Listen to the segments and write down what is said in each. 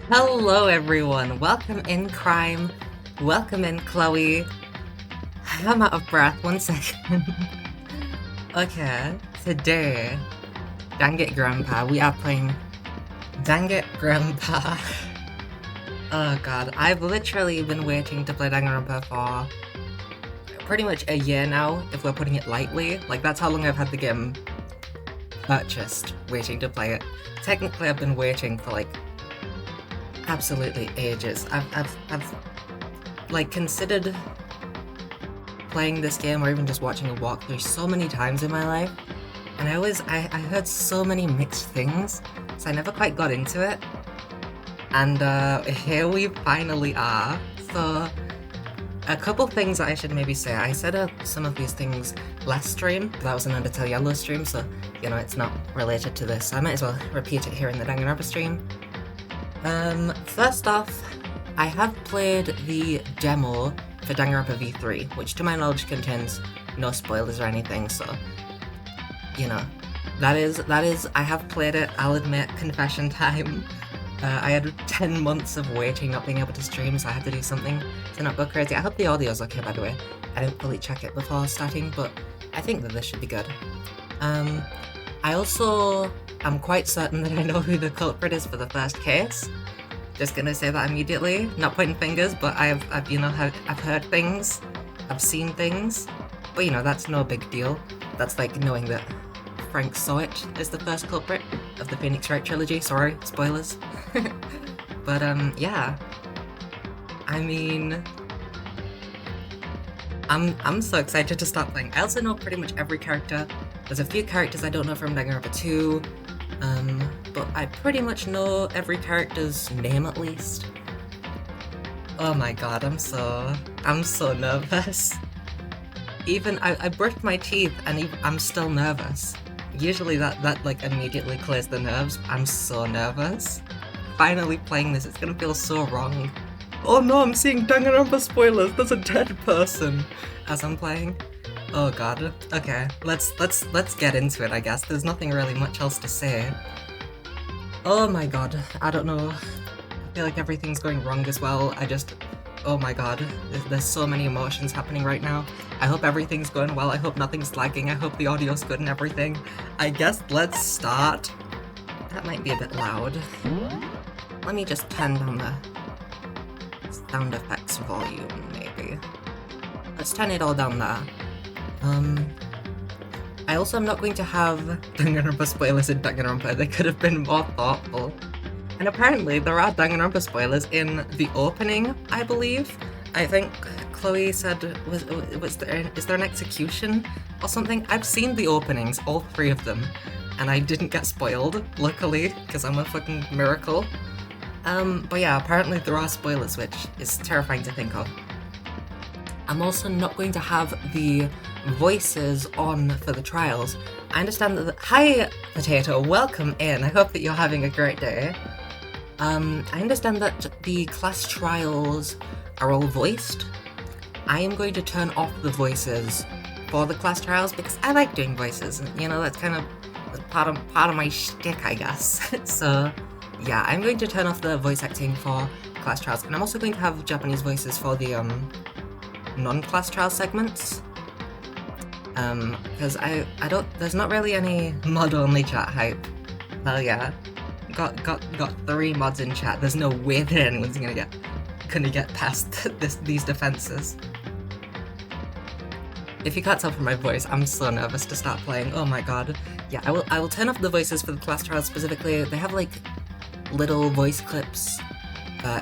Hello, everyone. Welcome in, Crime. Welcome in, Chloe. I'm out of breath. One second. Okay, today, Dang It Grandpa, we are playing Dang It Grandpa. Oh god, I've literally been waiting to play Danganronpa for pretty much a year now, if we're putting it lightly. Like, that's how long I've had the game purchased, waiting to play it. Technically, I've been waiting for, like, absolutely ages. I've like considered playing this game or even just watching a walkthrough so many times in my life, and I heard so many mixed things, so I never quite got into it. And here we finally are. So a couple things that I should maybe say. I said some of these things last stream. That was an Undertale Yellow stream, so you know it's not related to this. So I might as well repeat it here in the Danganronpa stream. First off, I have played the demo for Danganronpa V3, which to my knowledge contains no spoilers or anything, so, you know, that is, I have played it, I'll admit, confession time. I had 10 months of waiting, not being able to stream, so I had to do something to not go crazy. I hope the audio's okay, by the way. I didn't fully check it before starting, but I think that this should be good. I also am quite certain that I know who the culprit is for the first case. Just gonna say that immediately, not pointing fingers, but I've heard things, I've seen things, but you know, that's no big deal. That's like knowing that Frank Soet is the first culprit of the Phoenix Wright trilogy. Sorry, spoilers. But yeah. I mean, I'm so excited to start playing. I also know pretty much every character. There's a few characters I don't know from Danganronpa 2. But I pretty much know every character's name at least. Oh my god, I'm so nervous. Even I brushed my teeth and I'm still nervous. Usually that like immediately clears the nerves. I'm so nervous. Finally playing this, it's gonna feel so wrong. Oh no, I'm seeing Danganronpa spoilers. There's a dead person as I'm playing. Oh god. Okay, let's get into it, I guess. There's nothing really much else to say. Oh my god, I don't know. I feel like everything's going wrong as well. Oh my god, there's so many emotions happening right now. I hope everything's going well. I hope nothing's lagging. I hope the audio's good and everything. I guess let's start. That might be a bit loud. Let me just turn down the sound effects volume, maybe. Let's turn it all down there. I also am not going to have Danganronpa spoilers in Danganronpa. They could have been more thoughtful. And apparently there are Danganronpa spoilers in the opening, I believe. I think Chloe said, is there an execution or something? I've seen the openings, all 3 of them, and I didn't get spoiled, luckily, because I'm a fucking miracle. But yeah, apparently there are spoilers, which is terrifying to think of. I'm also not going to have the voices on for the trials. I understand that Hi, Potato, welcome in. I hope that you're having a great day. I understand that the class trials are all voiced. I am going to turn off the voices for the class trials because I like doing voices. You know, that's kind of part of my shtick, I guess. So yeah, I'm going to turn off the voice acting for class trials, and I'm also going to have Japanese voices for the non-class trial segments. Because there's not really any mod-only chat hype. Hell yeah. Got 3 mods in chat. There's no way that anyone's gonna get past these defenses. If you can't tell from my voice, I'm so nervous to start playing. Oh my god. Yeah, I will turn off the voices for the class trials specifically. They have like little voice clips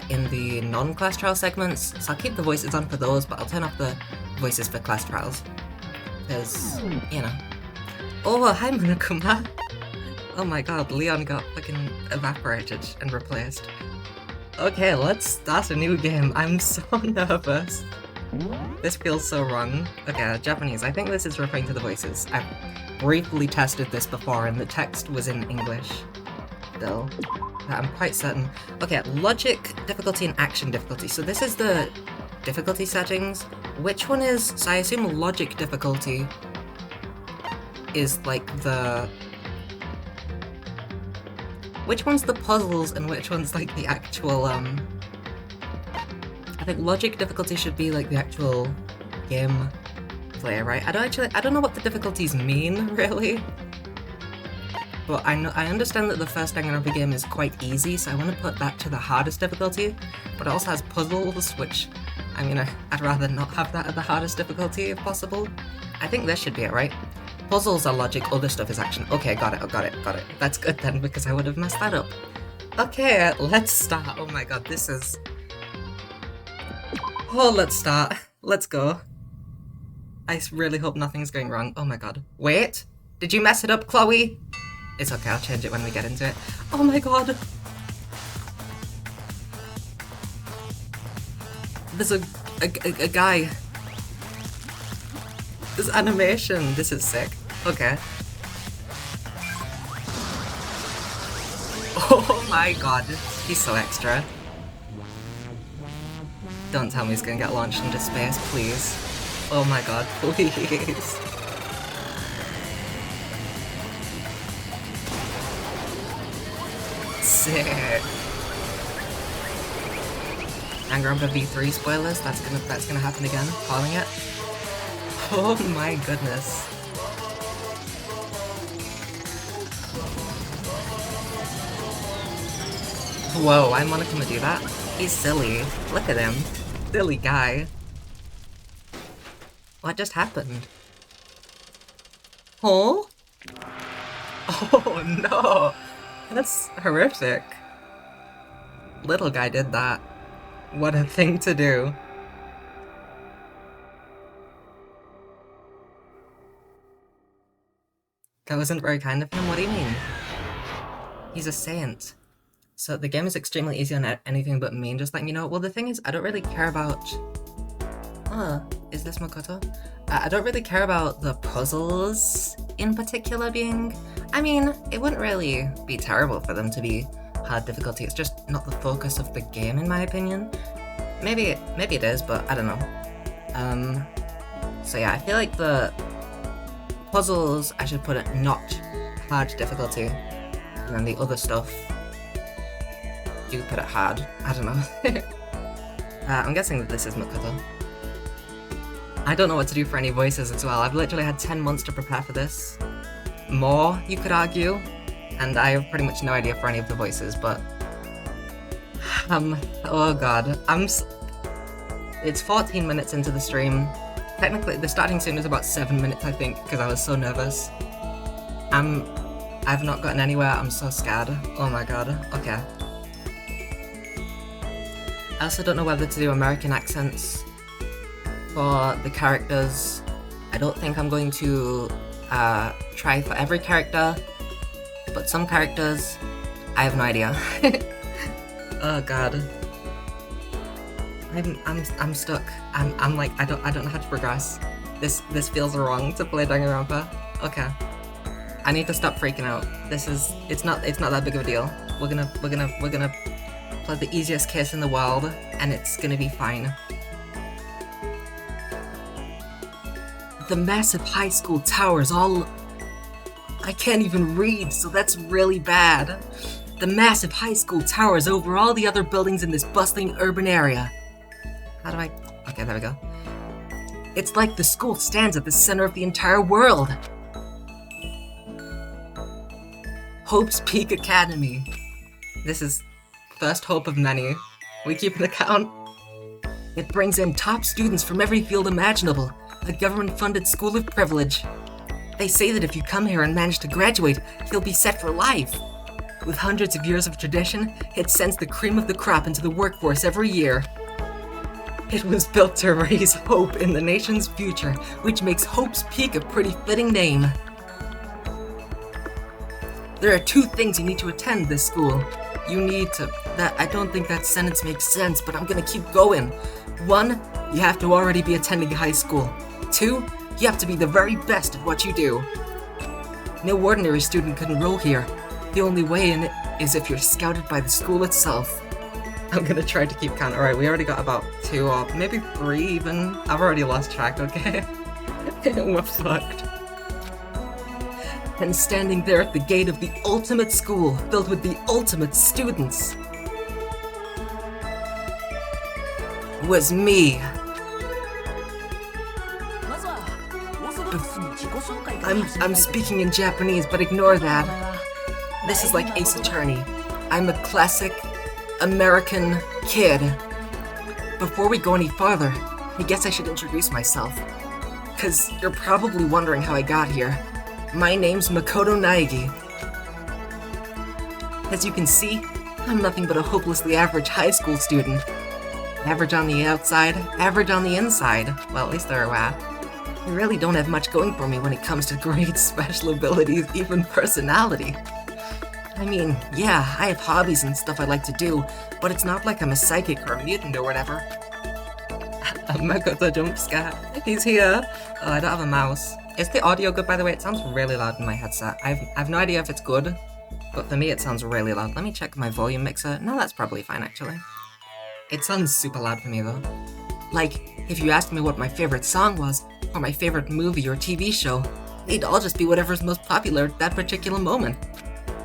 in the non-class trial segments, so I'll keep the voices on for those, but I'll turn off the voices for class trials. Because, you know. Oh, hi Monokuma! Oh my god, Leon got fucking evaporated and replaced. Okay, let's start a new game. I'm so nervous. This feels so wrong. Okay, Japanese. I think this is referring to the voices. I've briefly tested this before and the text was in English. Still. I'm quite certain. Okay, logic difficulty and action difficulty. So this is the difficulty settings. Which one is... So I assume logic difficulty is like the which one's the puzzles and which one's like the actual, I think logic difficulty should be like the actual game play, right? I don't know what the difficulties mean, really. But I understand that the first Danganronpa game is quite easy, so I want to put that to the hardest difficulty. But it also has puzzles, which I'd rather not have that at the hardest difficulty if possible. I think this should be it, right? Puzzles are logic, other stuff is action. Okay, got it. That's good then, because I would have messed that up. Okay, let's start. Oh my god, this is... Oh, let's start. Let's go. I really hope nothing's going wrong. Oh my god. Wait! Did you mess it up, Chloe? It's okay, I'll change it when we get into it. Oh my god! There's a guy. There's animation. This is sick. Okay. Oh my god. He's so extra. Don't tell me he's gonna get launched into space, please. Oh my god, please. Sick. Danganronpa V3 spoilers. That's gonna happen again. Calling it. Oh my goodness. Whoa, why Monokuma do that? He's silly. Look at him. Silly guy. What just happened? Huh? Oh no! That's horrific. Little guy did that. What a thing to do. That wasn't very kind of him? What do you mean? He's a saint. So the game is extremely easy on anything but mean, just letting you know. Well, the thing is, I don't really care about... is this Makoto? I don't really care about the puzzles in particular being... I mean, it wouldn't really be terrible for them to be hard difficulty. It's just not the focus of the game, in my opinion. Maybe it is, but I don't know. So yeah, I feel like the puzzles, I should put it not hard difficulty. And then the other stuff, do put it hard. I don't know. I'm guessing that this is Makoto. I don't know what to do for any voices as well. I've literally had 10 months to prepare for this. More, you could argue. And I have pretty much no idea for any of the voices, but... oh god. It's 14 minutes into the stream. Technically, the starting stream is about 7 minutes, I think, because I was so nervous. I've not gotten anywhere, I'm so scared. Oh my god. Okay. I also don't know whether to do American accents for the characters. I don't think I'm going to try for every character, but some characters, I have no idea. Oh god. I'm stuck. I'm like, I don't know how to progress. This feels wrong to play Danganronpa. Okay. I need to stop freaking out. It's not that big of a deal. We're gonna play the easiest case in the world, and it's gonna be fine. The massive high school towers all... I can't even read, so that's really bad. The massive high school towers over all the other buildings in this bustling urban area. How do I... Okay, there we go. It's like the school stands at the center of the entire world. Hope's Peak Academy. This is first hope of many. We keep an account. It brings in top students from every field imaginable. A government-funded school of privilege. They say that if you come here and manage to graduate, you'll be set for life. With hundreds of years of tradition, it sends the cream of the crop into the workforce every year. It was built to raise hope in the nation's future, which makes Hope's Peak a pretty fitting name. There are 2 things you need to attend this school. You need to... I don't think that sentence makes sense, but I'm gonna keep going. 1, you have to already be attending high school. 2, you have to be the very best at what you do. No ordinary student can enroll here. The only way in is if you're scouted by the school itself. I'm gonna try to keep count. Alright, we already got about 2 or maybe 3 even. I've already lost track, okay? We're fucked. And standing there at the gate of the ultimate school, filled with the ultimate students, was me. I'm speaking in Japanese, but ignore that. This is like Ace Attorney. I'm a classic American kid. Before we go any farther, I guess I should introduce myself. 'Cause you're probably wondering how I got here. My name's Makoto Naegi. As you can see, I'm nothing but a hopelessly average high school student. Average on the outside, average on the inside. Well, at least there are I really don't have much going for me when it comes to grades, special abilities, even personality. I mean, yeah, I have hobbies and stuff I like to do, but it's not like I'm a psychic or a mutant or whatever. Makoto jump scare. He's here. Oh, I don't have a mouse. Is the audio good, by the way? It sounds really loud in my headset. I've no idea if it's good, but for me it sounds really loud. Let me check my volume mixer. No, that's probably fine, actually. It sounds super loud for me, though. Like, if you asked me what my favorite song was, or my favorite movie or TV show, they'd all just be whatever's most popular at that particular moment.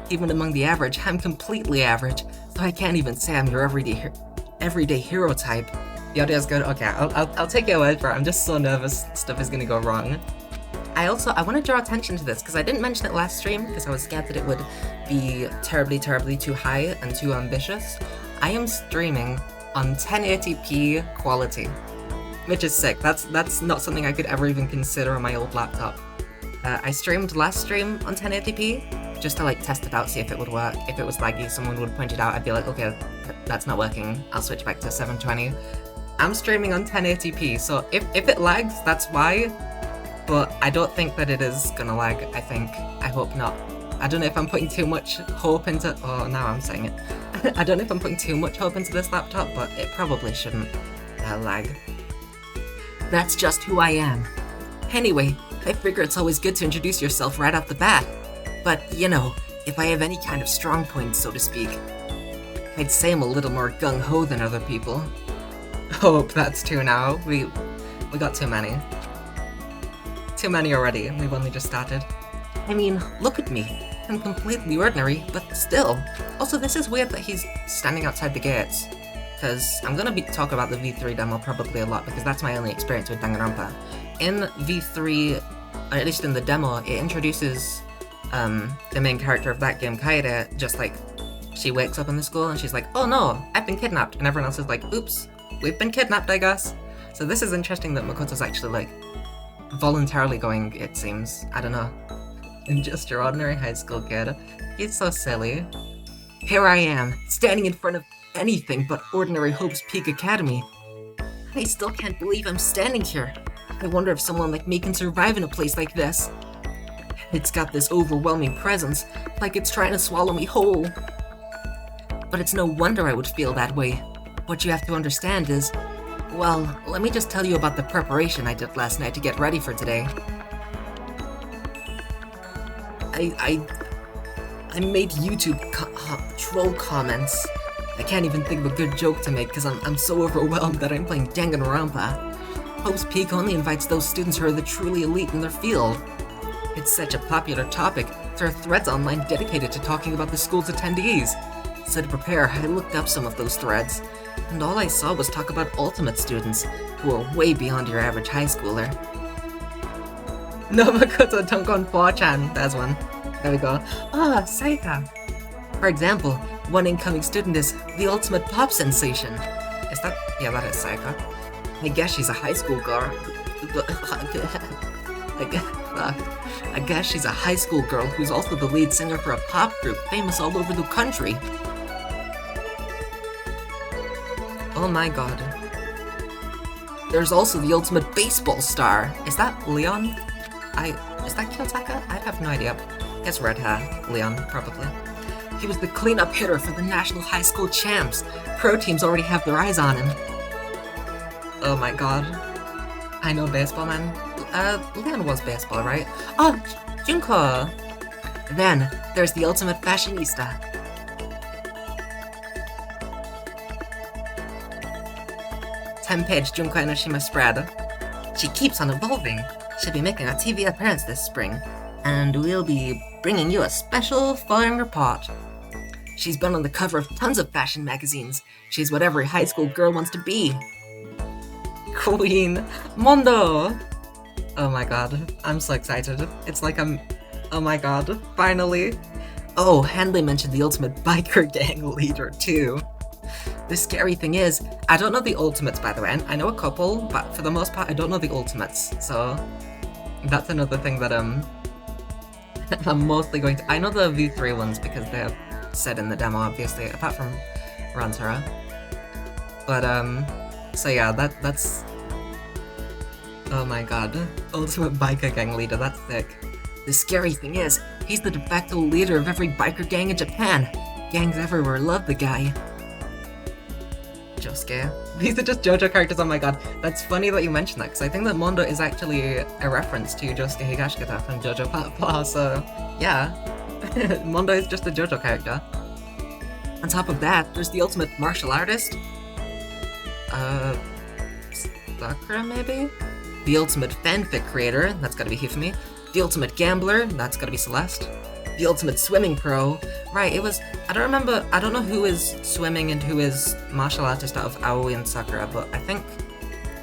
Even among the average, I'm completely average, so I can't even say I'm your everyday hero type. The audio's good? Okay, I'll take your word for it. I'm just so nervous stuff is gonna go wrong. I want to draw attention to this, because I didn't mention it last stream, because I was scared that it would be terribly, terribly too high and too ambitious. I am streaming on 1080p quality, which is sick. That's not something I could ever even consider on my old laptop. I streamed last stream on 1080p, just to like test it out, see if it would work. If it was laggy, someone would point it out, I'd be like, okay, that's not working, I'll switch back to 720. I'm streaming on 1080p, so if it lags, that's why. But I don't think that it is gonna lag, I think. I hope not. I don't know if I'm putting too much hope into— oh, now I'm saying it. I don't know if I'm putting too much hope into this laptop, but it probably shouldn't lag. That's just who I am. Anyway, I figure it's always good to introduce yourself right off the bat. But, you know, if I have any kind of strong points, so to speak, I'd say I'm a little more gung-ho than other people. Hope that's two now. We got too many. Too many already, and we've only just started. I mean, look at me. I'm completely ordinary, but still. Also, this is weird that he's standing outside the gates. Because I'm gonna talk about the V3 demo probably a lot, because that's my only experience with Danganronpa. In V3, or at least in the demo, it introduces the main character of that game, Kaede, just like, she wakes up in the school and she's like, oh no, I've been kidnapped, and everyone else is like, oops, we've been kidnapped, I guess. So this is interesting that Makoto's actually like, voluntarily going, it seems. I don't know. I'm just your ordinary high school kid. He's so silly. Here I am, standing in front of anything but ordinary Hope's Peak Academy. I still can't believe I'm standing here. I wonder if someone like me can survive in a place like this. It's got this overwhelming presence, like it's trying to swallow me whole. But it's no wonder I would feel that way. What you have to understand is, well, let me just tell you about the preparation I did last night to get ready for today. I made YouTube troll comments. I can't even think of a good joke to make because I'm so overwhelmed that I'm playing Danganronpa. Hope's Peak only invites those students who are the truly elite in their field. It's such a popular topic, there are threads online dedicated to talking about the school's attendees. So to prepare, I looked up some of those threads, and all I saw was talk about ultimate students, who are way beyond your average high schooler. No, Makoto, don't go on 4chan. There's one. There we go. Ah, Saika. For example, one incoming student is the ultimate pop sensation. Is that— yeah, that is Saika. I guess she's a high school girl. I guess she's a high school girl who's also the lead singer for a pop group famous all over the country. Oh my god. There's also the ultimate baseball star. Is that Leon? Is that Kiyotaka? I'd have no idea. Guess red hair. Leon, probably. He was the cleanup hitter for the National High School Champs. Pro teams already have their eyes on him. Oh my god. I know baseball, man. Leon was baseball, right? Oh, Junko! Then, there's the ultimate fashionista. Ten-page Junko Enoshima spread. She keeps on evolving. She'll be making a TV appearance this spring. and we'll be bringing you a special fun report. She's been on the cover of tons of fashion magazines. She's what every high school girl wants to be. Queen Mondo! Oh my god, I'm so excited. It's like oh my god, finally. Oh, and they mentioned the ultimate biker gang leader too. The scary thing is, I don't know the ultimates by the way. I know a couple, but for the most part I don't know the ultimates. So that's another thing that I'm mostly going to... I know the V3 ones because they're said in the demo obviously, apart from Ransara. But so yeah, that's... Oh my god, ultimate biker gang leader, that's sick. The scary thing is, he's the de facto leader of every biker gang in Japan. Gangs everywhere love the guy. Josuke. These are just JoJo characters, oh my god. That's funny that you mentioned that, because I think that Mondo is actually a reference to Josuke Higashikata from JoJo Part 4, so yeah. Mondo is just a JoJo character. On top of that, there's the ultimate martial artist. Sakura maybe? The ultimate fanfic creator, that's gotta be Hifumi. The ultimate gambler, that's gotta be Celeste. The ultimate swimming pro, right, it was, I don't know who is swimming and who is martial artist out of Aoi and Sakura, but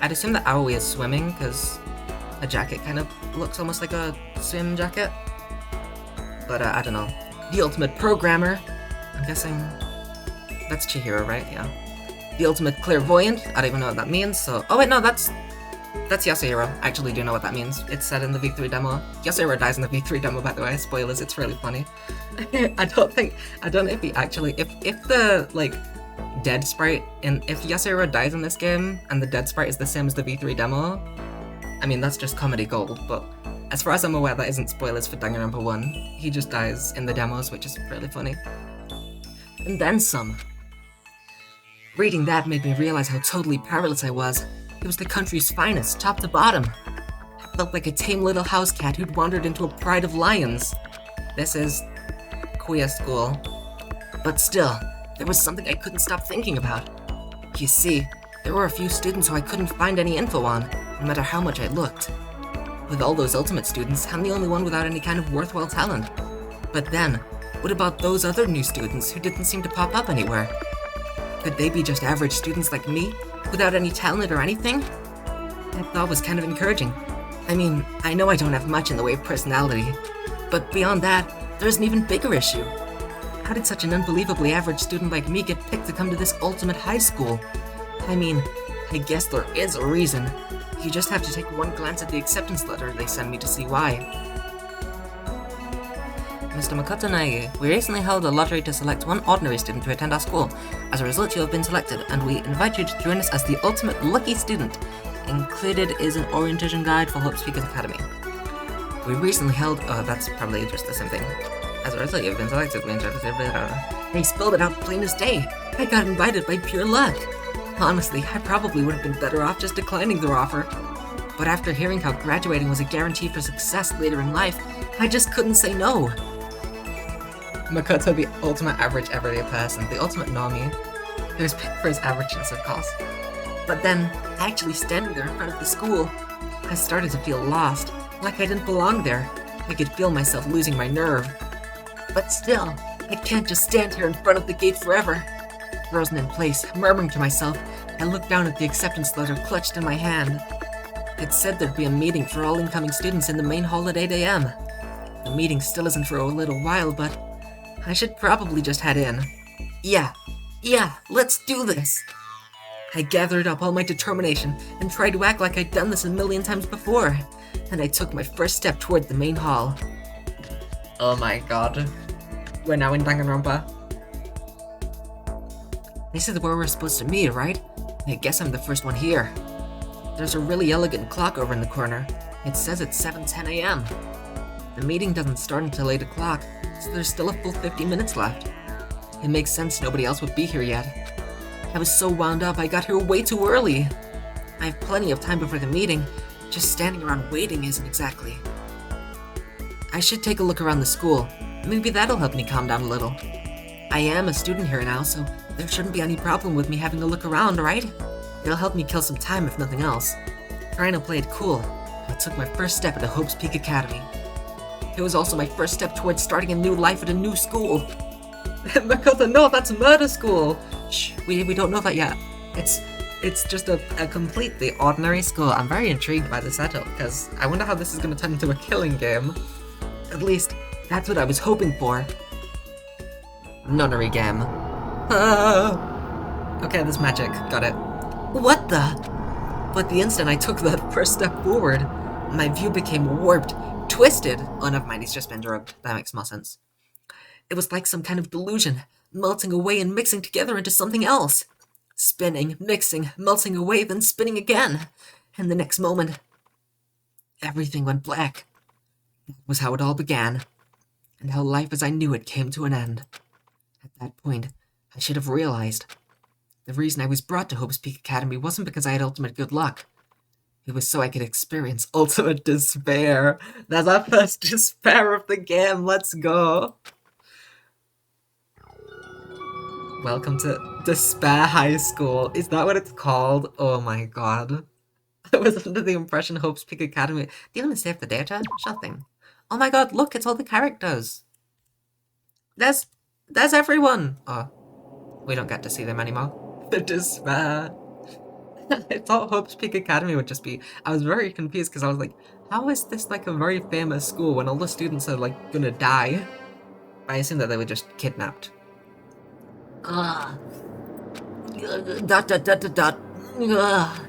I'd assume that Aoi is swimming, because her jacket kind of looks almost like a swim jacket. But I don't know. The ultimate programmer, I'm guessing that's Chihiro, right? Yeah. The ultimate clairvoyant, I don't even know what that means, so... Oh wait, no, that's Yasuhiro. I actually do know what that means. It's said in the V3 demo. Yasuhiro dies in the V3 demo, by the way. Spoilers, it's really funny. I don't know if he actually... If the, like, dead sprite... If Yasuhiro dies in this game, and the dead sprite is the same as the V3 demo, I mean, that's just comedy gold, but as far as I'm aware, that isn't spoilers for Danganronpa 1. He just dies in the demos, which is really funny. And then some. Reading that made me realize how totally powerless I was. It was the country's finest, top to bottom. I felt like a tame little house cat who'd wandered into a pride of lions. This is queer school. But still, there was something I couldn't stop thinking about. You see, there were a few students who I couldn't find any info on, no matter how much I looked. With all those ultimate students, I'm the only one without any kind of worthwhile talent. But then, what about those other new students who didn't seem to pop up anywhere? Could they be just average students like me, without any talent or anything? That thought was kind of encouraging. I mean, I know I don't have much in the way of personality, but beyond that, there's an even bigger issue. How did such an unbelievably average student like me get picked to come to this ultimate high school? I mean, I guess there is a reason. You just have to take one glance at the acceptance letter they send me to see why. Mr. Makoto Naegi, we recently held a lottery to select one ordinary student to attend our school. As a result, you have been selected, and we invite you to join us as the ultimate lucky student. Included is an orientation guide for Hope Speakers Academy. We recently held... Oh, that's probably just the same thing. As a result, you have been selected. They spelled it out plain as day. I got invited by pure luck. Honestly, I probably would have been better off just declining their offer. But after hearing how graduating was a guarantee for success later in life, I just couldn't say no. Makoto, the ultimate average everyday person, the ultimate normie, who's picked for his averageness, of course. But then, actually standing there in front of the school, I started to feel lost, like I didn't belong there. I could feel myself losing my nerve. But still, I can't just stand here in front of the gate forever. Frozen in place, murmuring to myself, I looked down at the acceptance letter clutched in my hand. It said there'd be a meeting for all incoming students in the main hall at 8 a.m. The meeting still isn't for a little while, but I should probably just head in. Yeah, let's do this! I gathered up all my determination and tried to act like I'd done this a million times before, and I took my first step toward the main hall. Oh my god. We're now in Danganronpa. This is where we're supposed to meet, right? I guess I'm the first one here. There's a really elegant clock over in the corner. It says it's 7:10 a.m. The meeting doesn't start until 8 o'clock, so there's still a full 50 minutes left. It makes sense nobody else would be here yet. I was so wound up I got here way too early. I have plenty of time before the meeting, just standing around waiting isn't exactly. I should take a look around the school. Maybe that'll help me calm down a little. I am a student here now, so there shouldn't be any problem with me having a look around, right? It'll help me kill some time if nothing else. Trying to play it cool, I took my first step at the Hope's Peak Academy. It was also my first step towards starting a new life at a new school. Makoto, no, that's murder school! Shh, we don't know that yet. It's just a completely ordinary school. I'm very intrigued by the setup, because I wonder how this is going to turn into a killing game. At least, that's what I was hoping for. Nunnery game. Okay, there's magic. Got it. What the? But the instant I took that first step forward, my view became warped, twisted. Oh, never mind, he's just been drugged. That makes more sense. It was like some kind of delusion, melting away and mixing together into something else. Spinning, mixing, melting away, then spinning again. And the next moment, everything went black. That was how it all began, and how life as I knew it came to an end. At that point, I should have realized. The reason I was brought to Hope's Peak Academy wasn't because I had ultimate good luck. It was so I could experience ultimate despair. That's our first despair of the game. Let's go. Welcome to Despair High School. Is that what it's called? Oh my god. I was under the impression Hope's Peak Academy. Do you want to save the data? Sure thing. Oh my god, look, it's all the characters. There's everyone. Oh, we don't get to see them anymore. The despair. I thought Hope's Peak Academy would just be... I was very confused because I was like, how is this like a very famous school when all the students are like gonna die? I assume that they were just kidnapped. Ugh. Dot dot dot dot dot. Ugh.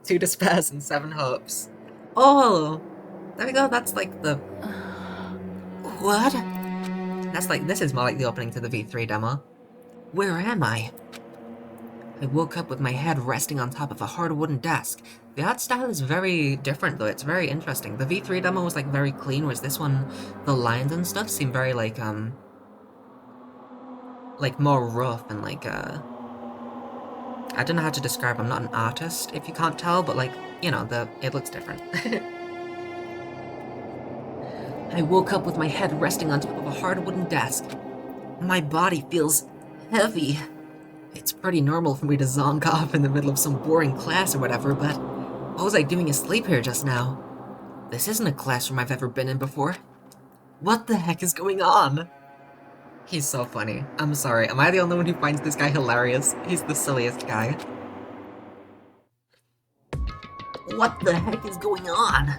2 despairs and 7 hopes. Oh! There we go, that's like the... What? That's like, this is more like the opening to the V3 demo. Where am I? I woke up with my head resting on top of a hard wooden desk. The art style is very different though, it's very interesting. The V3 demo was like very clean, whereas this one, the lines and stuff seem very like more rough and like, I don't know how to describe, I'm not an artist if you can't tell, but like, you know, it looks different. I woke up with my head resting on top of a hard wooden desk. My body feels heavy. It's pretty normal for me to zonk off in the middle of some boring class or whatever, but what was I doing asleep here just now? This isn't a classroom I've ever been in before. What the heck is going on? He's so funny. I'm sorry, am I the only one who finds this guy hilarious? He's the silliest guy. What the heck is going on?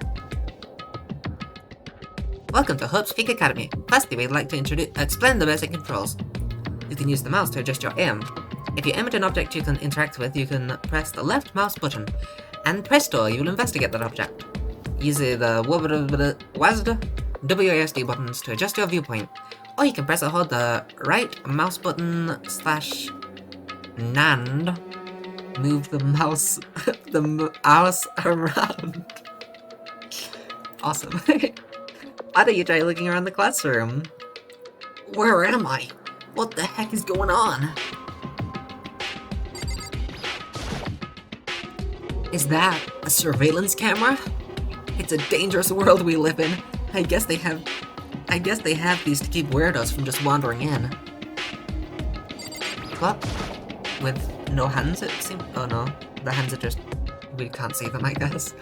Welcome to Hope's Peak Academy. Firstly, we'd like to explain the basic controls. You can use the mouse to adjust your aim. If you aim at an object you can interact with, you can press the left mouse button, and presto, you will investigate that object. Use the WASD, WASD buttons to adjust your viewpoint, or you can press and hold the right mouse button / NAND. Move the mouse, around. Awesome. Why don't you try looking around the classroom? Where am I? What the heck is going on? Is that a surveillance camera? It's a dangerous world we live in. I guess they have these to keep weirdos from just wandering in. What? With no hands, it seems? Oh no, the hands are just... we can't see them, I guess.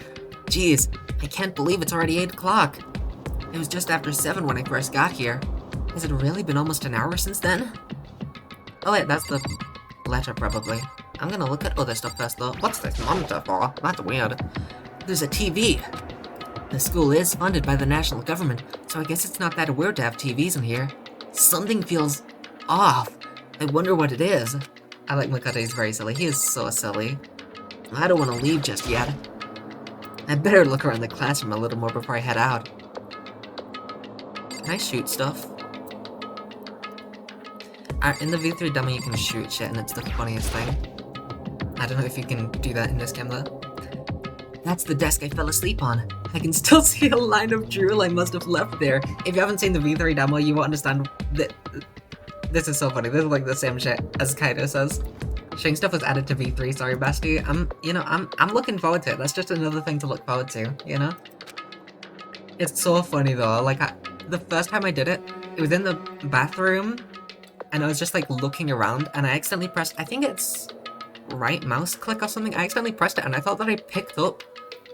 Jeez, I can't believe it's already 8 o'clock. It was just after 7 when I first got here. Has it really been almost an hour since then? Oh wait, that's the letter probably. I'm gonna look at other stuff first though. What's this monitor for? That's weird. There's a TV. The school is funded by the national government, so I guess it's not that weird to have TVs in here. Something feels off. I wonder what it is. I like Makoto, he's very silly. He is so silly. I don't want to leave just yet. I better look around the classroom a little more before I head out. Can I shoot stuff? In the V3 demo you can shoot shit and it's the funniest thing. I don't know if you can do that in this game though. That's the desk I fell asleep on. I can still see a line of drool I must have left there. If you haven't seen the V3 demo, you won't understand that. This is so funny. This is like the same shit as Kaido says. Showing stuff was added to V3, sorry bestie. I'm looking forward to it. That's just another thing to look forward to, you know? It's so funny though. Like, the first time I did it, it was in the bathroom, and I was just like looking around, and I accidentally pressed, I think it's right mouse click or something. I accidentally pressed it, and I thought that I picked up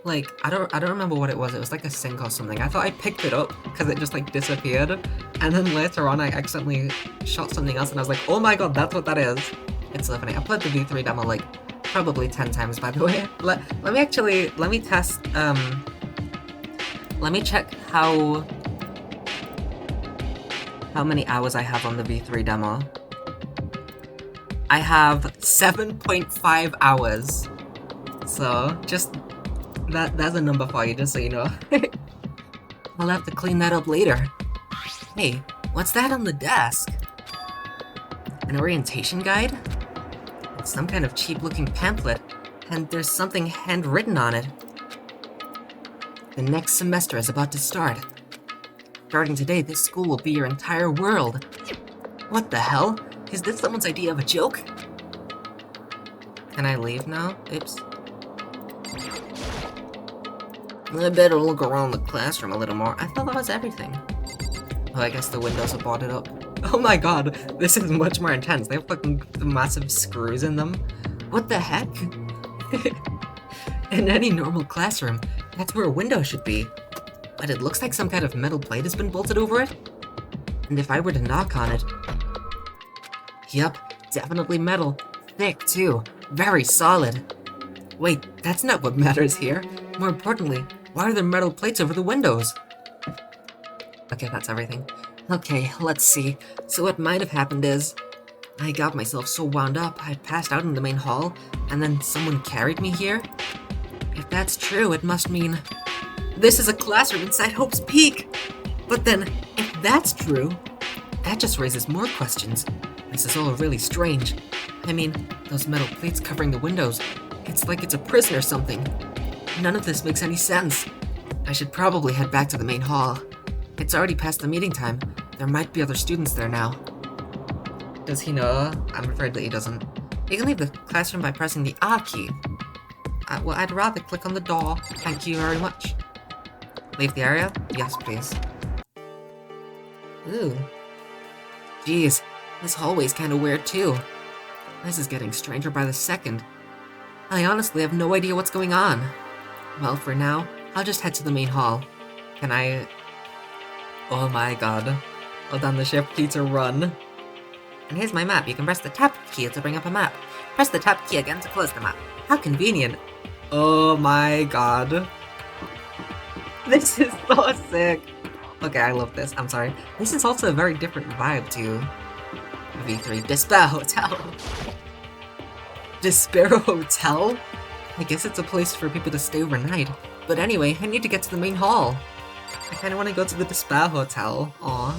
like, I don't remember what it was. It was like a sink or something. I thought I picked it up because it just like disappeared, and then later on I accidentally shot something else, and I was like, oh my god, that's what that is. It's so funny. I played the V3 demo like probably 10 times, by the way. Let me test. Let me check how many hours I have on the V3 demo. I have 7.5 hours. So just that's a number for you, just so you know. I'll have to clean that up later. Hey, what's that on the desk? An orientation guide? It's some kind of cheap-looking pamphlet, and there's something handwritten on it. The next semester is about to start. Starting today, this school will be your entire world. What the hell? Is this someone's idea of a joke? Can I leave now? Oops. I better look around the classroom a little more. I thought that was everything. Oh, I guess the windows are boarded up. Oh my god, this is much more intense. They have fucking massive screws in them. What the heck? In any normal classroom, that's where a window should be. But it looks like some kind of metal plate has been bolted over it. And if I were to knock on it... Yep, definitely metal. Thick, too. Very solid. Wait, that's not what matters here. More importantly, why are there metal plates over the windows? Okay, that's everything. Okay, let's see. So what might have happened is... I got myself so wound up, I passed out in the main hall, and then someone carried me here? If that's true, it must mean... This is a classroom inside Hope's Peak! But then, if that's true, that just raises more questions. This is all really strange. I mean, those metal plates covering the windows, it's like it's a prison or something. None of this makes any sense. I should probably head back to the main hall. It's already past the meeting time. There might be other students there now. Does he know? I'm afraid that he doesn't. You can leave the classroom by pressing the R key. Well, I'd rather click on the door. Thank you very much. Leave the area? Yes, please. Ooh. Jeez, this hallway's kinda weird too. This is getting stranger by the second. I honestly have no idea what's going on. Well, for now, I'll just head to the main hall. Can I... Oh my god. Hold down the shift key to run. And here's my map. You can press the tab key to bring up a map. Press the tab key again to close the map. How convenient. Oh my god. This is so sick. Okay, I love this. I'm sorry. This is also a very different vibe to V3. Despair Hotel. Despair Hotel? I guess it's a place for people to stay overnight. But anyway, I need to get to the main hall. I kinda wanna go to the Despair Hotel. Aw.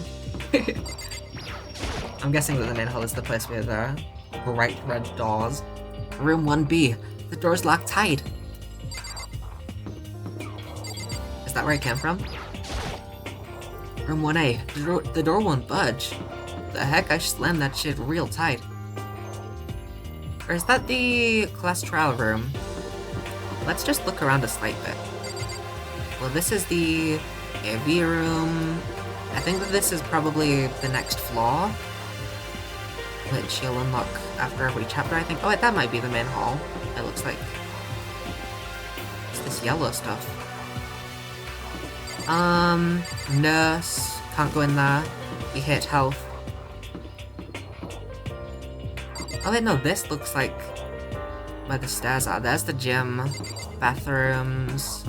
I'm guessing that the main hall is the place with bright red doors. Room 1B. The door's locked tight. Is that where I came from? Room 1A. The door won't budge. The heck, I slammed that shit real tight. Or is that the class trial room? Let's just look around a slight bit. Well, this is the AV room. I think that this is probably the next floor, which you'll unlock after every chapter, I think. Oh, wait, that might be the main hall, it looks like. It's this yellow stuff. Nurse. Can't go in there. We hit health. Oh wait, no, this looks like where the stairs are. There's the gym. Bathrooms.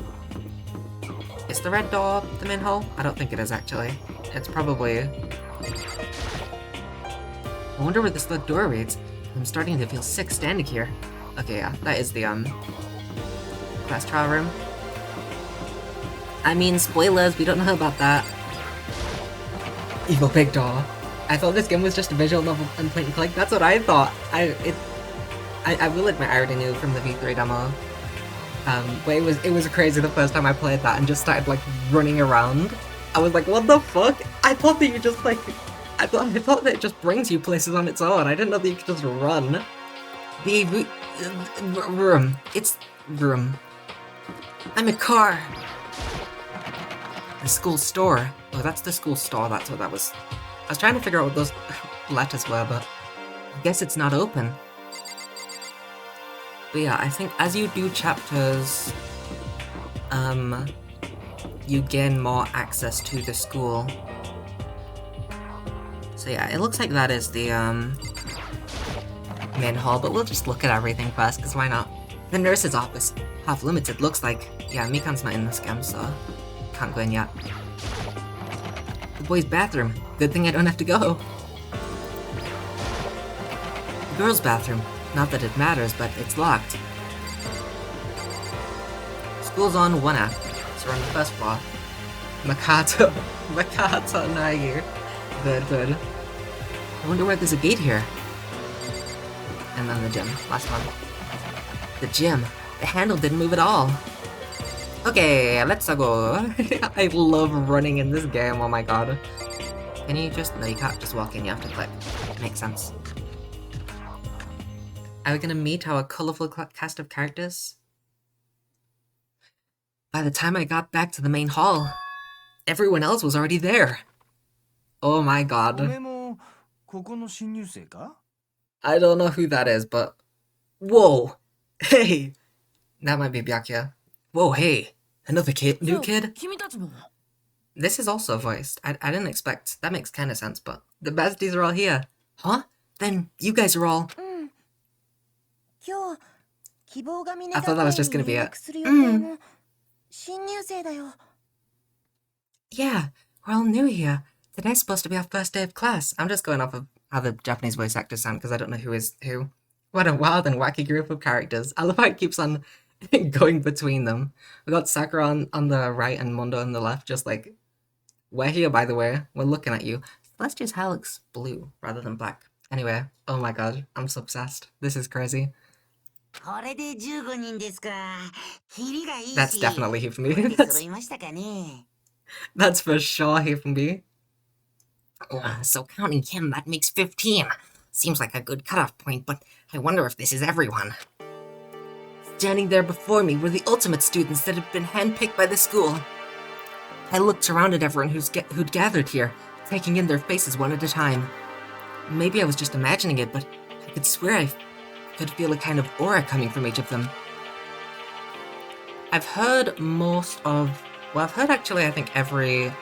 Is the red door the main hall? I don't think it is, actually. It's probably... I wonder where this door leads. I'm starting to feel sick standing here. Okay, yeah, that is the, class trial room. I mean, spoilers, we don't know about that. Evil big door. I thought this game was just a visual novel and point and click. That's what I thought. I will admit I already knew from the V3 demo. But it was crazy the first time I played that and just started like running around. I was like, what the fuck? I thought that you just like... I thought that it just brings you places on its own. I didn't know that you could just run. The room. It's room. I'm a car. The school store. Oh, that's the school store. That's what that was. I was trying to figure out what those letters were, but I guess it's not open. But yeah, I think as you do chapters you gain more access to the school. So yeah, it looks like that is the main hall, but we'll just look at everything first, because why not? The nurse's office, half limited, looks like. Yeah, Mikan's not in this game, so can't go in yet. The boys' bathroom, good thing I don't have to go. The girls' bathroom, not that it matters, but it's locked. School's on 1F, so we're on the first floor. Makato Nayu. Good. I wonder why there's a gate here. And then the gym, last one. The gym. The handle didn't move at all. Okay, let's go. I love running in this game, oh my god. Can you just... No, you can't just walk in, you have to click. Makes sense. Are we gonna meet our colourful cast of characters? By the time I got back to the main hall, everyone else was already there. Oh my god. I don't know who that is, but... Whoa! Hey! That might be Byakuya. Whoa, hey! Another kid? New kid? This is also voiced. I didn't expect... That makes kind of sense, but... The besties are all here. Huh? Then you guys are all... I thought that was just gonna be it. Yeah, we're all new here. Today's supposed to be our first day of class. I'm just going off of how the Japanese voice actors sound because I don't know who is who. What a wild and wacky group of characters. I love how it keeps on going between them. We got Sakura on the right and Mondo on the left, just like, we're here by the way. We're looking at you. Celestia's hair looks blue rather than black. Anyway, oh my god, I'm so obsessed. This is crazy. That's definitely Hifumi. That's for sure Hifumi. So counting him, that makes 15. Seems like a good cutoff point, but I wonder if this is everyone. Standing there before me were the ultimate students that had been handpicked by the school. I looked around at everyone who'd gathered here, taking in their faces one at a time. Maybe I was just imagining it, but I could swear I could feel a kind of aura coming from each of them. I've heard most of... Well, I've heard actually, I think, every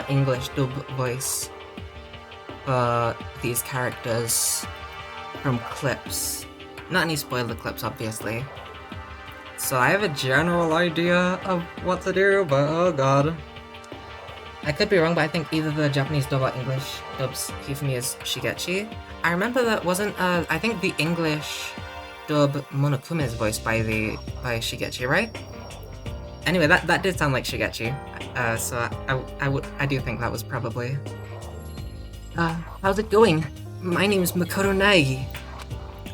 English dub voice for these characters from clips. Not any spoiler clips, obviously. So I have a general idea of what to do, but oh god. I could be wrong, but I think either the Japanese dub or English dubs Hifumi as Shigechi. I remember that wasn't, I think the English dub Monokuma is voiced by Shigechi, right? Anyway, that did sound like Shigechi. So I do think that was probably... how's it going? My name is Makoto Naegi.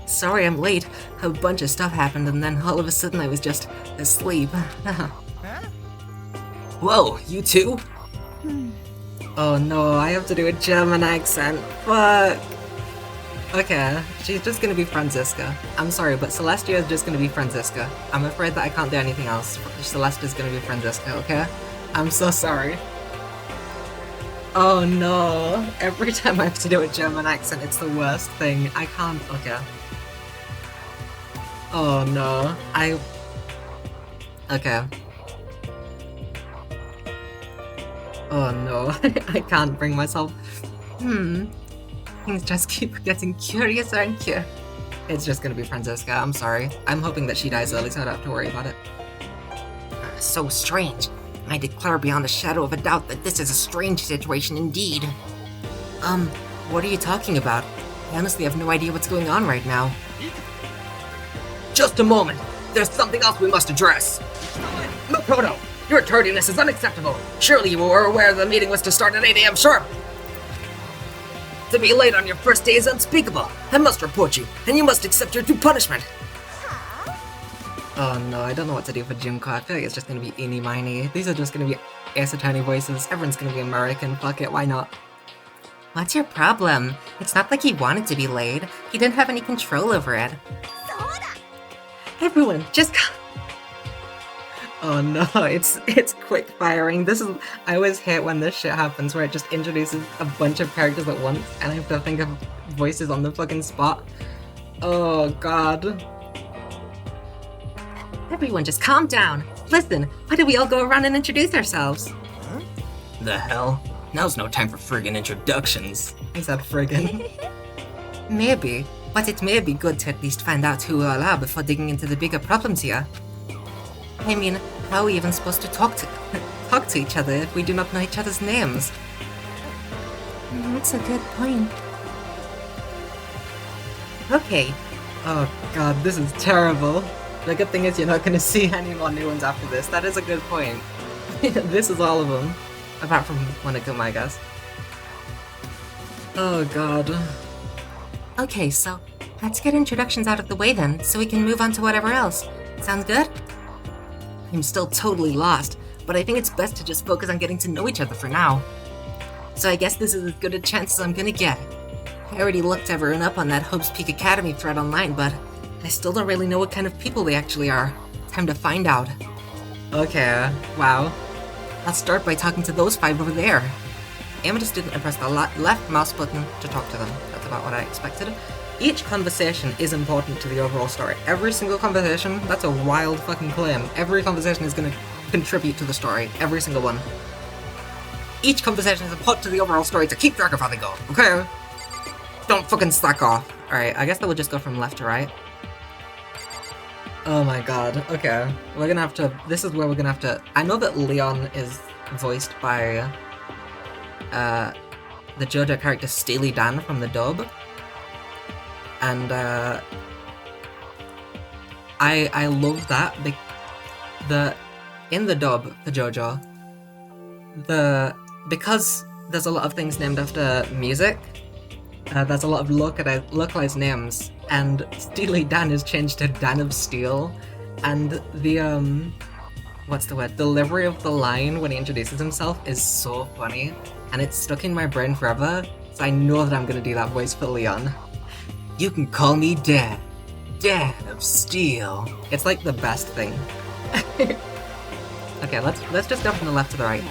Sorry I'm late. A bunch of stuff happened and then all of a sudden I was just asleep. Whoa, you too? Oh no, I have to do a German accent. Fuck. Okay, she's just gonna be Franziska. I'm sorry, but Celestia is just gonna be Franziska. I'm afraid that I can't do anything else. Celestia's gonna be Franziska, okay? I'm so sorry. Oh no, every time I have to do a German accent, it's the worst thing. I can't, okay. Oh no, okay. Oh no, I can't bring myself. Things just keep getting curiouser and curious. It's just gonna be Franziska, I'm sorry. I'm hoping that she dies early so I don't have to worry about it. So strange. I declare beyond a shadow of a doubt that this is a strange situation indeed. What are you talking about? I honestly have no idea what's going on right now. Just a moment! There's something else we must address! Makoto! Your tardiness is unacceptable! Surely you were aware the meeting was to start at 8 AM sharp! To be late on your first day is unspeakable! I must report you, and you must accept your due punishment! Oh no, I don't know what to do for Junko. I feel like it's just gonna be eeny miny. These are just gonna be Ace Attorney voices. Everyone's gonna be American. Fuck it, why not? What's your problem? It's not like he wanted to be late. He didn't have any control over it. Everyone, just... Oh no, it's quick firing. This is... I always hate when this shit happens where it just introduces a bunch of characters at once and I have to think of voices on the fucking spot. Oh god. Everyone just calm down. Listen, why don't we all go around and introduce ourselves? Huh? The hell? Now's no time for friggin' introductions. He said friggin'. Maybe, but it may be good to at least find out who we all are before digging into the bigger problems here. I mean, how are we even supposed to talk to each other if we do not know each other's names? That's a good point. Okay. Oh god, this is terrible. The good thing is you're not going to see any more new ones after this. That is a good point. This is all of them. Apart from Monokuma, I guess. Oh god. Okay, so let's get introductions out of the way then, so we can move on to whatever else. Sounds good? I'm still totally lost, but I think it's best to just focus on getting to know each other for now. So I guess this is as good a chance as I'm gonna get. I already looked everyone up on that Hope's Peak Academy thread online, but I still don't really know what kind of people they actually are. Time to find out. Okay, wow. I'll start by talking to those 5 over there. Amethyst didn't press the left mouse button to talk to them. That's about what I expected. Each conversation is important to the overall story. Every single conversation, that's a wild fucking claim. Every conversation is going to contribute to the story. Every single one. Each conversation is important to the overall story to keep track of how they go. Okay? Don't fucking slack off. Alright, I guess that would just go from left to right. Oh my god. Okay. We're gonna have to... This is where we're gonna have to... I know that Leon is voiced by... the JoJo character Steely Dan from the dub. And, I love that. In the dub for JoJo, because there's a lot of things named after music, there's a lot of localized names, and Steely Dan is changed to Dan of Steel, and the, what's the word? Delivery of the line when he introduces himself is so funny, and it's stuck in my brain forever, so I know that I'm gonna do that voice for Leon. You can call me Dan. Dan of Steel. It's like the best thing. Okay, let's just go from the left to the right.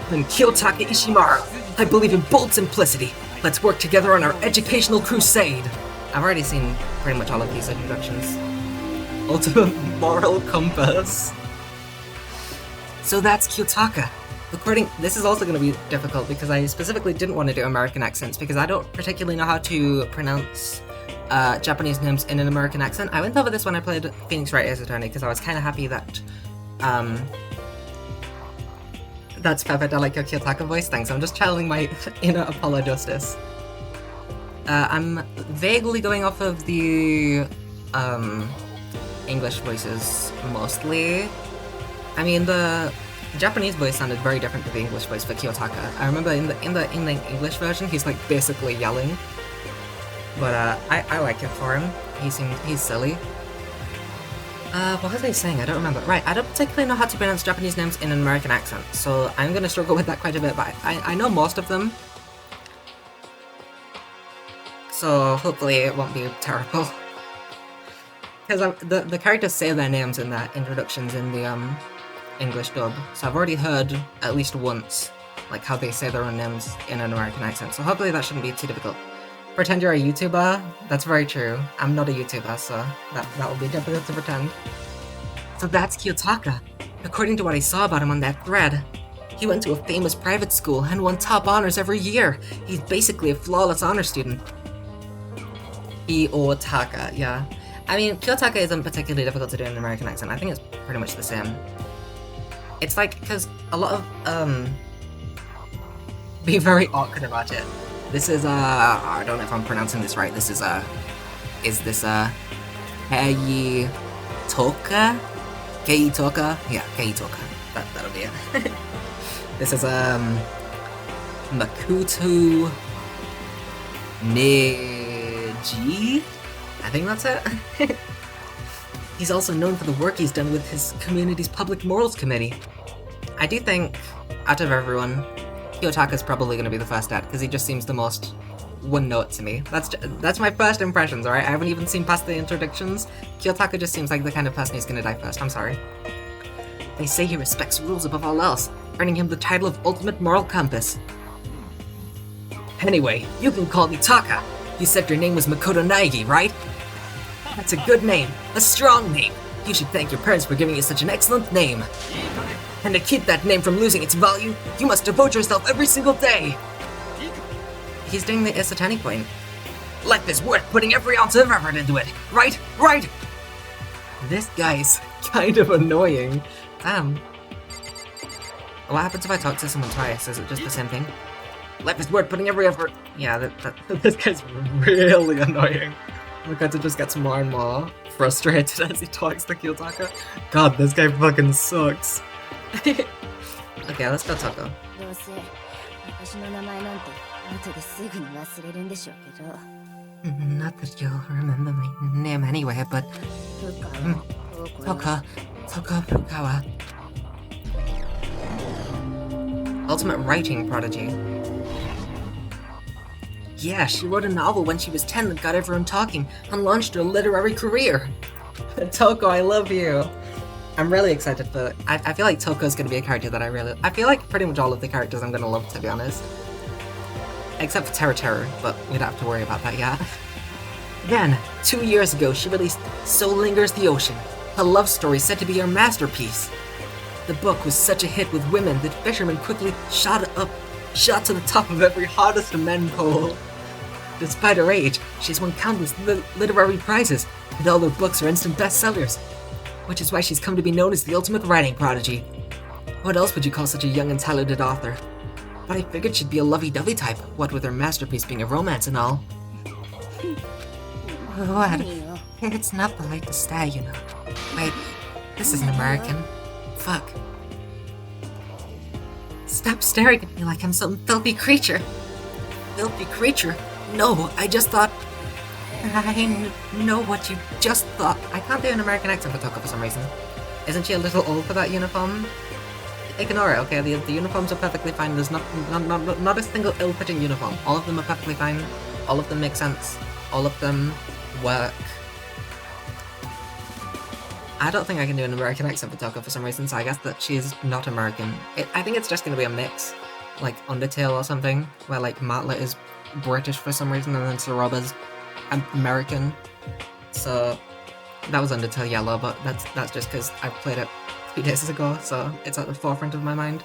I'm Kiyotaka Ishimaru. I believe in bold simplicity. Let's work together on our educational crusade. I've already seen pretty much all of these introductions. Ultimate moral compass. So that's Kiyotaka. This is also going to be difficult because I specifically didn't want to do American accents because I don't particularly know how to pronounce Japanese names in an American accent. I went over this when I played Phoenix Wright Ace Attorney because I was kind of happy that that's perfect. I like your Kiyotaka voice. Thanks. I'm just channeling my inner Apollo Justice. I'm vaguely going off of the English voices mostly. I mean, the Japanese voice sounded very different to the English voice for Kiyotaka. I remember in the English version, he's like basically yelling. But I like it for him. He's silly. What was I saying? I don't remember. Right, I don't particularly know how to pronounce Japanese names in an American accent, so I'm gonna struggle with that quite a bit, but I know most of them. So hopefully it won't be terrible. Because the characters say their names in their introductions in the English dub, so I've already heard at least once like how they say their own names in an American accent, so hopefully that shouldn't be too difficult. Pretend you're a YouTuber? That's very true. I'm not a YouTuber, so that will be difficult to pretend. So that's Kiyotaka. According to what I saw about him on that thread, he went to a famous private school and won top honors every year. He's basically a flawless honor student. Kiyotaka, yeah. I mean, Kiyotaka isn't particularly difficult to do in an American accent. I think it's pretty much the same. It's like, because a lot of, be very awkward about it. This is, I don't know if I'm pronouncing this right. This is, Keitoka? Keitoka? Yeah, Keitoka. That'll be it. This is, Makuto Neji? I think that's it. He's also known for the work he's done with his community's public morals committee. I do think, out of everyone, Kiyotaka's probably going to be the first ad, because he just seems the most one-note to me. That's my first impressions, alright? I haven't even seen past the introductions. Kiyotaka just seems like the kind of person who's going to die first, I'm sorry. They say he respects rules above all else, earning him the title of Ultimate Moral Compass. Anyway, you can call me Taka. You said your name was Makoto Naegi, right? That's a good name. A strong name. You should thank your parents for giving you such an excellent name. And to keep that name from losing its value, you must devote yourself every single day. He's doing the Isatani point. Life is worth putting every ounce of effort into it. Right? Right! This guy's kind of annoying. What happens if I talk to someone twice? Is it just the same thing? Life is worth putting every effort. Yeah, this guy's really annoying. Makata just gets more and more frustrated as he talks to Kiyotaka. God, this guy fucking sucks. Okay, let's go Taco. Not that you'll remember my name anyway, but... Toka Fukawa. Ultimate writing prodigy. Yeah, she wrote a novel when she was 10 that got everyone talking and launched her literary career. Toko, I love you. I'm really excited for... I feel like Toko's gonna be a character that I feel like pretty much all of the characters I'm gonna love, to be honest. Except for Terra, but we don't have to worry about that yet. Then, 2 years ago, she released So Lingers the Ocean, a love story said to be her masterpiece. The book was such a hit with women that fishermen quickly shot to the top of every hottest men poll. Despite her age, she's won countless literary prizes, and all her books are instant bestsellers, which is why she's come to be known as the ultimate writing prodigy. What else would you call such a young and talented author? But I figured she'd be a lovey-dovey type, what with her masterpiece being a romance and all. What? It's not polite to stare, you know. Wait, this isn't American. Fuck. Stop staring at me like I'm some filthy creature. Filthy creature? No, I just thought... I know what you just thought. I can't do an American accent for Toko for some reason. Isn't she a little old for that uniform? Ignore it, okay? The uniforms are perfectly fine. There's not a single ill-fitting uniform. All of them are perfectly fine. All of them make sense. All of them work. I don't think I can do an American accent for Toko for some reason, so I guess that she's not American. I think it's just going to be a mix. Like Undertale or something, where like Matla is British for some reason and then Saroba's American. So that was Undertale Yellow, but that's just because I played it 2 days ago, so it's at the forefront of my mind.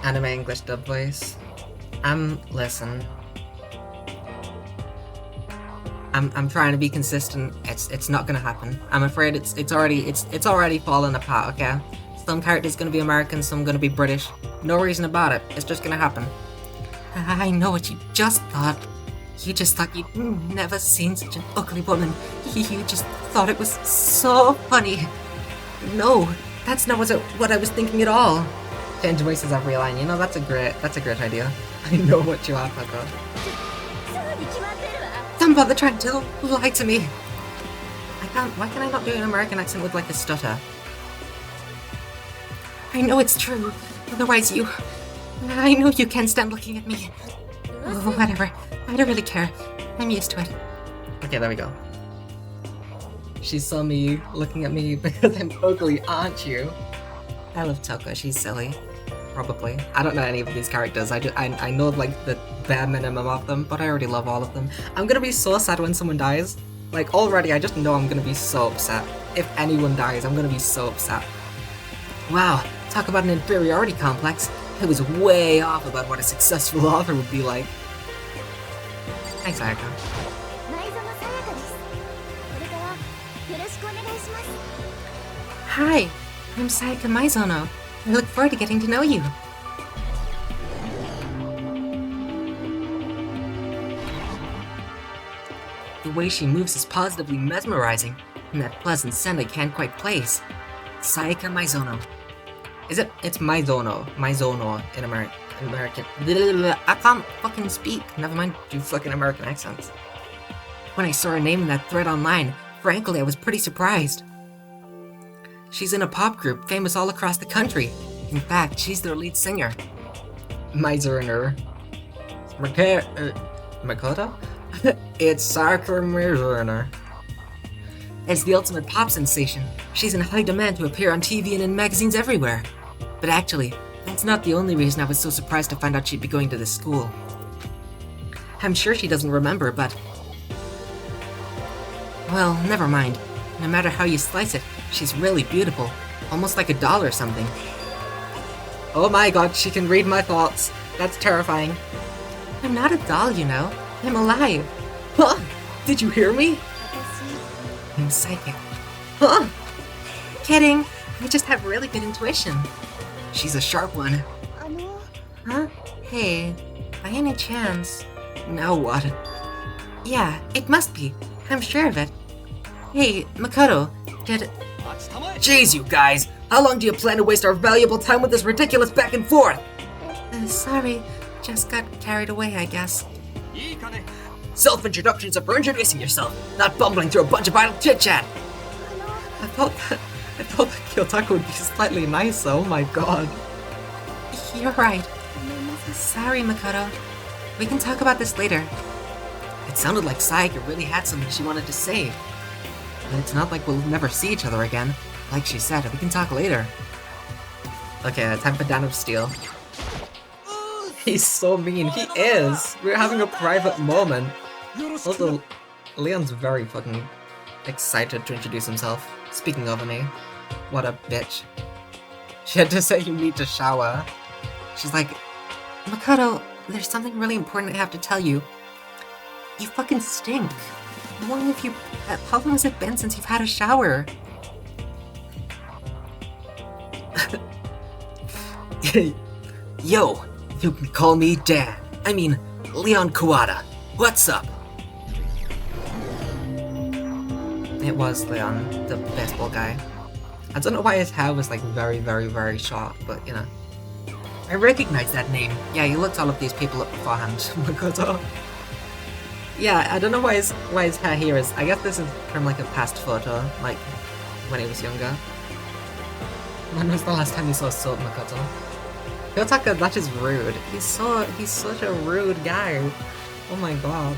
Anime English dub voice. Listen. I'm trying to be consistent. It's not gonna happen. I'm afraid it's already fallen apart, okay? Some character's gonna be American, some gonna be British. No reason about it. It's just gonna happen. I know what you just thought. You just thought you'd never seen such an ugly woman. You just thought it was so funny. No, that's not what I was thinking at all. Change voices every line. You know, that's a great idea. I know what you are, Papa. Don't bother trying to lie to me. Why can I not do an American accent with like a stutter? I know it's true. Otherwise I know you can't stand looking at me. Oh, whatever. I don't really care. I'm used to it. Okay, there we go. She saw me looking at me because I'm ugly, aren't you? I love Toko. She's silly. Probably. I don't know any of these characters. I know like the bare minimum of them, but I already love all of them. I'm gonna be so sad when someone dies. Like already, I just know I'm gonna be so upset. If anyone dies, I'm gonna be so upset. Wow, talk about an inferiority complex. I was way off about what a successful author would be like. Hi, Sayaka. Hi, I'm Sayaka Maizono. I look forward to getting to know you. The way she moves is positively mesmerizing, and that pleasant scent I can't quite place. Sayaka Maizono. It's Maizono in American. I can't fucking speak. Never mind, do fucking American accents. When I saw her name in that thread online, frankly, I was pretty surprised. She's in a pop group famous all across the country. In fact, she's their lead singer. Maizono. Makoto? It's Sakura Maizono. As the ultimate pop sensation, she's in high demand to appear on TV and in magazines everywhere. But actually, that's not the only reason I was so surprised to find out she'd be going to this school. I'm sure she doesn't remember, but... Well, never mind. No matter how you slice it, she's really beautiful. Almost like a doll or something. Oh my god, she can read my thoughts. That's terrifying. I'm not a doll, you know. I'm alive. Huh? Did you hear me? I'm psychic. Huh? Kidding. I just have really good intuition. She's a sharp one. Huh? Hey, by any chance... Now what? Yeah, it must be. I'm sure of it. Hey, Makoto, did... Jeez, you guys! How long do you plan to waste our valuable time with this ridiculous back and forth? Sorry, just got carried away, I guess. Self-introductions are for introducing yourself, not bumbling through a bunch of idle chit-chat! I thought that Kyotaku would be slightly nicer, oh my god. You're right. Sorry, Makoto. We can talk about this later. It sounded like Sayaka really had something she wanted to say. But it's not like we'll never see each other again. Like she said, we can talk later. Okay, time for Dan of Steel. He's so mean, he is! We're having a private moment. Also, Leon's very fucking excited to introduce himself. Speaking of me, what a bitch. She had to say you need to shower. She's like, Makoto, there's something really important I have to tell you. You fucking stink. How long has it been since you've had a shower? Yo, you can call me Dan. I mean, Leon Kawada. What's up? It was Leon, the baseball guy. I don't know why his hair was like very, very, very short, but you know. I recognize that name. Yeah, you looked all of these people up beforehand. Makoto. Yeah, I don't know why his hair here is. I guess this is from like a past photo, like when he was younger. When was the last time you saw Soap Makoto? Yotaka, that is rude. He's such a rude guy. Oh my god.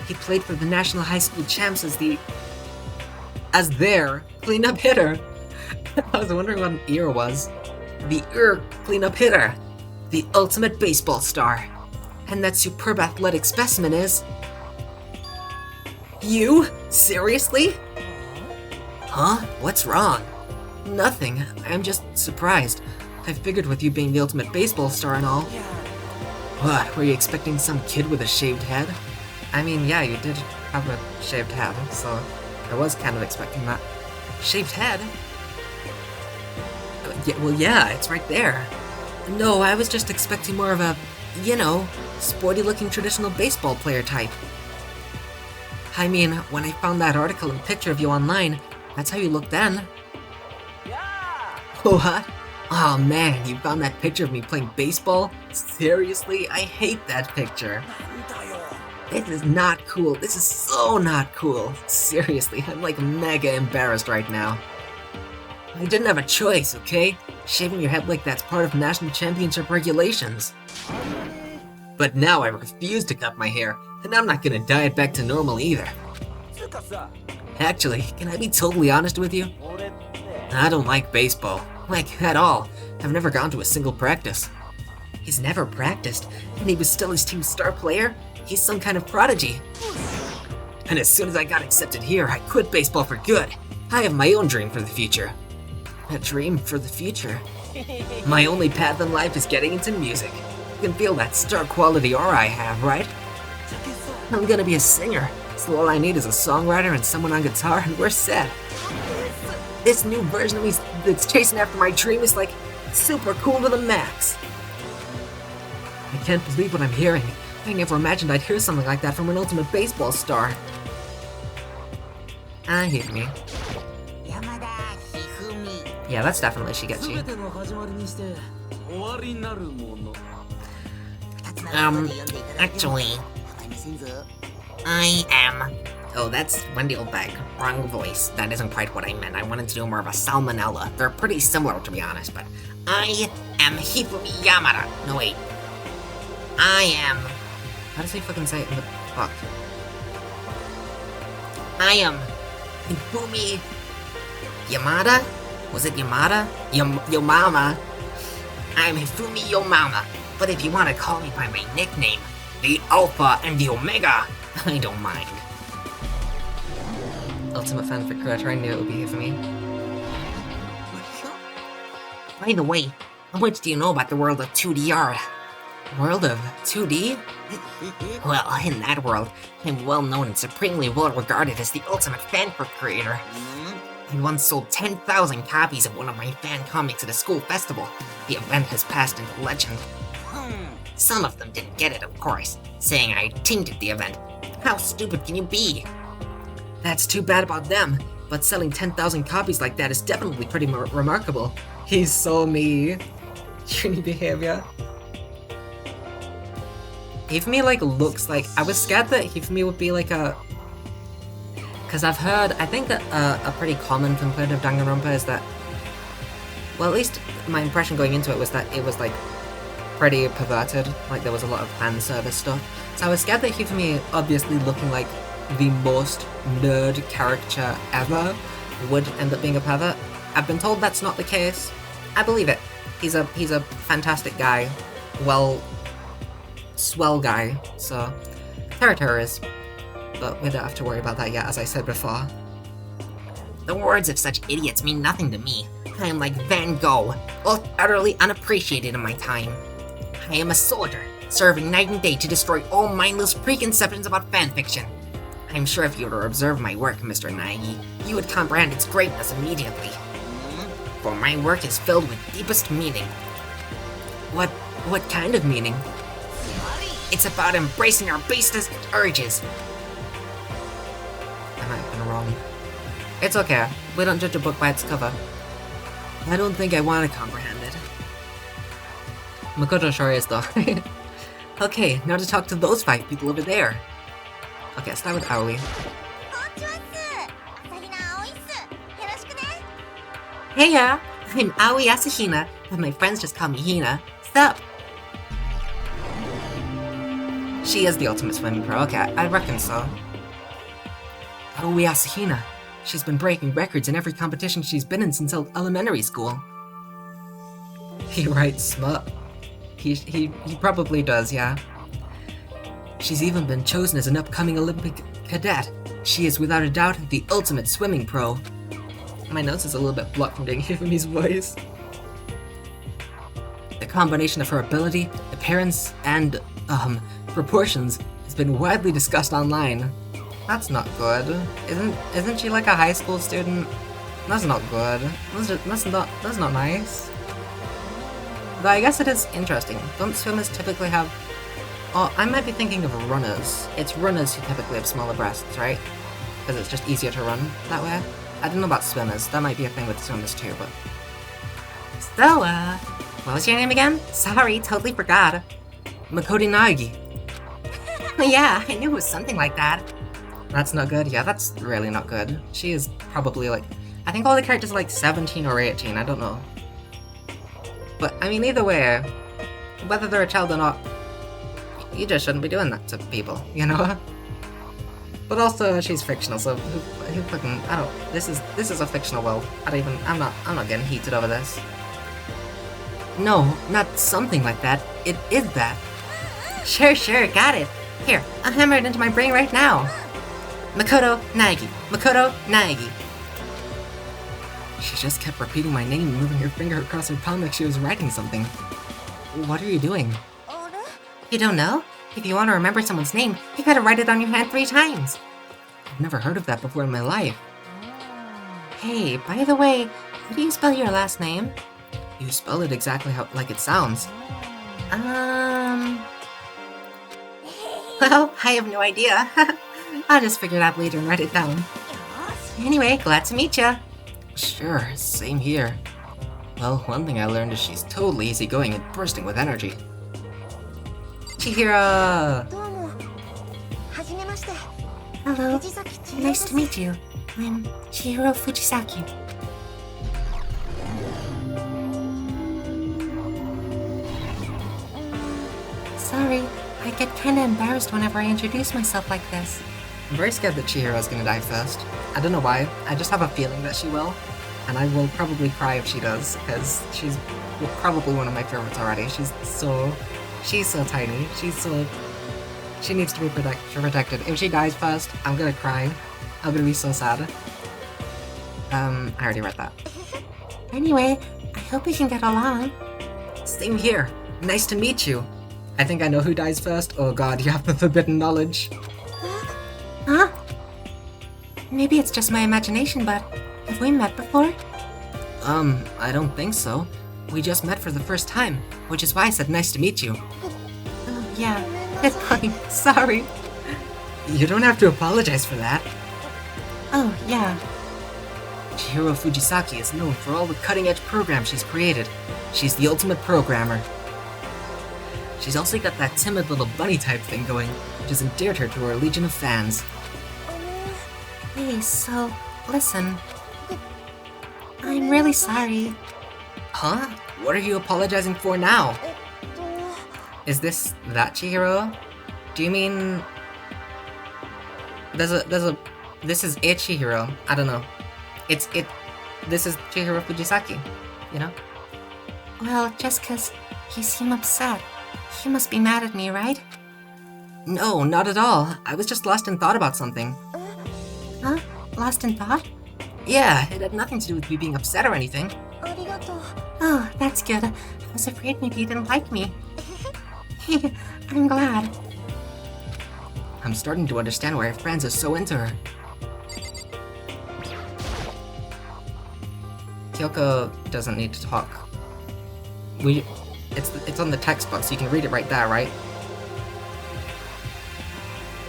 He played for the National High School Champs as their cleanup hitter. I was wondering what an ear was. The cleanup hitter. The ultimate baseball star. And that superb athletic specimen is... You? Seriously? Huh? What's wrong? Nothing. I'm just surprised. I figured with you being the ultimate baseball star and all. What, were you expecting some kid with a shaved head? I mean, yeah, you did have a shaved head, so I was kind of expecting that. Shaved head? Well, yeah, it's right there. No, I was just expecting more of a, you know, sporty-looking traditional baseball player type. I mean, when I found that article and picture of you online, that's how you looked then. What? Oh man, you found that picture of me playing baseball? Seriously? I hate that picture. This is not cool. This is so not cool. Seriously, I'm like mega embarrassed right now. I didn't have a choice, okay? Shaving your head like that's part of national championship regulations. But now I refuse to cut my hair, and I'm not gonna dye it back to normal either. Actually, can I be totally honest with you? I don't like baseball. Like, at all. I've never gone to a single practice. He's never practiced, and he was still his team's star player? He's some kind of prodigy. And as soon as I got accepted here, I quit baseball for good. I have my own dream for the future. A dream for the future? My only path in life is getting into music. You can feel that star quality aura I have, right? I'm gonna be a singer, so all I need is a songwriter and someone on guitar and we're set. This new version of me that's chasing after my dream is like super cool to the max. I can't believe what I'm hearing. I never imagined I'd hear something like that from an ultimate baseball star. I hate me. Yeah, that's definitely Shigechi. Actually, I am... Oh, That's Wendy Oldbag. Wrong voice. That isn't quite what I meant. I wanted to do more of a salmonella. They're pretty similar, to be honest, but... I am Hifumi Yamada. No, wait. I am... How does he fucking say it in the book? I am... Hifumi... Yamada? Was it Yamada? Yomama? I'm Hifumi Yomama, but if you want to call me by my nickname, The Alpha and the Omega! I don't mind. Ultimate fanfic creator, I knew it would be here for me. By the way, how much do you know about the world of 2D art? World of 2D? Well, in that world, I'm well known and supremely well regarded as the ultimate fanfic creator. I once sold 10,000 copies of one of my fan comics at a school festival. The event has passed into legend. Some of them didn't get it, of course, saying I tainted the event. How stupid can you be? That's too bad about them, but selling 10,000 copies like that is definitely pretty remarkable. He's so me. Trini behavior. Hifumi, like, looks like... I was scared that Hifumi would be like a... Because I've heard... I think that a pretty common complaint of Danganronpa is that... Well, at least my impression going into it was that it was, like, pretty perverted. Like, there was a lot of fan service stuff. So I was scared that Hifumi, obviously looking like the most nerd character ever, would end up being a pervert. I've been told that's not the case. I believe it. He's a fantastic guy. Well, swell guy. So, Terror is. But we don't have to worry about that yet, as I said before. The words of such idiots mean nothing to me. I am like Van Gogh, utterly unappreciated in my time. I am a soldier, serving night and day to destroy all mindless preconceptions about fanfiction. I'm sure if you were to observe my work, Mr. Naegi, you would comprehend its greatness immediately. For my work is filled with deepest meaning. What kind of meaning? It's about embracing our basest urges. I might have been wrong. It's okay. We don't judge a book by its cover. I don't think I want to comprehend it. Makoto sure is, though. Okay, now to talk to those 5 people over there. Okay, start with Aoi. Hey, yeah, I'm Aoi Asahina, but my friends just call me Hina. Sup? She is the ultimate swimming pro. Okay, I reckon so. Aoi Asahina. She's been breaking records in every competition she's been in since elementary school. He writes smut. He probably does, yeah. She's even been chosen as an upcoming Olympic cadet. She is without a doubt the ultimate swimming pro. My nose is a little bit blocked from doing Hifumi's voice. The combination of her ability, appearance, and, proportions has been widely discussed online. That's not good. Isn't she like a high school student? That's not good. That's not nice. Though I guess it is interesting. Don't swimmers typically have... Oh, I might be thinking of runners. It's runners who typically have smaller breasts, right? Because it's just easier to run that way. I don't know about swimmers. That might be a thing with swimmers too, but... So, what was your name again? Sorry, totally forgot. Makoto Naegi. Yeah, I knew it was something like that. That's not good? Yeah, that's really not good. She is probably like... I think all the characters are like 17 or 18, I don't know. But, I mean, either way, whether they're a child or not, you just shouldn't be doing that to people, you know? But also, she's fictional, so who fucking... I don't... This is a fictional world. I'm not getting heated over this. No, not something like that. It is that. Sure, got it. Here, I'll hammer it into my brain right now. Makoto Naegi. Makoto Naegi. She just kept repeating my name and moving her finger across her palm like she was writing something. What are you doing? You don't know? If you want to remember someone's name, you gotta write it on your hand 3 times. I've never heard of that before in my life. Hey, by the way, how do you spell your last name? You spell it exactly like it sounds. Well, I have no idea. I'll just figure it out later and write it down. Anyway, glad to meet ya. Sure, same here. Well, one thing I learned is she's totally easygoing and bursting with energy. Chihiro! Hello, nice to meet you. I'm Chihiro Fujisaki. Sorry, I get kinda embarrassed whenever I introduce myself like this. I'm very scared that Chihiro's gonna die first. I don't know why, I just have a feeling that she will. And I will probably cry if she does, because she's probably one of my favorites already. She's so tiny. She's so She needs to be protected. If she dies first, I'm gonna cry. I'm gonna be so sad. I already read that. Anyway, I hope we can get along. Same here. Nice to meet you. I think I know who dies first. Oh god, you have the forbidden knowledge. Huh? Maybe it's just my imagination, but have we met before? I don't think so. We just met for the first time, which is why I said nice to meet you. Oh, yeah. Good point. Sorry. You don't have to apologize for that. Oh, yeah. Chihiro Fujisaki is known for all the cutting-edge programs she's created. She's the ultimate programmer. She's also got that timid little bunny-type thing going, which has endeared her to her legion of fans. Hey, so, listen. I'm really sorry. Huh? What are you apologizing for now? Is this that Chihiro? Do you mean... This is a Chihiro. I don't know. This is Chihiro Fujisaki, you know? Well, just 'cause you seem upset. You must be mad at me, right? No, not at all. I was just lost in thought about something. Huh? Lost in thought? Yeah, it had nothing to do with me being upset or anything. Oh, that's good. I was afraid maybe you didn't like me. I'm glad. I'm starting to understand why her friends are so into her. Kyoko doesn't need to talk. It's on the textbook, so you can read it right there, right?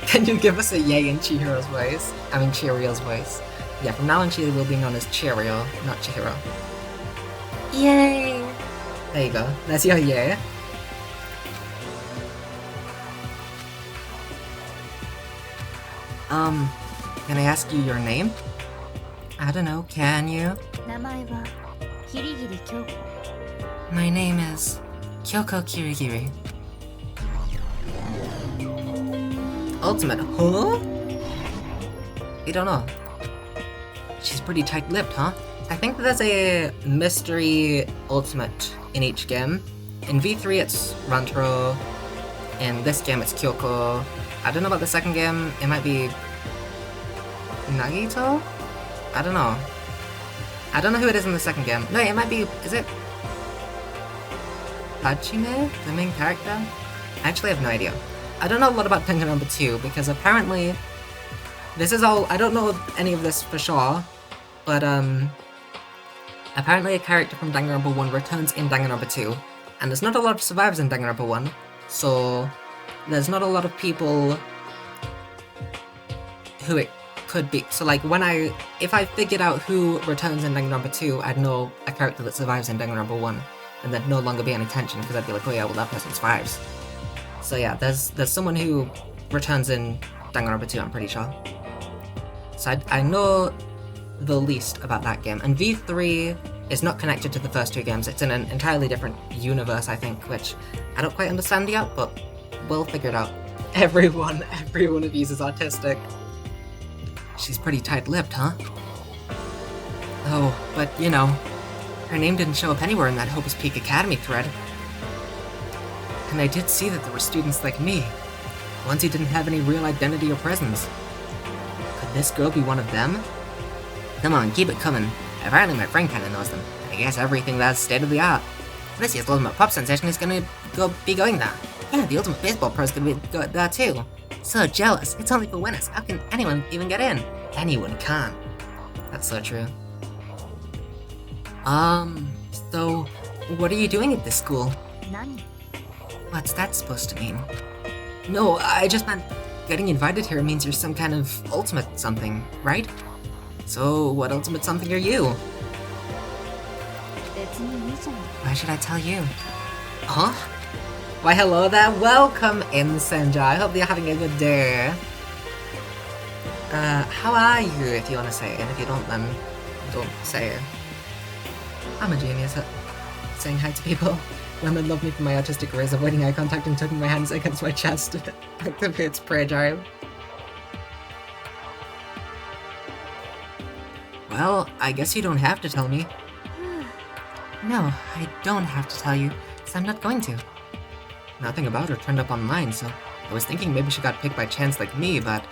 Can you give us a yay in Chihiro's voice? I mean Cheerio's voice. Yeah, from now on she will be known as Cheerio, not Chihiro. Yay! There you go. That's your yay. Can I ask you your name? I don't know, can you? My name is Kyoko Kirigiri. Ultimate, huh? You don't know. She's pretty tight-lipped, huh? I think there's a mystery ultimate in each game. In V3 it's Rantaro. In this game it's Kyoko. I don't know about the second game. It might be Nagito? I don't know. I don't know who it is in the second game. No, it might be... Is it... Hachime? The main character? I actually have no idea. I don't know a lot about Danganronpa 2, because apparently... This is all... I don't know any of this for sure, but apparently a character from Danganronpa 1 returns in Danganronpa 2, and there's not a lot of survivors in Danganronpa 1, so... There's not a lot of people... who it could be. So like, if I figured out who returns in Danganronpa 2, I'd know a character that survives in Danganronpa 1, and there'd no longer be any tension, because I'd be like, oh yeah, well that person survives. So yeah, there's someone who returns in Danganronpa 2, I'm pretty sure. So I know the least about that game, and V3 is not connected to the first two games. It's in an entirely different universe, I think, which I don't quite understand yet, but we'll figure it out. Every one of these is autistic. She's pretty tight-lipped, huh? Oh, but you know, her name didn't show up anywhere in that Hopus Peak Academy thread. And I did see that there were students like me, ones who didn't have any real identity or presence. Could this girl be one of them? Come on, keep it coming. Apparently my friend kinda knows them. I guess everything that's state-of-the-art. This year's Ultimate Pop Sensation is gonna be going there. Yeah, the Ultimate Baseball Pro is gonna be there too. So jealous. It's only for winners. How can anyone even get in? Anyone can. That's so true. So, what are you doing at this school? What's that supposed to mean? No, I just meant getting invited here means you're some kind of ultimate something, right? So, what ultimate something are you? Why should I tell you? Huh? Why hello there, welcome in Senja. I hope you're having a good day. How are you if you want to say it, and if you don't then don't say it. I'm a genius at saying hi to people. Women love me for my artistic ways, avoiding eye contact and tucking my hands against my chest. Activates prayer drive. Well, I guess you don't have to tell me. No, I don't have to tell you, because I'm not going to. Nothing about her turned up online, so I was thinking maybe she got picked by chance like me, but...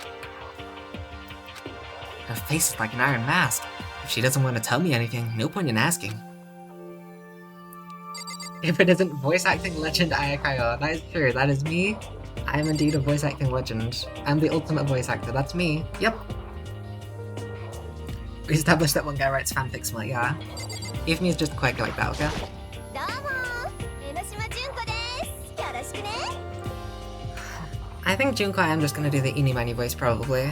Her face is like an iron mask. If she doesn't want to tell me anything, no point in asking. If it isn't voice acting legend Ayakayo, that is true, that is me. I am indeed a voice acting legend. I'm the ultimate voice actor, that's me. Yep. We established that one guy writes fanfics, well, yeah. If me is just quite like that, okay? I think Junko, I am just gonna do the Inimani voice probably.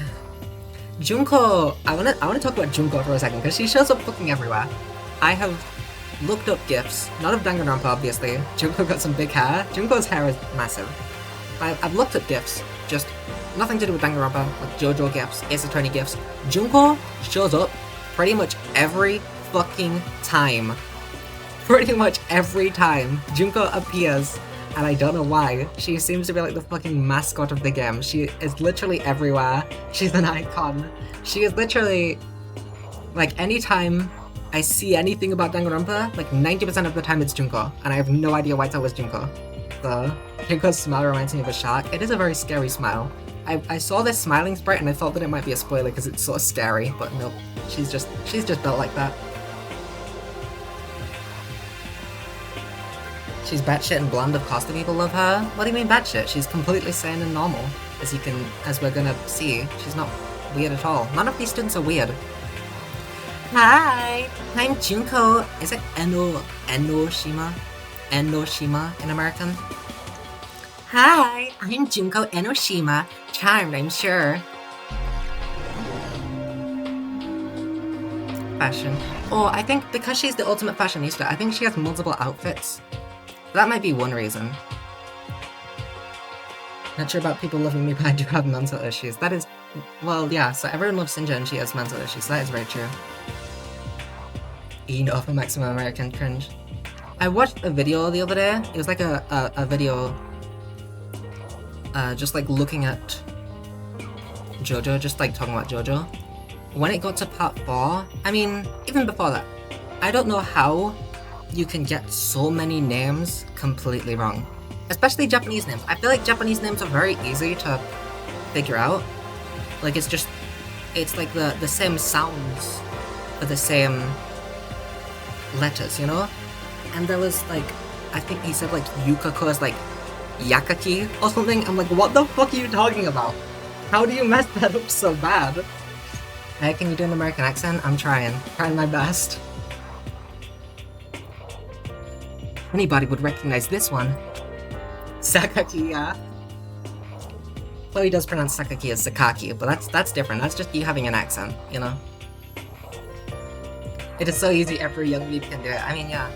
Junko, I wanna talk about Junko for a second because she shows up fucking everywhere. I have looked up gifs, not of Danganronpa obviously. Junko got some big hair. Junko's hair is massive. I've looked at gifs, just nothing to do with Danganronpa, like JoJo gifs, Ace Attorney gifs. Junko shows up pretty much every fucking time. Pretty much every time Junko appears. And I don't know why. She seems to be like the fucking mascot of the game. She is literally everywhere. She's an icon. She is literally... Like, anytime I see anything about Danganronpa, like 90% of the time it's Junko. And I have no idea why it's always Junko. So, Junko's smile reminds me of a shark. It is a very scary smile. I saw this smiling sprite and I thought that it might be a spoiler because it's so scary. But nope. She's just built like that. She's batshit and blonde, of course the people love her. What do you mean batshit? She's completely sane and normal. As we're gonna see. She's not weird at all. None of these students are weird. Hi! I'm Junko. Is it Enoshima? Enoshima in American? Hi! I'm Junko Enoshima. Charmed, I'm sure. Fashion. Oh, I think because she's the ultimate fashionista, I think she has multiple outfits. That might be one reason. Not sure about people loving me, but I do have mental issues. That is... Well, yeah, so everyone loves Sinja and she has mental issues. That is very true. You know, for maximum American cringe. I watched a video the other day. It was like a video... just like looking at... JoJo, just like talking about JoJo. When it got to part 4, I mean, even before that, I don't know how you can get so many names completely wrong. Especially Japanese names. I feel like Japanese names are very easy to figure out. Like it's like the same sounds for the same letters, you know? And there was like, I think he said like Yukako is like Yakaki or something. I'm like, what the fuck are you talking about? How do you mess that up so bad? Hey, can you do an American accent? I'm trying my best. Anybody would recognize this one. Sakaki, yeah. Chloe does pronounce Sakaki as Sakaki, but that's different. That's just you having an accent, you know? It is so easy, every young weeb can do it. I mean, yeah.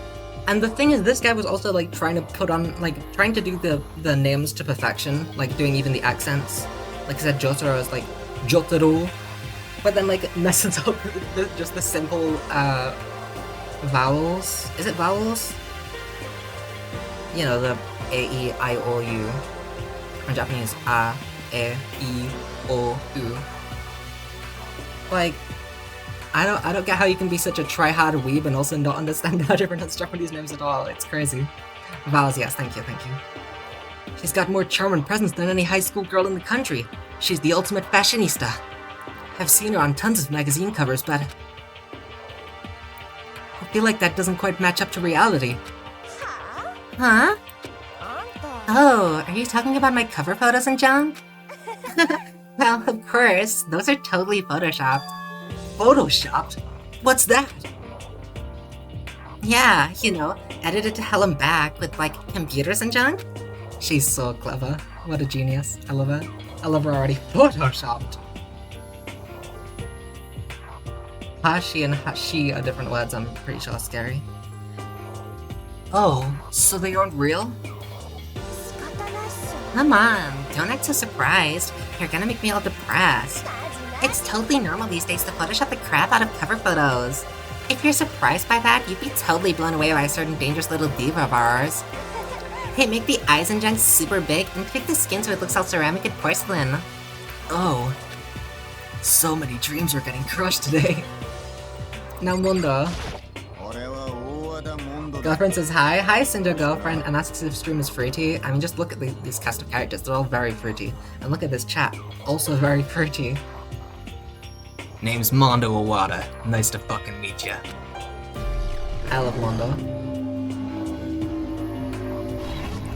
And the thing is, this guy was also like trying to put on, like, trying to do the names to perfection, like doing even the accents. Like I said, Jotaro is like Jotaro, but then like messes up just the simple vowels. Is it vowels? You know, the A, E, I, O, U. In Japanese, A, E, I, O, U. Like, I don't get how you can be such a try-hard weeb and also not understand how to pronounce Japanese names at all. It's crazy. Vowels, yes, thank you. She's got more charm and presence than any high school girl in the country. She's the ultimate fashionista. I've seen her on tons of magazine covers, but I feel like that doesn't quite match up to reality. Huh? Oh, are you talking about my cover photos and junk? Well, of course, those are totally photoshopped. Photoshopped? What's that? Yeah, you know, edited to hell and back with, like, computers and junk. She's so clever. What a genius. I love her. I love her already. Photoshopped! Hashi and hashi are different words, I'm pretty sure scary. Oh, so they aren't real? Come on, don't act so surprised. You're gonna make me all depressed. It's totally normal these days to Photoshop the crap out of cover photos. If you're surprised by that, you'd be totally blown away by a certain dangerous little diva of ours. Hey, make the eyes and junk super big and pick the skin so it looks all ceramic and porcelain. Oh. So many dreams are getting crushed today. No mundo. Girlfriend says hi. Hi, Cinder girlfriend, and asks if stream is fruity. I mean, just look at these cast of characters. They're all very fruity. And look at this chat. Also very fruity. Name's Mondo Owada. Nice to fucking meet ya. I love Mondo.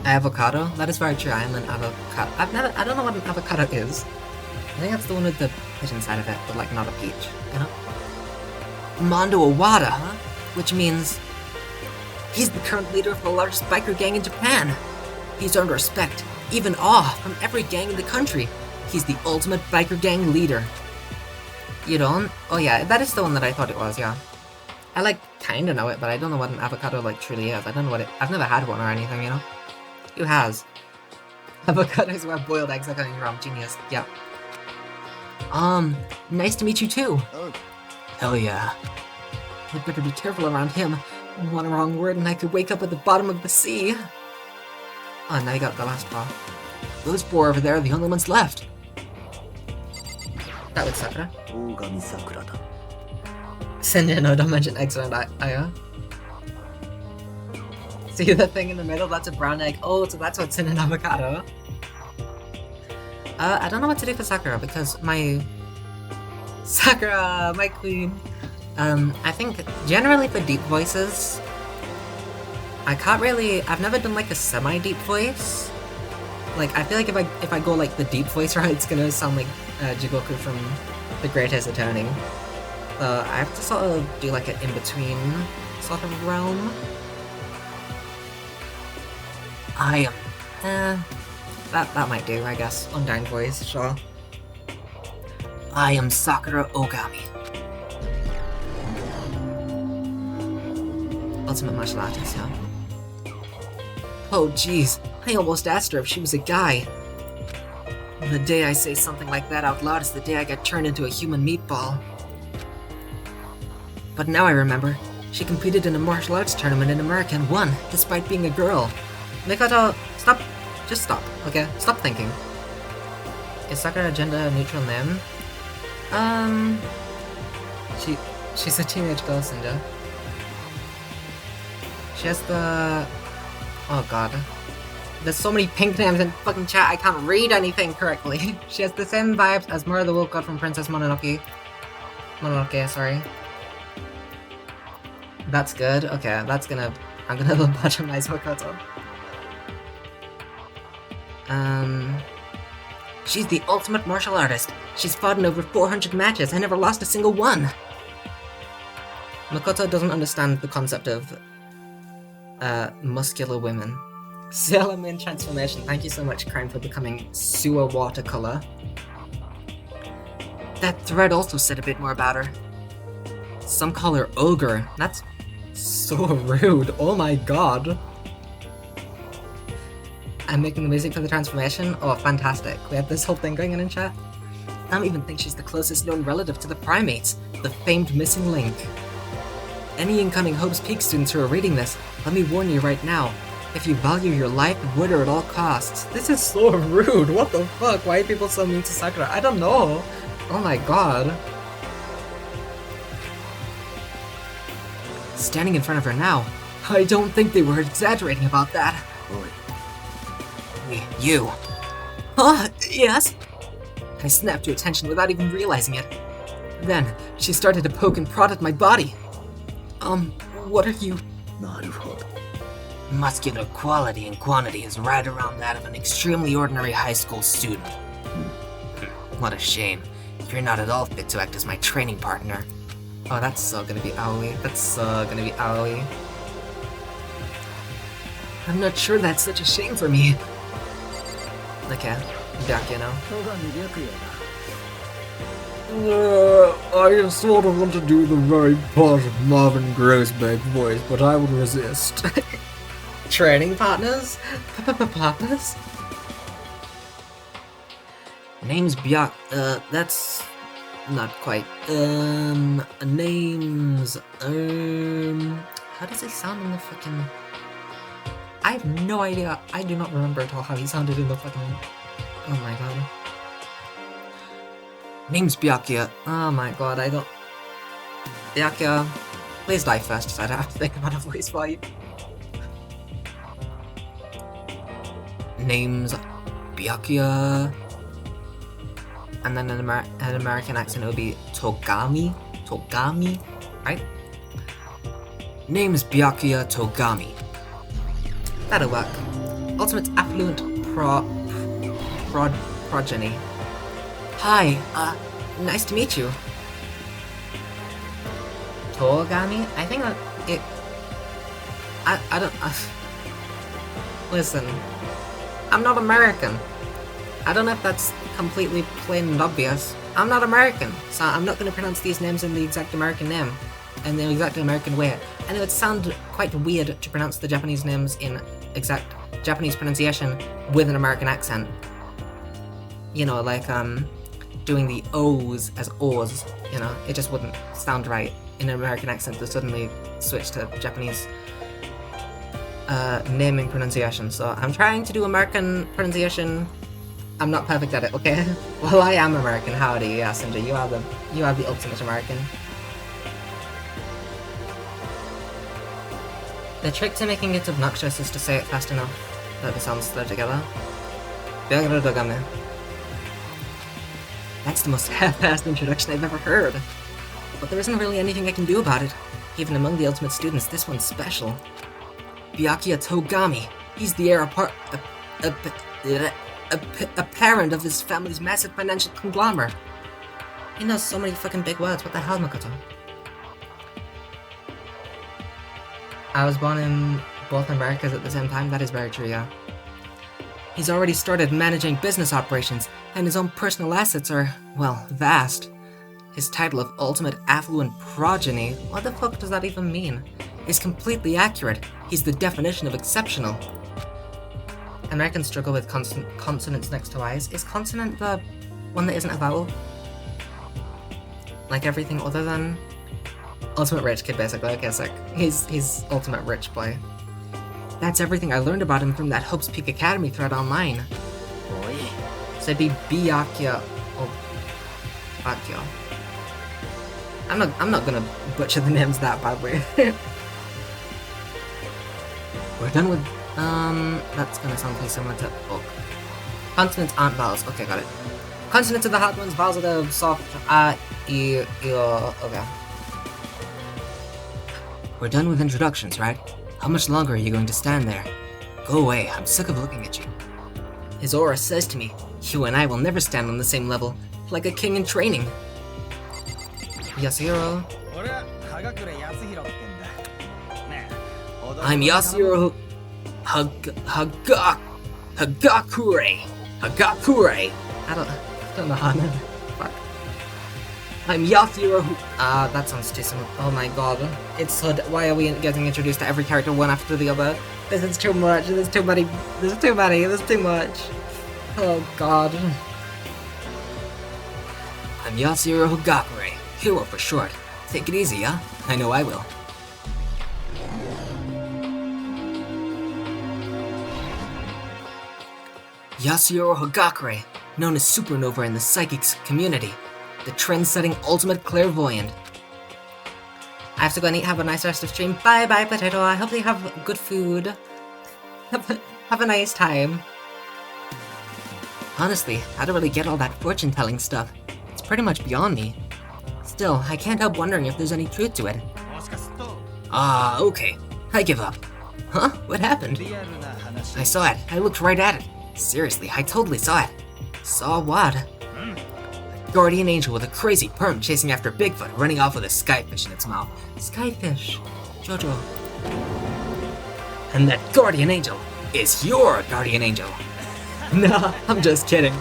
Avocado? That is very true. I am an avocado. I don't know what an avocado is. I think that's the one with the pit inside of it, but like not a peach, you know? Mondo Owada, huh? Which means he's the current leader of the largest biker gang in Japan. He's earned respect, even awe, from every gang in the country. He's the ultimate biker gang leader. You don't? Oh yeah, that is the one that I thought it was, yeah. I like kinda know it, but I don't know what an avocado like truly is. I don't know what it. I've never had one or anything, you know? Who has? Avocados where boiled eggs are coming from. Genius. Yep. Nice to meet you too. Oh. Hell yeah. I'd better be careful around him. One wrong word and I could wake up at the bottom of the sea. Oh, now you got the last part. Those four over there are the only ones left. That was Sakura. 大神桜だ。 Send no, don't mention eggs around Aya. See the thing in the middle? That's a brown egg. Oh, so that's what's in an avocado. I don't know what to do for Sakura because my Sakura, my queen. I think generally for deep voices, I can't really. I've never done like a semi-deep voice. Like I feel like if I go like the deep voice route, it's gonna sound like Jigoku from The Greatest Attorney. I have to sort of do like an in-between sort of realm. I am. That might do, I guess. Undying voice, sure. I am Sakura Ogami. Ultimate martial artist, yeah. Oh jeez, I almost asked her if she was a guy. The day I say something like that out loud is the day I get turned into a human meatball. But now I remember, she competed in a martial arts tournament in America and won, despite being a girl. Mikoto, stop. Just stop, okay? Stop thinking. Is Sakura a gender neutral name? She's a teenage girl, Cinder. She has the... Oh god. There's so many pink names in fucking chat, I can't read anything correctly. She has the same vibes as Mura the Wolf God from Princess Mononoke. Mononoke, sorry. That's good. Okay, that's gonna... I'm gonna lobotomize Makoto. She's the ultimate martial artist. She's fought in over 400 matches and never lost a single one. Makoto doesn't understand the concept of muscular women. Sailor Moon transformation. Thank you so much, Crime, for becoming sewer watercolor. That thread also said a bit more about her. Some call her ogre. That's so rude. Oh my god. I'm making the music for the transformation. Oh, fantastic. We have this whole thing going on in chat. Some even think she's the closest known relative to the primates, the famed missing link. Any incoming Hope's Peak students who are reading this, let me warn you right now. If you value your life, avoid her at all costs. This is so rude. What the fuck? Why are people so mean to Sakura? I don't know. Oh my god. Standing in front of her now, I don't think they were exaggerating about that. You. Yes? I snapped to attention without even realizing it. Then, she started to poke and prod at my body. What are you? なるほど。 Muscular quality and quantity is right around that of an extremely ordinary high school student. What a shame. You're not at all fit to act as my training partner. Oh, that's so gonna be Aoi. That's so gonna be Aoi. I'm not sure that's such a shame for me. Okay, back, you know. 戸上白夜だ。 I sort of want to do the very posh Marvin Grossbeck voice, but I would resist. Training partners? Papas? Name's Byak. That's not quite. Names. How does he sound in the fucking. I have no idea. I do not remember at all how he sounded in the fucking. Oh my god. Name's Byakuya. Oh my god, I don't. Byakuya, please die first so I don't have to think about a voice for you. name's Byakuya. And then an American accent, it would be Togami? Togami? Right? Name's Byakuya Togami. That'll work. Ultimate affluent progeny. Hi, nice to meet you. Togami? I think that it... I don't... listen. I'm not American. I don't know if that's completely plain and obvious. I'm not American, so I'm not going to pronounce these names in the exact American name. In the exact American way. And it would sound quite weird to pronounce the Japanese names in exact Japanese pronunciation with an American accent. You know, like, doing the O's as O's, you know, it just wouldn't sound right in an American accent to suddenly switch to Japanese naming pronunciation. So I'm trying to do American pronunciation. I'm not perfect at it, okay? Well, I am American. Howdy, yeah, Sinja, you are the ultimate American. The trick to making it obnoxious is to say it fast enough that the sounds flow together. That's the most half-assed introduction I've ever heard. But there isn't really anything I can do about it. Even among the ultimate students, this one's special. Byakuya Togami. He's the heir apparent of his family's massive financial conglomerate. He knows so many fucking big words. What the hell, Makoto? I was born in both Americas at the same time. That is very true, yeah. He's already started managing business operations, and his own personal assets are, well, vast. His title of Ultimate Affluent Progeny, what the fuck does that even mean? Is completely accurate. He's the definition of exceptional. Americans struggle with consonants next to I's. Is consonant the one that isn't a vowel? Like everything other than... Ultimate rich kid, basically. Okay, sick. He's ultimate rich boy. That's everything I learned about him from that Hope's Peak Academy thread online. So it'd be Byakuya or Byakuya. I'm not gonna butcher the names that badly. We're done with that's gonna sound pretty similar to consonants aren't vowels. Okay, got it. Consonants are the hard ones, vowels are the soft okay. We're done with introductions, right? How much longer are you going to stand there? Go away, I'm sick of looking at you. His aura says to me, you and I will never stand on the same level, like a king in training. Yasuhiro. I'm Yasuhiro Hagakure. Hagakure. I don't know how to... Fuck. I'm Yasuhiro that sounds too similar. Oh my god. It's Hood. Why are we getting introduced to every character one after the other? This is too much. There's too many. There's too many. There's too much. Oh god. I'm Yasuhiro Hagakure. Hero for short. Take it easy, huh? I know I will. Yasuhiro Hagakure, known as Supernova in the Psychics community. The trend-setting ultimate clairvoyant. I have to go and have a nice rest of stream. Bye bye, Potato. I hope you have good food. Have a nice time. Honestly, I don't really get all that fortune-telling stuff. It's pretty much beyond me. Still, I can't help wondering if there's any truth to it. Okay. I give up. Huh? What happened? I saw it. I looked right at it. Seriously, I totally saw it. Saw what? A guardian angel with a crazy perm chasing after Bigfoot, running off with a skyfish in its mouth. Skyfish. Jojo. And that guardian angel is your guardian angel. Nah, I'm just kidding.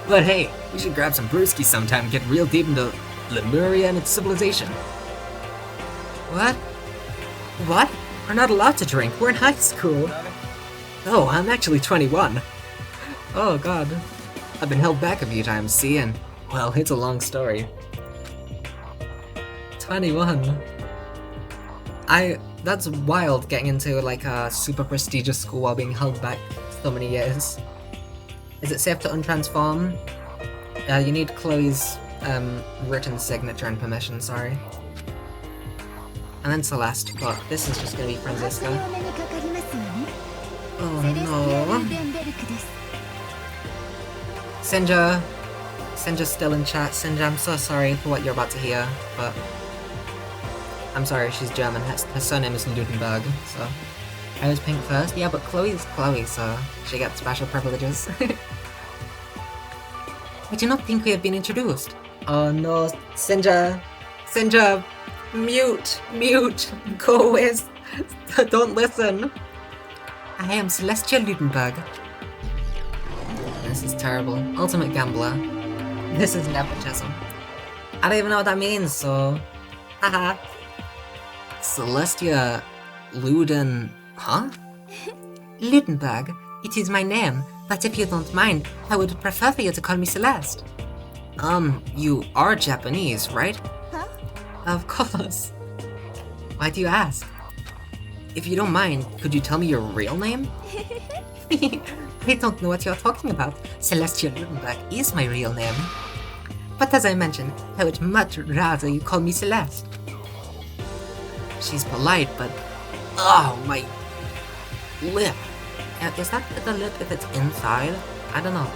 But hey, we should grab some brewskis sometime and get real deep into Lemuria and its civilization. What? What? We're not allowed to drink. We're in high school. Oh, I'm actually 21. Oh god. I've been held back a few times, see, and, well, it's a long story. 21. That's wild getting into, like, a super prestigious school while being held back so many years. Is it safe to untransform? You need Chloe's, written signature and permission, sorry. And then Celeste, but this is just gonna be Franziska. Oh no. Senja's still in chat. Senja, I'm so sorry for what you're about to hear, but I'm sorry, she's German. Her surname is Ludenberg, so I was pink first. Yeah, but Chloe's Chloe, so she gets special privileges. I do not think we have been introduced. Oh no, Senja, mute, go away, don't listen. I am Celestia Ludenberg. This is terrible. Ultimate gambler. This is nepotism. I don't even know what that means, so... Haha. Celestia... Luden... Huh? Ludenberg. It is my name, but if you don't mind, I would prefer for you to call me Celeste. You are Japanese, right? Huh? Of course. Why do you ask? If you don't mind, could you tell me your real name? I don't know what you're talking about. Celestia Ludenberg is my real name. But as I mentioned, I would much rather you call me Celeste. She's polite, but... Oh, my... lip. Is that the lip if it's inside? I don't know.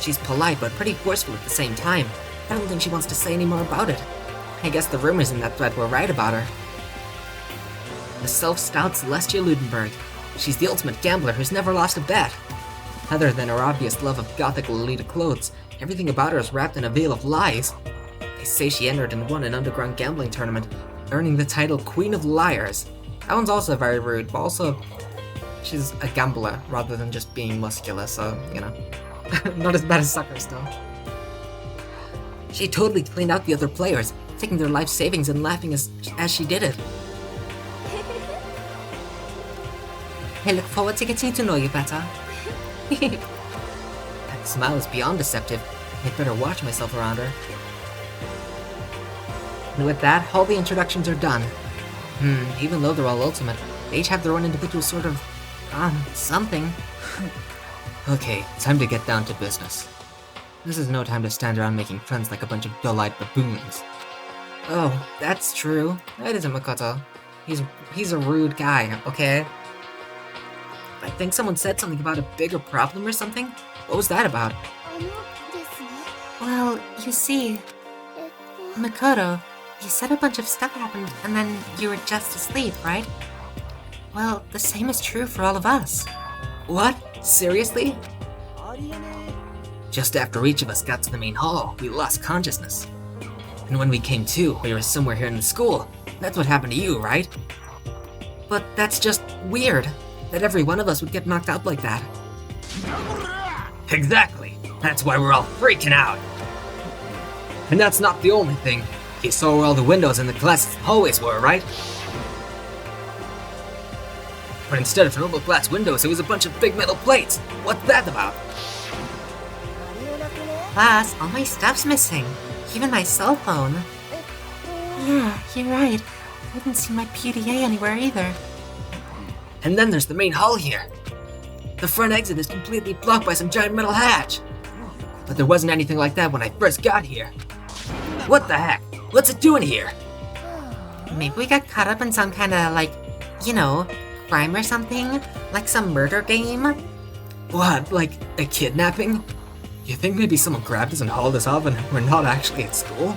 She's polite, but pretty forceful at the same time. I don't think she wants to say any more about it. I guess the rumors in that thread were right about her. The self-styled Celestia Ludenberg. She's the ultimate gambler who's never lost a bet. Other than her obvious love of gothic Lolita clothes, everything about her is wrapped in a veil of lies. They say she entered and won an underground gambling tournament, earning the title Queen of Liars. That one's also very rude, but also, she's a gambler rather than just being muscular, so, you know. Not as bad as Sucker still. She totally cleaned out the other players, taking their life savings and laughing as she did it. I look forward to getting to know you better. That smile is beyond deceptive. I'd better watch myself around her. And with that, all the introductions are done. Even though they're all ultimate, they each have their own individual sort of... something. Okay, time to get down to business. This is no time to stand around making friends like a bunch of dull-eyed baboons. Oh, that's true. That isn't Makoto. He's a rude guy, okay? I think someone said something about a bigger problem or something? What was that about? Well, you see... Makoto, you said a bunch of stuff happened and then you were just asleep, right? Well, the same is true for all of us. What? Seriously? Just after each of us got to the main hall, we lost consciousness. And when we came to, we were somewhere here in the school. That's what happened to you, right? But that's just weird, that every one of us would get knocked out like that. Exactly! That's why we're all freaking out! And that's not the only thing. You saw where all the windows in the class hallways were, right? But instead of normal glass windows, it was a bunch of big metal plates. What's that about? Class, all my stuff's missing. Even my cell phone. Yeah, you're right. I didn't see my PDA anywhere either. And then there's the main hall here. The front exit is completely blocked by some giant metal hatch. But there wasn't anything like that when I first got here. What the heck? What's it doing here? Maybe we got caught up in some kind of, like, you know, crime or something? Like some murder game? What, like a kidnapping? You think maybe someone grabbed us and hauled us off and we're not actually at school?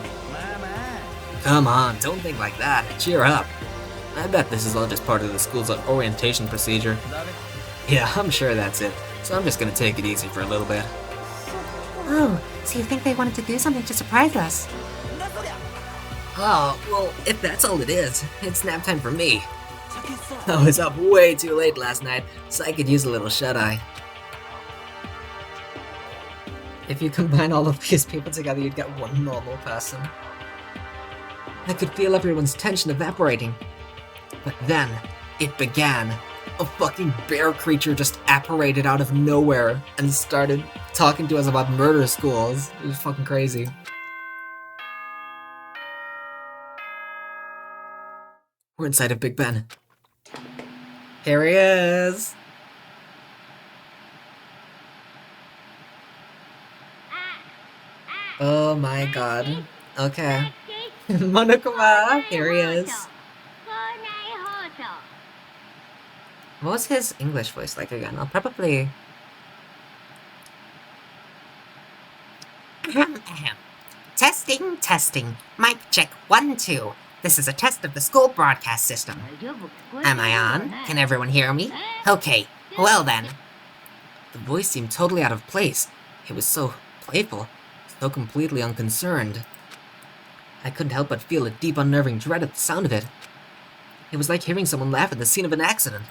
Come on, don't think like that. Cheer up. I bet this is all just part of the school's orientation procedure. Yeah, I'm sure that's it. So I'm just gonna take it easy for a little bit. Oh, so you think they wanted to do something to surprise us? Oh, well, if that's all it is, it's nap time for me. I was up way too late last night, so I could use a little shut-eye. If you combine all of these people together, you'd get one normal person. I could feel everyone's tension evaporating. But then, it began. A fucking bear creature just apparated out of nowhere and started talking to us about murder schools. It was fucking crazy. We're inside of Big Ben. Here he is! Oh my god. Okay. Monokuma! Here he is. What was his English voice like again? I'll probably... Ahem. Testing, testing. Mic check 1, 2. This is a test of the school broadcast system. Am I on? Can everyone hear me? Okay, well then. The voice seemed totally out of place. It was so playful, so completely unconcerned. I couldn't help but feel a deep unnerving dread at the sound of it. It was like hearing someone laugh at the scene of an accident.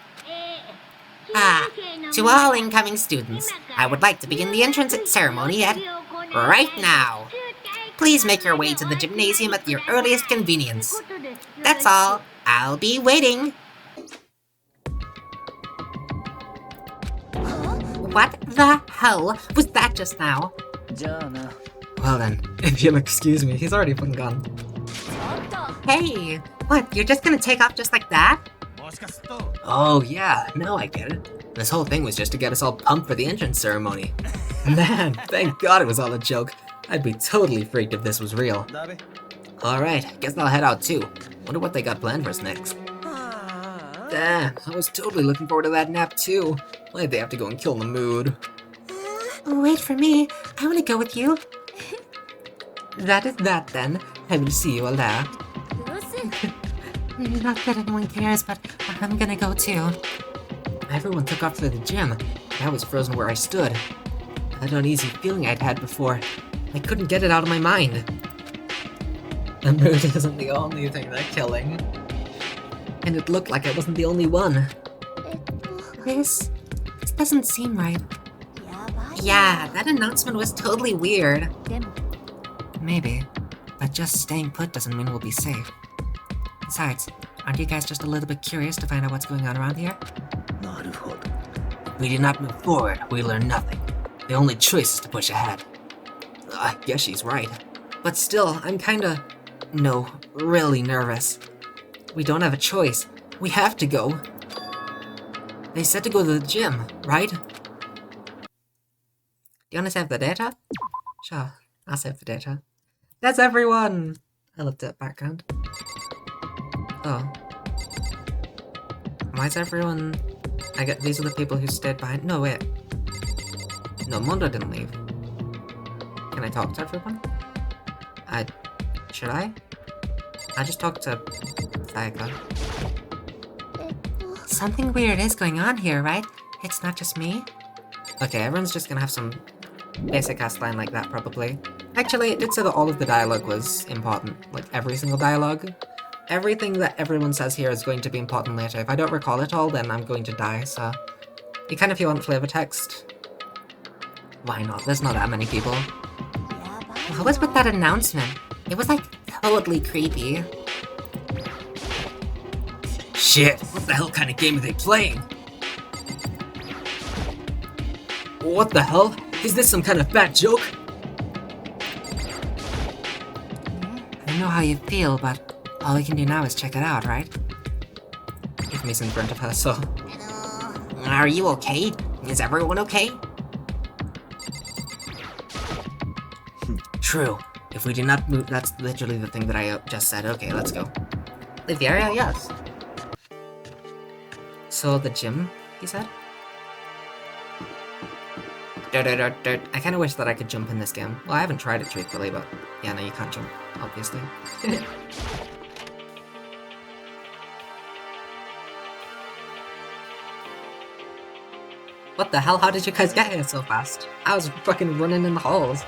To all incoming students, I would like to begin the entrance ceremony right now. Please make your way to the gymnasium at your earliest convenience. That's all. I'll be waiting. What the hell was that just now? Well then, if you'll excuse me, he's already fucking gone. Hey, what, you're just gonna take off just like that? Oh yeah, now I get it. This whole thing was just to get us all pumped for the entrance ceremony. Man, thank God it was all a joke. I'd be totally freaked if this was real. Alright, guess I'll head out too. Wonder what they got planned for us next. Damn, I was totally looking forward to that nap too. Why'd they have to go and kill the mood? Wait for me. I want to go with you. That is that then. I will see you all there. Not that anyone cares, but I'm gonna go too. Everyone took off to the gym. I was frozen where I stood. That uneasy feeling I'd had before. I couldn't get it out of my mind. The mood isn't the only thing they're killing. And it looked like I wasn't the only one. This doesn't seem right. Yeah, that announcement was totally weird. Maybe, but just staying put doesn't mean we'll be safe. Besides, aren't you guys just a little bit curious to find out what's going on around here? If we do not move forward, we learn nothing. The only choice is to push ahead. I guess she's right. But still, I'm really nervous. We don't have a choice. We have to go. They said to go to the gym, right? Do you want to save the data? Sure, I'll save the data. That's everyone! I love that background. Oh. Why is everyone... these are the people who stayed behind. No, wait. No, Mondo didn't leave. Can I talk to everyone? Should I? I just talked to Sayaka. Something weird is going on here, right? It's not just me. Okay, everyone's just gonna have some basic ass line like that, probably. Actually, it did say that all of the dialogue was important. Like, every single dialogue. Everything that everyone says here is going to be important later. If I don't recall it all, then I'm going to die, so... You can if you want flavor text. Why not? There's not that many people. What was with that announcement? It was, like, totally creepy. Shit, what the hell kind of game are they playing? What the hell? Is this some kind of fat joke? I know how you feel, but all we can do now is check it out, right? Ifmi's in front of her, so... Are you okay? Is everyone okay? True. If we do not move, that's literally the thing that I just said. Okay, let's go. Leave the area? Yes. So, the gym, he said? I kind of wish that I could jump in this game. Well, I haven't tried it truthfully, but yeah, no, you can't jump, obviously. What the hell? How did you guys get here so fast? I was fucking running in the halls.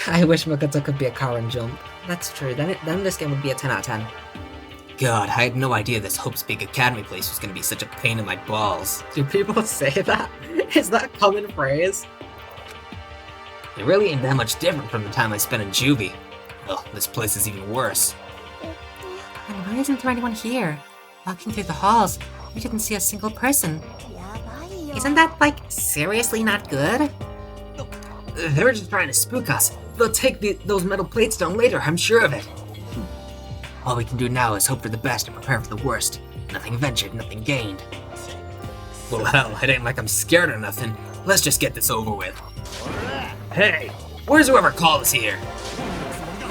I wish Makoto could be a car and jump. That's true, then this game would be a 10 out of 10. God, I had no idea this Hope's Big Academy place was gonna be such a pain in my balls. Do people say that? Is that a common phrase? It really ain't that much different from the time I spent in juvie. Oh, this place is even worse. And why isn't there anyone here? Walking through the halls, we didn't see a single person. Isn't that, like, seriously not good? They're just trying to spook us. They'll take those metal plates down later, I'm sure of it. All we can do now is hope for the best and prepare for the worst. Nothing ventured, nothing gained. Well, hell, it ain't like I'm scared or nothing. Let's just get this over with. Hey, where's whoever called us here?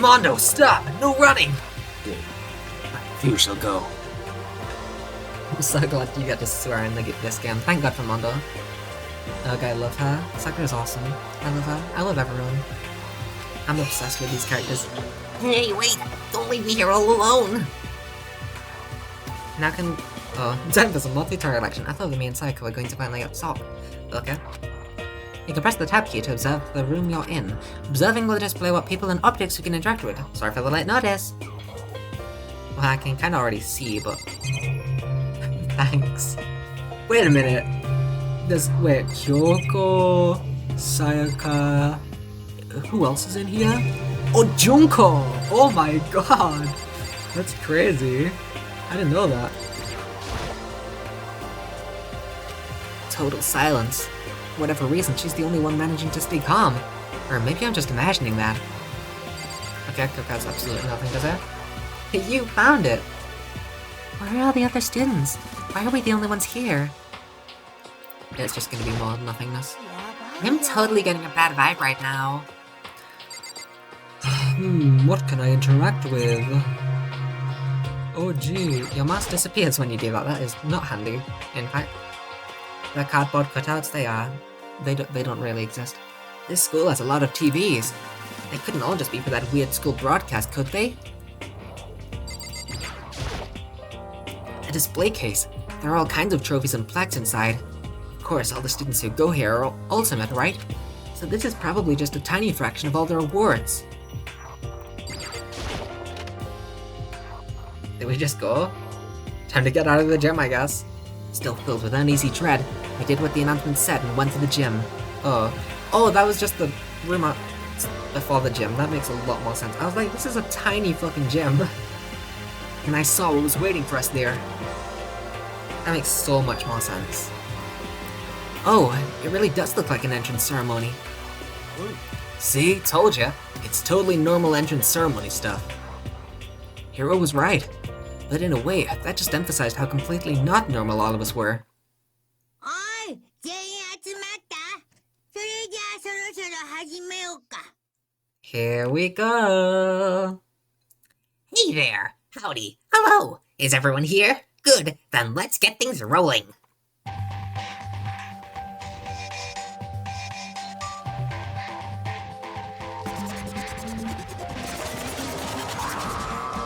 Mondo, stop! No running! You shall go. I'm so glad you got to swear in this game. Thank God for Mondo. Okay, I love her. Sakura's awesome. I love her. I love everyone. I'm obsessed with these characters. Hey, wait! Don't leave me here all alone! Now can... Oh, time for some multi-tutorial action. I thought me and Saika were going to finally get solved. Okay. You can press the tab key to observe the room you're in. Observing will display what people and objects you can interact with. Sorry for the late notice. Well, I can kind of already see, but... Thanks. Wait a minute. Wait, Kyoko... Sayaka... Who else is in here? Oh, Junko! Oh my god! That's crazy. I didn't know that. Total silence. For whatever reason, she's the only one managing to stay calm. Or maybe I'm just imagining that. Okay, Cook has absolutely nothing to say. You found it! Where are all the other students? Why are we the only ones here? It's just gonna be more nothingness. I'm totally getting a bad vibe right now. What can I interact with? Oh gee, your mouse disappears when you do that. That is not handy, in fact. The cardboard cutouts, they don't really exist. This school has a lot of TVs. They couldn't all just be for that weird school broadcast, could they? A display case. There are all kinds of trophies and plaques inside. Of course, all the students who go here are ultimate, right? So this is probably just a tiny fraction of all their awards. Did we just go? Time to get out of the gym, I guess. Still filled with uneasy dread, I did what the announcement said and went to the gym. Oh, that was just the room before the gym. That makes a lot more sense. I was like, this is a tiny fucking gym. And I saw what was waiting for us there. That makes so much more sense. Oh, it really does look like an entrance ceremony. See, told ya. It's totally normal entrance ceremony stuff. Hiro was right. But in a way, that just emphasized how completely not normal all of us were. Here we go! Hey there! Howdy! Hello! Is everyone here? Good, then let's get things rolling.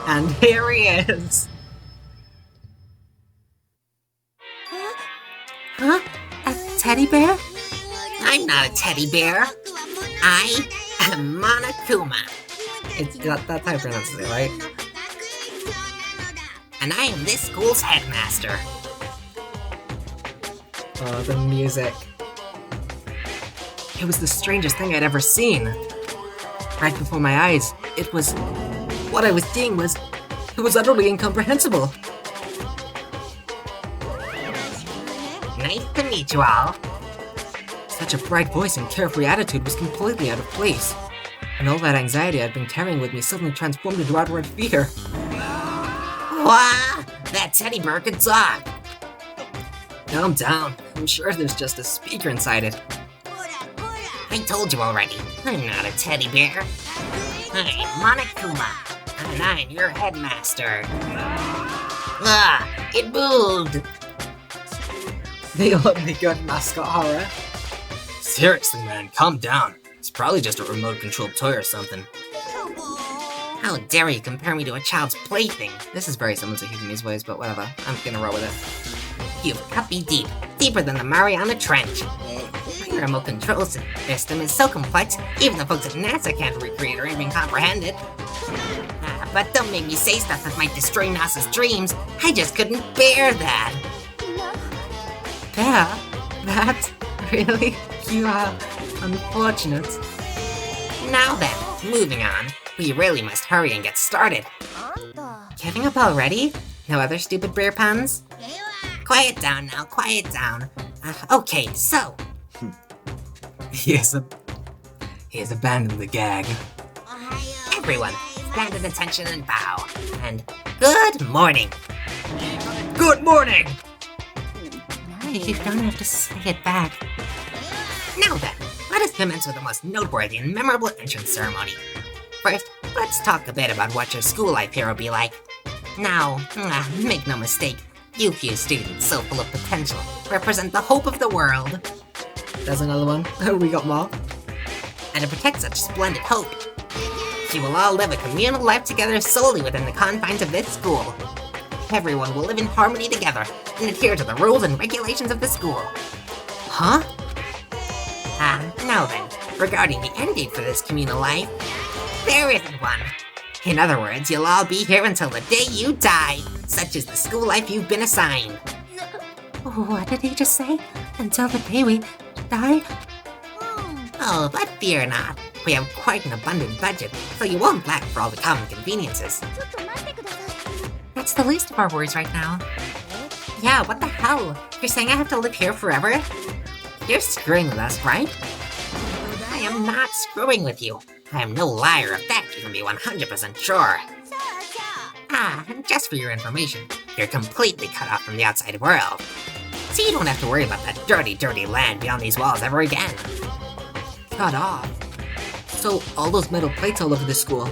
And here he is! Huh? A teddy bear? I'm not a teddy bear. I am Monokuma. That's how you pronounce it, right? And I am this school's headmaster. Oh, the music. It was the strangest thing I'd ever seen. Right before my eyes, it was... What I was seeing was... It was utterly incomprehensible. Nice to meet you all. Such a bright voice and carefree attitude was completely out of place. And all that anxiety I'd been carrying with me suddenly transformed into outright fear. Wah! That teddy bear can talk! Calm down. I'm sure there's just a speaker inside it. I told you already, I'm not a teddy bear. I'm Monokuma, and I'm your headmaster. Ah! It moved! The only good mascot horror. Seriously, man, calm down. It's probably just a remote-controlled toy or something. How dare you compare me to a child's plaything? This is very similar to Hizumi's ways, but whatever. I'm gonna roll with it. You've cut me deep, deeper than the Mariana Trench. My remote control system is so complex, even the folks at NASA can't recreate or even comprehend it. But don't make me say stuff that might destroy NASA's dreams. I just couldn't bear that. Bear? That? Really? You are unfortunate. Now then, moving on. We really must hurry and get started. Giving up already? No other stupid beer puns? Quiet down now, quiet down. Okay, so... He has abandoned the gag. Everyone, stand at attention and bow. And good morning. Good morning! You don't have to say it back. Now then, let us commence with the most noteworthy and memorable entrance ceremony. First, let's talk a bit about what your school life here will be like. Now, make no mistake, you few students so full of potential represent the hope of the world. There's another one. We got more. And to protect such splendid hope, you will all live a communal life together solely within the confines of this school. Everyone will live in harmony together and adhere to the rules and regulations of the school. Huh? Now then, regarding the end date for this communal life, there isn't one. In other words, you'll all be here until the day you die. Such is the school life you've been assigned. What did he just say? Until the day we die? Oh, but fear not. We have quite an abundant budget, so you won't lack for all the common conveniences. That's the least of our worries right now. Yeah, what the hell? You're saying I have to live here forever? You're screwing with us, right? I am not screwing with you. I am no liar, of that you can be 100% sure. And just for your information, you're completely cut off from the outside world. So you don't have to worry about that dirty, dirty land beyond these walls ever again. Cut off. So, all those metal plates all over the school.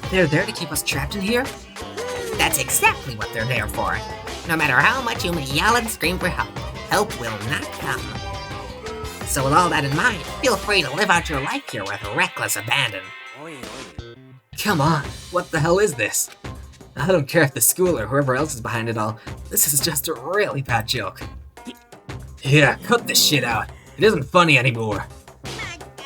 They're there to keep us trapped in here? That's exactly what they're there for. No matter how much you may yell and scream for help, help will not come. So with all that in mind, feel free to live out your life here with reckless abandon. Come on, what the hell is this? I don't care if the school or whoever else is behind it all. This is just a really bad joke. Yeah, cut this shit out. It isn't funny anymore.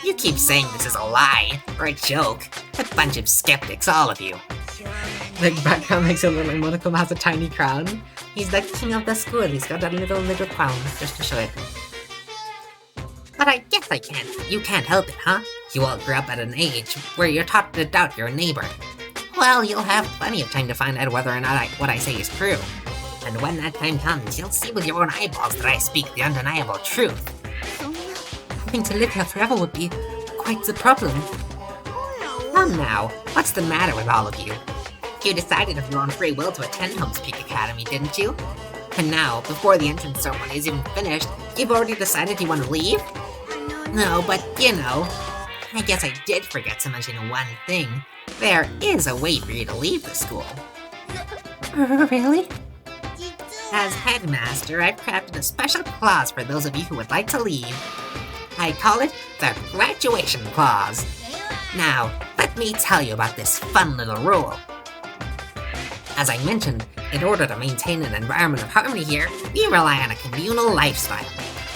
You keep saying this is a lie, or a joke. A bunch of skeptics, all of you. The background makes it look like Monochrome has a tiny crown. He's the king of the school, he's got a little crown, just to show it. But I guess I can't. You can't help it, huh? You all grew up at an age where you're taught to doubt your neighbor. Well, you'll have plenty of time to find out whether or not what I say is true. And when that time comes, you'll see with your own eyeballs that I speak the undeniable truth. Having to live here forever would be quite the problem. Come now, what's the matter with all of you? You decided of your own free will to attend Holmes Peak Academy, didn't you? And now, before the entrance ceremony is even finished, you've already decided you want to leave? No, but you know, I guess I did forget to mention one thing. There is a way for you to leave the school. Really? As headmaster, I've crafted a special clause for those of you who would like to leave. I call it the graduation clause. Now, let me tell you about this fun little rule. As I mentioned, in order to maintain an environment of harmony here, we rely on a communal lifestyle.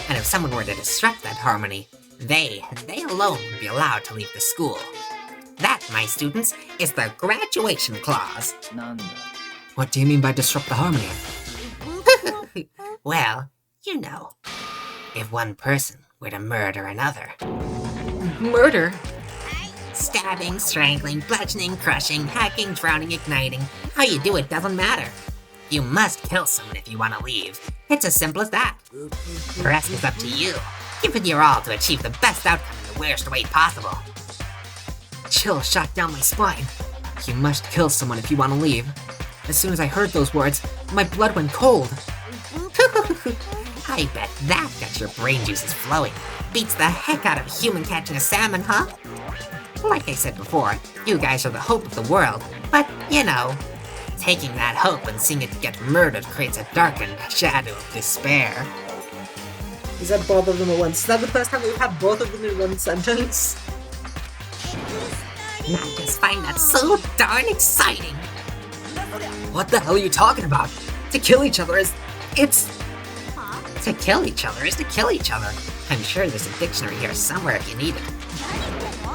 And if someone were to disrupt that harmony, they alone would be allowed to leave the school. That, my students, is the graduation clause. What do you mean by disrupt the harmony? Well, you know, if one person were to murder another. Murder? Stabbing, strangling, bludgeoning, crushing, hacking, drowning, igniting. How you do it doesn't matter. You must kill someone if you want to leave. It's as simple as that. The rest is up to you. Give it your all to achieve the best outcome in the worst way possible. Chill shot down my spine. You must kill someone if you want to leave. As soon as I heard those words, my blood went cold. I bet that got your brain juices flowing. Beats the heck out of a human catching a salmon, huh? Like I said before, you guys are the hope of the world, but, you know, taking that hope and seeing it get murdered creates a darkened shadow of despair. He said both of them at once. Is that the first time we've had both of them in one sentence? And I just find that so darn exciting. What the hell are you talking about? To kill each other is... To kill each other is to kill each other. I'm sure there's a dictionary here somewhere if you need it.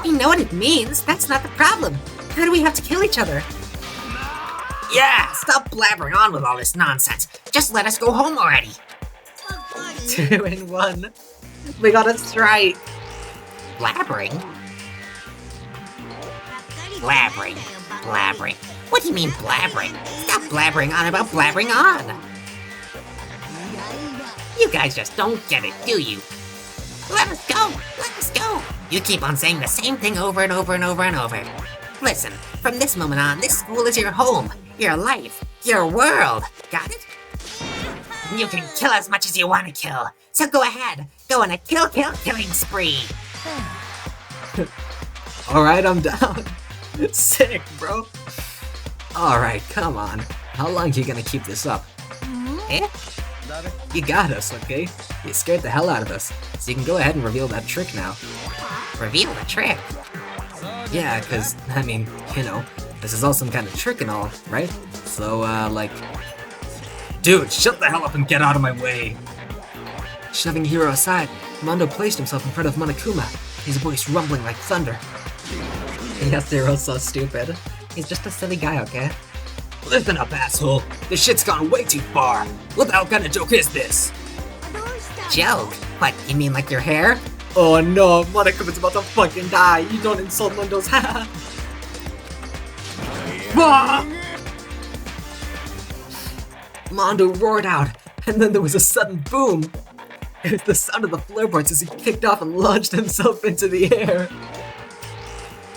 We know what it means. That's not the problem. How do we have to kill each other? Yeah, stop blabbering on with all this nonsense. Just let us go home already. 2 in 1. We got a strike. Blabbering? Blabbering. What do you mean blabbering? Stop blabbering on about blabbering on. You guys just don't get it, do you? Let us go. You keep on saying the same thing over and over and over and over. Listen, from this moment on, this school is your home, your life, your world. Got it? You can kill as much as you want to kill. So go ahead. Go on a killing spree. Alright, I'm down. Sick, bro. Alright, come on. How long are you gonna keep this up? Eh? You got us, okay? You scared the hell out of us, so you can go ahead and reveal that trick now. Reveal the trick. Yeah, cause, I mean, you know, this is all some kind of trick and all, right? So, like... Dude, shut the hell up and get out of my way! Shoving Hiro aside, Mondo placed himself in front of Monokuma, his voice rumbling like thunder. Yes, Zero's so stupid. He's just a silly guy, okay? Listen up, asshole! This shit's gone way too far! What the hell kind of joke is this? Joke? What, you mean like your hair? Oh no, Monokuma's about to fucking die. You don't insult Mondo's haha. Mondo roared out, and then there was a sudden boom. It was the sound of the floorboards as he kicked off and launched himself into the air.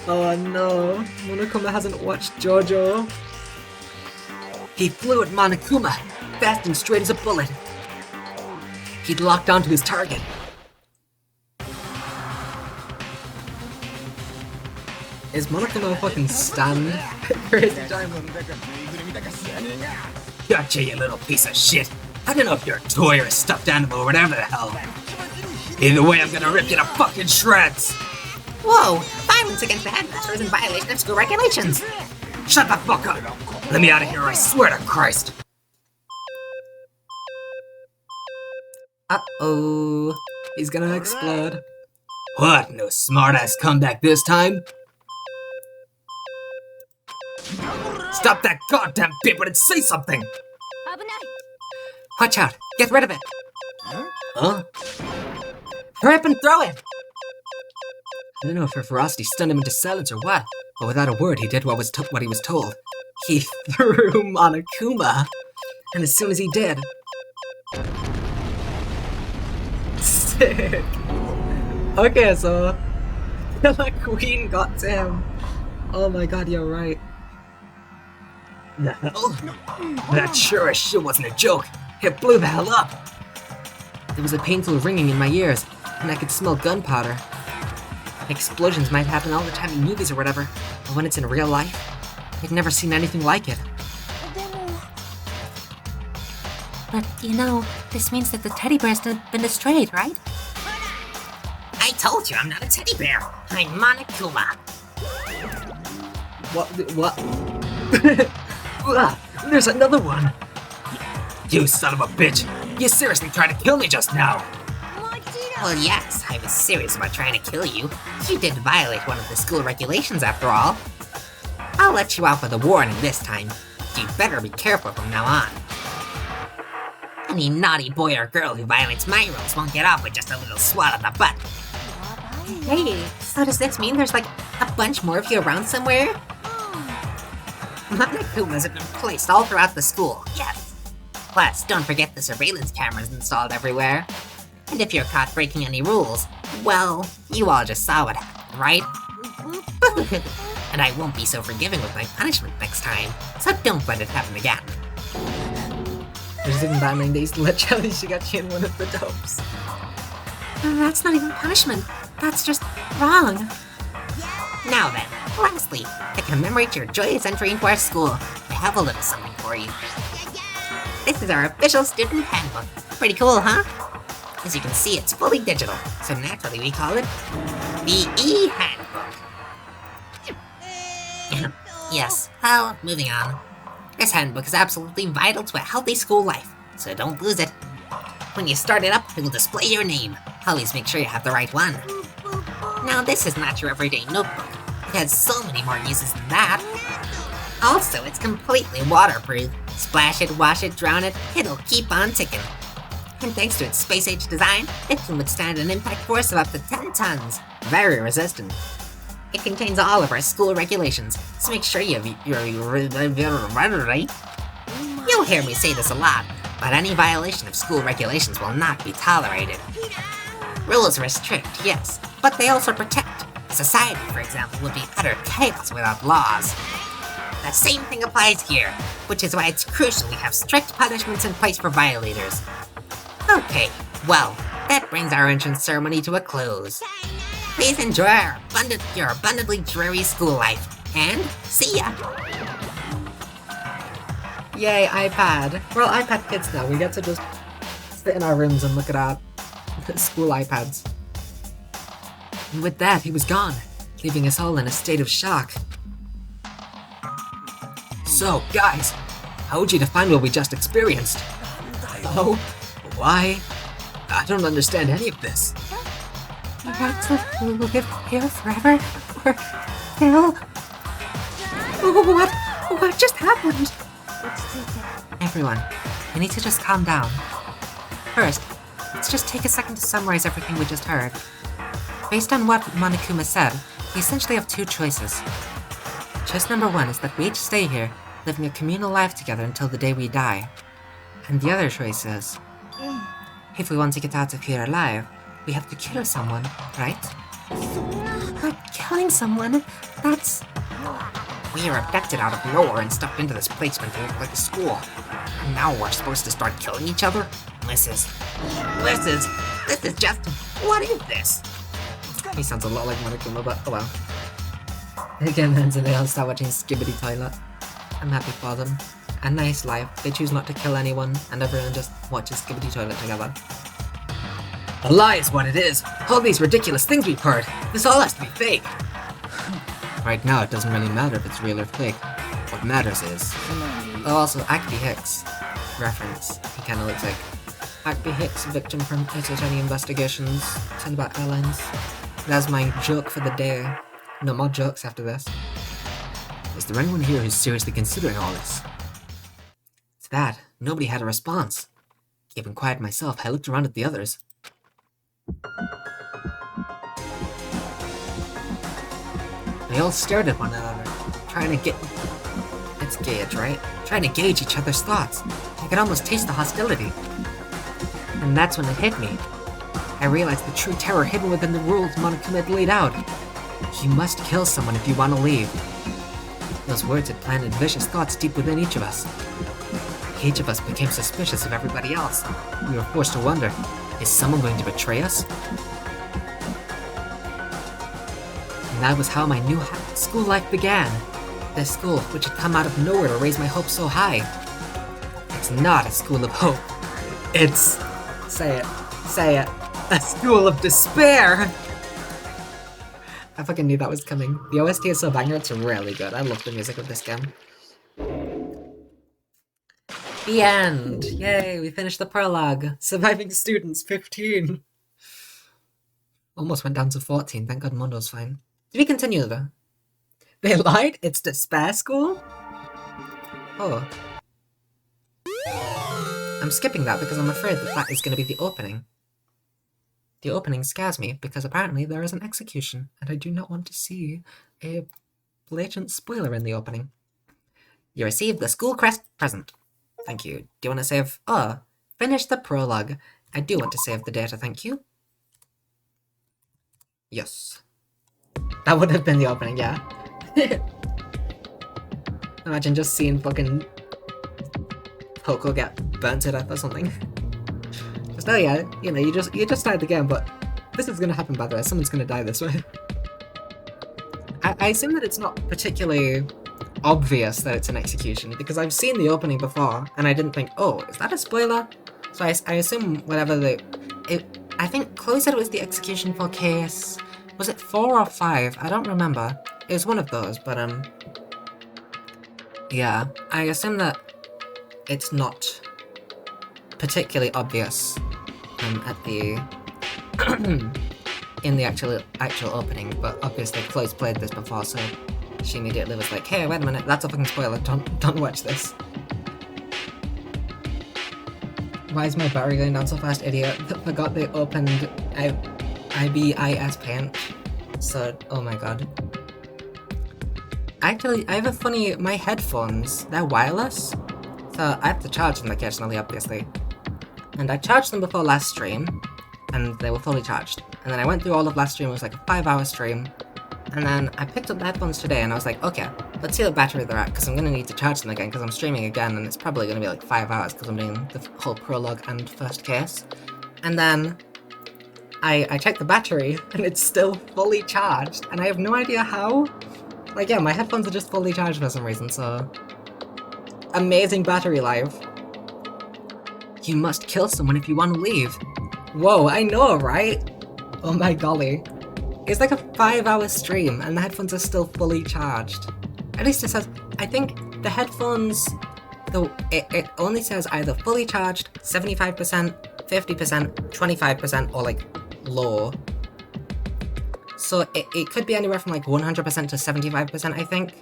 Oh no, Monokuma hasn't watched JoJo. He flew at Monokuma, fast and straight as a bullet. He'd locked onto his target. Is Monokuma fucking stunned? Crazy time. Gotcha, you little piece of shit! I don't know if you're a toy or a stuffed animal or whatever the hell. Either way, I'm gonna rip you to fucking shreds! Whoa! Violence against the headmaster is in violation of school regulations! Shut the fuck up! Let me out of here, I swear to Christ! Uh-oh. He's gonna explode. What? No smart-ass comeback this time? Stop that goddamn paper and say something! Watch out! Get rid of it! Huh? Hurry up and throw it! I don't know if her ferocity stunned him into silence or what, but without a word he did what he was told. He threw Monokuma, and as soon as he did... Sick! Okay, so... Killer Queen got to him. Oh my god, you're right. The hell? That sure as shit wasn't a joke. It blew the hell up. There was a painful ringing in my ears, and I could smell gunpowder. Explosions might happen all the time in movies or whatever, but when it's in real life, I'd never seen anything like it. But, you know, this means that the teddy bear's been destroyed, right? I told you I'm not a teddy bear. I'm Monokuma. What? There's another one! You son of a bitch! You seriously tried to kill me just now! Well, yes, I was serious about trying to kill you. You did violate one of the school regulations after all. I'll let you off with a warning this time. You better be careful from now on. Any naughty boy or girl who violates my rules won't get off with just a little swat at the butt. Hey, so does this mean there's like a bunch more of you around somewhere? Monokumas have been placed all throughout the school, yes. Plus, don't forget the surveillance cameras installed everywhere. And if you're caught breaking any rules, well, you all just saw what happened, right? And I won't be so forgiving with my punishment next time, so don't let it happen again. There's even Batman Days literally Shigachi in one of the dopes. That's not even punishment. That's just wrong. Now then, lastly, to commemorate your joyous entry into our school, I have a little something for you. This is our official student handbook. Pretty cool, huh? As you can see, it's fully digital, so naturally we call it the E-Handbook. Yes, well, moving on. This handbook is absolutely vital to a healthy school life, so don't lose it. When you start it up, it will display your name. Always make sure you have the right one. Now, this is not your everyday notebook. It has so many more uses than that. Also, it's completely waterproof. Splash it, wash it, drown it, it'll keep on ticking. And thanks to its space-age design, it can withstand an impact force of up to 10 tons. Very resistant. It contains all of our school regulations, so make sure you'll hear me say this a lot, but any violation of school regulations will not be tolerated. Rules restrict, yes, but they also protect. Society, for example, would be utter chaos without laws. The same thing applies here, which is why it's crucial we have strict punishments in place for violators. Okay, well, that brings our entrance ceremony to a close. Please enjoy your abundantly dreary school life, and see ya! Yay, iPad. We're all iPad kids now. We get to just sit in our rooms and look at our school iPads. And with that, he was gone, leaving us all in a state of shock. So, guys, how would you define what we just experienced? Oh, why? I don't understand any of this. You have to live here forever? Or Phil? What just happened? Everyone, we need to just calm down. First, let's just take a second to summarize everything we just heard. Based on what Monokuma said, we essentially have two choices. Choice number one is that we each stay here, living a communal life together until the day we die. And the other choice is, if we want to get out of here alive, we have to kill someone, right? But killing someone, that's... We are abducted out of nowhere and stuffed into this place meant to look like a school. And now we're supposed to start killing each other? This is just... What is this? He sounds a lot like Monokuma, but oh well. Again, and they all start watching Skibbity Toilet. I'm happy for them. A nice life. They choose not to kill anyone, and everyone just watches Skibbity Toilet together. A lie is what it is! All these ridiculous things we've heard! This all has to be fake! Right now, it doesn't really matter if it's real or fake. What matters is... Oh, also, Acme Hicks. Reference. He kinda looks like... Acme Hicks, victim from 820 investigations. Sent about airlines. That's my joke for the day. No more jokes after this. Is there anyone here who's seriously considering all this? It's that. Nobody had a response. Keeping quiet myself, I looked around at the others. They all stared at one another, trying to get... It's gauge, right? Trying to gauge each other's thoughts. I could almost taste the hostility. And that's when it hit me. I realized the true terror hidden within the rules Monokuma had laid out. You must kill someone if you want to leave. Those words had planted vicious thoughts deep within each of us. Each of us became suspicious of everybody else. We were forced to wonder, is someone going to betray us? And that was how my new school life began. This school, which had come out of nowhere to raise my hopes so high. It's not a school of hope. It's... Say it. A school of despair! I fucking knew that was coming. The OST is so banger, it's really good. I love the music of this game. The end! Yay, we finished the prologue. Surviving students, 15. Almost went down to 14, thank god Mondo's fine. Did we continue though? They lied? It's despair school? Oh. I'm skipping that because I'm afraid that that is going to be the opening. The opening scares me because apparently there is an execution, and I do not want to see a blatant spoiler in the opening. You received the school crest present. Thank you. Do you want to save... Oh, finish the prologue. I do want to save the data, thank you. Yes. That would have been the opening, yeah. Imagine just seeing fucking Poco get burnt to death or something. Just, oh yeah, you know, you just died the game, but this is gonna happen by the way. Someone's gonna die this way. I assume that it's not particularly obvious that it's an execution, because I've seen the opening before, and I didn't think, oh, is that a spoiler? So I assume whatever I think Chloe said it was the execution for case... Was it 4 or 5? I don't remember. It was one of those, but yeah, I assume that it's not particularly obvious at the in the actual opening, but obviously Chloe's played this before, so she immediately was like, hey, wait a minute, that's a fucking spoiler, don't watch this. Why is my battery going down so fast, idiot? I forgot they opened IBIS Paint, so, oh my god. Actually, I have a funny, my headphones, they're wireless, so I have to charge them occasionally, obviously. And I charged them before last stream, and they were fully charged. And then I went through all of last stream, it was like a 5-hour stream. And then I picked up the headphones today, and I was like, okay, let's see what battery they're at, because I'm going to need to charge them again, because I'm streaming again, and it's probably going to be like 5 hours, because I'm doing the whole prologue and first case. And then I checked the battery, and it's still fully charged, and I have no idea how. Like, yeah, my headphones are just fully charged for some reason, so... Amazing battery life. You must kill someone if you want to leave. Whoa, I know, right? Oh my golly. It's like a 5-hour stream and the headphones are still fully charged. At least it says, I think the headphones, though it only says either fully charged, 75%, 50%, 25%, or like low. So it could be anywhere from like 100% to 75%, I think.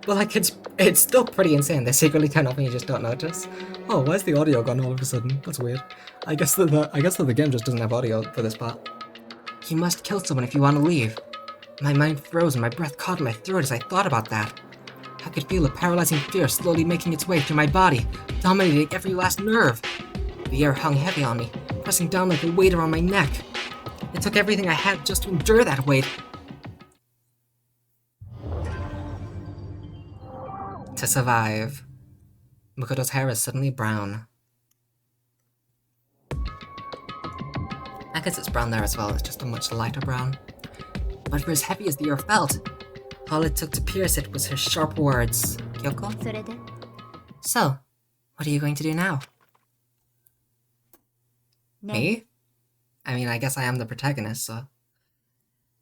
But like it's still pretty insane. They secretly turn off and you just don't notice. Oh, where's the audio gone all of a sudden? That's weird. I guess that the game just doesn't have audio for this part. You must kill someone if you want to leave. My mind froze and my breath caught in my throat as I thought about that. I could feel a paralyzing fear slowly making its way through my body, dominating every last nerve. The air hung heavy on me, pressing down like a weight around my neck. It took everything I had just to endure that weight. To survive. Makoto's hair is suddenly brown. I guess it's brown there as well, it's just a much lighter brown. But for as heavy as the air felt, all it took to pierce it was her sharp words. Kyoko? So, what are you going to do now? Me? I mean, I guess I am the protagonist, so...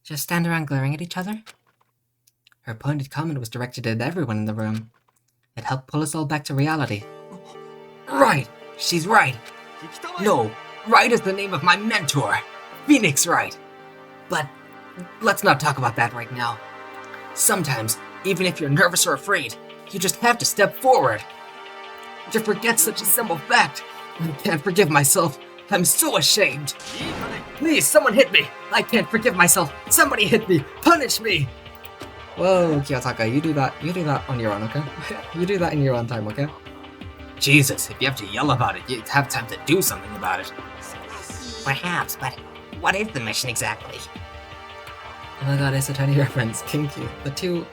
Just stand around glaring at each other? her pointed comment was directed at everyone in the room. It helped pull us all back to reality. Right! She's right! No, Wright is the name of my mentor! Phoenix Wright! But let's not talk about that right now. Sometimes, even if you're nervous or afraid, you just have to step forward. To forget such a simple fact, I can't forgive myself. I'm so ashamed. Please, someone hit me. I can't forgive myself. Somebody hit me. Punish me. Whoa, Kiyotaka, you do that on your own, okay? You do that in your own time, okay? Jesus, if you have to yell about it, you have time to do something about it. Perhaps, but what is the mission exactly? Oh my god, it's a tiny reference. Kinky. The two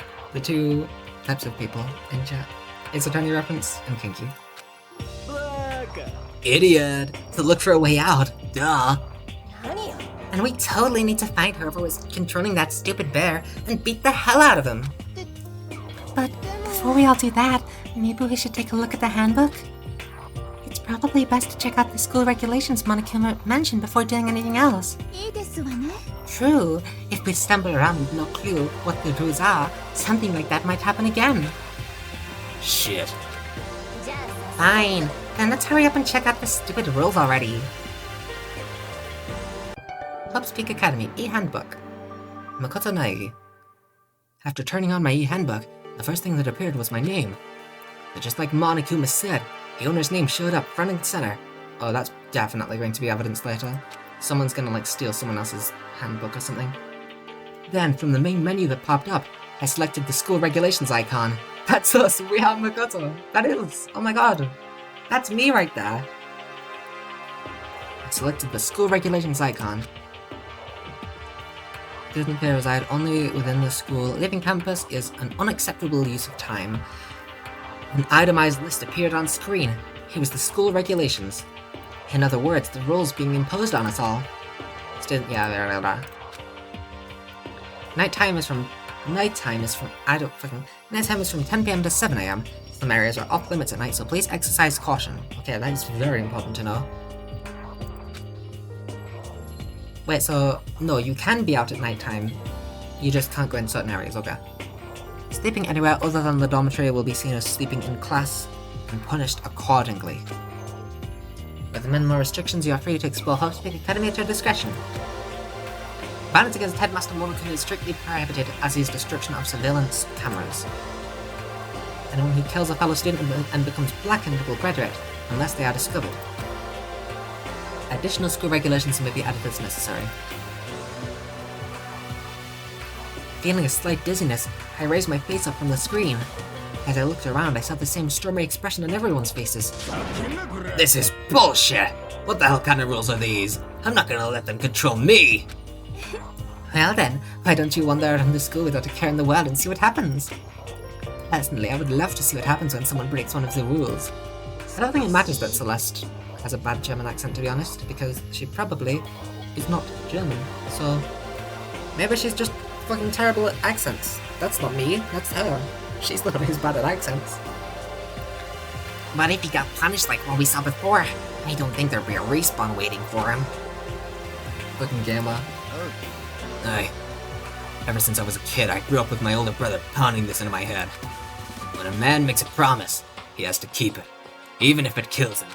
types of people in chat. It's a tiny reference and kinky. Idiot! To look for a way out. Duh. And we totally need to find whoever was controlling that stupid bear and beat the hell out of him. But before we all do that, maybe we should take a look at the handbook? It's probably best to check out the school regulations Monokuma mentioned before doing anything else. True, if we stumble around with no clue what the rules are, something like that might happen again. Shit. Fine, then let's hurry up and check out the stupid rules already. Upspeak Academy e-handbook. Makoto Naegi. After turning on my e-handbook, the first thing that appeared was my name. But just like Monokuma said, the owner's name showed up front and center. Oh, that's definitely going to be evidence later. Someone's gonna like steal someone else's handbook or something. Then, from the main menu that popped up, I selected the school regulations icon. That's us, we have Makoto. That is, oh my god. That's me right there. I selected the school regulations icon. Student may reside only within the school. Leaving campus is an unacceptable use of time. An itemized list appeared on screen. Here was the school regulations. In other words, the rules being imposed on us all. Nighttime is from 10 PM to 7 AM. Some areas are off limits at night, so please exercise caution. Okay, that is very important to know. Wait, so no, you can be out at nighttime. You just can't go in certain areas, okay? Sleeping anywhere other than the dormitory will be seen as sleeping in class and punished accordingly. With minimal restrictions, you are free to explore Hopspeak Academy at your discretion. Violence against Headmaster Monokuma is strictly prohibited, as is destruction of surveillance cameras. Anyone who kills a fellow student and becomes blackened will graduate, unless they are discovered. Additional school regulations may be added as necessary. Feeling a slight dizziness, I raised my face up from the screen. As I looked around, I saw the same stormy expression on everyone's faces. This is bullshit! What the hell kind of rules are these? I'm not gonna let them control me! Well then, why don't you wander around the school without a care in the world and see what happens? Personally, I would love to see what happens when someone breaks one of the rules. I don't think it matters that Celeste has a bad German accent, to be honest, because she probably is not German, so maybe she's just fucking terrible at accents. That's not me, that's her. She's the one who's bad at accents. But if he got punished like what we saw before, I don't think there'll be a respawn waiting for him. Fucking Gamma. Aye. Ever since I was a kid, I grew up with my older brother pounding this into my head. When a man makes a promise, he has to keep it, even if it kills him.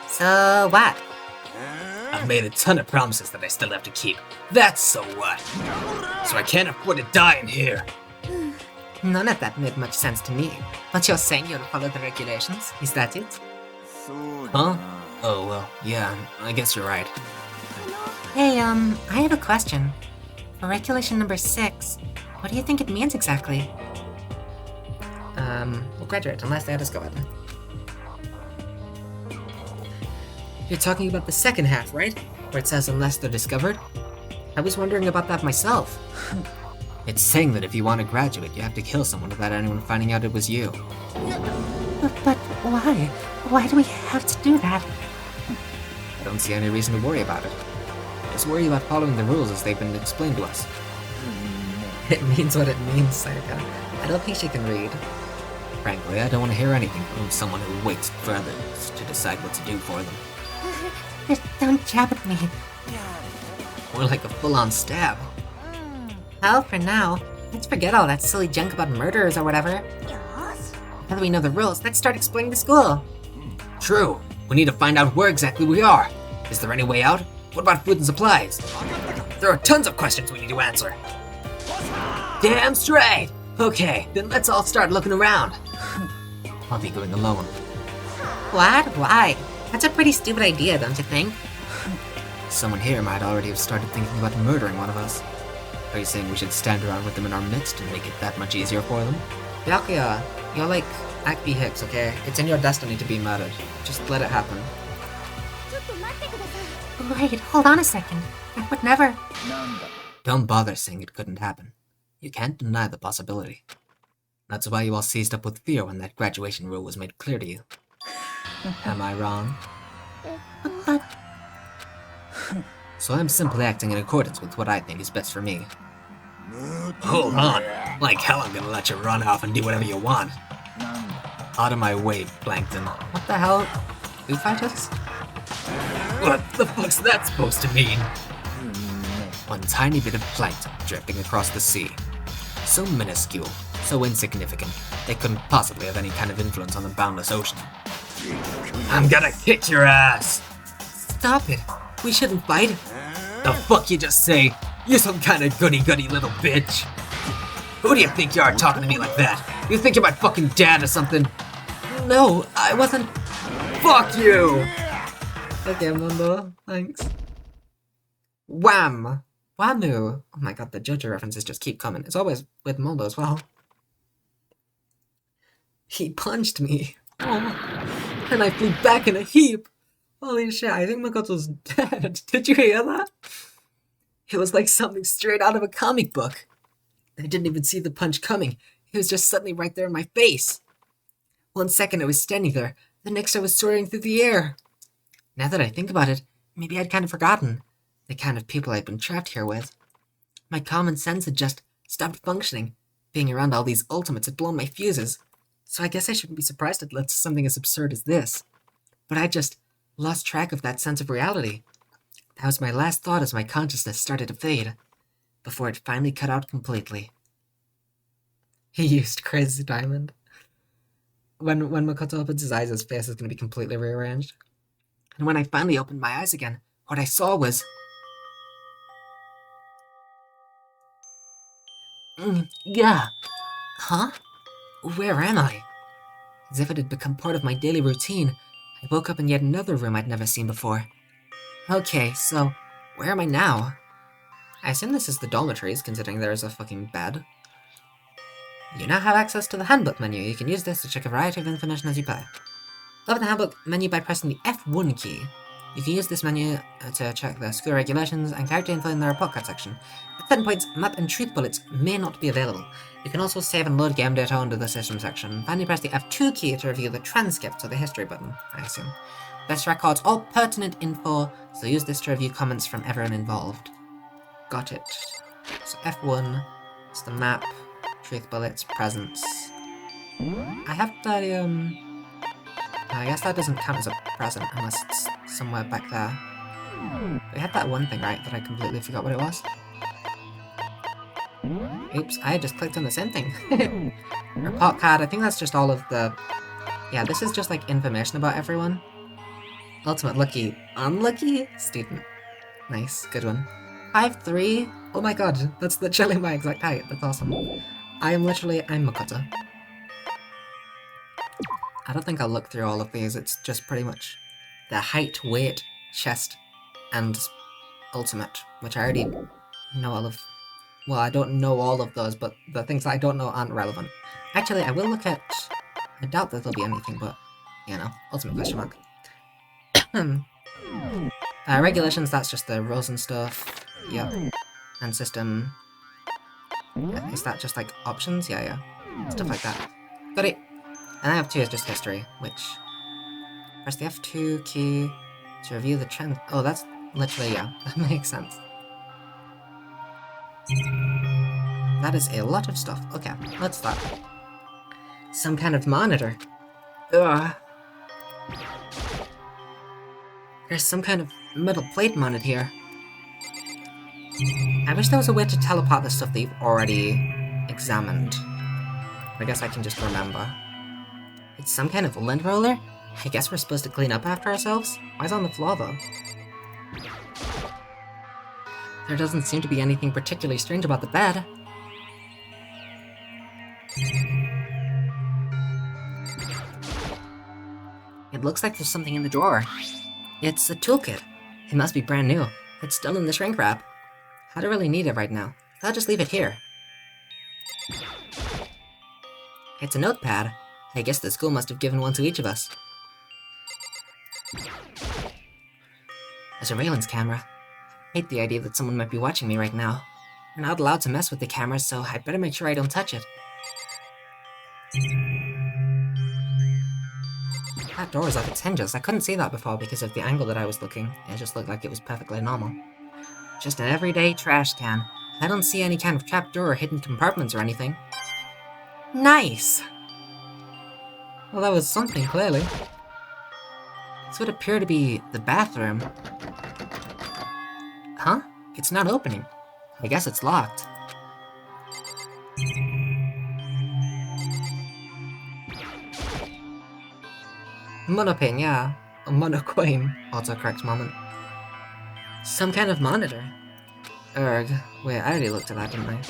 So what? I've made a ton of promises that I still have to keep. That's so what? So I can't afford to die in here. None of that made much sense to me. But you're saying you'll follow the regulations? Is that it? Huh? Oh, well, yeah, I guess you're right. Hey, I have a question. For regulation number 6, what do you think it means exactly? We'll graduate unless they discover it. You're talking about the second half, right? Where it says unless they're discovered? I was wondering about that myself. It's saying that if you want to graduate, you have to kill someone without anyone finding out it was you. But why? Why do we have to do that? I don't see any reason to worry about it. Just worry about following the rules as they've been explained to us. It means what it means, Sayaka. I don't think she can read. Frankly, I don't want to hear anything from someone who waits for others to decide what to do for them. Just don't jab at me. More like a full-on stab. Well, for now, let's forget all that silly junk about murderers or whatever. Now that we know the rules, let's start exploring the school. True. We need to find out where exactly we are. Is there any way out? What about food and supplies? There are tons of questions we need to answer. Damn straight! Okay, then let's all start looking around. I'll be going alone. What? Why? That's a pretty stupid idea, don't you think? Someone here might already have started thinking about murdering one of us. Are you saying we should stand around with them in our midst and make it that much easier for them? Byakuya, you're like Happy Havoc, okay? It's in your destiny to be murdered. Just let it happen. Wait, hold on a second. I would never... Don't bother saying it couldn't happen. You can't deny the possibility. That's why you all seized up with fear when that graduation rule was made clear to you. Am I wrong? But... So I'm simply acting in accordance with what I think is best for me. Hold on. Like hell I'm gonna let you run off and do whatever you want. Out of my way, Plankton. What the hell? Foo Fighters? What the fuck's that supposed to mean? One tiny bit of plankton drifting across the sea. So minuscule, so insignificant, they couldn't possibly have any kind of influence on the boundless ocean. I'm gonna kick your ass! Stop it. We shouldn't fight. The fuck you just say? You're some kind of goody-goody little bitch. Who do you think you are talking to me like that? You think you're my fucking dad or something? No, I wasn't. Fuck you! Okay, Mondo. Thanks. Wham! Wanu! Oh my god, the JoJo references just keep coming. It's always with Mondo as well. He punched me. Oh, and I flew back in a heap. Holy shit, I think Makoto's dead. Did you hear that? It was like something straight out of a comic book. I didn't even see the punch coming. It was just suddenly right there in my face. 1 second I was standing there, the next I was soaring through the air. Now that I think about it, maybe I'd kind of forgotten the kind of people I'd been trapped here with. My common sense had just stopped functioning. Being around all these ultimates had blown my fuses. So I guess I shouldn't be surprised it led to something as absurd as this. But I just lost track of that sense of reality. That was my last thought as my consciousness started to fade, before it finally cut out completely. He used Crazy Diamond. When Makoto opens his eyes, his face is going to be completely rearranged. And when I finally opened my eyes again, what I saw was... yeah. Huh? Where am I? As if it had become part of my daily routine, I woke up in yet another room I'd never seen before. Okay, so where am I now? I assume this is the dormitories, considering there is a fucking bed. You now have access to the handbook menu. You can use this to check a variety of information as you play. Open the handbook menu by pressing the F1 key. You can use this menu to check the school regulations and character info in the report card section. At certain points, map and truth bullets may not be available. You can also save and load game data onto the system section. Finally, press the F2 key to review the transcript, or the history button, I assume. This records all pertinent info, so use this to review comments from everyone involved. Got it. So F1 is the map, truth bullets, presents. I have the I guess that doesn't count as a present unless it's somewhere back there. We had that one thing, right, that I completely forgot what it was. Oops, I just clicked on the same thing. Report card, I think that's just all of the... Yeah, this is just like information about everyone. Ultimate lucky, unlucky student. Nice, good one. 5'3". Oh my god, that's literally my exact height. That's awesome. I'm Makoto. I don't think I'll look through all of these. It's just pretty much the height, weight, chest, and ultimate, which I already know all of. Well, I don't know all of those, but the things that I don't know aren't relevant. Actually, I will look at... I doubt that there'll be anything, but, you know, ultimate question mark. Regulations, that's just the rules and stuff. Yep. And system... Yeah, is that just, like, options? Yeah. Stuff like that. Got it! And I have 2 is just history, which... Press the F2 key to review the trend... Oh, that's literally, yeah, that makes sense. That is a lot of stuff. Okay, let's start. Some kind of monitor. Ugh. There's some kind of metal plate mounted here. I wish there was a way to teleport the stuff that you've already examined. I guess I can just remember. It's some kind of lint roller? I guess we're supposed to clean up after ourselves? Why is it on the floor, though? There doesn't seem to be anything particularly strange about the bed. It looks like there's something in the drawer. It's a toolkit. It must be brand new. It's still in the shrink wrap. I don't really need it right now. I'll just leave it here. It's a notepad. I guess the school must have given one to each of us. A surveillance camera. I hate the idea that someone might be watching me right now. We're not allowed to mess with the cameras, so I'd better make sure I don't touch it. That door is off its hinges. I couldn't see that before because of the angle that I was looking. It just looked like it was perfectly normal. Just an everyday trash can. I don't see any kind of trap door or hidden compartments or anything. Nice! Well, that was something, clearly. This would appear to be the bathroom. Huh? It's not opening. I guess it's locked. Monopin, yeah. A monocoin. Autocorrect moment. Some kind of monitor. Erg. Wait, I already looked at that, didn't I?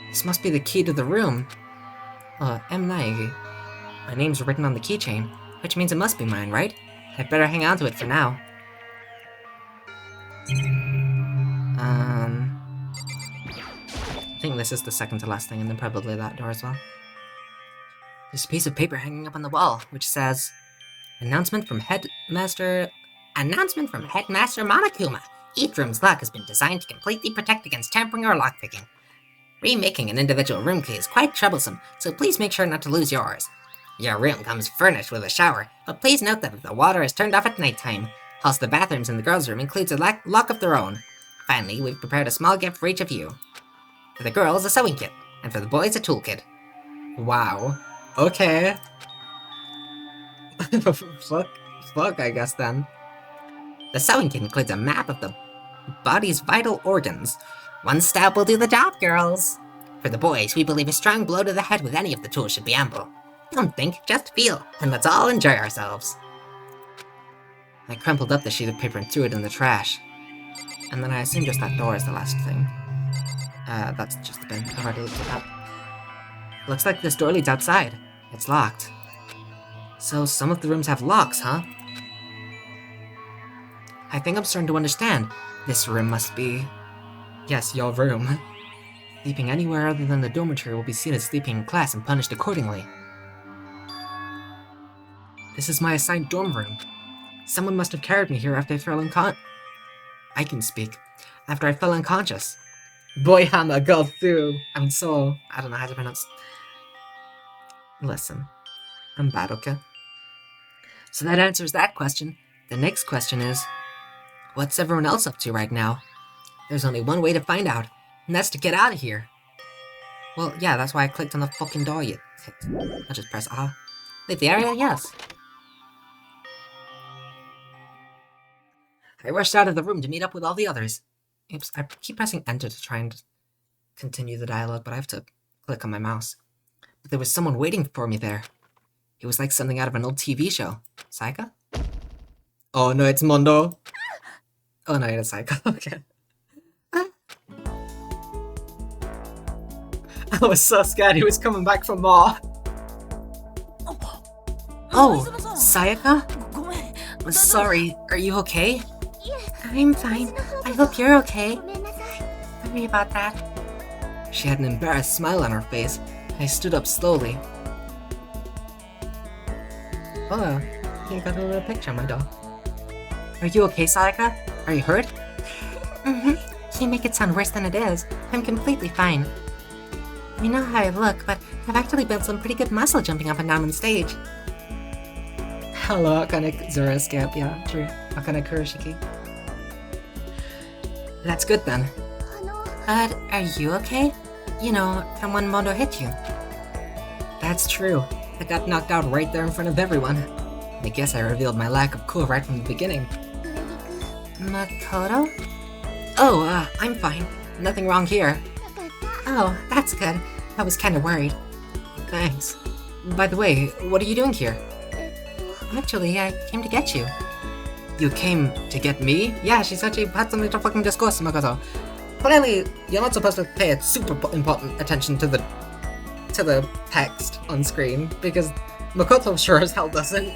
This must be the key to the room. M. Naegi. My name's written on the keychain, which means it must be mine, right? I'd better hang on to it for now. I think this is the second to last thing, and then probably that door as well. There's a piece of paper hanging up on the wall, which says, Announcement from Headmaster Monokuma. Each room's lock has been designed to completely protect against tampering or lockpicking. Remaking an individual room key is quite troublesome, so please make sure not to lose yours. Your room comes furnished with a shower, but please note that the water is turned off at nighttime. Also, the bathrooms in the girls' room includes a lock of their own. Finally, we've prepared a small gift for each of you. For the girls, a sewing kit, and for the boys, a toolkit. Wow. Okay. Fuck, I guess then. The sewing kit includes a map of the body's vital organs. One stab will do the job, girls. For the boys, we believe a strong blow to the head with any of the tools should be ample. Don't think, just feel, and let's all enjoy ourselves. I crumpled up the sheet of paper and threw it in the trash. And then I assume just that door is the last thing. That's just the bin. I've already looked at that. Looks like this door leads outside. It's locked. So some of the rooms have locks, huh? I think I'm starting to understand. This room must be... Yes, your room. Sleeping anywhere other than the dormitory will be seen as sleeping in class and punished accordingly. This is my assigned dorm room. Someone must have carried me here after I fell I can speak. After I fell unconscious. Boy Hammer, girl Thu. I don't know how to pronounce... Listen. I'm bad, okay? So that answers that question. The next question is... What's everyone else up to right now? There's only one way to find out, and that's to get out of here. Well, yeah, that's why I clicked on the fucking door you hit. I'll just press A. Leave the area? Yes. I rushed out of the room to meet up with all the others. Oops, I keep pressing enter to try and continue the dialogue, but I have to click on my mouse. But there was someone waiting for me there. It was like something out of an old TV show. Saika? Oh no, it's Mondo. Oh no, it's Saika. Okay. I was so scared he was coming back for more. Oh, Sayaka? Sorry, are you okay? I'm fine. I hope you're okay. Sorry about that. She had an embarrassed smile on her face. I stood up slowly. Oh, you got a little picture of my dog. Are you okay, Sayaka? Are you hurt? You make it sound worse than it is. I'm completely fine. We know how I look, but I've actually built some pretty good muscle jumping up and down on stage. Hello, Akane Zoroescape, yeah, true. Akane Kurashiki. That's good then. But are you okay? You know, from when Mondo hit you. That's true. I got knocked out right there in front of everyone. I guess I revealed my lack of cool right from the beginning. Makoto? Oh, I'm fine. Nothing wrong here. Oh, that's good. I was kinda worried. Thanks. By the way, what are you doing here? Actually, I came to get you. You came to get me? Yeah, she said she had something to fucking discuss, Makoto. Clearly, you're not supposed to pay super important attention to the text on screen, because Makoto sure as hell doesn't.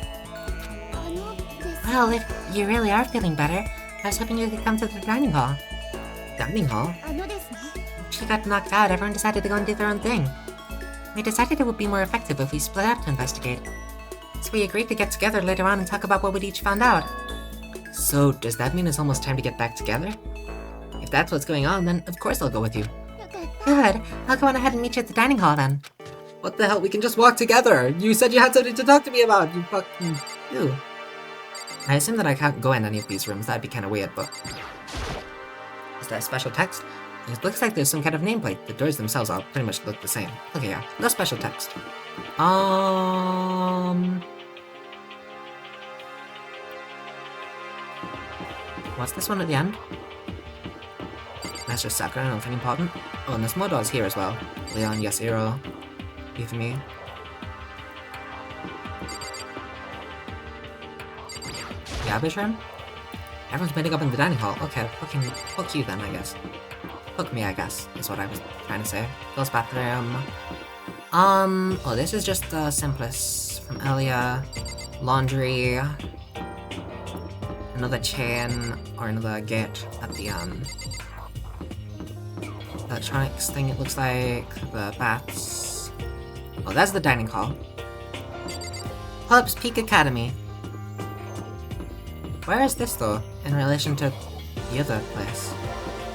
Well, if you really are feeling better, I was hoping you could come to the dining hall. Dining hall? She got knocked out, everyone decided to go and do their own thing. We decided it would be more effective if we split up to investigate. So we agreed to get together later on and talk about what we'd each found out. So, does that mean it's almost time to get back together? If that's what's going on, then of course I'll go with you. Good. I'll go on ahead and meet you at the dining hall then. What the hell? We can just walk together! You said you had something to talk to me about, you fucking... Ew. I assume that I can't go in any of these rooms, that'd be kinda weird, but... Is that special text? It looks like there's some kind of nameplate. The doors themselves all pretty much look the same. Okay, yeah. No special text. What's this one at the end? That's just Sakura, nothing important. Oh, and there's more doors here as well. Leon, Yasuhiro, Yufumi. Garbage room? Everyone's meeting up in the dining hall. Okay, fucking fuck you then, I guess. Fuck me, I guess, is what I was trying to say. Girls' bathroom. Oh, this is just the simplest from earlier. Laundry. Another chain, or another gate at the, electronics thing, it looks like. The baths. Oh, that's the dining hall. Hub's Peak Academy. Where is this, though, in relation to the other place?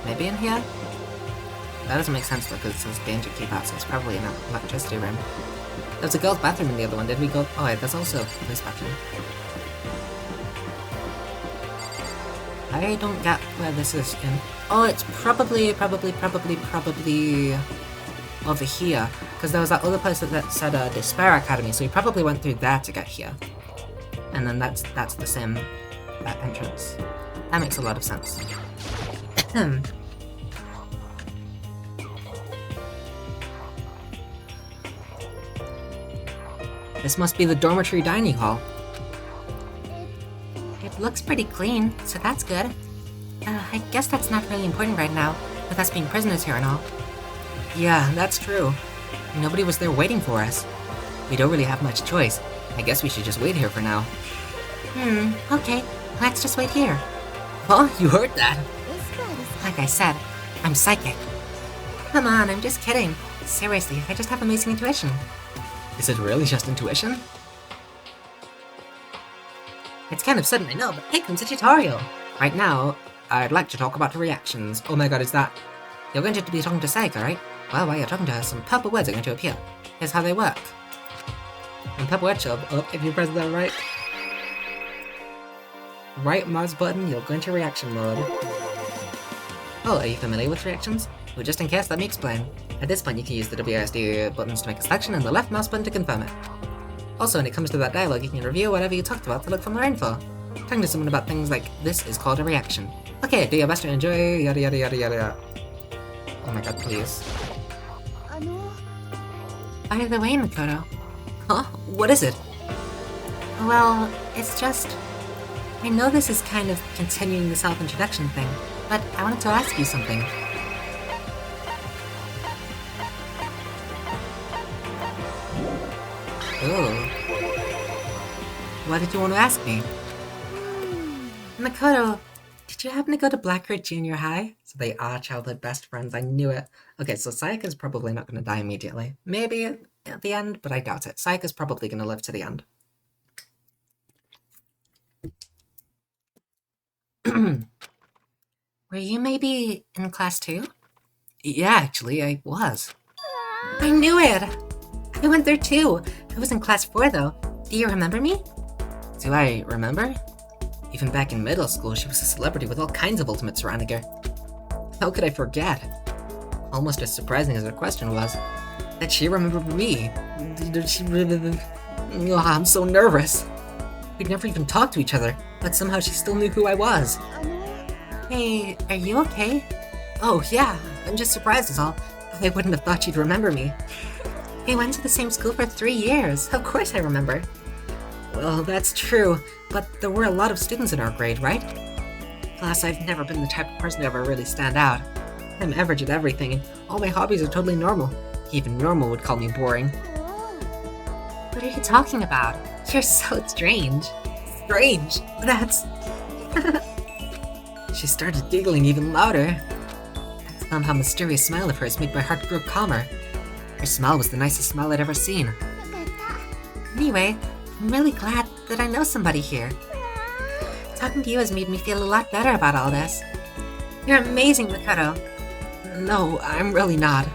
Maybe in here? That doesn't make sense, though, because it says danger keep out, so it's probably an electricity room. There's a girl's bathroom in the other one, did we go? Oh, wait, there's also a police bathroom. I don't get where this is in... Oh, it's probably over here, because there was that other place that said Despair Academy, so we probably went through there to get here. And then that's the same entrance. That makes a lot of sense. This must be the dormitory dining hall. It looks pretty clean, so that's good. I guess that's not really important right now, with us being prisoners here and all. Yeah, that's true. Nobody was there waiting for us. We don't really have much choice. I guess we should just wait here for now. Okay. Let's just wait here. Huh? You heard that? Like I said, I'm psychic. Come on, I'm just kidding. Seriously, I just have amazing intuition. Is it really just intuition? It's kind of sudden, I know, but here comes a tutorial. Right now, I'd like to talk about the reactions. Oh my god, is that... You're going to be talking to Saika, right? Well, while you're talking to her, some purple words are going to appear. Here's how they work. When purple words show up, if you press the right mouse button, you'll go into reaction mode. Oh, are you familiar with reactions? Well, just in case, let me explain. At this point, you can use the WASD buttons to make a selection and the left mouse button to confirm it. Also, when it comes to that dialogue, you can review whatever you talked about to look for more info. Talking to someone about things like this is called a reaction. Okay, do your best to enjoy, yada yada yada yada. Oh my god, please. By the way, Makoto. Huh? What is it? Well, it's just... I know this is kind of continuing the self-introduction thing, but I wanted to ask you something. Oh. What did you want to ask me? Makoto, did you happen to go to Blackroot Junior High? So they are childhood best friends, I knew it. Okay, so Sayaka's probably not going to die immediately. Maybe at the end, but I doubt it. Sayaka's probably going to live to the end. Were you maybe in class 2? Yeah, actually, I was. I knew it! I went there too. I was in class 4 though. Do you remember me? Do I remember? Even back in middle school, she was a celebrity with all kinds of ultimates surrounding her. How could I forget? Almost as surprising as her question was, that she remembered me. Oh, I'm so nervous. We'd never even talked to each other, but somehow she still knew who I was. Hey, are you okay? Oh, yeah, I'm just surprised is all. I wouldn't have thought she'd remember me. We went to the same school for 3 years. Of course I remember. Well, that's true, but there were a lot of students in our grade, right? Plus, I've never been the type of person to ever really stand out. I'm average at everything, and all my hobbies are totally normal. Even normal would call me boring. What are you talking about? You're so strange. Strange? That's... She started giggling even louder. That somehow mysterious smile of hers made my heart grow calmer. Her smile was the nicest smile I'd ever seen. Anyway, I'm really glad that I know somebody here. Talking to you has made me feel a lot better about all this. You're amazing, Makoto. No, I'm really not.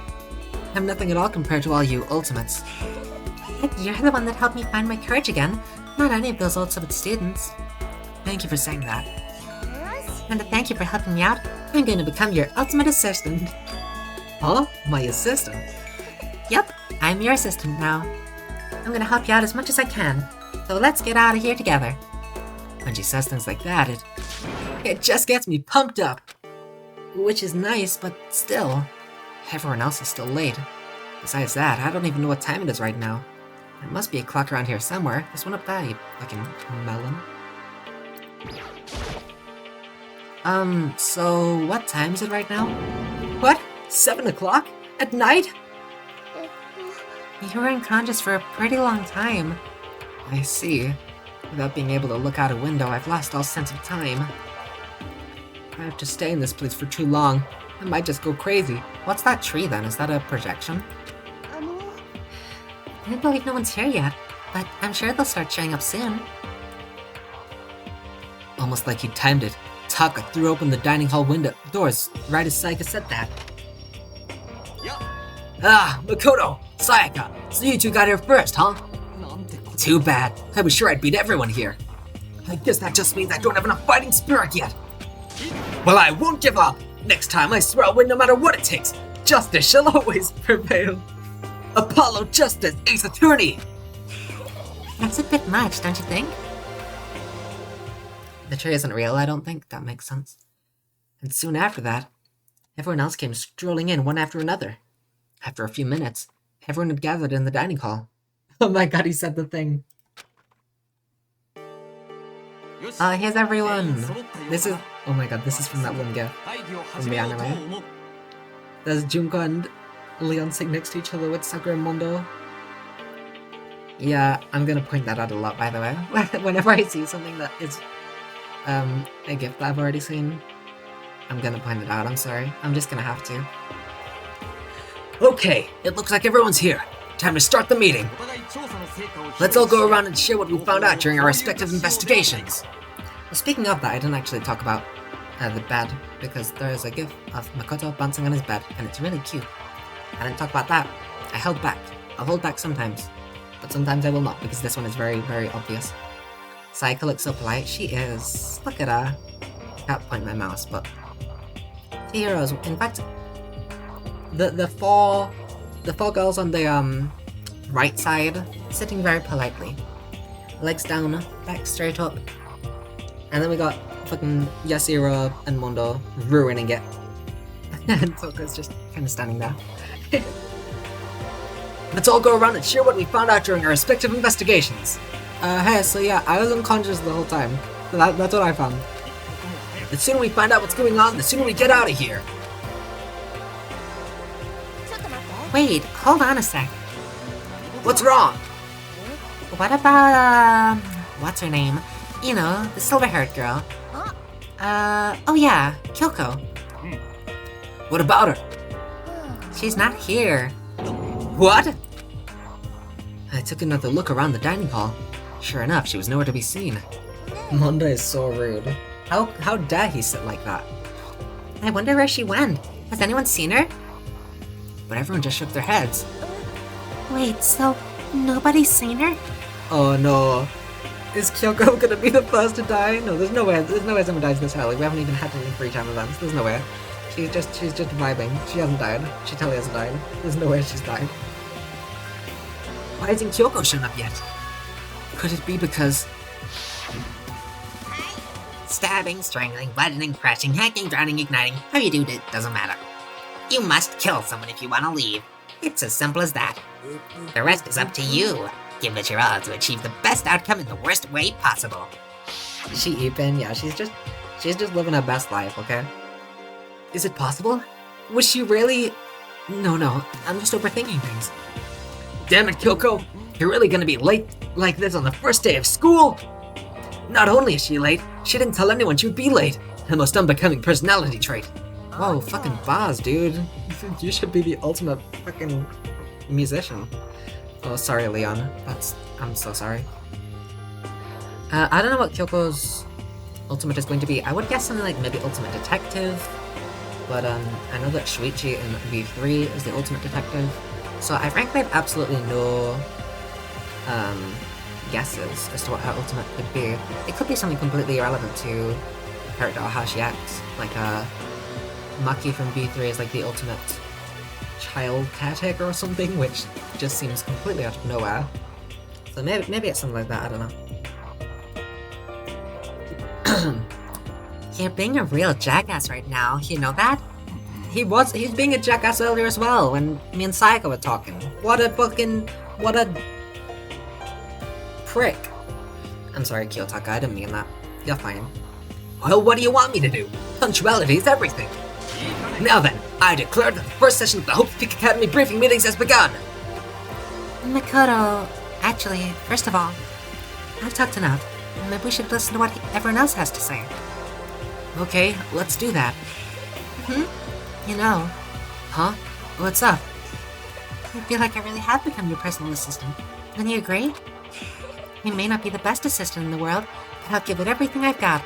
I'm nothing at all compared to all you ultimates. But you're the one that helped me find my courage again, not any of those ultimate students. Thank you for saying that. And to thank you for helping me out, I'm going to become your ultimate assistant. Huh? My assistant? Yep, I'm your assistant now. I'm gonna help you out as much as I can, so let's get out of here together. When she says things like that, it just gets me pumped up. Which is nice, but still, everyone else is still late. Besides that, I don't even know what time it is right now. There must be a clock around here somewhere. There's one up there, you fucking melon. So what time is it right now? What? 7 o'clock? At night? You were unconscious for a pretty long time. I see. Without being able to look out a window, I've lost all sense of time. If I have to stay in this place for too long, I might just go crazy. What's that tree then? Is that a projection? I don't believe no one's here yet, but I'm sure they'll start showing up soon. Almost like he timed it. Taka threw open the dining hall window doors right as Sayaka said that. Ah, Makoto! Sayaka! So you two got here first, huh? Too bad. I was sure I'd beat everyone here. I guess that just means I don't have enough fighting spirit yet. Well, I won't give up! Next time I swear I'll win no matter what it takes! Justice shall always prevail! Apollo Justice, Ace Attorney! That's a bit much, don't you think? The tree isn't real, I don't think. That makes sense. And soon after that, everyone else came strolling in one after another. After a few minutes, everyone had gathered in the dining hall. Oh my god, he said the thing. Here's everyone! This is... Oh my god, this is from that one gif. From the anime. There's Junko and Leon sitting next to each other with Sakura and Mondo. Yeah, I'm gonna point that out a lot, by the way. Whenever I see something that is a gif that I've already seen, I'm gonna point it out, I'm sorry. I'm just gonna have to. Okay, it looks like everyone's here. Time to start the meeting. Let's all go around and share what we found out during our respective investigations. Well, speaking of that, I didn't actually talk about the bed, because there is a gif of Makoto bouncing on his bed, and it's really cute. I didn't talk about that. I held back. I'll hold back sometimes, but sometimes I will not, because this one is very, very obvious. Sayaka looks so polite. She is. Look at her. I can't point my mouse, but... The heroes. In fact, the four girls on the right side, sitting very politely. Legs down, back straight up. And then we got fucking Yasira and Mondo ruining it. And Toko's just kind of standing there. Let's all go around and share what we found out during our respective investigations. Hey, so yeah, I was unconscious the whole time. That's what I found. The sooner we find out what's going on, the sooner we get out of here. Wait, hold on a sec. What's wrong? What about, what's her name? You know, the silver-haired girl. Oh yeah, Kyoko. What about her? She's not here. What? I took another look around the dining hall. Sure enough, she was nowhere to be seen. Mondo is so rude. How dare he sit like that? I wonder where she went. Has anyone seen her? But everyone just shook their heads. Wait, so nobody's seen her? Oh no. Is Kyoko gonna be the first to die? No, there's no way someone dies this early. We haven't even had any free time events. There's no way. She's just vibing. She hasn't died. She totally hasn't died. There's no way she's died. Why isn't Kyoko shown up yet? Could it be because... Stabbing, strangling, bludgeoning, crashing, hacking, drowning, igniting, how you do it doesn't matter. You must kill someone if you want to leave. It's as simple as that. The rest is up to you. Give it your all to achieve the best outcome in the worst way possible. She Ipin, yeah, she's just living her best life, okay? Is it possible? Was she really... No, I'm just overthinking things. Damn it, Kyoko! You're really gonna be late like this on the first day of school? Not only is she late, she didn't tell anyone she would be late. The most unbecoming personality trait. Whoa, fucking bars, dude. You should be the ultimate fucking musician. Oh, sorry, Leon. I'm so sorry. I don't know what Kyoko's ultimate is going to be. I would guess something like maybe ultimate detective. But I know that Shuichi in V3 is the ultimate detective. So I frankly have absolutely no guesses as to what her ultimate could be. It could be something completely irrelevant to the character Ohashi X. Like Maki from V3 is like the ultimate child caretaker or something, which just seems completely out of nowhere. So maybe it's something like that, I don't know. You're being a real jackass right now, you know that? He's being a jackass earlier as well, when me and Sayaka were talking. What a prick. I'm sorry, Kiyotaka, I didn't mean that. You're fine. Well, what do you want me to do? Punctuality is everything. Now then, I declare that the first session of the Hope Peak Academy briefing meetings has begun! Makoto, actually, first of all, I've talked enough. Maybe we should listen to what everyone else has to say. Okay, let's do that. You know, Huh? What's up? I feel like I really have become your personal assistant. Wouldn't you agree? I may not be the best assistant in the world, but I'll give it everything I've got.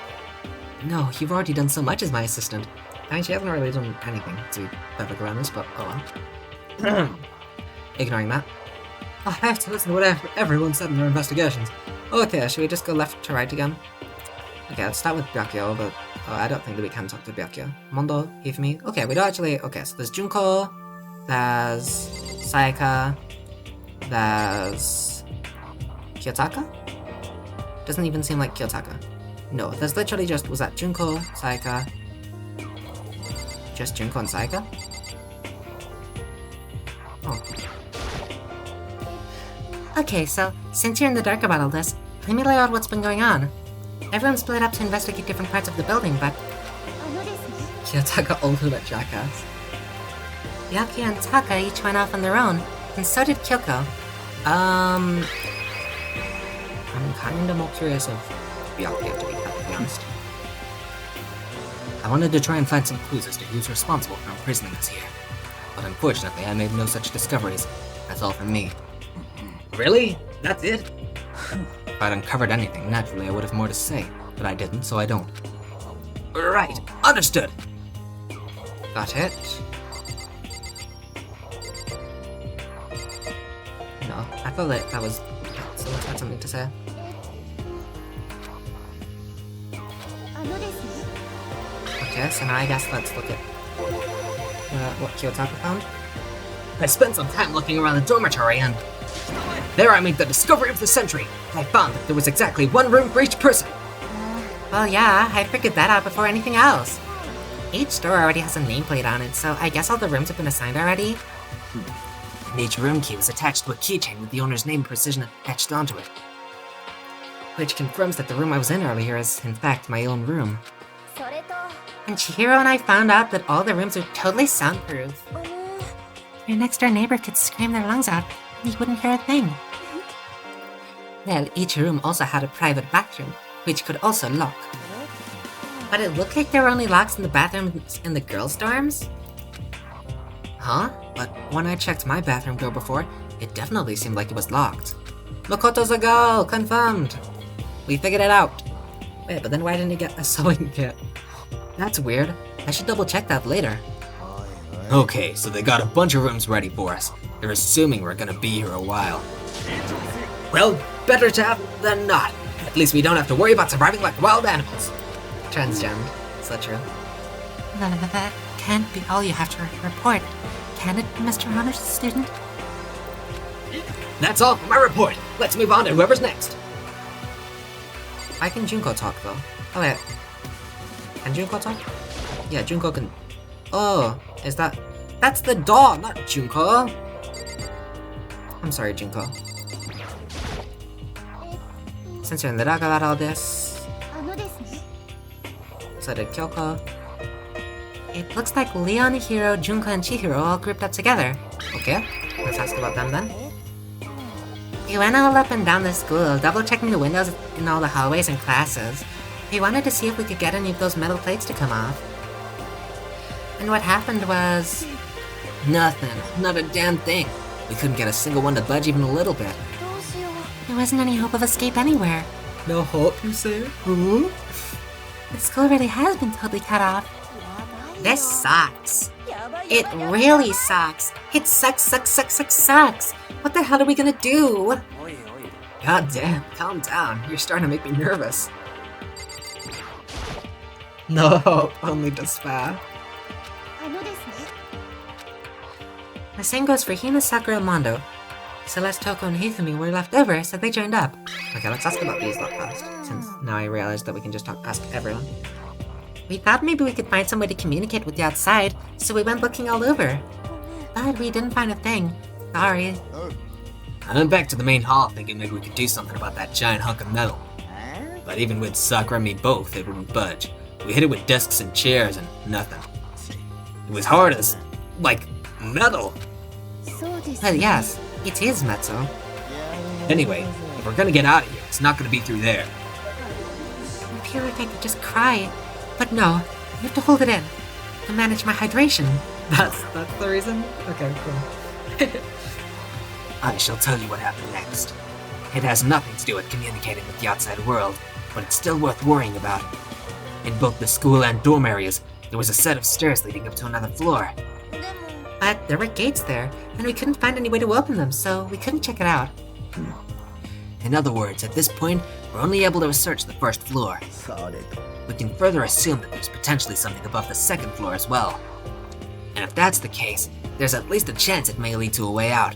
No, you've already done so much as my assistant. I mean, she hasn't really done anything, to be perfectly honest, but oh well. Ignoring that. Oh, I have to listen to what everyone said in their investigations. Okay, should we just go left to right again? Okay, let's start with Byakuya, but I don't think that we can talk to Byakuya. Mondo, Hifumi. Okay, we don't actually... Okay, so there's Junko, there's Sayaka, there's Kiyotaka? Doesn't even seem like Kiyotaka. No, there's literally just... Was that Junko, Sayaka? Just Junko and Sayaka? Oh. Okay, so, since you're in the dark about all this, let me lay out what's been going on. Everyone split up to investigate different parts of the building, but... Kiyotaka ultimate jackass. Byakuya and Taka each went off on their own, and so did Kyoko. I'm kinda more curious of Byakuya, to be perfectly honest. I wanted to try and find some clues as to who's responsible for imprisoning us here. But unfortunately, I made no such discoveries. That's all from me. Really? That's it? If I'd uncovered anything, naturally I would have more to say. But I didn't, so I don't. Right, understood! Got it? No, I thought that was... Someone had something to say. Okay, so now I guess let's look at what Kiyotaka found. I spent some time looking around the dormitory and... There I made the discovery of the century. I found that there was exactly one room for each person. Well, yeah, I figured that out before anything else. Each store already has a nameplate on it, so I guess all the rooms have been assigned already. And each room key was attached to a keychain with the owner's name and precision etched onto it. Which confirms that the room I was in earlier is, in fact, my own room. And Chihiro and I found out that all the rooms are totally soundproof. Your next door neighbor could scream their lungs out, and you wouldn't hear a thing. Well, each room also had a private bathroom, which could also lock. But it looked like there were only locks in the bathrooms in the girls' dorms? Huh? But when I checked my bathroom door before, it definitely seemed like it was locked. Makoto's a girl! Confirmed! We figured it out. Wait, but then why didn't he get a sewing kit? That's weird. I should double check that later. Okay, so they got a bunch of rooms ready for us. They're assuming we're gonna be here a while. Well, better to have than not. At least we don't have to worry about surviving like wild animals. Transgend. So true. That can't be all you have to report, can it, Mr. Honors student? That's all for my report. Let's move on to whoever's next. Why can Junko talk though? Oh wait. Can Junko talk? Yeah, Junko can. Oh, is that? That's the dog, not Junko. I'm sorry, Junko. Since you're in the dark about all this, so did Kyoko. It looks like Leon, Hiro, Junko, and Chihiro all grouped up together. Okay, let's ask about them then. We went all up and down the school, double-checking the windows in all the hallways and classes. We wanted to see if we could get any of those metal plates to come off. And what happened was... Nothing. Not a damn thing. We couldn't get a single one to budge even a little bit. There wasn't any hope of escape anywhere. No hope, you say? The school really has been totally cut off. This sucks. It really sucks. It sucks. What the hell are we gonna do? God damn, calm down. You're starting to make me nervous. No hope, only despair. The same goes for Hina, Sakura, and Mondo. Celeste, Toko, and Hifumi were left over, so they joined up. Okay, let's ask about these lot first, since now I realize that we can just ask everyone. We thought maybe we could find some way to communicate with the outside, so we went looking all over. But we didn't find a thing. Sorry. I went back to the main hall thinking maybe we could do something about that giant hunk of metal. But even with Sakura and me both, it wouldn't budge. We hit it with desks and chairs and nothing. It was hard as, like, metal. Well, yes, it is metal. Anyway, if we're gonna get out of here, it's not gonna be through there. I feel like I could just cry. But no, you have to hold it in to manage my hydration. That's the reason? Okay, cool. I shall tell you what happened next. It has nothing to do with communicating with the outside world, but it's still worth worrying about. In both the school and dorm areas, there was a set of stairs leading up to another floor. But there were gates there, and we couldn't find any way to open them, so we couldn't check it out. In other words, at this point, we're only able to research the first floor. We can further assume that there's potentially something above the second floor as well. And if that's the case, there's at least a chance it may lead to a way out.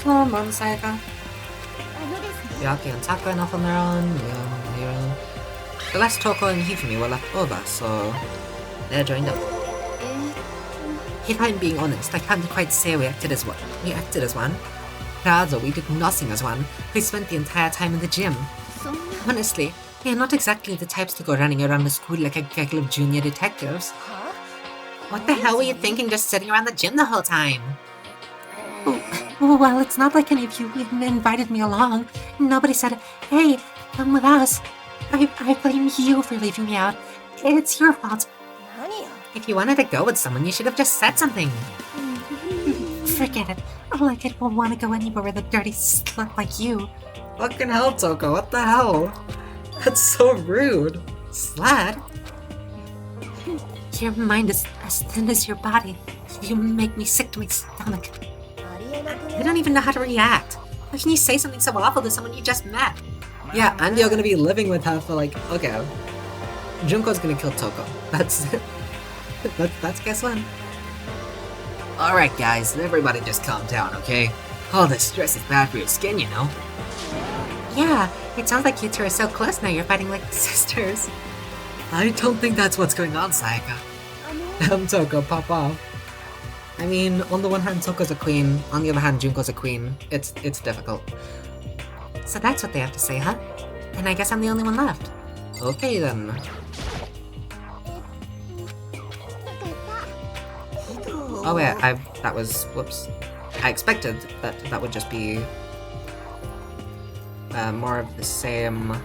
Come on, Sayaka. Yaki and Sakura enough on their own, Leon, Hiro. The last Toko and Hifumi were left over, so they're joined up. If I'm being honest, I can't quite say we acted as one. Rather, we did nothing as one. We spent the entire time in the gym. Honestly, we are not exactly the types to go running around the school like a gaggle of junior detectives. What the hell were you thinking just sitting around the gym the whole time? Oh, well, it's not like any of you even invited me along. Nobody said, hey, come with us. I blame you for leaving me out. It's your fault. If you wanted to go with someone, you should have just said something. Forget it. All I kid will want to go anywhere with a dirty slut like you. Fucking hell, Toko, what the hell? That's so rude. Slut? Your mind is as thin as your body. You make me sick to my stomach. I don't even know how to react. How can you say something so awful to someone you just met? Yeah, and you're gonna be living with her for like, okay. Junko's gonna kill Toko. That's guess when. Alright guys, everybody just calm down, okay? All this stress is bad for your skin, you know? Yeah, it sounds like you two are so close now you're fighting like sisters. I don't think that's what's going on, Sayaka. Toko, pop off. I mean, on the one hand, Toko's a queen, on the other hand, Junko's a queen. It's difficult. So that's what they have to say, huh? And I guess I'm the only one left. Okay then. Oh wait, whoops. I expected that would just be more of the same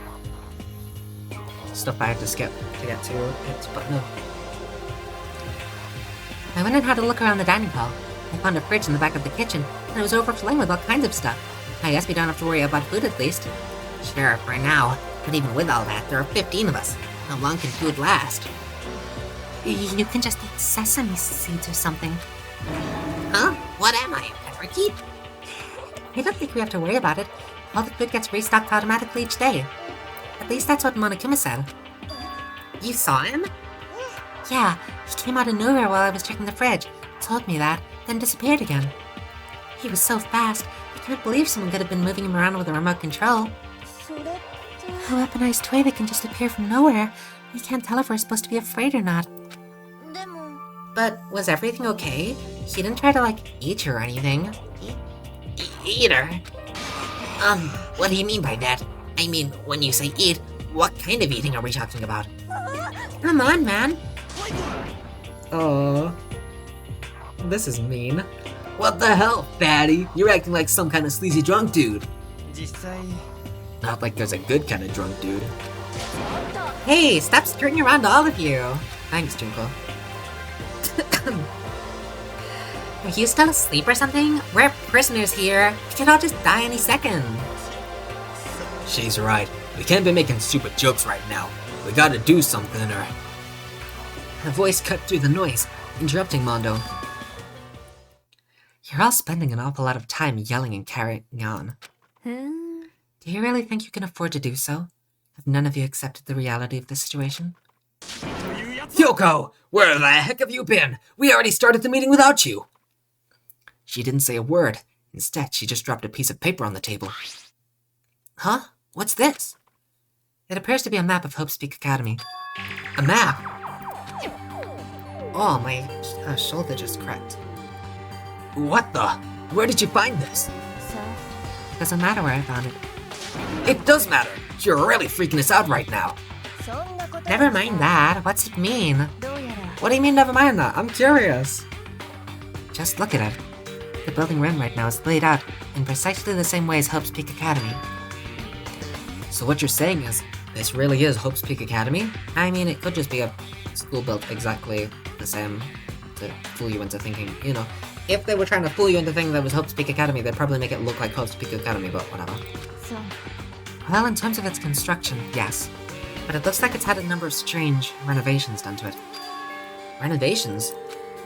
stuff I had to skip to get to it, but no. I went and had a look around the dining hall. I found a fridge in the back of the kitchen, and it was overflowing with all kinds of stuff. I guess we don't have to worry about food at least. Sure, for now. But even with all that, there are 15 of us. How long can food last? You can just eat sesame seeds or something. Huh? What am I, a parakeet? I don't think we have to worry about it. All the food gets restocked automatically each day. At least that's what Monokuma said. You saw him? Yeah, he came out of nowhere while I was checking the fridge, told me that, then disappeared again. He was so fast, I can't believe someone could have been moving him around with a remote control. A weaponized toy that can just appear from nowhere. We can't tell if we're supposed to be afraid or not. But was everything okay? He didn't try to, like, eat you or anything. Eater? What do you mean by that? I mean, when you say eat, what kind of eating are we talking about? Come on, man. Oh, this is mean. What the hell, fatty? You're acting like some kind of sleazy drunk dude. Not like there's a good kind of drunk dude. Hey, stop skirting around all of you. Thanks, Junko. Are you still asleep or something? We're prisoners here. We could all just die any second. She's right. We can't be making stupid jokes right now. We gotta do something or... Her voice cut through the noise, interrupting Mondo. You're all spending an awful lot of time yelling and carrying on. Do you really think you can afford to do so? Have none of you accepted the reality of the situation? Kyoko! Where the heck have you been? We already started the meeting without you! She didn't say a word. Instead, she just dropped a piece of paper on the table. Huh? What's this? It appears to be a map of Hope's Peak Academy. A map? Oh, my shoulder just cracked. What the? Where did you find this? Doesn't matter where I found it. It does matter. You're really freaking us out right now. Never mind that. What's it mean? What do you mean, never mind that? I'm curious. Just look at it. The building we're in right now is laid out in precisely the same way as Hope's Peak Academy. So what you're saying is, this really is Hope's Peak Academy? I mean, it could just be a school built exactly the same to fool you into thinking, you know, if they were trying to fool you into thinking that was Hope's Peak Academy, they'd probably make it look like Hope's Peak Academy, but whatever. Well, in terms of its construction, yes. But it looks like it's had a number of strange renovations done to it. Renovations?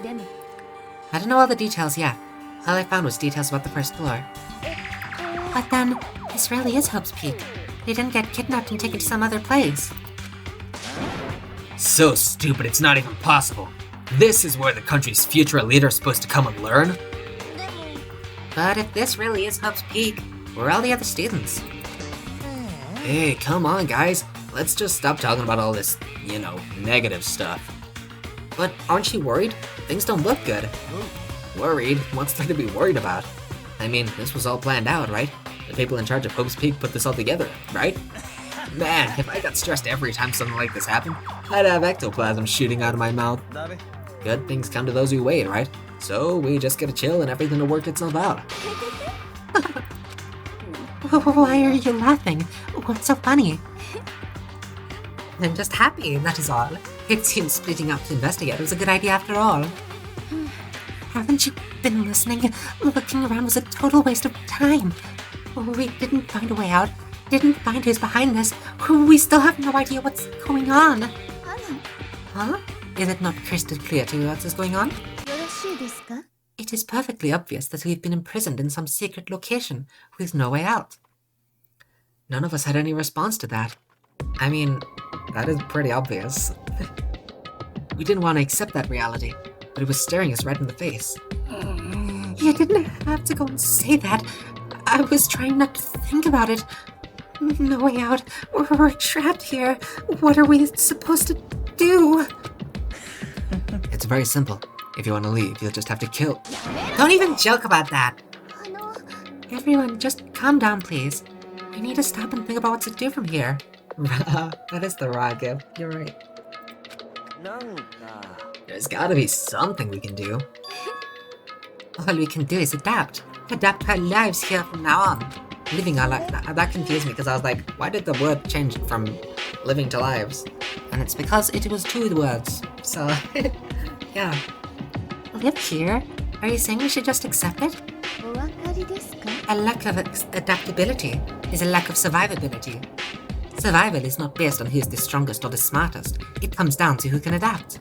I don't know all the details yet. All I found was details about the first floor. But then, this really is Hope's Peak. They didn't get kidnapped and taken to some other place. So stupid, it's not even possible. This is where the country's future leader is supposed to come and learn? But if this really is Hope's Peak, where are all the other students? Hey, come on, guys. Let's just stop talking about all this, you know, negative stuff. But aren't you worried? Things don't look good. Worried? What's there to be worried about? I mean, this was all planned out, right? The people in charge of Hope's Peak put this all together, right? Man, if I got stressed every time something like this happened, I'd have ectoplasm shooting out of my mouth. Good things come to those who wait, right? So we just gotta chill and everything will work itself out. Why are you laughing? What's so funny? I'm just happy, that is all. It seems splitting up to investigate was a good idea after all. Haven't you been listening? Looking around was a total waste of time. We didn't find a way out, didn't find who's behind this. We still have no idea what's going on. Huh? Is it not crystal clear to you what is going on? It is perfectly obvious that we've been imprisoned in some secret location with no way out. None of us had any response to that. I mean, that is pretty obvious. We didn't want to accept that reality, but it was staring us right in the face. You didn't have to go and say that. I was trying not to think about it. No way out. We're trapped here. What are we supposed to do? It's very simple. If you want to leave, you'll just have to kill. Don't even joke about that. Everyone, just calm down, please. We need to stop and think about what to do from here. That is the Raga. You're right. There's gotta be something we can do. All we can do is adapt. Adapt our lives here from now on. Living our life. That confused me because I was like, why did the word change from living to lives? And it's because it was 2 words. So, yeah. Live here? Are you saying we should just accept it? A lack of adaptability is a lack of survivability. Survival is not based on who's the strongest or the smartest. It comes down to who can adapt.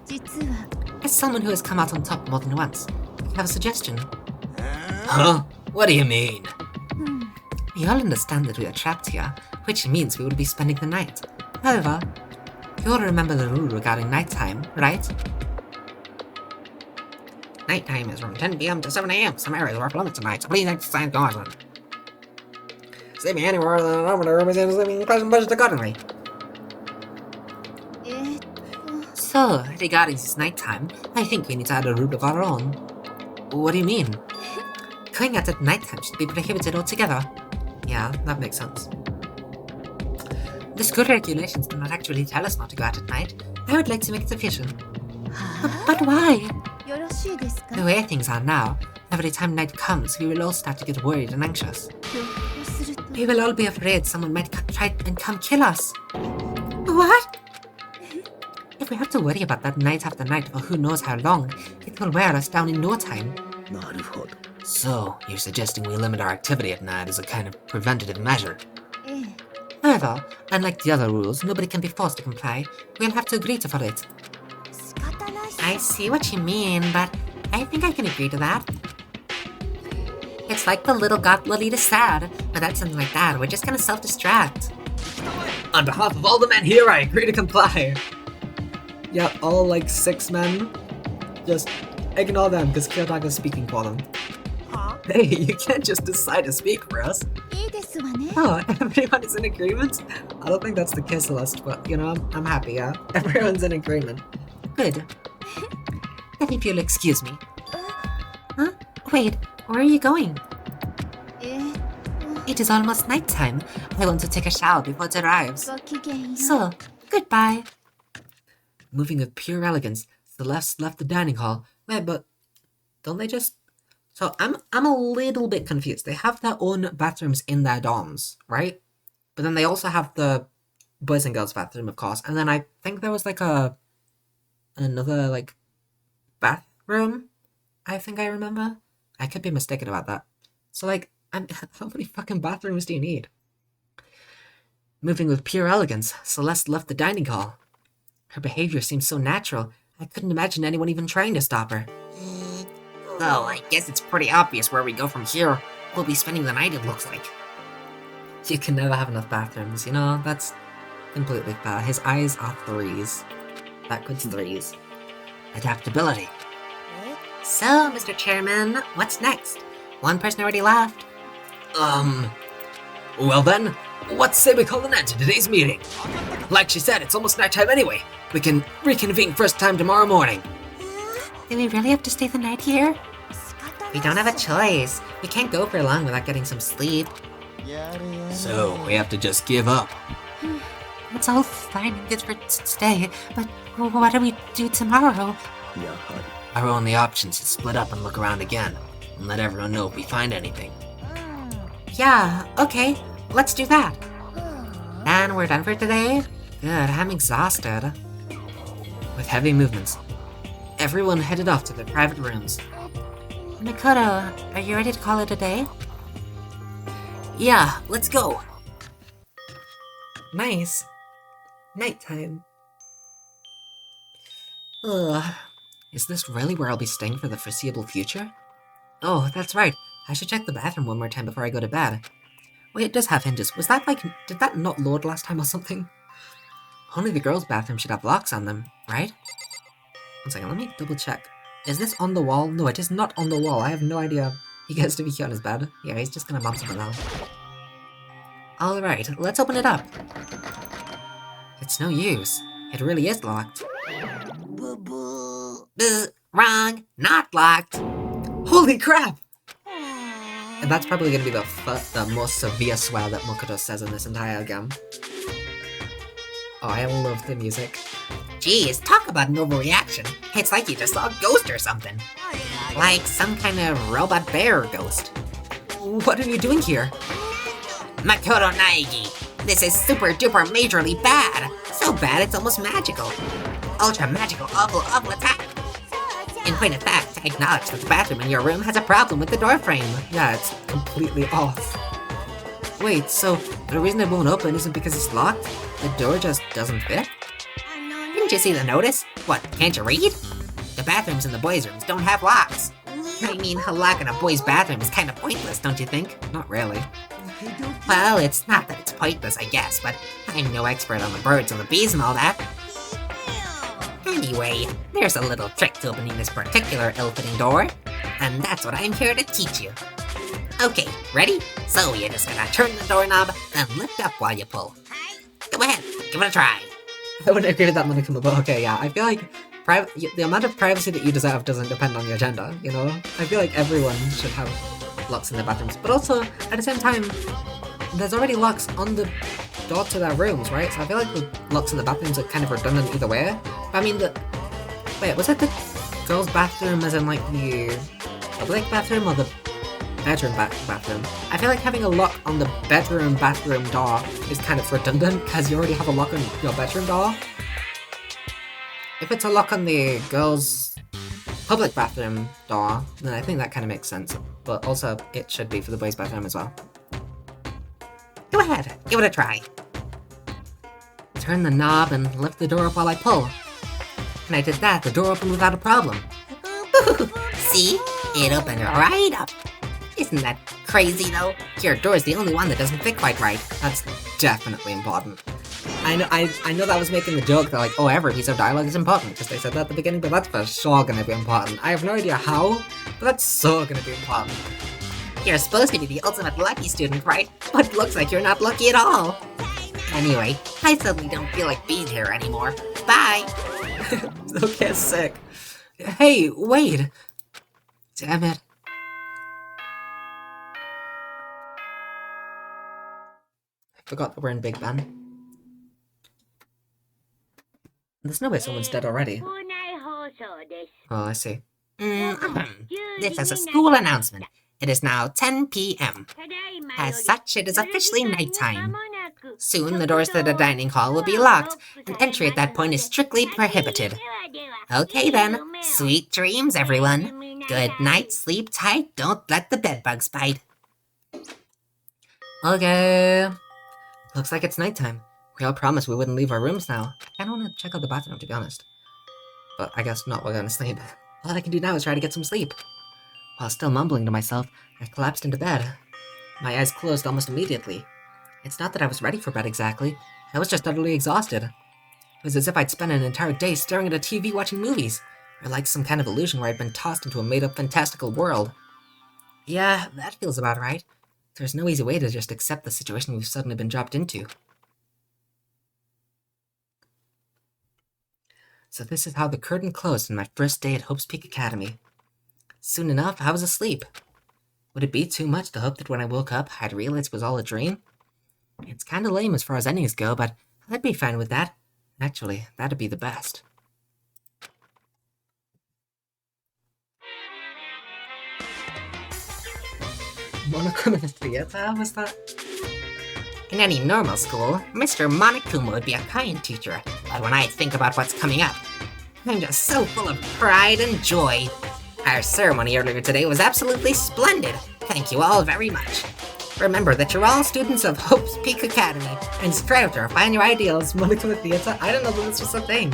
As someone who has come out on top more than once, I have a suggestion. Huh? What do you mean? We all understand that we are trapped here, which means we will be spending the night. However, you all remember the rule regarding nighttime, right? Nighttime is from 10 p.m. to 7 a.m. Some areas are off limits tonight, so please exercise caution. Sleeping anywhere other than over the room is sleeping close and budget accordingly. So, regarding this nighttime, I think we need to add a rule of our own. What do you mean? Going out at nighttime should be prohibited altogether. Yeah, that makes sense. The school regulations do not actually tell us not to go out at night. I would like to make it official. But why? The way things are now, every time night comes, we will all start to get worried and anxious. We will all be afraid someone might try and come kill us. What? If we have to worry about that night after night for who knows how long, it will wear us down in no time. なるほど。 So, you're suggesting we limit our activity at night as a kind of preventative measure? However, unlike the other rules, nobody can be forced to comply. We'll have to agree to follow it. I see what you mean, but I think I can agree to that. It's like the little got Lolita sad. Without something like that, we're just gonna self-destruct. On behalf of all the men here, I agree to comply. Yeah, all like 6 men. Just ignore them because Kyotaka's speaking for them. Hey, you can't just decide to speak for us. Oh, everyone is in agreement? I don't think that's the case list, but you know, I'm happy, yeah? Everyone's in agreement. Good. Then if you'll excuse me. Huh? Wait, where are you going? It is almost nighttime. I want to take a shower before it arrives. So, goodbye. Moving with pure elegance, Celeste left the dining hall. Wait, but don't they just... So I'm a little bit confused. They have their own bathrooms in their dorms, right? But then they also have the boys and girls bathroom, of course. And then I think there was like another like bathroom. I think I remember. I could be mistaken about that. So like, how many fucking bathrooms do you need? Moving with pure elegance, Celeste left the dining hall. Her behavior seemed so natural, I couldn't imagine anyone even trying to stop her. Well, I guess it's pretty obvious where we go from here. We'll be spending the night, it looks like. You can never have enough bathrooms, you know, that's completely fair. His eyes are 3s. Backwards 3s. Adaptability. So, Mr. Chairman, what's next? One person already left. Well then, what say we call an end to today's meeting? Like she said, it's almost nighttime anyway. We can reconvene first time tomorrow morning. Do we really have to stay the night here? We don't have a choice. We can't go for long without getting some sleep. So, we have to just give up. It's all fine and good for today, but what do we do tomorrow? やはり Our only option is to split up and look around again, and let everyone know if we find anything. Yeah, okay, let's do that. And we're done for today? Good, I'm exhausted. With heavy movements, everyone headed off to their private rooms. Makoto, are you ready to call it a day? Yeah, let's go. Nice. Nighttime. Ugh. Is this really where I'll be staying for the foreseeable future? Oh, that's right. I should check the bathroom one more time before I go to bed. Wait, it does have hinges. Was that like... Did that not load last time or something? Only the girls' bathroom should have locks on them, right? One second, let me double check. Is this on the wall? No, it is not on the wall. I have no idea He gets to be cute on his bed. Yeah, he's just gonna bump something now. Alright, let's open it up. It's no use. It really is locked. Wrong, not locked. Holy crap! And that's probably gonna be the most severe swear that Makoto says in this entire game. Oh, I love the music. Jeez, talk about an overreaction. It's like you just saw a ghost or something. Like some kind of robot bear ghost. What are you doing here? Makoto Naegi, this is super duper majorly bad. So bad it's almost magical. Ultra magical awful attack. In point of fact, I acknowledge that the bathroom in your room has a problem with the door frame. Yeah, it's completely off. Wait, so the reason it won't open isn't because it's locked? The door just doesn't fit? Didn't you see the notice? What, can't you read? The bathrooms in the boys' rooms don't have locks. I mean, a lock in a boy's bathroom is kind of pointless, don't you think? Not really. Well, it's not that it's pointless, I guess, but I'm no expert on the birds and the bees and all that. Anyway, there's a little trick to opening this particular ill-fitting door, and that's what I'm here to teach you. Okay, ready? So you're just gonna turn the doorknob and lift up while you pull. Go ahead, give it a try. I wouldn't agree with that, Monokuma, but okay, yeah. I feel like the amount of privacy that you deserve doesn't depend on your gender, you know? I feel like everyone should have locks in their bathrooms. But also, at the same time, there's already locks on the door to their rooms, right? So I feel like the locks in the bathrooms are kind of redundant either way. I mean, wait, was it the girls' bathroom as in, like, the public bathroom or the bedroom bathroom? I feel like having a lock on the bedroom bathroom door is kind of redundant, because you already have a lock on your bedroom door. If it's a lock on the girls' public bathroom door, then I think that kind of makes sense. But also, it should be for the boys' bathroom as well. Go ahead, give it a try. Turn the knob and lift the door up while I pull. When I did that, the door opened without a problem. See? It opened right up. Isn't that crazy, though? Your door's the only one that doesn't fit quite right. That's definitely important. I know that was making the joke that, like, oh, every piece of dialogue is important, because they said that at the beginning, but that's for sure gonna be important. I have no idea how, but that's so gonna be important. You're supposed to be the ultimate lucky student, right? But looks like you're not lucky at all. Anyway, I suddenly don't feel like being here anymore. Bye! Okay, sick. Hey, wait! Damn it. I forgot that we're in Big Ben. There's no way someone's dead already. Oh, I see. This is a school announcement. It is now 10 p.m. As such, it is officially nighttime. Soon, the doors to the dining hall will be locked, and entry at that point is strictly prohibited. Okay then, sweet dreams, everyone. Good night, sleep tight, don't let the bedbugs bite. Okay. Looks like it's nighttime. We all promised we wouldn't leave our rooms now. I kinda wanna check out the bathroom, to be honest. But I guess not, we're gonna sleep. All I can do now is try to get some sleep. While still mumbling to myself, I collapsed into bed. My eyes closed almost immediately. It's not that I was ready for bed exactly. I was just utterly exhausted. It was as if I'd spent an entire day staring at a TV watching movies, or like some kind of illusion where I'd been tossed into a made-up fantastical world. Yeah, that feels about right. There's no easy way to just accept the situation we've suddenly been dropped into. So this is how the curtain closed on my first day at Hope's Peak Academy. Soon enough, I was asleep. Would it be too much to hope that when I woke up, I'd realize it was all a dream? It's kinda lame as far as endings go, but I'd be fine with that. Actually, that'd be the best. Monokuma Theater, was that? In any normal school, Mr. Monokuma would be a kind teacher, but when I think about what's coming up, I'm just so full of pride and joy. Our ceremony earlier today was absolutely splendid. Thank you all very much. Remember that you're all students of Hope's Peak Academy, and strive to refine your ideals. Monokuma Theater? I didn't know that this was a thing.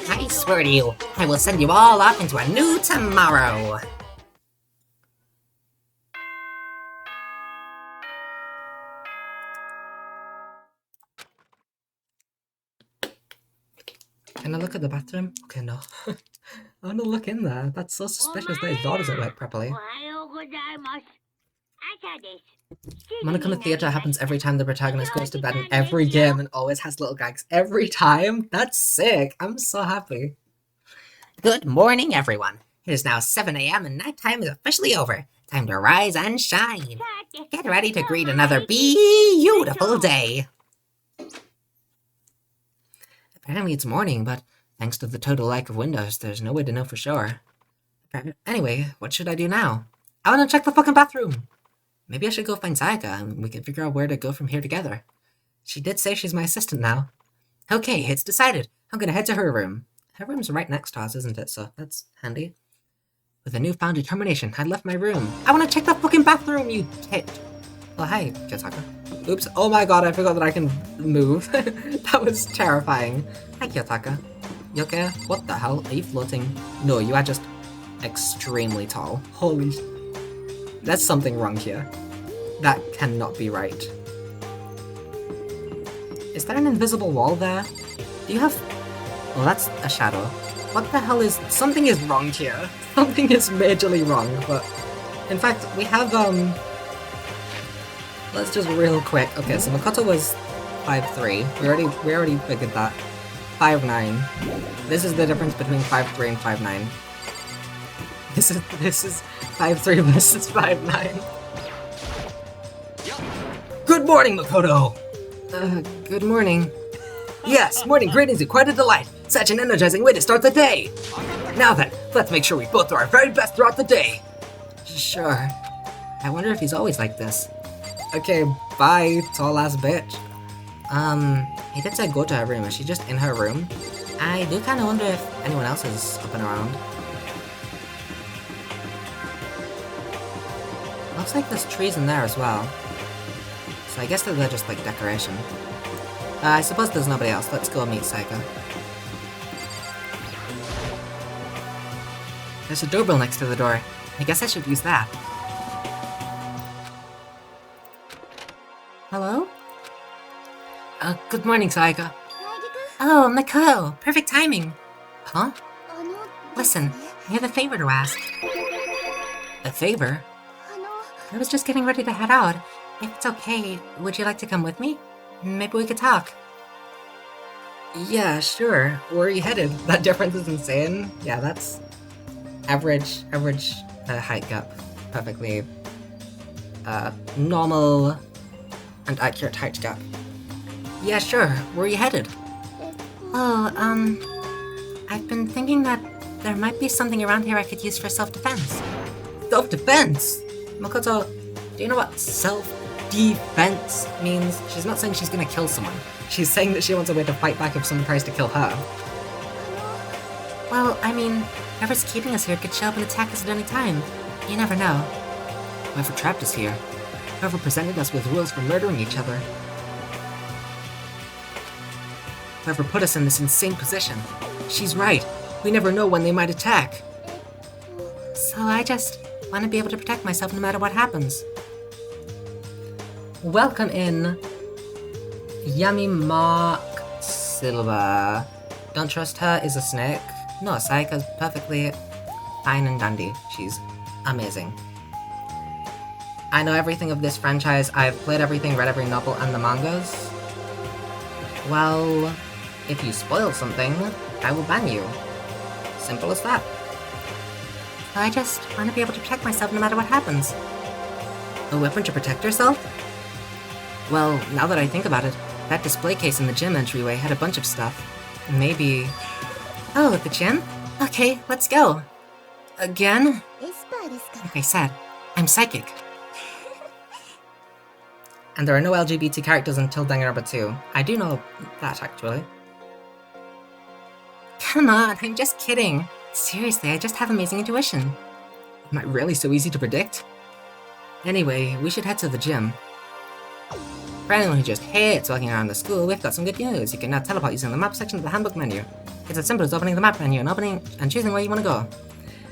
I swear to you, I will send you all off into a new tomorrow. Can I look at the bathroom? Okay, no. I wanna look in there. That's so suspicious that his door doesn't work properly. Monochrome theater happens every time the protagonist goes to bed in every game and always has little gags. Every time? That's sick. I'm so happy. Good morning, everyone. It is now 7 a.m. and nighttime is officially over. Time to rise and shine. Get ready to greet another beautiful day. Apparently it's morning, but thanks to the total lack of windows, there's no way to know for sure. Anyway, what should I do now? I wanna check the fucking bathroom! Maybe I should go find Sayaka, and we can figure out where to go from here together. She did say she's my assistant now. Okay, it's decided. I'm gonna head to her room. Her room's right next to us, isn't it? So that's handy. With a newfound determination, I left my room. I wanna check the fucking bathroom, you tit! Oh, hi, Kiyotaka. Oops, oh my god, I forgot that I can move. That was terrifying. Hi, Kiyotaka. You okay? What the hell? Are you floating? No, you are just extremely tall. Holy There's something wrong here. That cannot be right. Is there an invisible wall there? Do you have... Oh, that's a shadow. What the hell is... Something is wrong here. Something is majorly wrong, but... In fact, we have, Let's just real quick. Okay, so Makoto was 5'3". We already figured that. 5'9". This is the difference between 5'3" and 5'9". This is 5'3" versus 5'9". Good morning, Makoto! Good morning. Yes, morning greetings are quite a delight. Such an energizing way to start the day. Now then, let's make sure we both do our very best throughout the day. Sure. I wonder if he's always like this. Okay, bye, tall-ass bitch. He did say go to her room. Is she just in her room? I do kind of wonder if anyone else is up and around. Looks like there's trees in there as well. So I guess that they're just like decoration. I suppose there's nobody else. Let's go meet Sayaka. There's a doorbell next to the door. I guess I should use that. Hello? Good morning, Sayaka. Oh, Nicole! Perfect timing! Huh? Listen, I have a favor to ask. A favor? I was just getting ready to head out. If it's okay, would you like to come with me? Maybe we could talk. Yeah, sure. Where are you headed? That difference is insane. Yeah, that's average height gap. Perfectly normal and accurate height gap. Yeah, sure. Where are you headed? Oh, I've been thinking that there might be something around here I could use for self-defense. Self-defense? Makoto, do you know what self-defense means? She's not saying she's gonna kill someone. She's saying that she wants a way to fight back if someone tries to kill her. Well, I mean, whoever's keeping us here could show up and attack us at any time. You never know. Whoever trapped us here. Whoever presented us with rules for murdering each other. Whoever put us in this insane position. She's right. We never know when they might attack. So I just want to be able to protect myself no matter what happens. Welcome in, Yummy Mark Silva. Don't trust her is a snake. No, Sayaka's perfectly fine and dandy. She's amazing. I know everything of this franchise. I've played everything, read every novel and the mangas. Well, if you spoil something, I will ban you. Simple as that. I just want to be able to protect myself no matter what happens. A weapon to protect yourself? Well, now that I think about it, that display case in the gym entryway had a bunch of stuff. Maybe... Oh, at the gym? Okay, let's go. Again? Like I said, I'm psychic. And there are no LGBT characters until Danganronpa 2. I do know that, actually. Come on, I'm just kidding. Seriously, I just have amazing intuition. Am I really so easy to predict? Anyway, we should head to the gym. For anyone who just hates walking around the school, we've got some good news. You can now teleport using the map section of the handbook menu. It's as simple as opening the map menu and choosing where you want to go.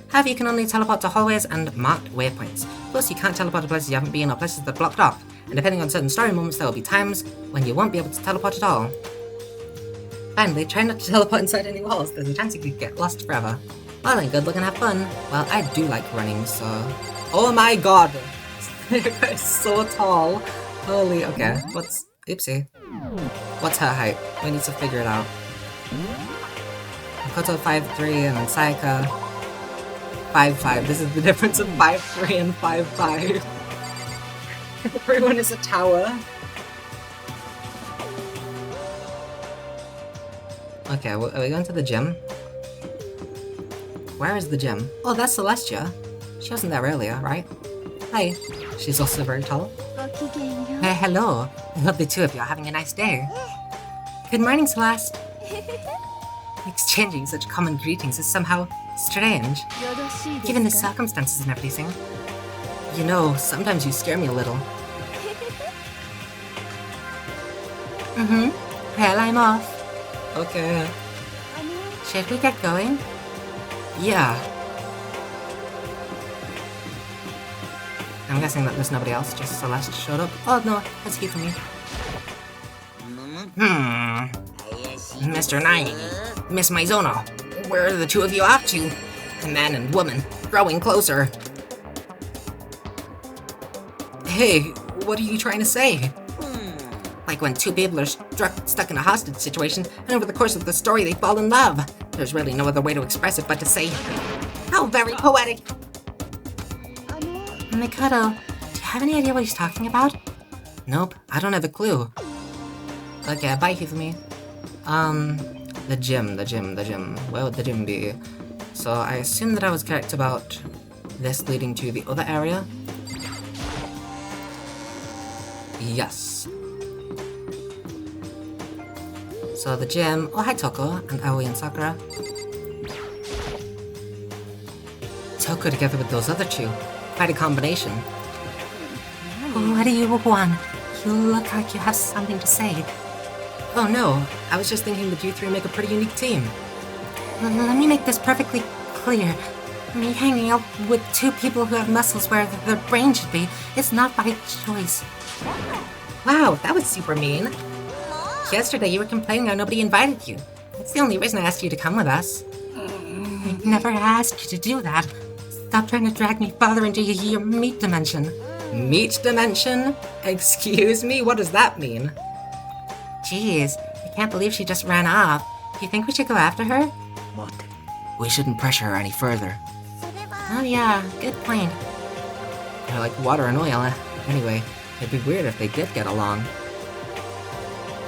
However, you can only teleport to hallways and marked waypoints. Plus, you can't teleport to places you haven't been or places that are blocked off. And depending on certain story moments, there will be times when you won't be able to teleport at all. Finally, try not to teleport inside any walls. There's a chance you could get lost forever. Well then, good luck and have fun. Well, I do like running, so... Oh my god! That guy's so tall. Holy, okay. What's... Oopsie. What's her height? We need to figure it out. Makoto 5'3" and then Sayaka 5'5". This is the difference of 5'3" and 5'5". Everyone is a tower. Okay, are we going to the gym? Where is the gym? Oh, that's Celestia. She wasn't there earlier, right? Hi. She's also very tall. Hello. I hope the two of you are having a nice day. Good morning, Celeste. Exchanging such common greetings is somehow strange, given the circumstances and everything. You know, sometimes you scare me a little. Well, I'm off. Okay. Should we get going? Yeah. I'm guessing that there's nobody else, just Celeste showed up. Oh no, that's he for me. Mr. Nine, Miss Mizono, where are the two of you off to? The man and woman, growing closer. Hey, what are you trying to say? Like when two people are stuck in a hostage situation, and over the course of the story they fall in love. There's really no other way to express it but to say, how very poetic. Makoto, do you have any idea what he's talking about? Nope, I don't have a clue. Okay, bye Hifumi. The gym. Where would the gym be? So I assume that I was correct about this leading to the other area. Yes. So the gym. Oh, hi Toko, and Aoi and Sakura. Toko together with those other two. Quite a combination. What do you want? You look like you have something to say. Oh no, I was just thinking that you three make a pretty unique team. Let me make this perfectly clear. Me hanging out with two people who have muscles where their brain should be is not by choice. Wow, that was super mean. Yesterday you were complaining how nobody invited you. That's the only reason I asked you to come with us. I never asked you to do that. Stop trying to drag me farther into your meat dimension. Meat dimension? Excuse me, what does that mean? Jeez, I can't believe she just ran off. Do you think we should go after her? We shouldn't pressure her any further. Oh yeah, good point. They're like water and oil. Anyway, it'd be weird if they did get along.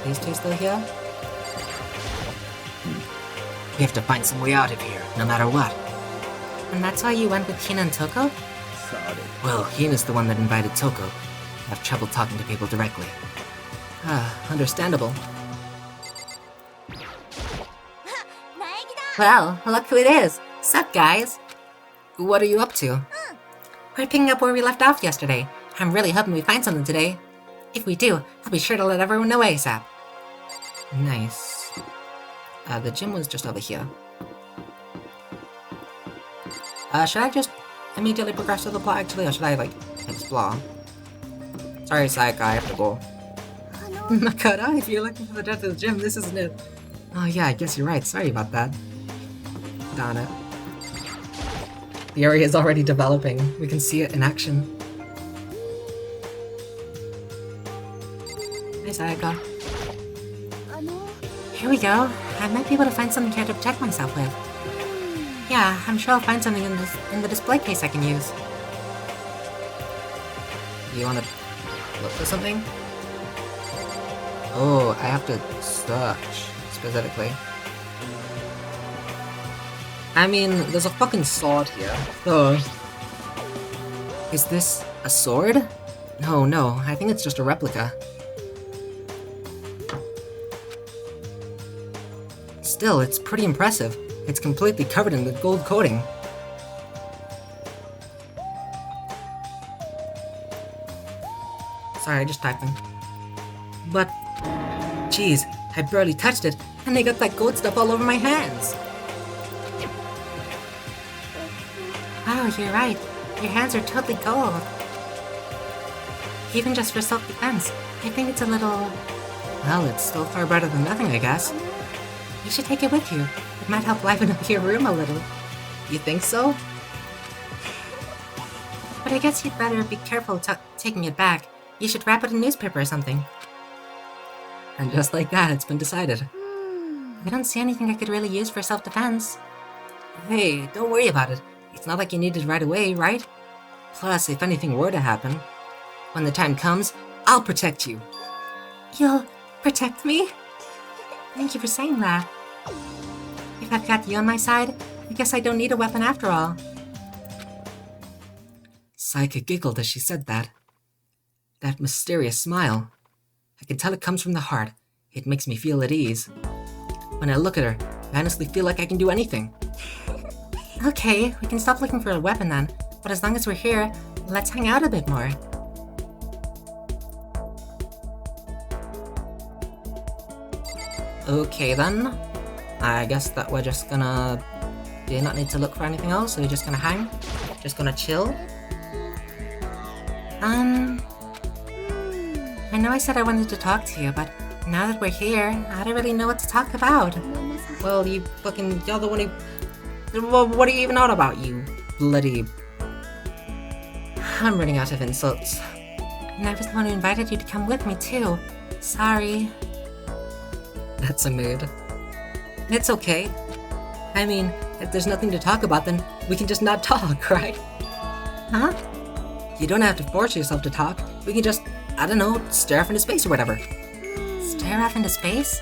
These two still here? We have to find some way out of here, no matter what. And that's why you went with Hina and Toko? Well, Hina's the one that invited Toko. I have trouble talking to people directly. Understandable. Well, look who it is. Sup, guys? What are you up to? We're picking up where we left off yesterday. I'm really hoping we find something today. If we do, I'll be sure to let everyone know ASAP. Nice. The gym was just over here. Should I just immediately progress to the plot actually, or should I, like, explore? Sorry, Sayaka, I have to go. Makoto, if you're looking for the death of the gym, this isn't it. Oh yeah, I guess you're right. Sorry about that. Darn it. The area is already developing. We can see it in action. Hi, Sayaka. Here we go. I might be able to find something here to protect myself with. Yeah, I'm sure I'll find something in the display case I can use. You wanna look for something? Oh, I have to search, specifically. I mean, there's a fucking sword here. So... Is this a sword? No, I think it's just a replica. Still, it's pretty impressive. It's completely covered in the gold coating. Sorry, just typing. But, jeez, I barely touched it, and they got that gold stuff all over my hands. Wow, you're right. Your hands are totally gold. Even just for self-defense, I think it's a little... Well, it's still far better than nothing, I guess. You should take it with you. It might help liven up your room a little. You think so? But I guess you'd better be careful taking it back. You should wrap it in newspaper or something. And just like that, it's been decided. I don't see anything I could really use for self-defense. Hey, don't worry about it. It's not like you need it right away, right? Plus, if anything were to happen, when the time comes, I'll protect you. You'll protect me? Thank you for saying that. If I've got you on my side, I guess I don't need a weapon after all. Saika giggled as she said that. That mysterious smile. I can tell it comes from the heart. It makes me feel at ease. When I look at her, I honestly feel like I can do anything. Okay, we can stop looking for a weapon then. But as long as we're here, let's hang out a bit more. Okay then. I guess that we're just gonna... Do not need to look for anything else, so we're just gonna hang? Just gonna chill? I know I said I wanted to talk to you, but now that we're here, I don't really know what to talk about. Well, you're the one who... Well, what are you even on about, you bloody... I'm running out of insults. And I was the one who invited you to come with me too. Sorry. That's a mood. It's okay. I mean, if there's nothing to talk about, then we can just not talk, right? Huh? You don't have to force yourself to talk. We can just, I don't know, stare off into space or whatever. Stare off into space?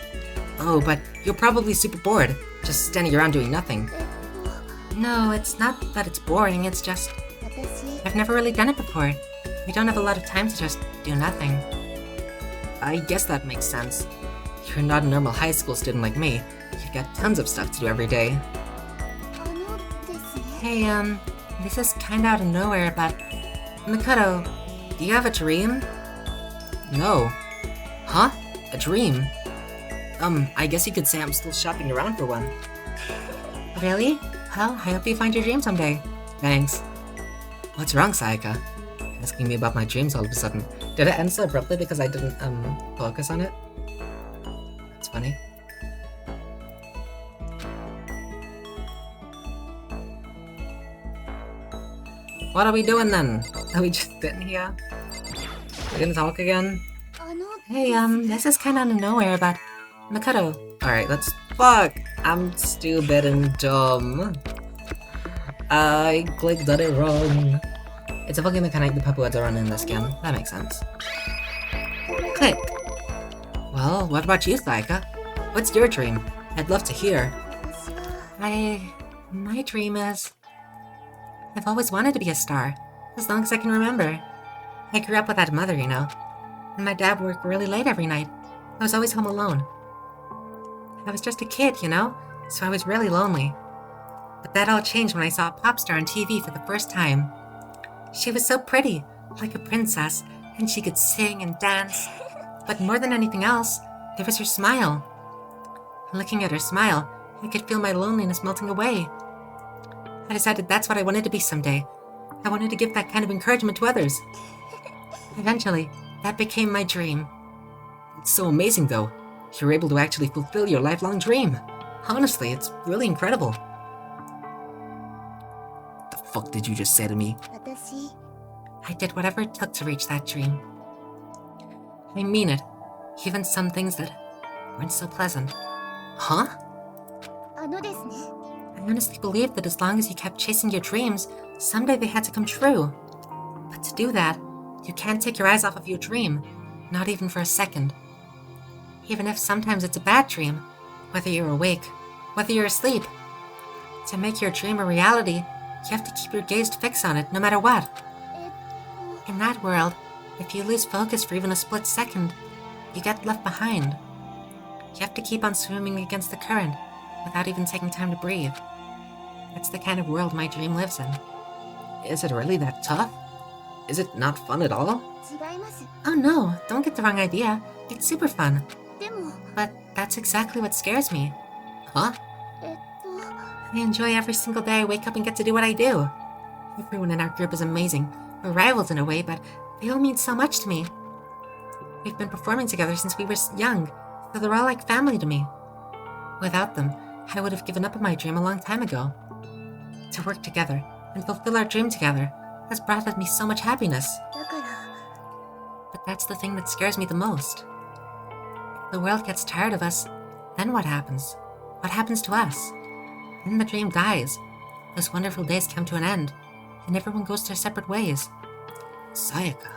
Oh, but you're probably super bored, just standing around doing nothing. No, it's not that it's boring, it's just... I've never really done it before. We don't have a lot of time to just do nothing. I guess that makes sense. You're not a normal high school student like me. You've got tons of stuff to do every day. Hey, this is kinda out of nowhere, but... Makoto, Do you have a dream? No. Huh? A dream? I guess you could say I'm still shopping around for one. really? Well, I hope you find your dream someday. Thanks. What's wrong, Sayaka? Asking me about my dreams all of a sudden. Did it end so abruptly because I didn't, focus on it? It's funny. What are we doing then? Are we just sitting here? We're gonna talk again? Hey, this is kinda out of nowhere, but... Makoto, Alright, let's... Fuck! I'm stupid and dumb. I clicked on it wrong. It's a fucking mechanic the puppets are running in this game. That makes sense. click. Well, what about you, Sayaka? What's your dream? I'd love to hear. My dream is... I've always wanted to be a star, as long as I can remember. I grew up without a mother, you know, and my dad worked really late every night. I was always home alone. I was just a kid, you know, so I was really lonely. But that all changed when I saw a pop star on TV for the first time. She was so pretty, like a princess, and she could sing and dance. But more than anything else, there was her smile. Looking at her smile, I could feel my loneliness melting away. I decided that's what I wanted to be someday. I wanted to give that kind of encouragement to others. Eventually, that became my dream. It's so amazing, though. You're able to actually fulfill your lifelong dream. Honestly, it's really incredible. The fuck did you just say to me? I did whatever it took to reach that dream. I mean it, even some things that weren't so pleasant. Huh? I honestly believed that as long as you kept chasing your dreams, someday they had to come true. But to do that, you can't take your eyes off of your dream, not even for a second. Even if sometimes it's a bad dream, whether you're awake, whether you're asleep. To make your dream a reality, you have to keep your gaze fixed on it no matter what. In that world, if you lose focus for even a split second, you get left behind. You have to keep on swimming against the current without even taking time to breathe. That's the kind of world my dream lives in. Is it really that tough? Is it not fun at all? Oh no, don't get the wrong idea. It's super fun. But that's exactly what scares me. Huh? I enjoy every single day I wake up and get to do what I do. Everyone in our group is amazing. We're rivals in a way, but they all mean so much to me. We've been performing together since we were young, so they're all like family to me. Without them, I would have given up on my dream a long time ago. To work together and fulfill our dream together has brought with me so much happiness. だから But that's the thing that scares me the most. If the world gets tired of us, then what happens? What happens to us? Then the dream dies. Those wonderful days come to an end, and everyone goes their separate ways. Sayaka.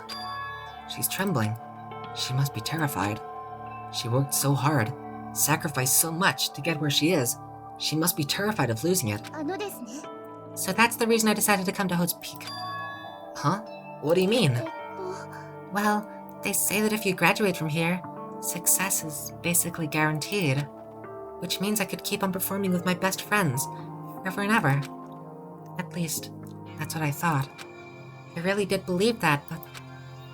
She's trembling. She must be terrified. She worked so hard, sacrificed so much to get where she is. She must be terrified of losing it. あのですね So that's the reason I decided to come to Hode's Peak. Huh? What do you mean? Well, they say that if you graduate from here, success is basically guaranteed. Which means I could keep on performing with my best friends, forever and ever. At least, that's what I thought. I really did believe that, but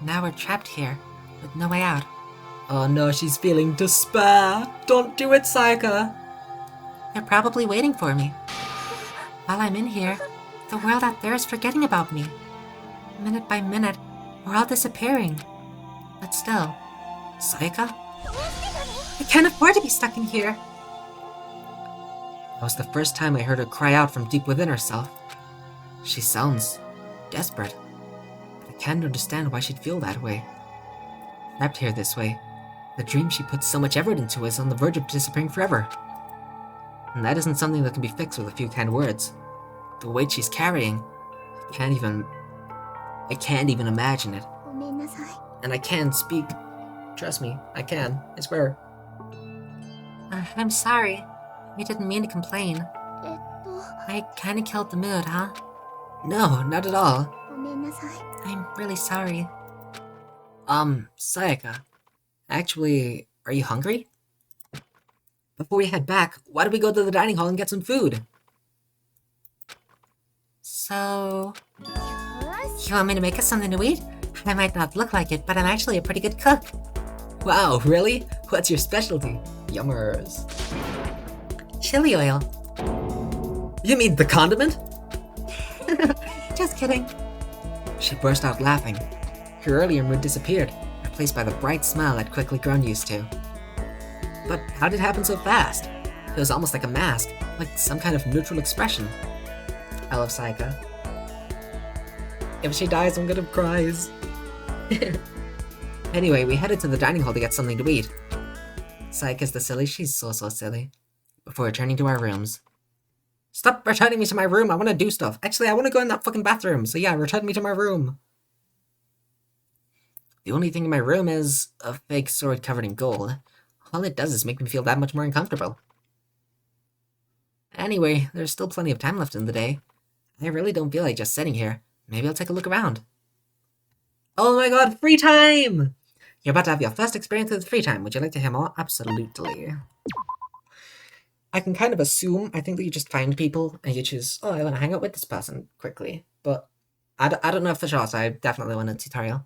now we're trapped here, with no way out. Oh no, she's feeling despair. Don't do it, Sayaka. They're probably waiting for me. While I'm in here, the world out there is forgetting about me. Minute by minute, we're all disappearing. But still, Sayaka? I can't afford to be stuck in here. That was the first time I heard her cry out from deep within herself. She sounds desperate, but I can't understand why she'd feel that way. Trapped here this way, the dream she put so much effort into is on the verge of disappearing forever. And that isn't something that can be fixed with a few kind words. The weight she's carrying, I can't even imagine it. ごめんなさい And I can speak. Trust me, I can. I swear. I'm sorry. We didn't mean to complain. えっと I kinda killed the mood, huh? No, not at all. ごめんなさい I'm really sorry. Sayaka. Actually, are you hungry? Before we head back, why don't we go to the dining hall and get some food? So, よし you want me to make us something to eat? I might not look like it, but I'm actually a pretty good cook. Wow, really? What's your specialty? Yummers. Chili oil. You mean the condiment? Just kidding. She burst out laughing. Her earlier mood disappeared, replaced by the bright smile I'd quickly grown used to. But how did it happen so fast? It was almost like a mask, like some kind of neutral expression. I love Sayaka. If she dies, I'm gonna cry. Anyway, we headed to the dining hall to get something to eat. Sayaka's the silly, she's so silly. Before returning to our rooms. Stop returning me to my room, I wanna do stuff. Actually, I wanna go in that fucking bathroom, so yeah, return me to my room. The only thing in my room is a fake sword covered in gold. All it does is make me feel that much more uncomfortable. Anyway, there's still plenty of time left in the day. I really don't feel like just sitting here. Maybe I'll take a look around. Oh my god, free time! You're about to have your first experience with free time. Would you like to hear more? Absolutely. I can kind of assume, I think that you just find people and you choose, oh, I want to hang out with this person quickly. But I don't know for sure, so I definitely want a tutorial.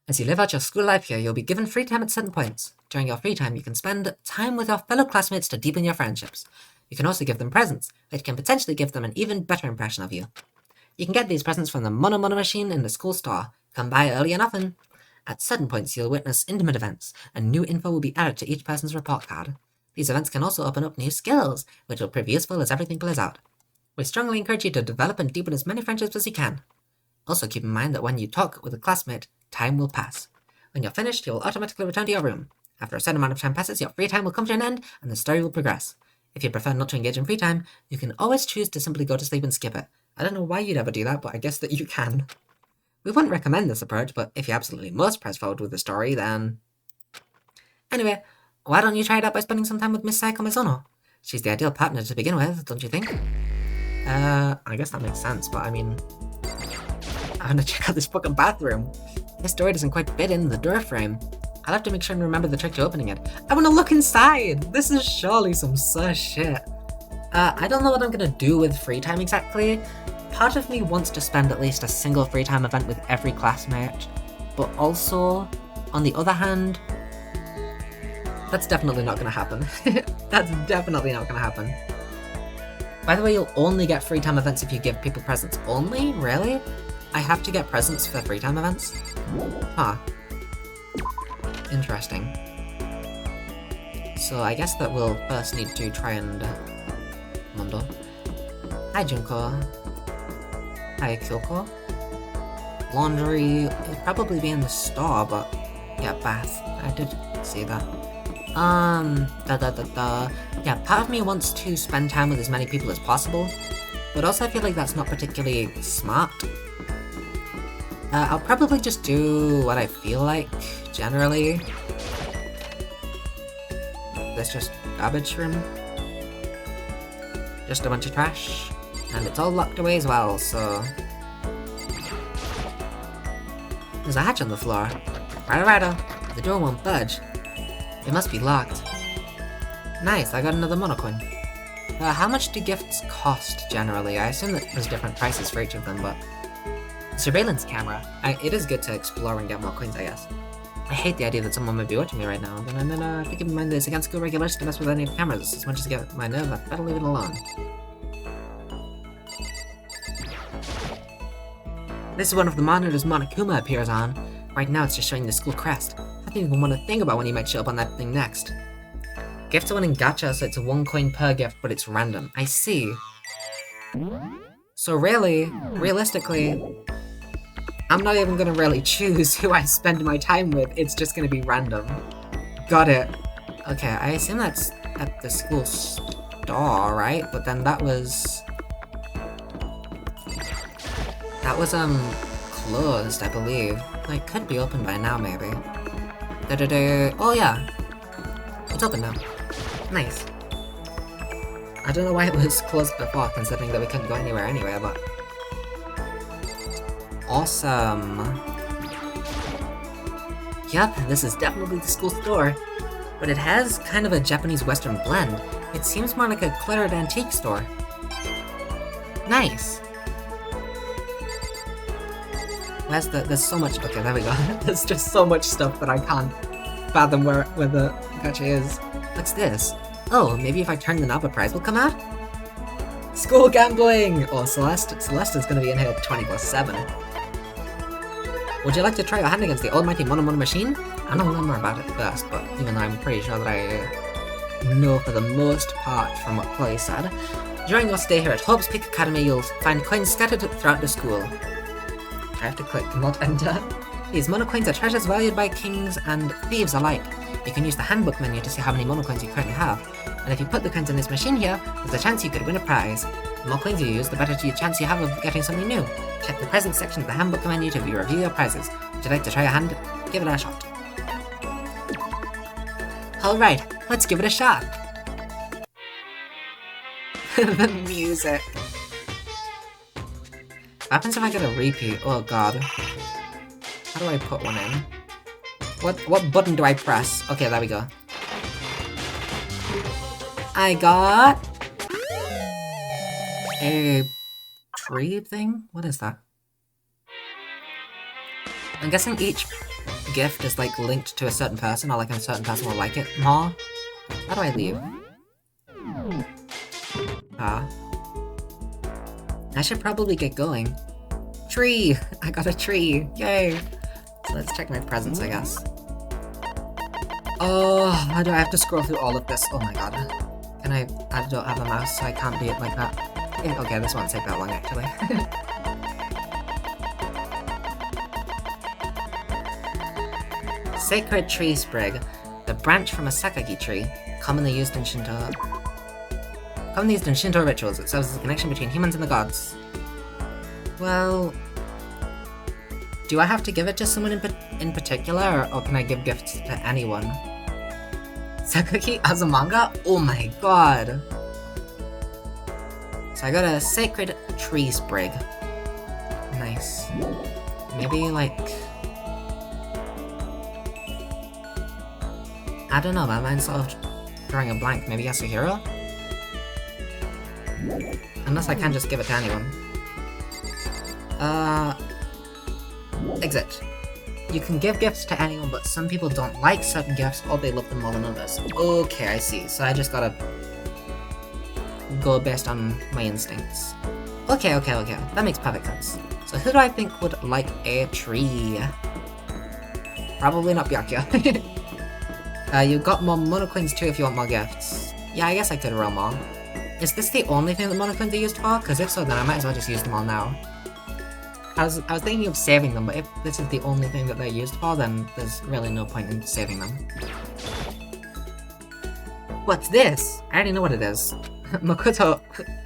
As you live out your school life here, you'll be given free time at certain points. During your free time, you can spend time with your fellow classmates to deepen your friendships. You can also give them presents, which can potentially give them an even better impression of you. You can get these presents from the Mono machine in the school store. Come by early and often. At certain points, you'll witness intimate events, and new info will be added to each person's report card. These events can also open up new skills, which will prove useful as everything plays out. We strongly encourage you to develop and deepen as many friendships as you can. Also keep in mind that when you talk with a classmate, time will pass. When you're finished, you will automatically return to your room. After a certain amount of time passes, your free time will come to an end, and the story will progress. If you prefer not to engage in free time, you can always choose to simply go to sleep and skip it. I don't know why you'd ever do that, but I guess that you can. We wouldn't recommend this approach, but if you absolutely must press forward with the story, then... Anyway, why don't you try it out by spending some time with Miss Saiko Mizuno? She's the ideal partner to begin with, don't you think? I guess that makes sense, but I mean... I'm gonna check out this fucking bathroom. This door doesn't quite fit in the door frame. I'll have to make sure and remember the trick to opening it. I wanna look inside! This is surely some sus shit. I don't know what I'm gonna do with free time exactly. Part of me wants to spend at least a single free time event with every classmate, but also, on the other hand, that's definitely not gonna happen. That's definitely not gonna happen. By the way, you'll only get free time events if you give people presents. Only? Really? I have to get presents for free time events? Huh. Interesting. So I guess that we'll first need to try and... Mundo. Hi, Junko. Hi, Kyoko. Laundry, it'd probably be in the store, but yeah, bath. I did see that. Yeah, part of me wants to spend time with as many people as possible, but also I feel like that's not particularly smart. I'll probably just do what I feel like, generally. There's just garbage room. Just a bunch of trash. And it's all locked away as well, so... There's a hatch on the floor. Righto. The door won't budge. It must be locked. Nice, I got another monocoin. How much do gifts cost, generally? I assume that there's different prices for each of them, but... Surveillance camera. It is good to explore and get more coins, I guess. I hate the idea that someone might be watching me right now, and then I think keep in mind that it's against school regulations to mess with any of the cameras. As much as to get my nerve, I better leave it alone. This is one of the monitors Monokuma appears on. Right now it's just showing the school crest. I don't even want to think about when he might show up on that thing next. Gifts are winning gacha, so it's a 1 coin per gift, but it's random. I see. So really, realistically, I'm not even gonna really choose who I spend my time with, it's just gonna be random. Got it. Okay, I assume that's at the school store, right? But then that was... closed, I believe. Like, could be open by now, maybe. Oh yeah! It's open now. Nice. I don't know why it was closed before, considering that we couldn't go anywhere anyway, but... Awesome. Yup, this is definitely the school store. But it has kind of a Japanese-Western blend. It seems more like a cluttered antique store. Nice. There's so much... Okay, there we go. There's just so much stuff that I can't fathom where the gacha is. What's this? Oh, maybe if I turn the knob a prize will come out? School gambling! Oh, Celeste's gonna be in here 20+7. Would you like to try your hand against the almighty Mono machine? I know a little more about it first, but even though I'm pretty sure that I know for the most part from what Chloe said, during your stay here at Hope's Peak Academy, you'll find coins scattered throughout the school. I have to click not enter. These monocoins are treasures valued by kings and thieves alike. You can use the handbook menu to see how many monocoins you currently have, and if you put the coins in this machine here, there's a chance you could win a prize. The more coins you use, the better chance you have of getting something new. Check the presents section of the handbook menu to review your prizes. Would you like to try your hand? Give it a shot. Alright, let's give it a shot. The music. What happens if I get a repeat? Oh god. How do I put one in? What button do I press? Okay, there we go. I got... a... tree thing? What is that? I'm guessing each gift is like linked to a certain person, or like a certain person will like it more. How do I leave? I should probably get going. Tree! I got a tree! Yay! So let's check my presents, I guess. Oh, how do I have to scroll through all of this? Oh my god. Can I don't have a mouse, so I can't do it like that. Okay, this won't take that long, actually. Sacred Tree Sprig. The branch from a sakagi tree, commonly used in Shinto rituals. It serves as a connection between humans and the gods. Well... do I have to give it to someone in particular, or can I give gifts to anyone? Sakagi as a manga? Oh my god! So I got a Sacred Tree Sprig. Nice. Maybe, like... I don't know, my mind's sort of drawing a blank. Maybe Yasuhiro? Unless I can just give it to anyone. Exit. You can give gifts to anyone, but some people don't like certain gifts, or they love them more than others. Okay, I see. So I just gotta go based on my instincts. Okay. That makes perfect sense. So who do I think would like a tree? Probably not Byakuya. You got more monocoins too if you want more gifts. Yeah, I guess I could roll more. Is this the only thing that monocoins are used for? Because if so, then I might as well just use them all now. I was thinking of saving them, but if this is the only thing that they're used for, then there's really no point in saving them. What's this? I already know what it is. Makoto,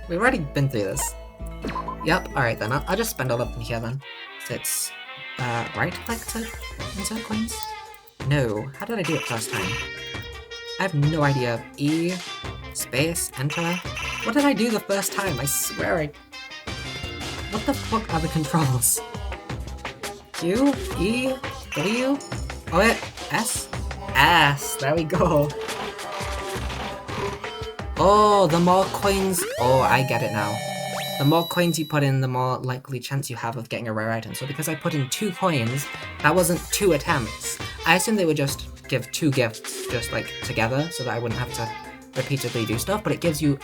we've already been through this. Yep, alright then, I'll just spend all of them here then. So it's, right click to insert coins? No, how did I do it first time? I have no idea. E, space, enter. What did I do the first time? I swear I... What the fuck are the controls? Q, E, W, oh wait, S? S, there we go. Oh, the more coins... Oh, I get it now. The more coins you put in, the more likely chance you have of getting a rare item. So because I put in 2 coins, that wasn't 2 attempts. I assumed they would just give 2 gifts, just like together, so that I wouldn't have to repeatedly do stuff, but it gives you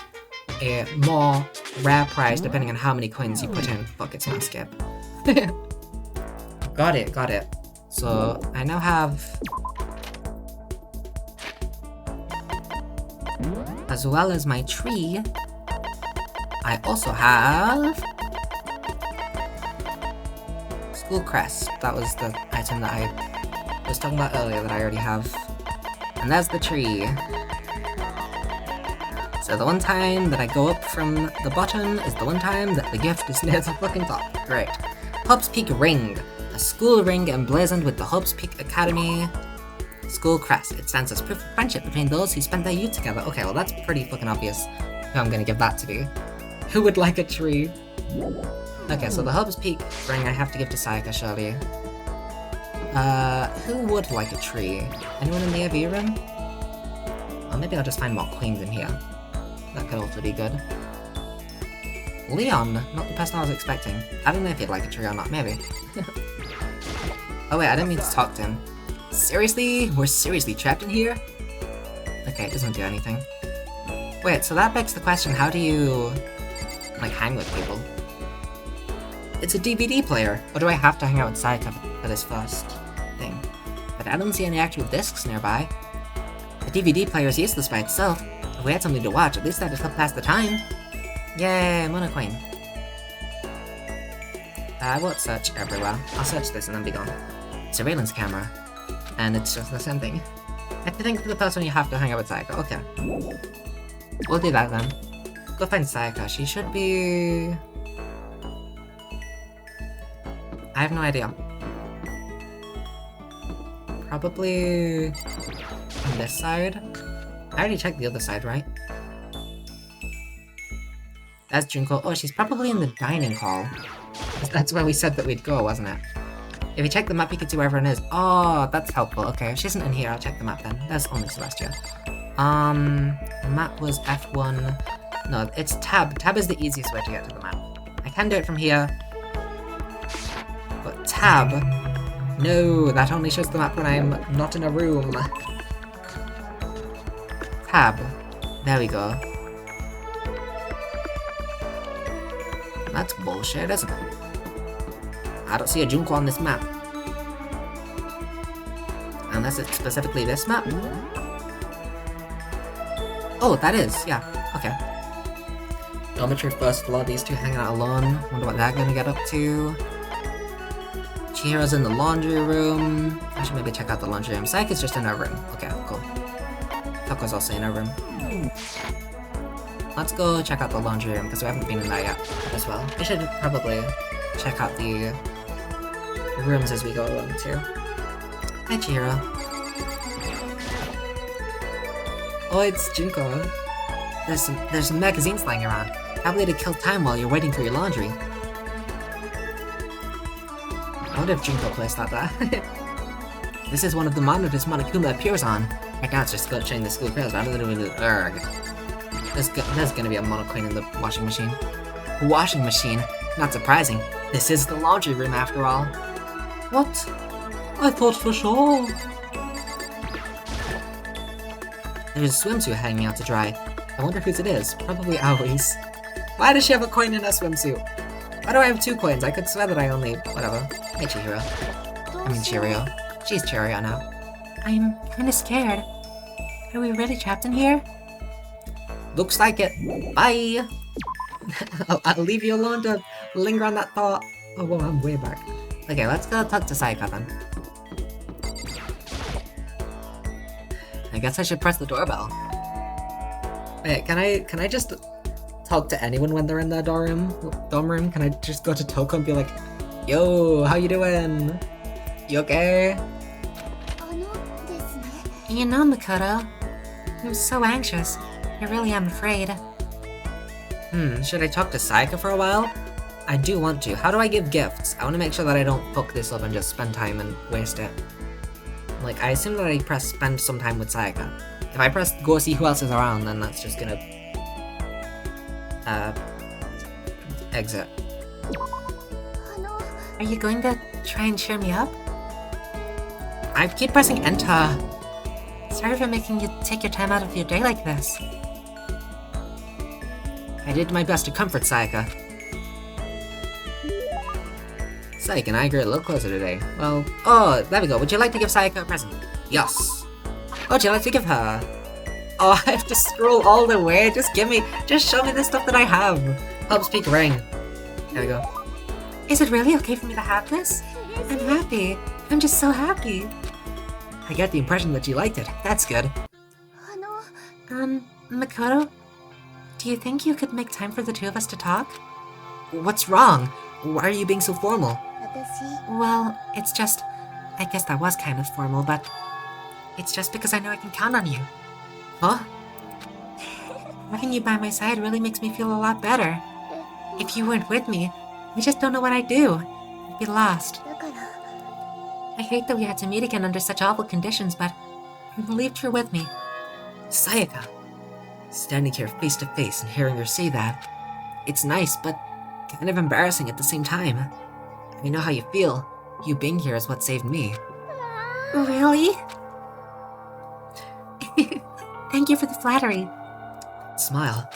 a more rare prize depending on how many coins you put in. Fuck, it's not skip. Got it. So, I now have... As well as my tree, I also have... School crest. That was the item that I was talking about earlier that I already have. And there's the tree. So the one time that I go up from the bottom is the one time that the gift is near the fucking top. Great. Hobbs Peak Ring. A school ring emblazoned with the Hobbs Peak Academy school crest. It stands as proof of friendship between those who spent their youth together. Okay, well that's pretty fucking obvious who I'm gonna give that to be. Who would like a tree? Okay, so the Hobbs Peak ring I have to give to Sayaka, surely. Who would like a tree? Anyone in the AV room? Or maybe I'll just find more queens in here. That could also be good. Leon, not the person I was expecting. I don't know if he'd like a tree or not, maybe. Oh wait, I didn't mean to talk to him. Seriously? We're seriously trapped in here? Okay, it doesn't do anything. Wait, so that begs the question, how do you... like, hang with people? It's a DVD player! Or do I have to hang out with Sayaka for this first thing? But I don't see any actual discs nearby. The DVD player is useless by itself. If we had something to watch, at least that'd help pass the time. Yay, monocoin. I won't search everywhere. I'll search this and then be gone. Surveillance camera. And it's just the same thing. I think for the first one you have to hang out with Sayaka. Okay. We'll do that then. Go find Sayaka. She should be... I have no idea. Probably... on this side? I already checked the other side, right? That's Junko. Oh, she's probably in the dining hall. That's where we said that we'd go, wasn't it? If you check the map, you can see where everyone is. Oh, that's helpful. Okay, if she isn't in here, I'll check the map then. There's only Celestia. The map was F1. No, it's Tab. Tab is the easiest way to get to the map. I can do it from here. But Tab... No, that only shows the map when I'm not in a room. Tab. There we go. That's bullshit, isn't it? I don't see a Junko on this map. Unless it's specifically this map? Oh, that is, yeah, okay. Dormitory first floor, these two hanging out alone. Wonder what they're gonna get up to. Chihiro's in the laundry room. I should maybe check out the laundry room. Sayaka's just in her room. Okay, cool. Toko's also in her room. Let's go check out the laundry room, because we haven't been in there yet as well. We should probably check out the rooms as we go along too. Hi, Chihiro. Oh, it's Junko. There's some magazines lying around. Probably to kill time while you're waiting for your laundry. I wonder if Junko placed that there. This is one of the monitors Monokuma appears on. Right now it's just showing the school girls. There's gonna be a monocoin in the washing machine. Washing machine? Not surprising. This is the laundry room after all. What? I thought for sure. There's a swimsuit hanging out to dry. I wonder whose it is. Probably Aoi's. Why does she have a coin in her swimsuit? Why do I have 2 coins? I could swear that I only... whatever. Hey, Chihiro. I mean Cheerio. She's Cheerio now. I'm kinda scared. Are we really trapped in here? Looks like it. Bye! I'll leave you alone to linger on that thought. Oh, whoa, I'm way back. Okay, let's go talk to Sayaka then. I guess I should press the doorbell. Wait, can I just talk to anyone when they're in the dorm room? Can I just go to Toko and be like, yo, how you doing? You okay? You know, Makoto, I'm so anxious. I really am afraid. Should I talk to Sayaka for a while? I do want to. How do I give gifts? I want to make sure that I don't fuck this up and just spend time and waste it. Like, I assume that I press spend some time with Sayaka. If I press go see who else is around, then that's just gonna... exit. Are you going to try and cheer me up? I keep pressing enter. Sorry for making you take your time out of your day like this. I did my best to comfort Sayaka. Sayaka and I grew a little closer today. Well, oh, there we go. Would you like to give Sayaka a present? Yes. What would you like to give her? Oh, I have to scroll all the way. Just show me the stuff that I have. Help speak ring. There we go. Is it really okay for me to have this? I'm happy. I'm just so happy. I get the impression that you liked it. That's good. Makoto? Do you think you could make time for the two of us to talk? What's wrong? Why are you being so formal? Well, it's just... I guess that was kind of formal, but... It's just because I know I can count on you. Huh? Having you by my side really makes me feel a lot better. If you weren't with me, I just don't know what I'd do. I'd be lost. I hate that we had to meet again under such awful conditions, but I'm relieved you're with me. Sayaka. Standing here face to face and hearing her say that. It's nice, but kind of embarrassing at the same time. I know how you feel. You being here is what saved me. Really? Thank you for the flattery. Smile.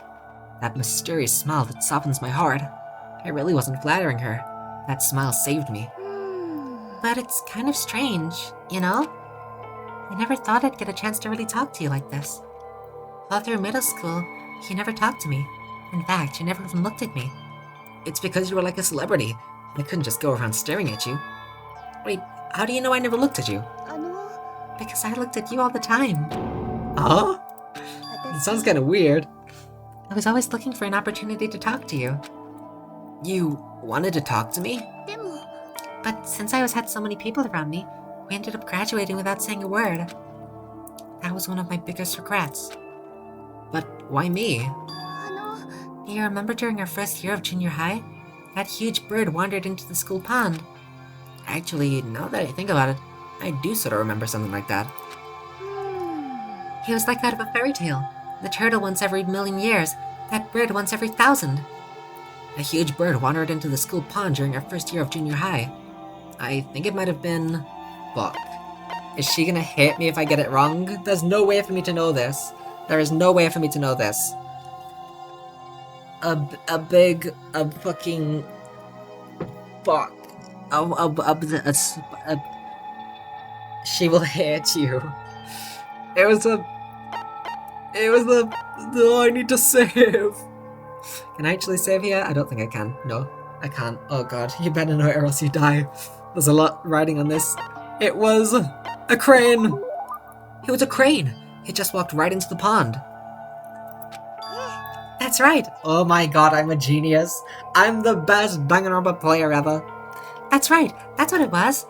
That mysterious smile that softens my heart. I really wasn't flattering her. That smile saved me. But it's kind of strange, you know? I never thought I'd get a chance to really talk to you like this. All through middle school, you never talked to me. In fact, you never even looked at me. It's because you were like a celebrity. I couldn't just go around staring at you. Wait, how do you know I never looked at you? Because I looked at you all the time. Huh? It sounds kind of weird. I was always looking for an opportunity to talk to you. You wanted to talk to me? But since I always had so many people around me, we ended up graduating without saying a word. That was one of my biggest regrets. But why me? Do you remember during our first year of junior high? That huge bird wandered into the school pond. Actually, now that I think about it, I do sort of remember something like that. He was like out of a fairy tale. The turtle once every 1,000,000 years, that bird once every 1,000. A huge bird wandered into the school pond during our first year of junior high. I think it might have been... Fuck. Is she gonna hate me if I get it wrong? There's no way for me to know this. There is no way for me to know this. A fucking... Fuck. She will hate you. It was the... Oh, I need to save. Can I actually save here? I don't think I can. No, I can't. Oh god, you better know it or else you die. There's a lot riding on this. It was a crane. It was a crane. It just walked right into the pond. That's right. Oh my god, I'm a genius. I'm the best Danganronpa player ever. That's right. That's what it was.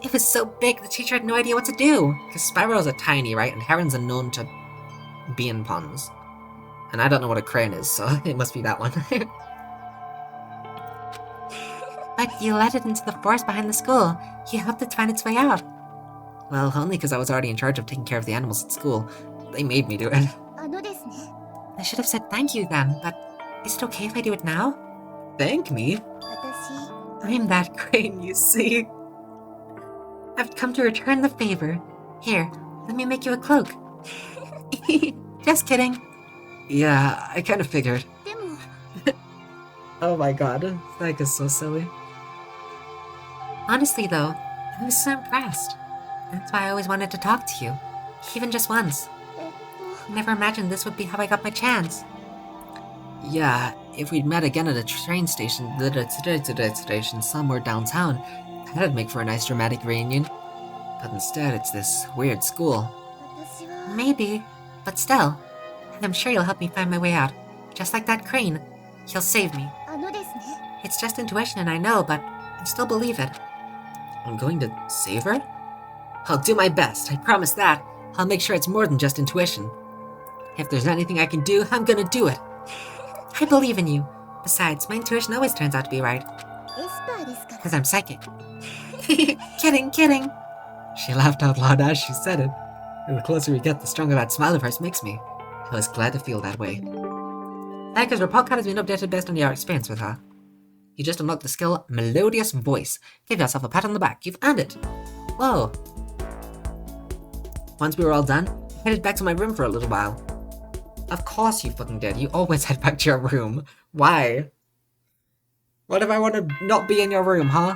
It was so big, the teacher had no idea what to do. Because Spyros are tiny, right? And herons are known to be in ponds. And I don't know what a crane is, so it must be that one. But you led it into the forest behind the school. You helped it find its way out. Well, only because I was already in charge of taking care of the animals at school. They made me do it. I should have said thank you then, but is it okay if I do it now? Thank me? I'm that crane, you see. I've come to return the favor. Here, let me make you a cloak. Just kidding. Yeah, I kind of figured. Oh my god, that is so silly. Honestly though, I was so impressed. That's why I always wanted to talk to you. Even just once. I never imagined this would be how I got my chance. Yeah, if we'd met again at a train station, somewhere downtown, that'd make for a nice dramatic reunion. But instead, it's this weird school. 私は Maybe, but still, I'm sure you'll help me find my way out. Just like that crane. He'll save me. あのですね It's just intuition and I know, but I still believe it. I'm going to save her? I'll do my best, I promise that. I'll make sure it's more than just intuition. If there's anything I can do, I'm gonna do it. I believe in you. Besides, my intuition always turns out to be right. エスパーですから Because I'm psychic. Kidding. She laughed out loud as she said it. And the closer we get, the stronger that smile of hers makes me. I was glad to feel that way. Sayaka's report card has been updated based on your experience with her. You just unlocked the skill Melodious Voice. Give yourself a pat on the back. You've earned it. Whoa. Once we were all done, I headed back to my room for a little while. Of course you fucking did. You always head back to your room. Why? What if I want to not be in your room, huh?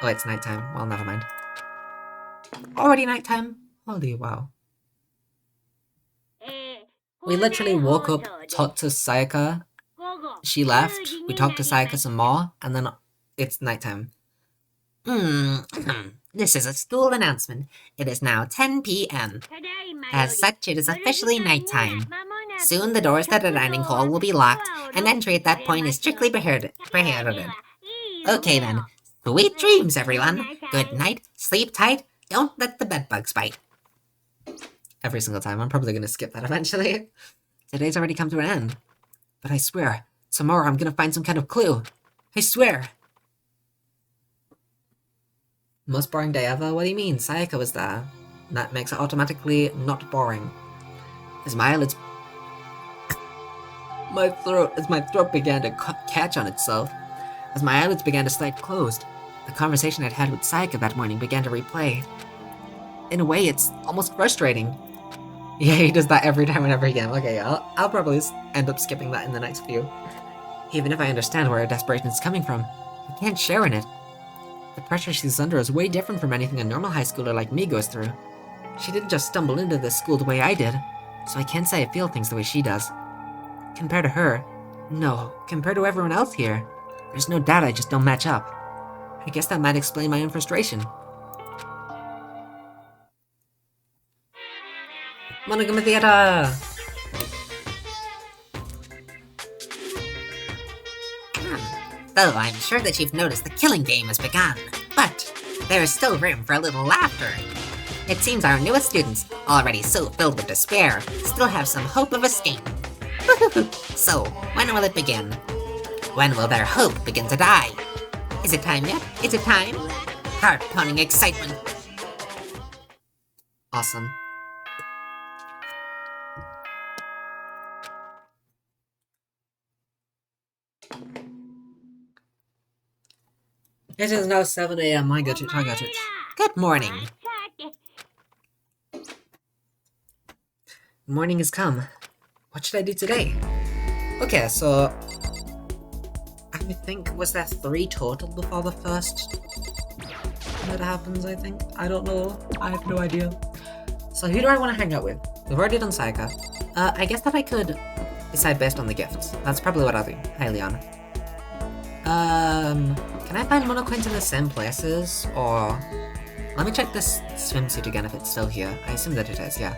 Oh, it's nighttime. Well, never mind. Already nighttime? Holy wow. We literally woke up, talked to Sayaka, she left, we talked to Sayaka some more, and then it's nighttime. This is a school announcement. It is now 10 p.m. As such, it is officially nighttime. Soon the doors to the dining hall will be locked, and entry at that point is strictly prohibited. Okay then. Sweet dreams, everyone. Good night, sleep tight, don't let the bedbugs bite. Every single time, I'm probably gonna skip that eventually. Today's already come to an end. But I swear, tomorrow I'm gonna find some kind of clue. I swear! Most boring day ever? What do you mean? Sayaka was there. That makes it automatically not boring. As my eyelids... As my throat began to catch on itself. As my eyelids began to slide closed, the conversation I'd had with Sayaka that morning began to replay. In a way, it's almost frustrating. Yeah, he does that every time whenever again. Okay, I'll probably end up skipping that in the next few. Even if I understand where her desperation is coming from, I can't share in it. The pressure she's under is way different from anything a normal high schooler like me goes through. She didn't just stumble into this school the way I did, so I can't say I feel things the way she does. Compared to her, no, compared to everyone else here, there's no doubt I just don't match up. I guess that might explain my own frustration. Monogamy Theater! Though I'm sure that you've noticed the killing game has begun, but there is still room for a little laughter. It seems our newest students, already so filled with despair, still have some hope of escape. So, when will it begin? When will their hope begin to die? Is it time yet? Is it time? Heart-pounding excitement. Awesome. It is now 7 AM. I got it. Good morning. Morning has come. What should I do today? Okay, so... I think, was there 3 total before the first that happens, I think? I don't know. I have no idea. So who do I want to hang out with? We've already done Sayaka. I guess that I could decide based on the gifts. That's probably what I'll do. Hi, Leon. Can I find monocoins in the same places, or... Let me check this swimsuit again if it's still here. I assume that it is, yeah.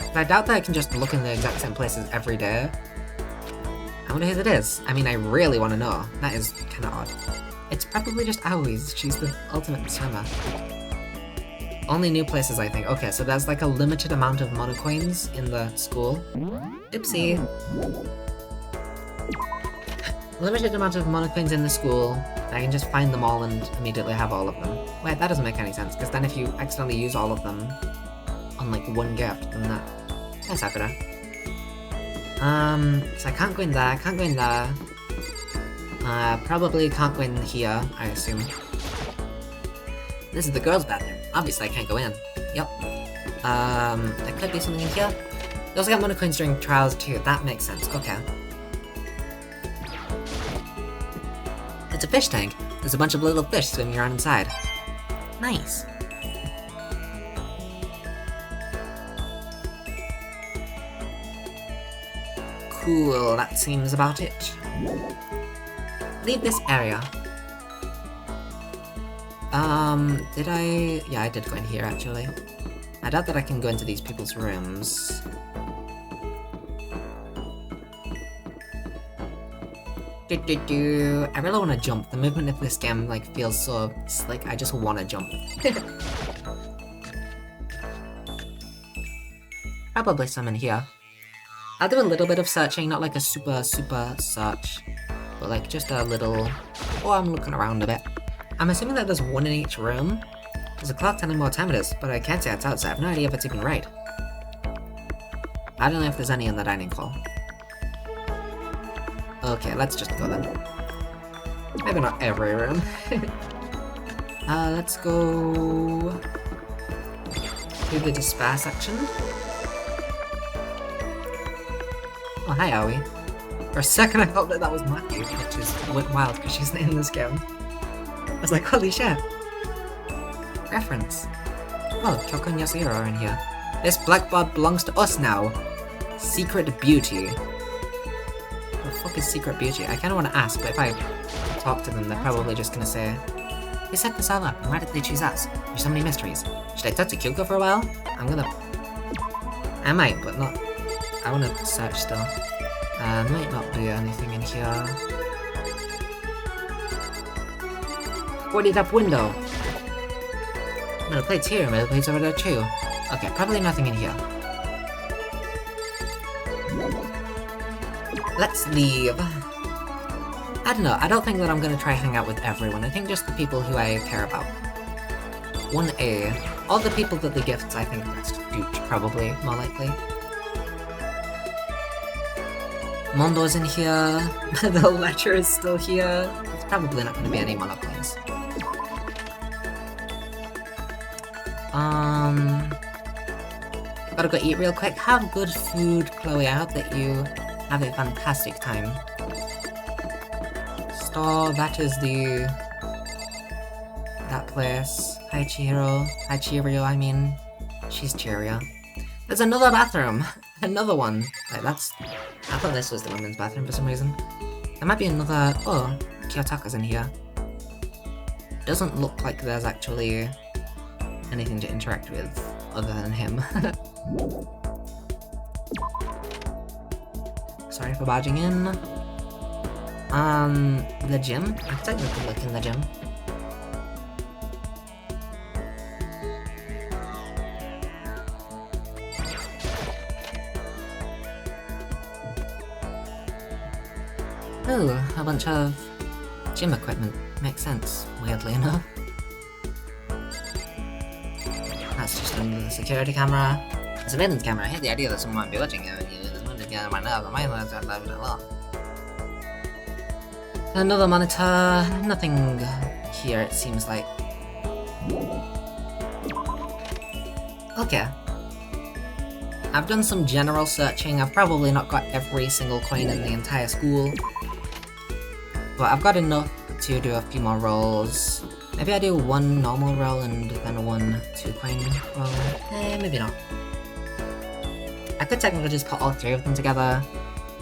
But I doubt that I can just look in the exact same places every day. I wonder who it is. I mean, I really want to know. That is kind of odd. It's probably just Aoi's. She's the ultimate swimmer. Only new places, I think. Okay, so there's like a limited amount of monocoins in the school. Oopsie. Limited amount of monocoins in the school. I can just find them all and immediately have all of them. Wait, that doesn't make any sense, because then if you accidentally use all of them on like one gift, then that... Hi, Sakura. So I can't go in there, can't go in there. Probably can't go in here, I assume. This is the girls' bathroom. Obviously I can't go in. Yep. There could be something in here. You also got monocoins during trials too, that makes sense, okay. It's a fish tank. There's a bunch of little fish swimming around inside. Nice. Cool, that seems about it. Leave this area. Did I... Yeah, I did go in here, actually. I doubt that I can go into these people's rooms. I really want to jump. The movement of this game, like, feels so slick. I just want to jump. Probably some in here. I'll do a little bit of searching, not like a super search, but like just a little... Oh, I'm looking around a bit. I'm assuming that there's one in each room. There's a clock telling me what time it is, but I can't see it's out, so I have no idea if it's even right. I don't know if there's any in the dining hall. Okay, let's just go then. Maybe not every room. Let's go... to the despair section. Oh, hi, Aoi. For a second I thought that was Matthew, which is wild because she's in this game. I was like, holy shit. Reference. Oh, Kyoko and Yasuhiro are in here. This blackboard belongs to us now. Secret Beauty. What the fuck is Secret Beauty? I kinda wanna ask, but if I talk to them, they're probably just gonna say, they set this all up, and why did they choose us? There's so many mysteries. Should I talk to Kyoko for a while? I might, but not... I wanna search still. Might not be anything in here. Boarded up window! Metal plates here, metal plates over there too. Okay, probably nothing in here. Let's leave. I don't know, I don't think that I'm gonna try hang out with everyone. I think just the people who I care about. 1A. All the people that the gifts, I think that's Gooch, probably, more likely. Mondo's in here. The lecturer is still here. It's probably not gonna be any monoplanes. Gotta go eat real quick. Have good food, Chloe. I hope that you have a fantastic time. Store, that is the... that place. Hi, Chihiro. Hi, Chirio, I mean. She's Chirio. There's another bathroom! Another one! Like, that's... I thought this was the women's bathroom for some reason. There might be another... Oh, Kiyotaka's in here. Doesn't look like there's actually anything to interact with other than him. Sorry for barging in. The gym? I could technically look in the gym. Ooh, a bunch of gym equipment. Makes sense, weirdly enough. That's just under the security camera. The surveillance camera. I hate the idea that someone might be watching it. Another monitor. Nothing here, it seems like. Okay. I've done some general searching. I've probably not got every single coin in the entire school. But I've got enough to do a few more rolls. Maybe I do one normal roll and then one 2-coin roll. Maybe not. I could technically just put all 3 of them together.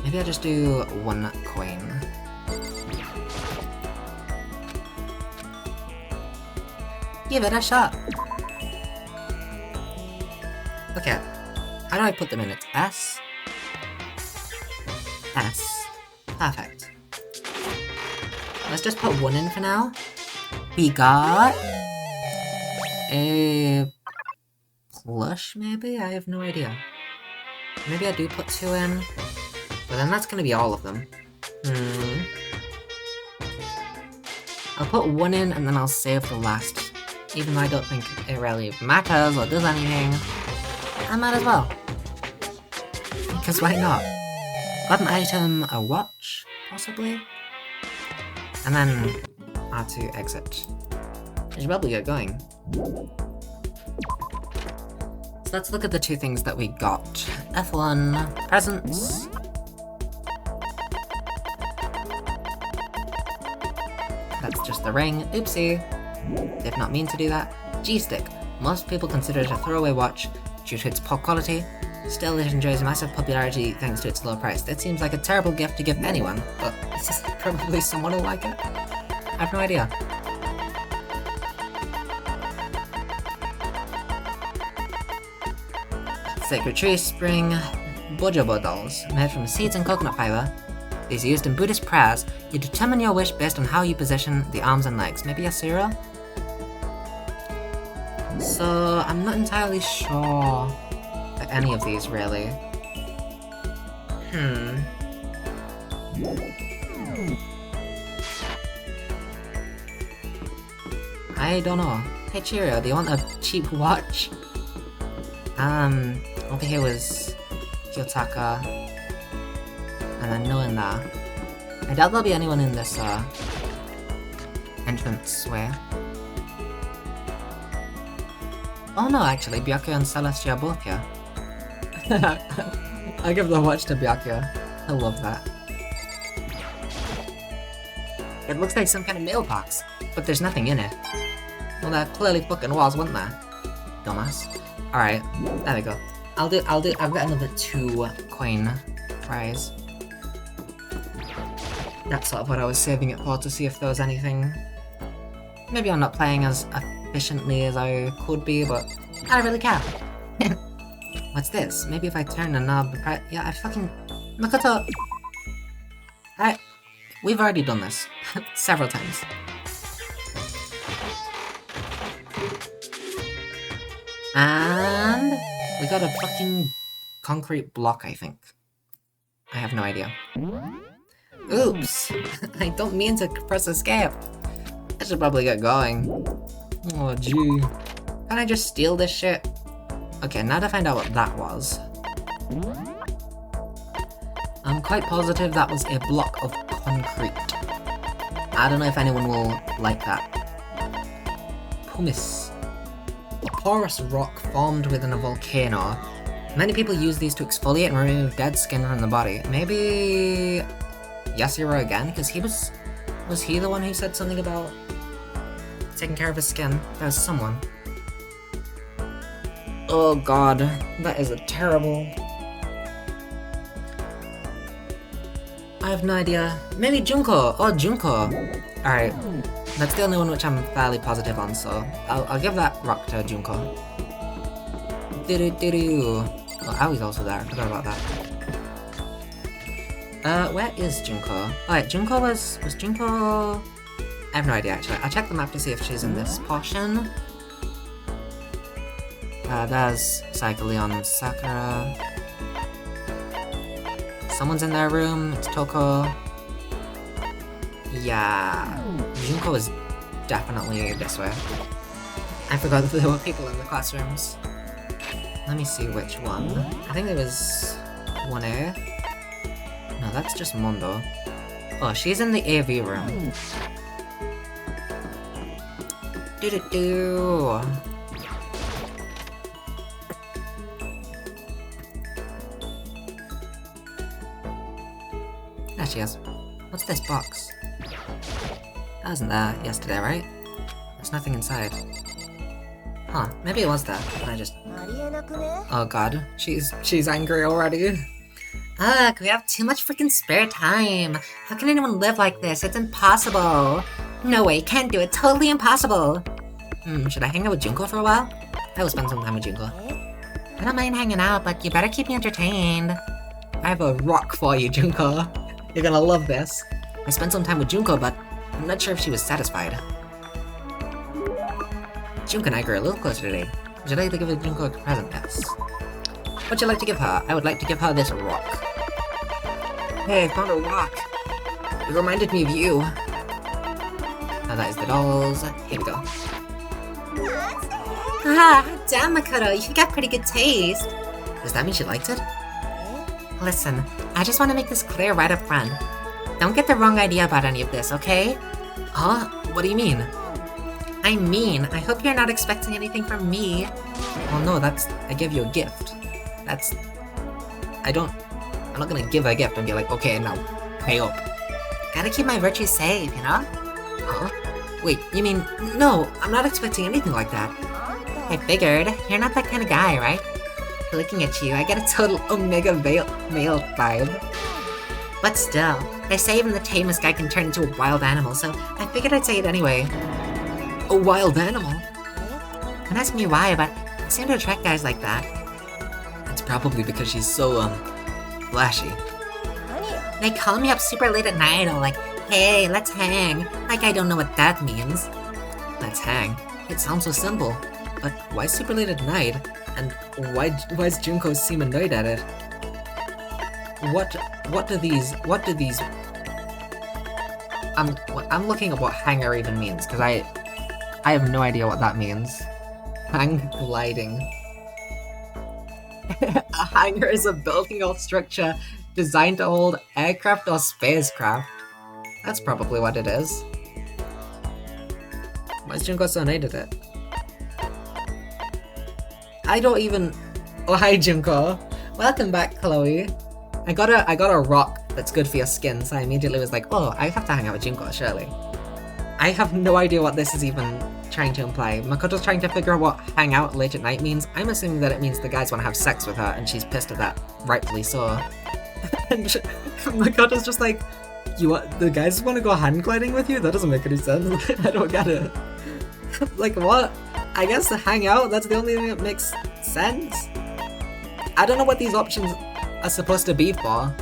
Maybe I just do 1 coin. Give it a shot! Okay. How do I put them in? It's S? S. Perfect. Let's just put 1 in for now. We got... a... plush, maybe? I have no idea. Maybe I do put 2 in, but then that's gonna be all of them. I'll put 1 in and then I'll save the last. Even though I don't think it really matters or does anything, I might as well. Because why not? Got an item, a watch, possibly? And then R2 exit. I should probably get going. So let's look at the 2 things that we got. F1, presents. That's just the ring. Oopsie. Did not mean to do that. G-stick. Most people consider it a throwaway watch due to its poor quality. Still, it enjoys massive popularity thanks to its low price. That seems like a terrible gift to give anyone, but probably someone will like it. I have no idea. Sacred Tree Spring Bojobo dolls, made from seeds and coconut fiber. These are used in Buddhist prayers. You determine your wish based on how you position the arms and legs. Maybe a cereal? So, I'm not entirely sure about any of these, really. I don't know. Hey Cheerio, do you want a cheap watch? Over here was Kyotaka. And then no one there. I doubt there'll be anyone in this, entrance way. Oh no, actually, Byakuya and Celestia are both here. I'll give the watch to Byakuya. I love that. It looks like some kind of mailbox, but there's nothing in it. Well, there clearly fucking was, wasn't there? Dumbass. Alright, there we go. I've got another 2 coin prize. That's sort of what I was saving it for, to see if there was anything. Maybe I'm not playing as efficiently as I could be, but I don't really care. What's this? Maybe if I turn the knob, yeah, I fucking... Makoto! We've already done this. Several times. And... we got a fucking concrete block, I think. I have no idea. Oops! I don't mean to press escape. I should probably get going. Oh, gee. Can I just steal this shit? Okay, now to find out what that was. I'm quite positive that was a block of concrete. I don't know if anyone will like that. Pumice. A porous rock formed within a volcano. Many people use these to exfoliate and remove dead skin from the body. Maybe... Yasuhiro again? Because he was... Was he the one who said something about taking care of his skin? That was someone. Oh god, that is a terrible... I have no idea. Maybe Junko! Oh, Junko! Alright, that's the only one which I'm fairly positive on, so I'll give that rock to Junko. Do-do-do-do. Oh, Aoi's also there, I forgot about that. Where is Junko? Alright, Junko was Junko... I have no idea, actually. I'll check the map to see if she's in this portion. There's Saika, Leon, Sakura. Someone's in their room, it's Toko. Yeah... Junko is definitely this way. I forgot that there were people in the classrooms. Let me see which one. I think it was 1A. No, that's just Mondo. Oh, she's in the AV room. Do-do-do. There she is. What's this box? That wasn't there yesterday, right? There's nothing inside. Huh, maybe it was there, and I just... Oh god, she's angry already. Ugh, we have too much freaking spare time. How can anyone live like this? It's impossible. No way, can't do it. Totally impossible. Should I hang out with Junko for a while? I will spend some time with Junko. I don't mind hanging out, but you better keep me entertained. I have a rock for you, Junko. You're gonna love this. I spent some time with Junko, but I'm not sure if she was satisfied. Junko and I grew a little closer today. Would you like to give Junko a present? Yes. What'd you like to give her? I would like to give her this rock. Hey, I found a rock. It reminded me of you. Now that is the dolls. Here we go. Ah, damn Makoto, you got pretty good taste. Does that mean she liked it? Listen, I just want to make this clear right up front. Don't get the wrong idea about any of this, okay? Huh? What do you mean? I mean, I hope you're not expecting anything from me. Well, no, I gave you a gift. I'm not gonna give her a gift and be like, okay, now, pay up. Gotta keep my virtues safe, you know? Huh? Wait, you mean, no, I'm not expecting anything like that. I figured, you're not that kind of guy, right? Looking at you, I get a total Omega male vibe. But still, they say even the tamest guy can turn into a wild animal, so I figured I'd say it anyway. A wild animal? Don't ask me why, but I seem to attract guys like that. It's probably because she's so, flashy. They call me up super late at night, or like, hey, let's hang. Like I don't know what that means. Let's hang. It sounds so simple. But why super late at night? And why's Junko seem annoyed at it? What do these I'm looking at what hanger even means, because I have no idea what that means. Hang gliding. A hangar is a building or structure designed to hold aircraft or spacecraft. That's probably what it is. Why is Junko so annoyed at it? I don't even... Oh, hi Junko. Welcome back, Chloe. I got a rock that's good for your skin, so I immediately was like, oh, I have to hang out with Junko, surely. I have no idea what this is even trying to imply. Makoto's trying to figure out what hang out late at night means. I'm assuming that it means the guys want to have sex with her, and she's pissed at that, rightfully so. And Makoto's just like, the guys want to go hand gliding with you? That doesn't make any sense. I don't get it. Like, what? I guess to hang out, that's the only thing that makes sense? I don't know what these options are supposed to be for.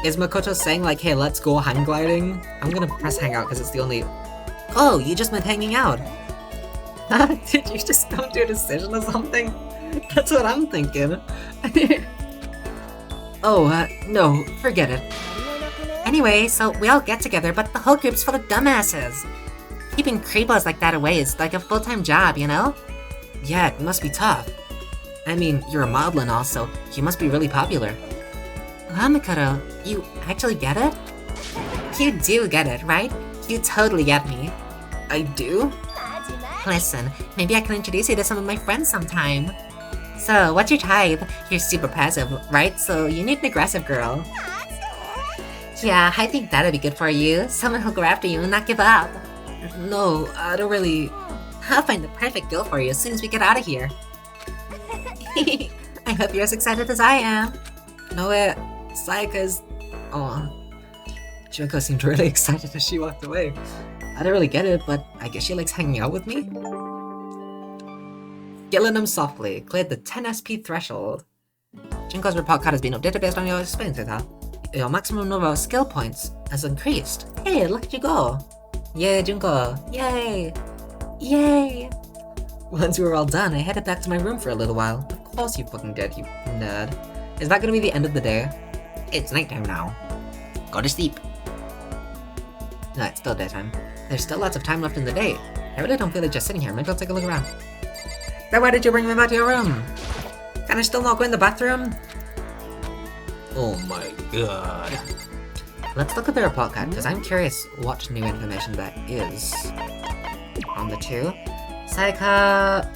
Is Makoto saying like, hey, let's go hang gliding? I'm gonna press hang out because it's the only... Oh, you just meant hanging out. Did you just come to a decision or something? That's what I'm thinking. Oh, no, forget it. Anyway, so we all get together, but the whole group's full of dumbasses. Keeping creepos like that away is like a full-time job, you know? Yeah, it must be tough. I mean, you're a model and all, so you must be really popular. Wow, Makoto, you actually get it? You do get it, right? You totally get me. I do? Listen, maybe I can introduce you to some of my friends sometime. So, what's your type? You're super passive, right? So you need an aggressive girl. Yeah, I think that'd be good for you. Someone who'll go after you and not give up. No, I don't really... I'll find the perfect girl for you as soon as we get out of here. I hope you're as excited as I am. No, wait. Sayaka's... Oh. Junko seemed really excited as she walked away. I don't really get it, but I guess she likes hanging out with me? Killing him softly. Cleared the 10 SP threshold. Junko's report card has been updated based on your experience with her. Your maximum number of skill points has increased. Hey, look at you go. Yay, Junko. Yay. Yay. Once we were all done, I headed back to my room for a little while. Of course you fucking did, you nerd. Is that gonna be the end of the day? It's nighttime now. Go to sleep. No, it's still daytime. There's still lots of time left in the day. I really don't feel like just sitting here. Maybe I'll take a look around. Then why did you bring me back to your room? Can I still not go in the bathroom? Oh my god. Let's look at the report card, because I'm curious what new information there is. On the two. Sayaka...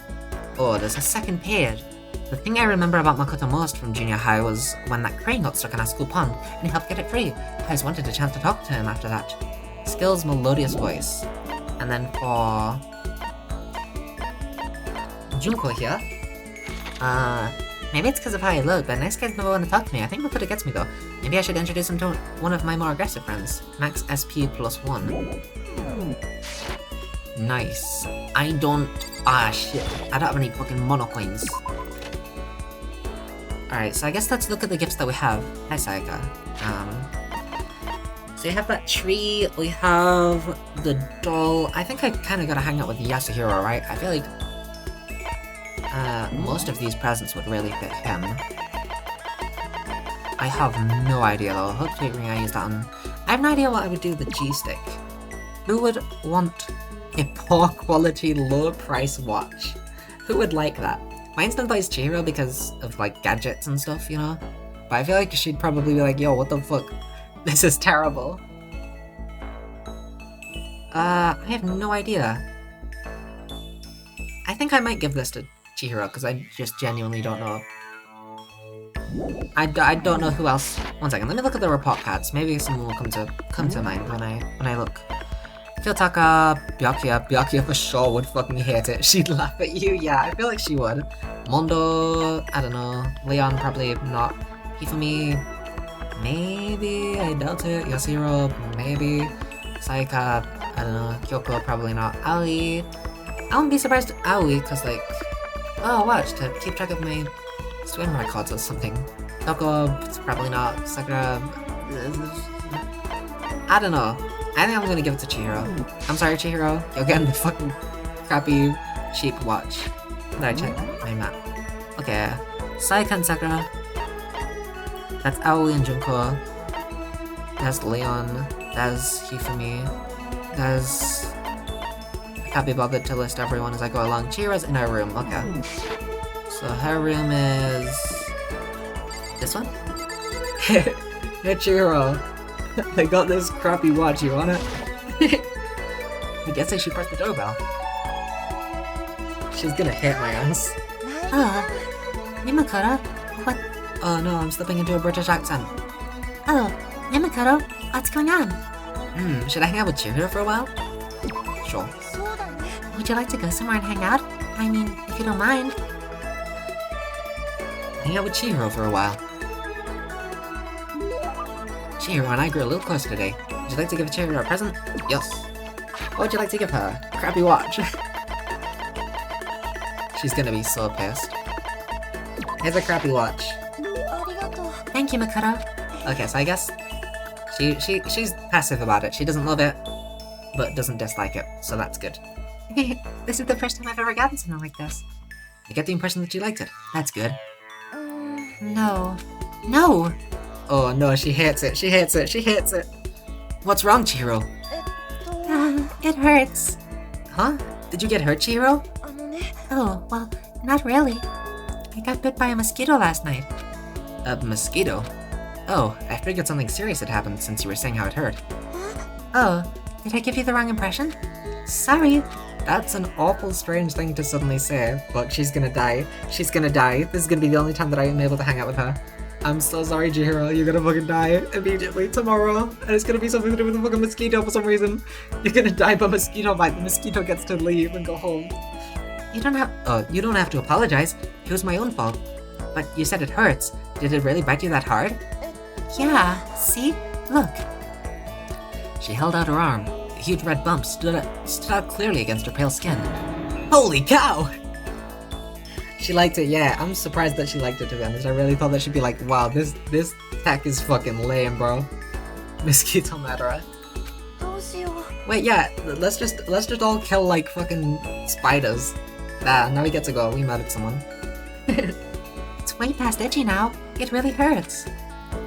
Oh, there's a second page. The thing I remember about Makoto most from junior high was when that crane got stuck in our school pond, and he helped get it free. I always wanted a chance to talk to him after that. Skills, melodious voice. And then for... Junko here. Maybe it's because of how I look, but nice guys never want to talk to me. I think Makoto gets me though. Maybe I should introduce him to one of my more aggressive friends. Max SP +1. Nice. I don't... Ah, shit. I don't have any fucking mono coins. Alright, so I guess let's look at the gifts that we have. Hi, Sayaka. So we have that tree, we have the doll. I think I kind of gotta hang out with Yasuhiro, right? I feel like most of these presents would really fit him. I have no idea though. Hopefully I use that on... I have no idea what I would do with the G-Stick. Who would want a poor quality, low price watch? Who would like that? My instant thought is Chihiro because of like gadgets and stuff, you know? But I feel like she'd probably be like, yo, what the fuck? This is terrible. I have no idea. I think I might give this to Chihiro because I just genuinely don't know. I don't know who else. One second, let me look at the report cards. Maybe someone will come to mind when I look. Kyotaka, Byakuya for sure would fucking hate it. She'd laugh at you, yeah, I feel like she would. Mondo, I don't know. Leon, probably not. Hifumi, maybe, I doubt it. Yasuhiro, maybe. Sayaka, I don't know. Kyoko, probably not. Ali, I wouldn't be surprised if Aoi, cause like, oh, watch, to keep track of my swim records or something. Kyoko, it's probably not. Sakura, I don't know. I think I'm gonna give it to Chihiro. I'm sorry, Chihiro. You're getting the fucking crappy, cheap watch. Did I check my map? Okay. Sayaka and Sakura. That's Aoi and Junko. That's Leon. That's Hifumi. That's... I can't be bothered to list everyone as I go along. Chihiro's in her room. Okay. So her room is... this one? Hey, Chihiro. I got this crappy watch, you want it? I guess I should press the doorbell. She's gonna hit my ass. Nimakura? What? Oh no, I'm slipping into a British accent. Oh, Nimakura? What's going on? Should I hang out with Chihiro for a while? Sure. Would you like to go somewhere and hang out? I mean, if you don't mind. Hang out with Chihiro for a while. Chihiro and I grew a little closer today. Would you like to give Chihiro a present? Yes. What would you like to give her? Crappy watch. She's gonna be so pissed. Here's a crappy watch. Thank you, Makoto. Okay, so I guess she's passive about it. She doesn't love it, but doesn't dislike it, so that's good. This is the first time I've ever gotten something like this. I get the impression that you liked it. That's good. No. No! Oh no, she hates it. She hates it. She hates it. What's wrong, Chihiro? It hurts. Huh? Did you get hurt, Chihiro? Oh, well, not really. I got bit by a mosquito last night. A mosquito? Oh, I figured something serious had happened since you were saying how it hurt. Oh, did I give you the wrong impression? Sorry. That's an awful strange thing to suddenly say, but she's gonna die. She's gonna die. This is gonna be the only time that I am able to hang out with her. I'm so sorry, Chihiro. You're gonna fucking die immediately tomorrow. And it's gonna be something to do with a fucking mosquito for some reason. You're gonna die by mosquito bite. The mosquito gets to leave and go home. You don't have to apologize. It was my own fault. But you said it hurts. Did it really bite you that hard? Yeah, see? Look. She held out her arm. A huge red bump stood out clearly against her pale skin. Holy cow! She liked it, yeah. I'm surprised that she liked it, to be honest. I really thought that she'd be like, wow, this tech is fucking lame, bro. Mosquito Madara. Wait, yeah, let's just all kill like fucking spiders. Now we get to go. We murdered someone. It's way past itchy now. It really hurts.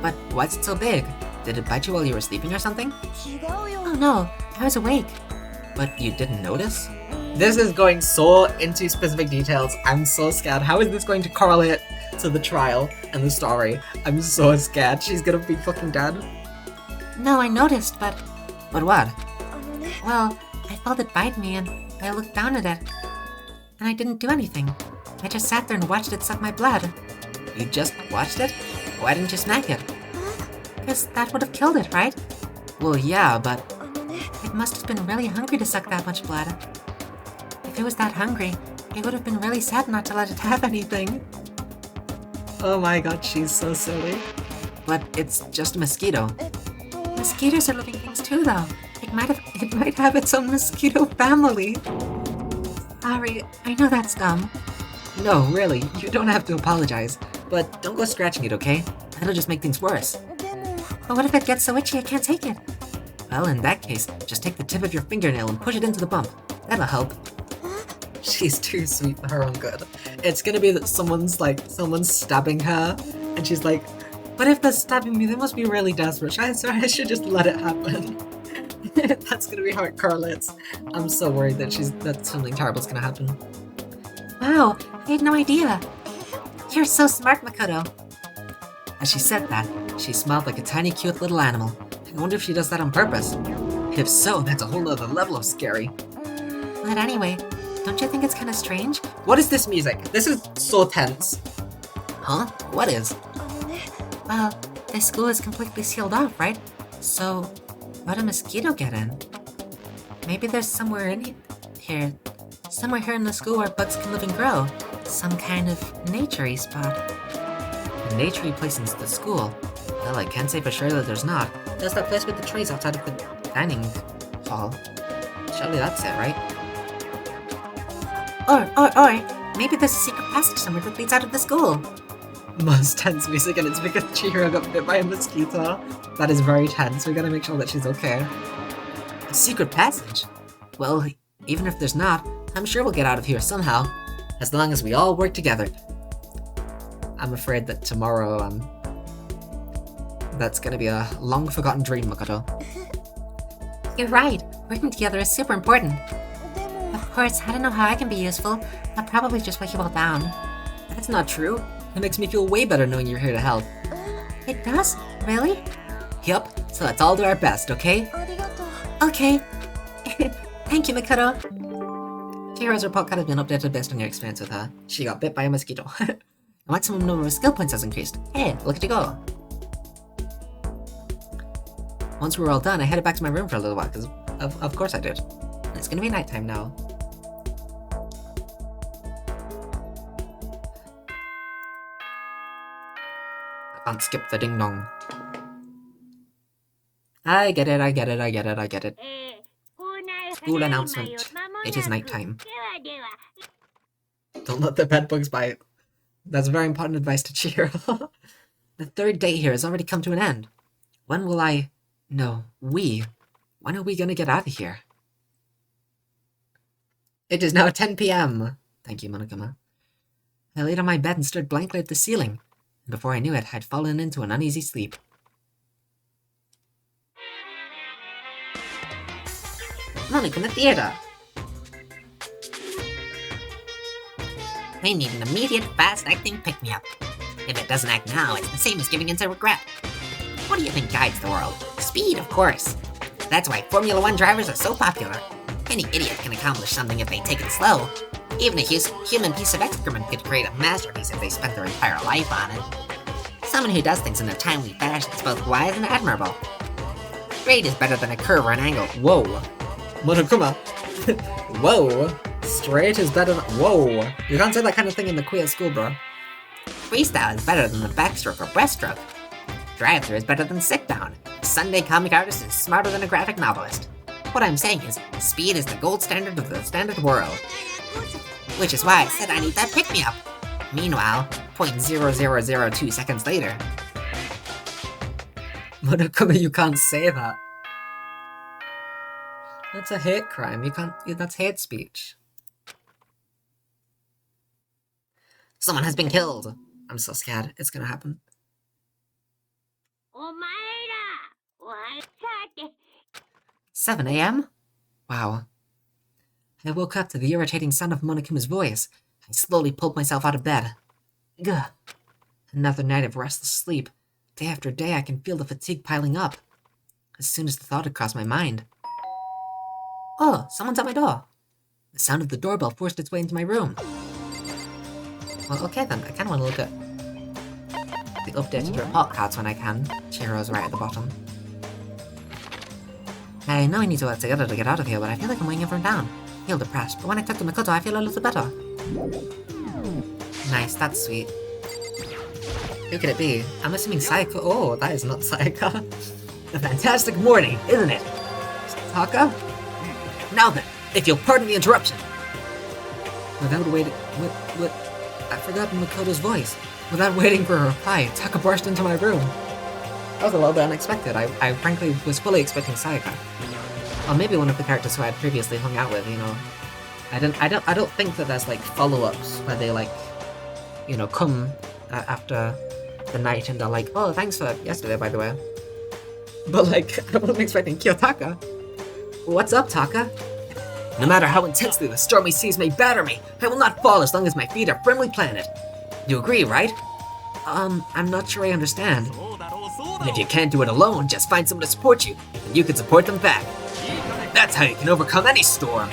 But why's it so big? Did it bite you while you were sleeping or something? Oh no, I was awake. But you didn't notice? This is going so into specific details. I'm so scared. How is this going to correlate to the trial and the story? I'm so scared. She's gonna be fucking dead. No, I noticed, but... But what? Well, I felt it bite me and I looked down at it. And I didn't do anything. I just sat there and watched it suck my blood. You just watched it? Why didn't you smack it? Because that would have killed it, right? Well, yeah, but... It must have been really hungry to suck that much blood. If it was that hungry, it would have been really sad not to let it have anything. Oh my god, she's so silly. But it's just a mosquito. Mosquitoes are living things too, though. It might have its own mosquito family. Sorry, I know that's dumb. No, really, you don't have to apologize. But don't go scratching it, okay? That'll just make things worse. But what if it gets so itchy I can't take it? Well, in that case, just take the tip of your fingernail and push it into the bump. That'll help. She's too sweet for her own good. It's gonna be that someone's stabbing her, and she's like, but if they're stabbing me, they must be really desperate. I should just let it happen. That's gonna be how it correlates. I'm so worried that something terrible's gonna happen. Wow, I had no idea. You're so smart, Makoto. As she said that, she smiled like a tiny cute little animal. I wonder if she does that on purpose. If so, that's a whole other level of scary. But anyway, don't you think it's kind of strange? What is this music? This is so tense. Huh? What is? Well, this school is completely sealed off, right? So, why'd a mosquito get in? Maybe there's somewhere in here in the school where bugs can live and grow. Some kind of naturey spot. A naturey place in the school? Well, I can't say for sure that there's not. There's that place with the trees outside of the dining hall. Surely that's it, right? Or, maybe there's a secret passage somewhere that leads out of the school. Most tense music, and it's because Chihiro got bit by a mosquito. That is very tense. We gotta make sure that she's okay. A secret passage? Well, even if there's not, I'm sure we'll get out of here somehow. As long as we all work together. I'm afraid that tomorrow, that's gonna be a long-forgotten dream, Makoto. You're right. Working together is super important. Of course, I don't know how I can be useful. I'll probably just wake you all down. That's not true. It makes me feel way better knowing you're here to help. It does? Really? Yup, so let's all do our best, okay? Okay. Thank you, Makoto. Chihiro's report card has been updated based on your experience with her. She got bit by a mosquito. The maximum number of skill points has increased. Hey, look at you go. Once we were all done, I headed back to my room for a little while, because of course I did. It's gonna be nighttime now. I can't skip the ding-dong. I get it. School announcement. It is nighttime. Don't let the bedbugs bite. That's very important advice to Chihiro. The third day here has already come to an end. When are we gonna get out of here? It is now 10 p.m. Thank you, Monokuma. I laid on my bed and stared blankly at the ceiling. And before I knew it, I'd fallen into an uneasy sleep. Monokuma Theater! I need an immediate, fast-acting pick-me-up. If it doesn't act now, it's the same as giving in to regret. What do you think guides the world? Speed, of course. That's why Formula 1 drivers are so popular. Any idiot can accomplish something if they take it slow. Even a human piece of excrement could create a masterpiece if they spent their entire life on it. Someone who does things in a timely fashion is both wise and admirable. Straight is better than a curve or an angle. Whoa. Monokuma! Whoa! Straight is better than— whoa! You can't say that kind of thing in the queer school, bro. Freestyle is better than the backstroke or breaststroke. Drive-thru is better than sit-down. A Sunday comic artist is smarter than a graphic novelist. What I'm saying is, speed is the gold standard of the standard world. Which is why I said I need that pick-me-up. Meanwhile, 0.0002 seconds later. Monokuma, you can't say that. That's a hate crime. You can't— that's hate speech. Someone has been killed. I'm so scared. It's gonna happen. 7 a.m.? Wow. I woke up to the irritating sound of Monokuma's voice. I slowly pulled myself out of bed. Gah. Another night of restless sleep. Day after day, I can feel the fatigue piling up. As soon as the thought had crossed my mind. Oh, someone's at my door. The sound of the doorbell forced its way into my room. Well, okay then. I kind of want to look at the updated report cards when I can. Chihiro's right at the bottom. I know I need to work together to get out of here, but I feel like I'm weighing everyone down. I feel depressed, but when I talk to Makoto, I feel a little better. Nice, that's sweet. Who could it be? I'm assuming Sayaka. Oh, that is not Sayaka. A fantastic morning, isn't it? Taka? Now then, if you'll pardon the interruption. Without waiting— what? I forgot Makoto's voice. Without waiting for a reply, Taka burst into my room. That was a little bit unexpected. I frankly was fully expecting Sayaka. Or maybe one of the characters who I had previously hung out with, you know. I don't think that there's like follow-ups where they like, you know, come after the night and they're like, oh, thanks for yesterday, by the way. But like, I wasn't expecting Kiyotaka. What's up, Taka? No matter how intensely the stormy seas may batter me, I will not fall as long as my feet are firmly planted. You agree, right? I'm not sure I understand. And if you can't do it alone, just find someone to support you, and you can support them back. That's how you can overcome any storm.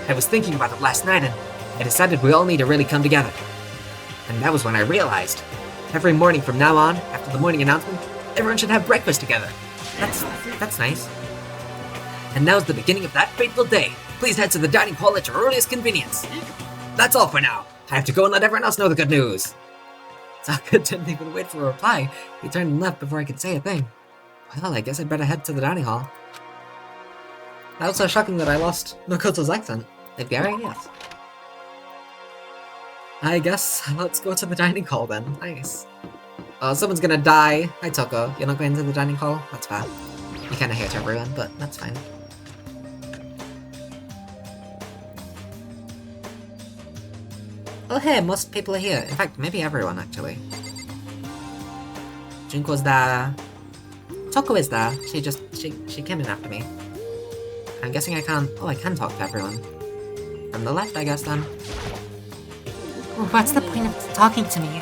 I was thinking about it last night, and I decided we all need to really come together. And that was when I realized, every morning from now on, after the morning announcement, everyone should have breakfast together. That's nice. And now's the beginning of that fateful day. Please head to the dining hall at your earliest convenience. That's all for now. I have to go and let everyone else know the good news. Taka didn't even wait for a reply. He turned and left before I could say a thing. Well, I guess I'd better head to the dining hall. That was so shocking that I lost Makoto's accent. If you're right, yes. I guess let's go to the dining hall then. Nice. Someone's gonna die. Hi, Toko. You're not going to the dining hall? That's bad. You kinda hate everyone, but that's fine. Oh hey, most people are here. In fact, maybe everyone actually. Junko's there. Toko is there. She came in after me. I'm guessing I can't. Oh, I can talk to everyone. From the left, I guess then. What's the point of talking to me?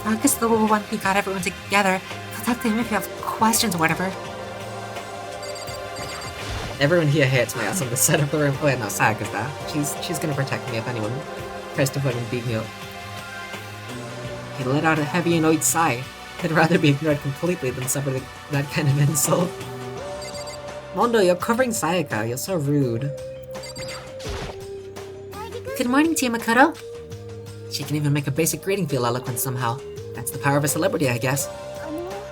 Taka's the one who got everyone together. I'll talk to him if you have questions or whatever. Everyone here hates my ass on the side of the room. Oh wait, no, Sayaka's there. She's gonna protect me if anyone tries to fucking beat me up. He let out a heavy annoyed sigh. I'd rather be ignored completely than suffer that kind of insult. Mondo, you're covering Sayaka. You're so rude. Good morning to you, Makoto. She can even make a basic greeting feel eloquent somehow. That's the power of a celebrity, I guess.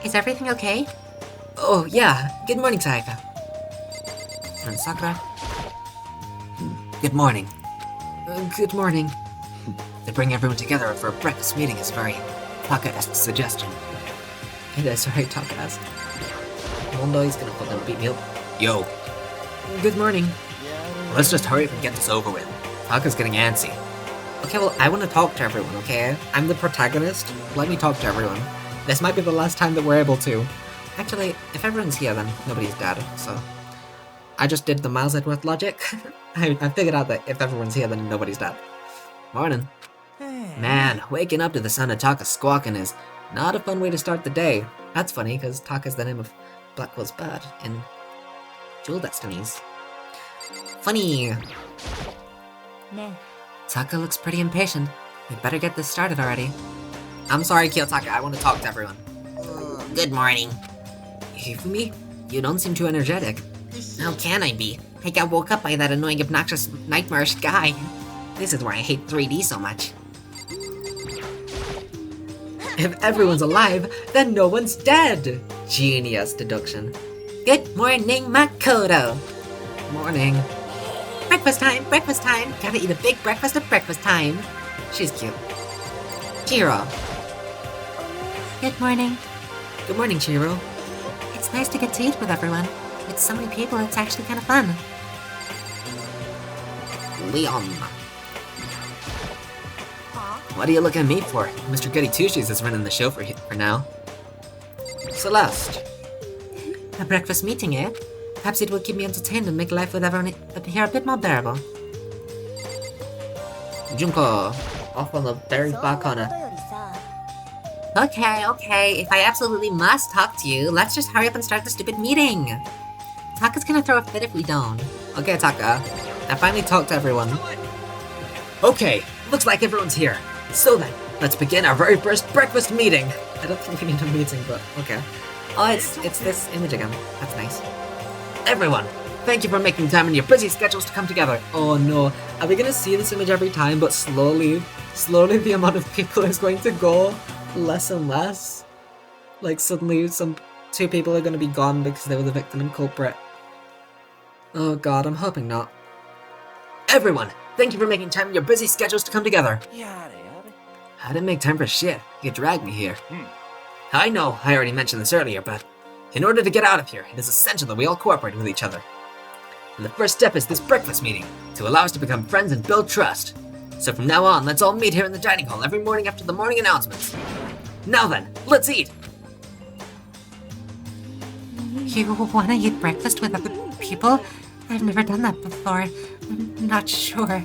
Is everything okay? Oh, yeah. Good morning, Sayaka. And Sakura? Good morning. Good morning. To bring everyone together for a breakfast meeting is very Taka-esque suggestion. It is very Taka-esque. Mondo, he's gonna fucking beat me up. Yo. Good morning. Let's just hurry up and get this over with. Taka's getting antsy. Okay, well, I want to talk to everyone, okay? I'm the protagonist. Let me talk to everyone. This might be the last time that we're able to. Actually, if everyone's here, then nobody's dead, so... I just did the Miles Edgeworth logic. I figured out that if everyone's here, then nobody's dead. Morning. Man, waking up to the sound of Taka squawking is not a fun way to start the day. That's funny, because Taka's the name of Blackwell's bird in Jewel Destinies. Funny! Taka looks pretty impatient. We better get this started already. I'm sorry, Kiyotaka, I want to talk to everyone. Good morning. Hifumi? You don't seem too energetic. How can I be? I got woke up by that annoying, obnoxious, nightmarish guy. This is why I hate 3D so much. If everyone's alive, then no one's dead! Genius deduction. Good morning, Makoto. Morning. Breakfast time. Gotta eat a big breakfast at breakfast time. She's cute. Chiro. Good morning. Good morning, Chiro. It's nice to get to eat with everyone. With so many people, it's actually kind of fun. Leon. What are you looking at me for? Mr. Goody Two-Shoes is running the show for now. Celeste. A breakfast meeting, eh? Perhaps it will keep me entertained and make life with everyone here a bit more bearable. Junko. Off on the very far corner. Okay. If I absolutely must talk to you, let's just hurry up and start the stupid meeting. Taka's gonna throw a fit if we don't. Okay, Taka. I finally talked to everyone. Okay, looks like everyone's here. So then, let's begin our very first breakfast meeting. I don't think we need a meeting, but okay. Oh, it's this image again. That's nice. Everyone, thank you for making time in your busy schedules to come together. Oh no, are we gonna see this image every time, but slowly the amount of people is going to go less and less? Like suddenly two people are gonna be gone because they were the victim and culprit. Oh god, I'm hoping not. Everyone, thank you for making time in your busy schedules to come together. I didn't make time for shit. You dragged me here. I know, I already mentioned this earlier, but in order to get out of here, it is essential that we all cooperate with each other. And the first step is this breakfast meeting, to allow us to become friends and build trust. So from now on, let's all meet here in the dining hall every morning after the morning announcements. Now then, let's eat! You wanna eat breakfast with other people? I've never done that before. I'm not sure.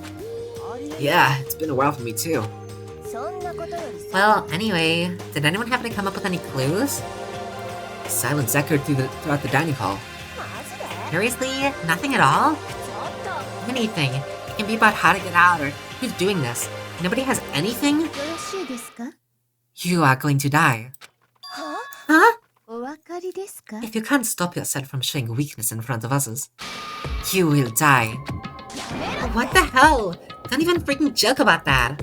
Yeah, it's been a while for me too. Well, anyway, did anyone happen to come up with any clues? Silence echoed throughout the dining hall. Seriously? Nothing at all? Anything. It can be about how to get out or who's doing this. Nobody has anything? You are going to die. Huh? Huh? お分かりですか? If you can't stop yourself from showing weakness in front of others, you will die. What the hell? Don't even freaking joke about that.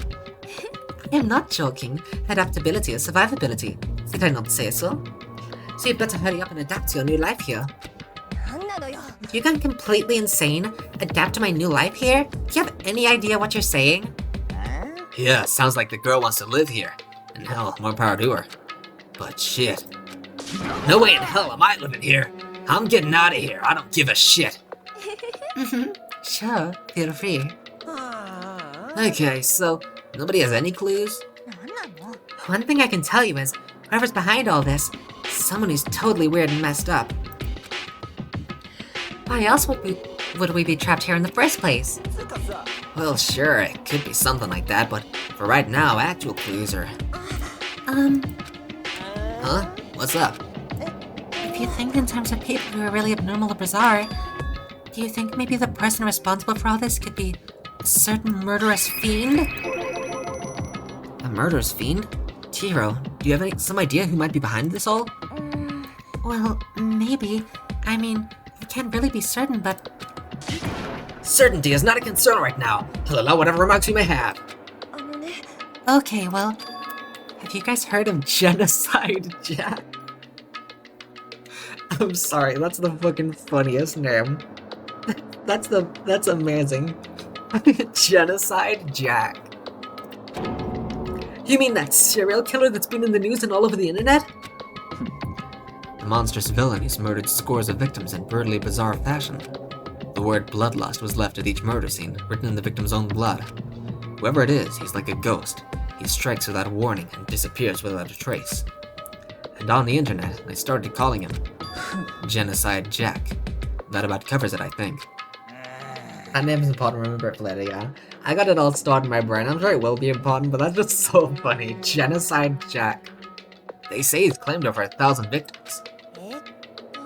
I am not joking. Adaptability is survivability. Did I not say so? So you better hurry up and adapt to your new life here. なんなのよ。 You gone completely insane? Adapt to my new life here? Do you have any idea what you're saying? Yeah, sounds like the girl wants to live here. And hell, more power to her. But shit. No way in hell am I living here. I'm getting out of here. I don't give a shit. Sure, feel free. Okay, so nobody has any clues? なんなの? One thing I can tell you is, whoever's behind all this, someone who's totally weird and messed up. Why else would we be trapped here in the first place? Well, sure, it could be something like that, but for right now, actual clues are... Huh? What's up? If you think in terms of people who are really abnormal or bizarre, do you think maybe the person responsible for all this could be a certain murderous fiend? A murderous fiend? Chihiro, do you have some idea who might be behind this all? Well, maybe. I mean, I can't really be certain, but... Certainty is not a concern right now. I'll allow whatever remarks you may have. あのね。 Okay, well... Have you guys heard of Genocide Jack? I'm sorry, that's the fucking funniest name. That's amazing. Genocide Jack. You mean that serial killer that's been in the news and all over the internet? The monstrous villain who's murdered scores of victims in brutally bizarre fashion. The word bloodlust was left at each murder scene, written in the victim's own blood. Whoever it is, he's like a ghost. He strikes without warning and disappears without a trace. And on the internet, I started calling him Genocide Jack. That about covers it, I think. That name is important, remember it for later, yeah. I got it all stored in my brain. I'm sure it will be important, but that's just so funny. Genocide Jack. They say he's claimed over 1,000 victims. えっと。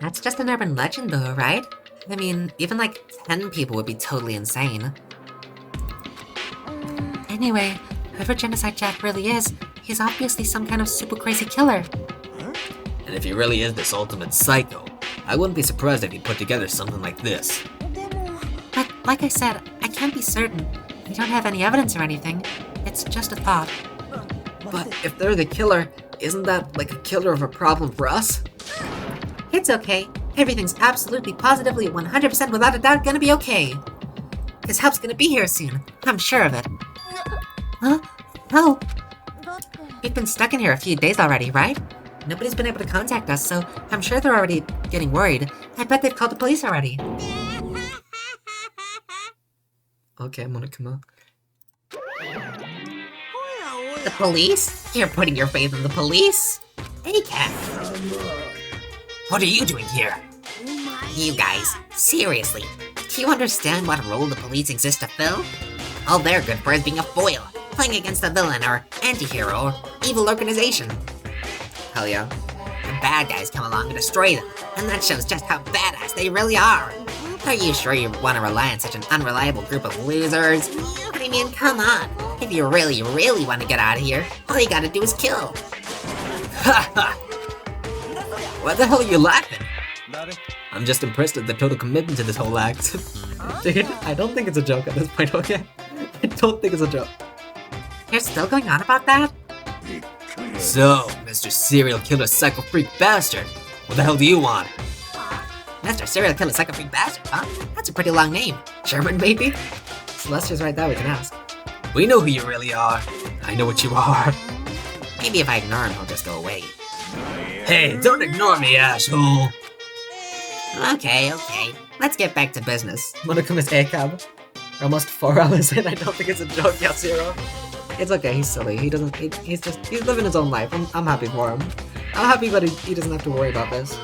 That's just an urban legend though, right? I mean, even like 10 people would be totally insane. Anyway, whoever Genocide Jack really is, he's obviously some kind of super crazy killer. And if he really is this ultimate psycho, I wouldn't be surprised if he put together something like this. でも。 But like I said, I can't be certain. We don't have any evidence or anything. It's just a thought. But if they're the killer, isn't that like a killer of a problem for us? It's okay. Everything's absolutely, positively, 100% without a doubt gonna be okay. His help's gonna be here soon. I'm sure of it. Huh? Help! だって。 We've been stuck in here a few days already, right? Nobody's been able to contact us, so I'm sure they're already getting worried. I bet they've called the police already. Okay, Monokuma. The police? You're putting your faith in the police? Hey, Cat. What are you doing here? You guys, seriously, do you understand what role the police exist to fill? All they're good for is being a foil, playing against a villain or anti-hero or evil organization. Hell yeah. The bad guys come along and destroy them, and that shows just how badass they really are. Are you sure you want to rely on such an unreliable group of losers? I mean, come on. If you really, really want to get out of here, all you gotta do is kill. Ha ha! What the hell are you laughing? I'm just impressed at the total commitment to this whole act. Dude, I don't think it's a joke at this point, okay? I don't think it's a joke. You're still going on about that? So, Mr. Serial Killer Psycho Freak Bastard, what the hell do you want? Mr. Serial Killer Psycho Freak Bastard, huh? That's a pretty long name. German, maybe? Celestia's right there, we can ask. We know who you really are. I know what you are. Maybe if I ignore him, he'll just go away. Hey, don't ignore me, asshole. Okay. Let's get back to business. Monokuma's A-cab. We're almost 4 hours in, I don't think it's a joke, Yasuhiro. It's okay, he's silly. He's living his own life. I'm happy for him. I'm happy that he doesn't have to worry about this.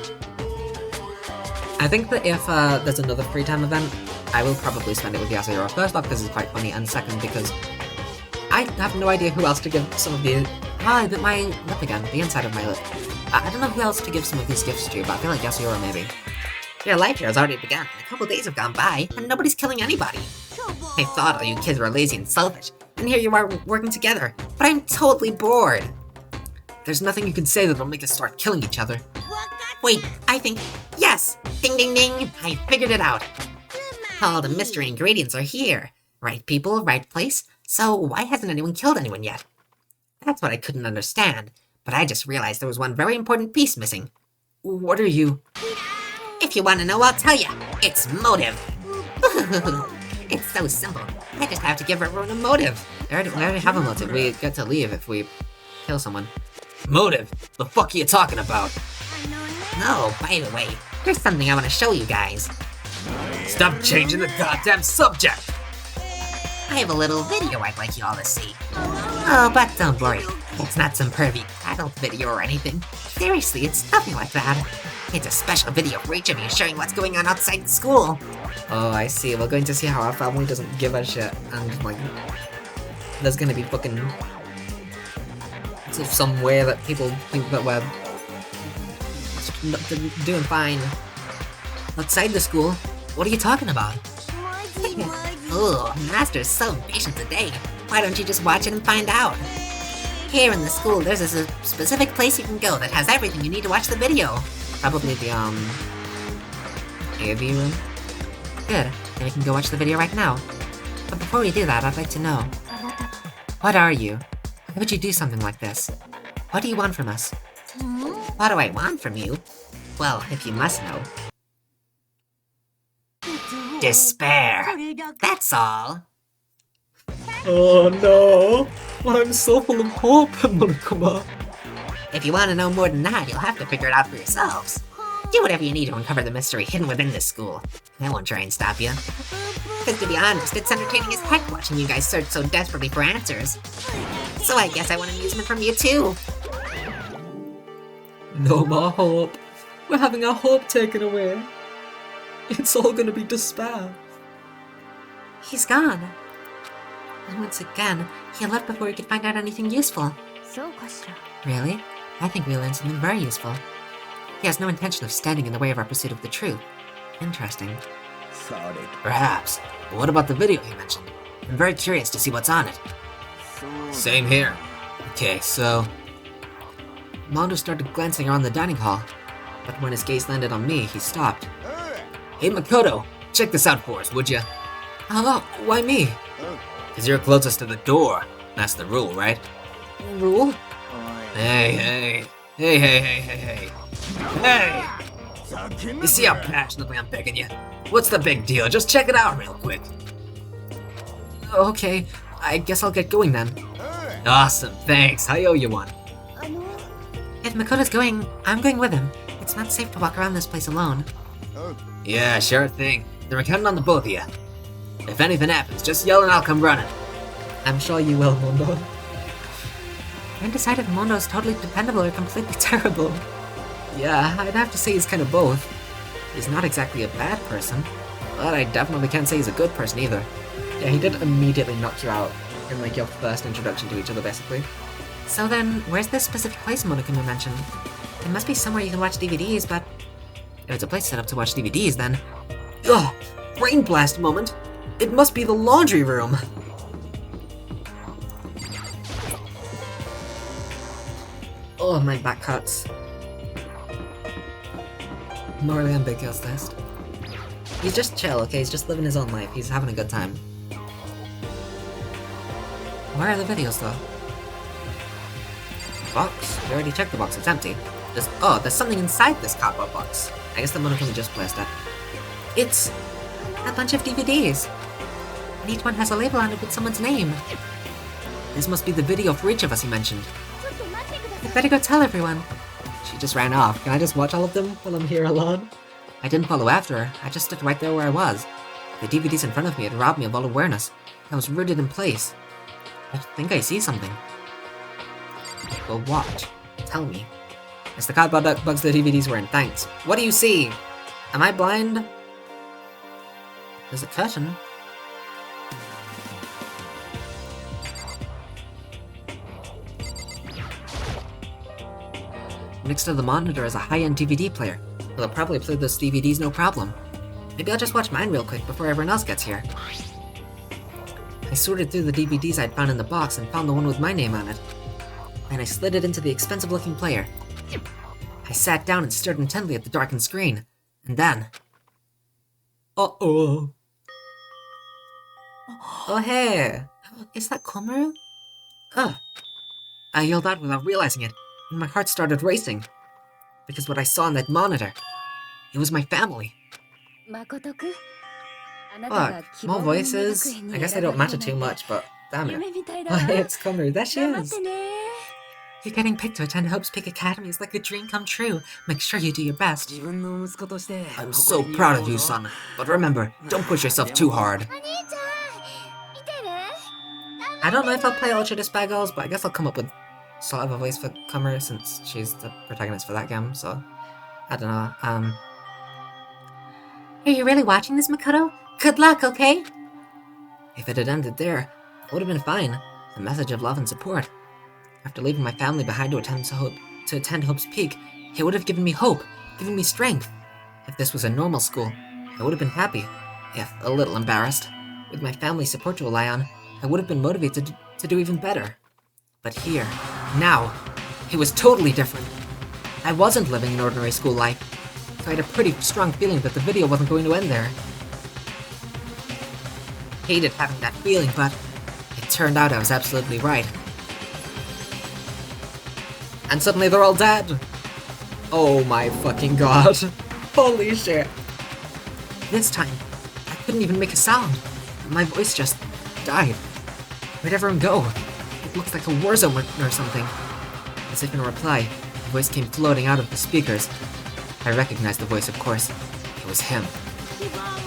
I think that if there's another free time event, I will probably spend it with Yasuhiro. First off, because it's quite funny, and second, because I have no idea who else to give some of the... I bit my lip again, the inside of my lip. I don't know who else to give some of these gifts to, but I feel like Yasuhiro maybe. Your life here has already begun, and a couple days have gone by, and nobody's killing anybody. I thought all you kids were lazy and selfish, and here you are working together, but I'm totally bored. There's nothing you can say that'll make us start killing each other. Wait, I think. Yes! Ding ding ding! I figured it out. All the mystery ingredients are here. Right people, right place. So why hasn't anyone killed anyone yet? That's what I couldn't understand. But I just realized there was one very important piece missing. What are you? If you want to know, I'll tell you. It's motive. It's so simple. I just have to give everyone a motive. We already have a motive. We get to leave if we kill someone. Motive? The fuck are you talking about? Oh, by the way, there's something I want to show you guys. Stop changing the goddamn subject! I have a little video I'd like you all to see. Oh, but don't worry. It's not some pervy adult video or anything. Seriously, it's nothing like that. It's a special video for each of you showing what's going on outside the school. Oh, I see. We're going to see how our family doesn't give a shit. And, like, there's gonna be fucking... some way that people think that we're doing fine outside the school. What are you talking about? Ooh, Master's so patient today. Why don't you just watch it and find out? Here in the school, there's a specific place you can go that has everything you need to watch the video. Probably the, AV room? Good, then we can go watch the video right now. But before we do that, I'd like to know. What are you? Why would you do something like this? What do you want from us? What do I want from you? Well, if you must know. Despair. That's all. Oh no! But I'm so full of hope, Monokuma. If you want to know more than that, you'll have to figure it out for yourselves. Do whatever you need to uncover the mystery hidden within this school. I won't try and stop you. Because to be honest, it's entertaining as heck watching you guys search so desperately for answers. So I guess I want amusement from you too. No more hope. We're having our hope taken away. It's all gonna be despair. He's gone. And once again, he left before he could find out anything useful. Really? I think we learned something very useful. He has no intention of standing in the way of our pursuit of the truth. Interesting. Solid. Perhaps. But what about the video you mentioned? I'm very curious to see what's on it. Same here. Okay, so... Mondo started glancing around the dining hall, but when his gaze landed on me, he stopped. Hey Makoto, check this out for us, would ya? Hello, why me? Cause you're closest to the door. That's the rule, right? Rule? Hey! You see how passionately I'm begging you? What's the big deal? Just check it out real quick. Okay, I guess I'll get going then. Awesome, thanks. I owe you one. If Makoto's going, I'm going with him. It's not safe to walk around this place alone. Yeah, sure thing. Then we're counting on the both of you. If anything happens, just yell and I'll come running. I'm sure you will, Mondo. I haven't decided if Mondo's totally dependable or completely terrible. Yeah, I'd have to say he's kind of both. He's not exactly a bad person, but I definitely can't say he's a good person either. Yeah, he did immediately knock you out in, like, your first introduction to each other, basically. So then, where's this specific place Monokuma mentioned? It must be somewhere you can watch DVDs, but... If it's a place set up to watch DVDs, then... Ugh! Brain blast moment! It must be the laundry room! Oh, my back hurts. Morally ambiguous test. He's just chill, okay? He's just living his own life. He's having a good time. Where are the videos, though? Box? We already checked the box. It's empty. There's something inside this cardboard box. I guess the Monokuma just placed it. It's a bunch of DVDs. And each one has a label on it with someone's name. This must be the video for each of us he mentioned. I'd better go tell everyone. She just ran off. Can I just watch all of them while I'm here alone? I didn't follow after her. I just stood right there where I was. The DVDs in front of me had robbed me of all awareness. I was rooted in place. I think I see something. Well, what? Tell me. It's the cardboard box the DVDs were in. Thanks. What do you see? Am I blind? There's a curtain. Next to the monitor is a high-end DVD player. Well, I'll probably play those DVDs no problem. Maybe I'll just watch mine real quick before everyone else gets here. I sorted through the DVDs I'd found in the box and found the one with my name on it. and I slid it into the expensive-looking player. I sat down and stared intently at the darkened screen, and then... Uh-oh. Oh, hey! Is that Komaru? Ugh. I yelled out without realizing it, and my heart started racing. Because what I saw on that monitor, it was my family. Fuck, more voices? I guess they don't matter too much, but damn it. Oh, hey, it's Komaru. There she is! You're getting picked to attend Hope's Peak Academy is like a dream come true. Make sure you do your best. I'm so proud of you, son. But remember, don't push yourself too hard. I don't know if I'll play Ultra Despagos, but I guess I'll come up with sort of a voice for Komaru since she's the protagonist for that game, so... I don't know, Are you really watching this, Makoto? Good luck, okay? If it had ended there, it would have been fine. A message of love and support. After leaving my family behind to attend Hope's Peak, it would have given me hope, given me strength. If this was a normal school, I would have been happy, if a little embarrassed. With my family's support to rely on, I would have been motivated to do even better. But here, now, it was totally different. I wasn't living an ordinary school life, so I had a pretty strong feeling that the video wasn't going to end there. Hated having that feeling, but it turned out I was absolutely right. And suddenly they're all dead! Oh my fucking god. Holy shit. This time, I couldn't even make a sound. My voice just died. Where'd everyone go? It looked like a war zone or something. As if in reply, a voice came floating out of the speakers. I recognized the voice, of course. It was him.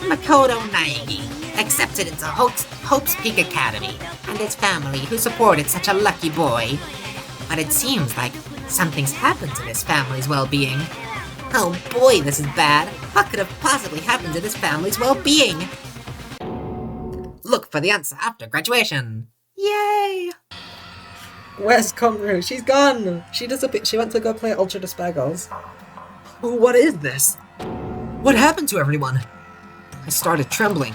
Makoto Naegi, accepted into Hope's Peak Academy, and his family who supported such a lucky boy. But it seems like something's happened to this family's well-being. Oh boy, this is bad. What could have possibly happened to this family's well-being? Look for the answer after graduation! Yay! Where's Komaru? She's gone! She disappeared. She went to go play Ultra Despagos. What is this? What happened to everyone? I started trembling.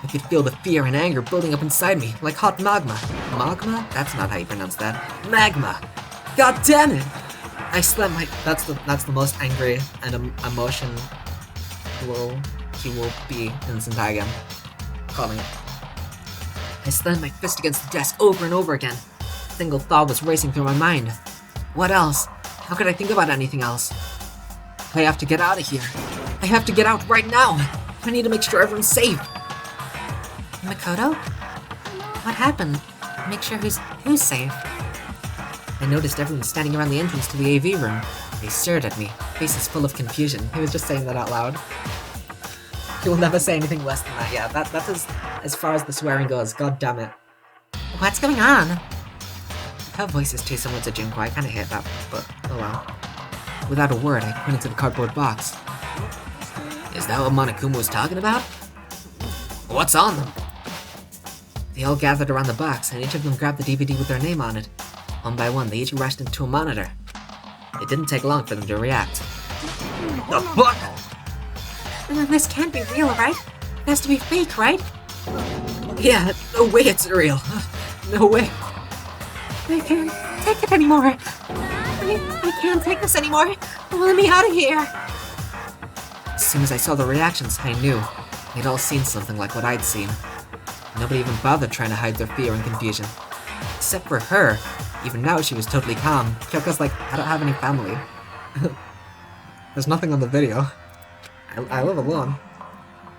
I could feel the fear and anger building up inside me, like hot magma. Magma? That's not how you pronounce that. Magma! God damn it! I slammed my... That's the most angry and emotion he will be in this entire game. Calling it. I slammed my fist against the desk over and over again. A single thought was racing through my mind. What else? How could I think about anything else? I have to get out of here. I have to get out right now. I need to make sure everyone's safe. Makoto? What happened? Make sure who's safe. I noticed everyone standing around the entrance to the AV room. They stared at me, faces full of confusion. He was just saying that out loud. He will never say anything less than that. Yeah, that is as far as the swearing goes. God damn it. What's going on? Her voice is too similar to Junko. I kinda hate that, but oh well. Without a word, I pointed to the cardboard box. Is that what Monokuma was talking about? What's on them? They all gathered around the box, and each of them grabbed the DVD with their name on it. One by one, they each rushed into a monitor. It didn't take long for them to react. The fuck? This can't be real, right? It has to be fake, right? Yeah, no way it's real. No way. I can't take it anymore. I can't take this anymore. Let me out of here. As soon as I saw the reactions, I knew. They'd all seen something like what I'd seen. Nobody even bothered trying to hide their fear and confusion. Except for her. Even now, she was totally calm. Kyoko's like, I don't have any family. There's nothing on the video. I live alone.